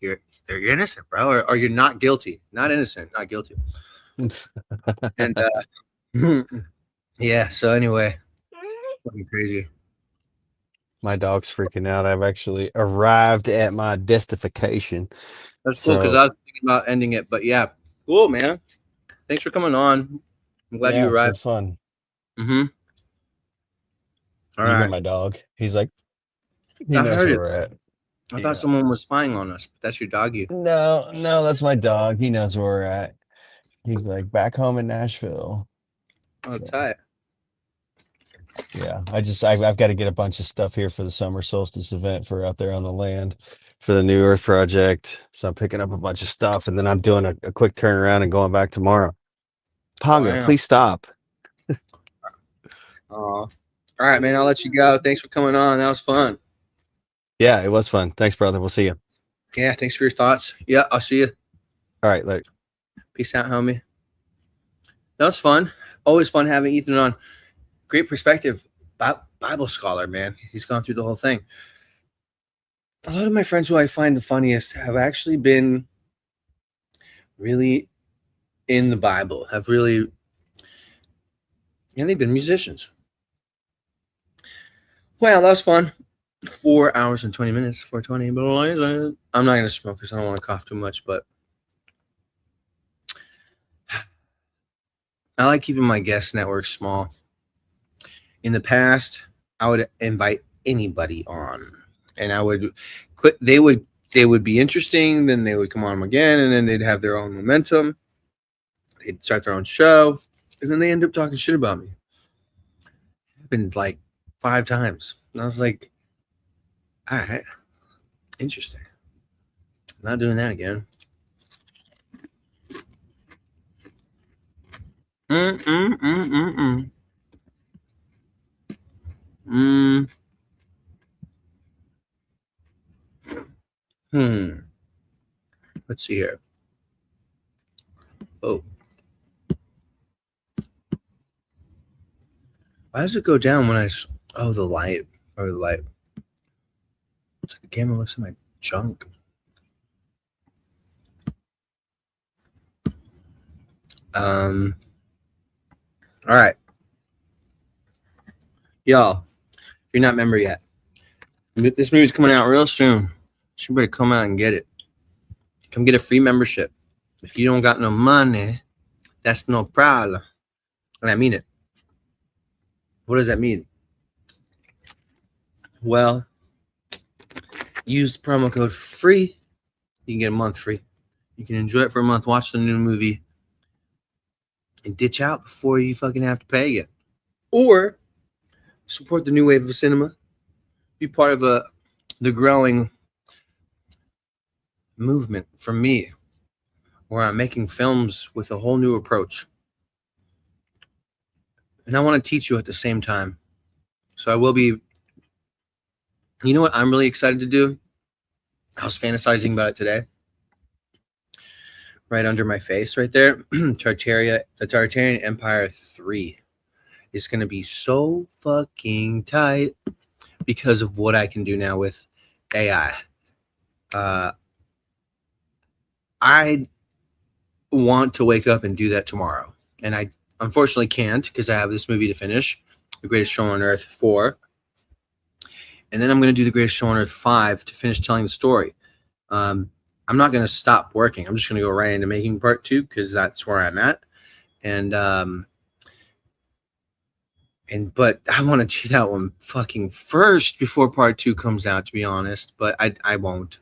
you're innocent, bro, or you're not guilty. Not innocent, not guilty. And yeah, so anyway, fucking crazy. My dog's freaking out. I've actually arrived at my destification. That's cool, because I was thinking about ending it, but yeah, cool, man. Thanks for coming on. I'm glad you arrived. It's been fun. All you right. hear my dog? He's like, he I knows heard where we're at. I thought someone was spying on us, but that's your doggy. No, that's my dog. He knows where we're at. He's like back home in Nashville. Oh, tight. Yeah, I've got to get a bunch of stuff here for the summer solstice event for out there on the land for the New Earth Project. So I'm picking up a bunch of stuff, and then I'm doing a quick turnaround and going back tomorrow. Ponga, please stop. All right, man. I'll let you go. Thanks for coming on. That was fun. Yeah, it was fun. Thanks, brother. We'll see you. Yeah, thanks for your thoughts. Yeah, I'll see you. All right, later. Peace out, homie. That was fun. Always fun having Ethan on. Great perspective. Bible scholar, man. He's gone through the whole thing. A lot of my friends who I find the funniest have actually been really in the Bible, have really, they've been musicians. Well, that was fun. 4 hours and 20 minutes, 4:20. But I'm not going to smoke because I don't want to cough too much, but I like keeping my guest network small. In the past, I would invite anybody on, and I would quit. They would be interesting. Then they would come on again, and then they'd have their own momentum. They'd start their own show, and then they end up talking shit about me. It happened like 5 times, and I was like, "All right, interesting. Not doing that again." Let's see here. Oh. Why does it go down when the light. Or the light. It's like the camera looks at my junk. All right. Y'all, if you're not a member yet, this movie's coming out real soon. So you better come out and get it. Come get a free membership. If you don't got no money, that's no problem. And I mean it. What does that mean? Well, use the promo code FREE. You can get a month free. You can enjoy it for a month, watch the new movie, and ditch out before you fucking have to pay again. Or support the new wave of cinema. Be part of the growing movement from me, where I'm making films with a whole new approach. And I want to teach you at the same time. So I will be, you know what I'm really excited to do? I was fantasizing about it today. Right under my face right there. The Tartarian Empire 3 is going to be so fucking tight because of what I can do now with AI. I want to wake up and do that tomorrow. And I unfortunately can't because I have this movie to finish, The Greatest Show on Earth 4. And then I'm going to do The Greatest Show on Earth 5 to finish telling the story. I'm not going to stop working. I'm just going to go right into making part 2 because that's where I'm at. But I want to do that one fucking first before part 2 comes out, to be honest. But I won't.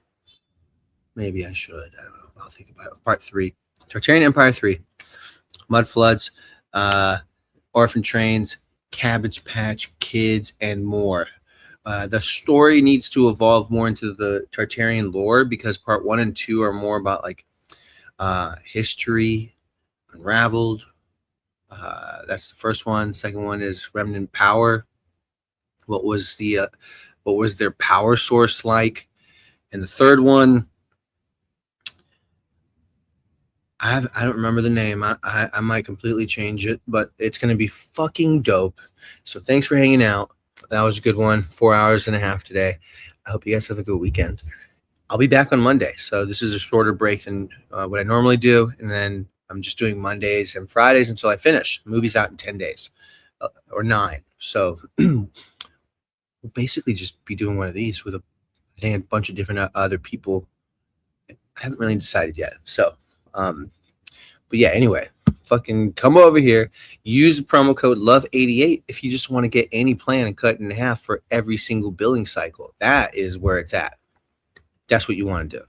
Maybe I should. I don't know. I'll think about it. Part 3. Tartarian Empire 3. Mud Floods, Orphan Trains, Cabbage Patch Kids, and more. The story needs to evolve more into the Tartarian lore because part 1 and 2 are more about like history, unraveled. That's the first one. Second one is Remnant Power. What was their power source like? And the third one, I don't remember the name. I might completely change it, but it's going to be fucking dope. So thanks for hanging out. That was a good one. 4 hours and a half today. I hope you guys have a good weekend. I'll be back on Monday. So this is a shorter break than what I normally do. And then I'm just doing Mondays and Fridays until I finish. The movie's out in 10 days or 9. So we'll basically just be doing one of these with a bunch of different other people. I haven't really decided yet. So, but yeah, anyway, fucking come over here. Use the promo code LOVE88 if you just want to get any plan and cut it in half for every single billing cycle. That is where it's at. That's what you want to do.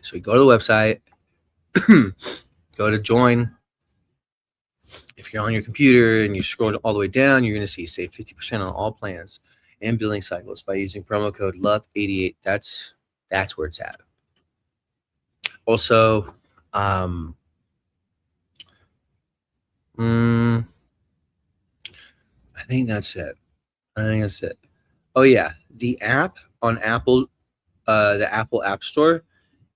So you go to the website, go to join, if you're on your computer and you scroll all the way down, you're going to see save 50% on all plans and billing cycles by using promo code LOVE88. That's where it's at. Also, I think that's it. Oh yeah, the app on Apple, the Apple App Store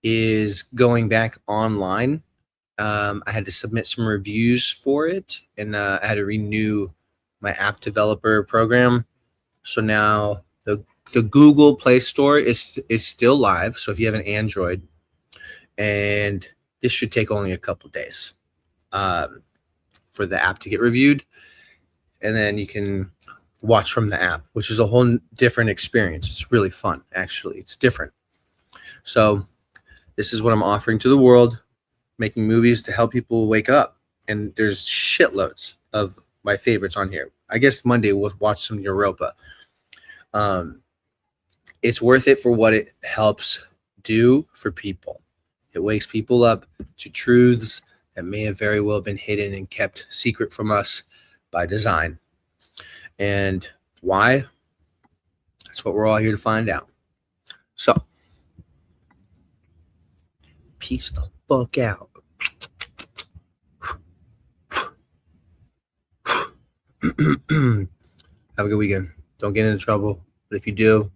is going back online. I had to submit some reviews for it, and I had to renew my app developer program. So now the Google Play Store is still live. So if you have an Android, and this should take only a couple days for the app to get reviewed, and then you can watch from the app, which is a whole different experience. It's really fun, actually. It's different. So this is what I'm offering to the world, making movies to help people wake up. And there's shitloads of my favorites on here. I guess Monday we'll watch some Europa. It's worth it for what it helps do for people. It wakes people up to truths that may have very well been hidden and kept secret from us by design. And why? That's what we're all here to find out. So, peace the fuck out. Have a good weekend. Don't get into trouble. But if you do,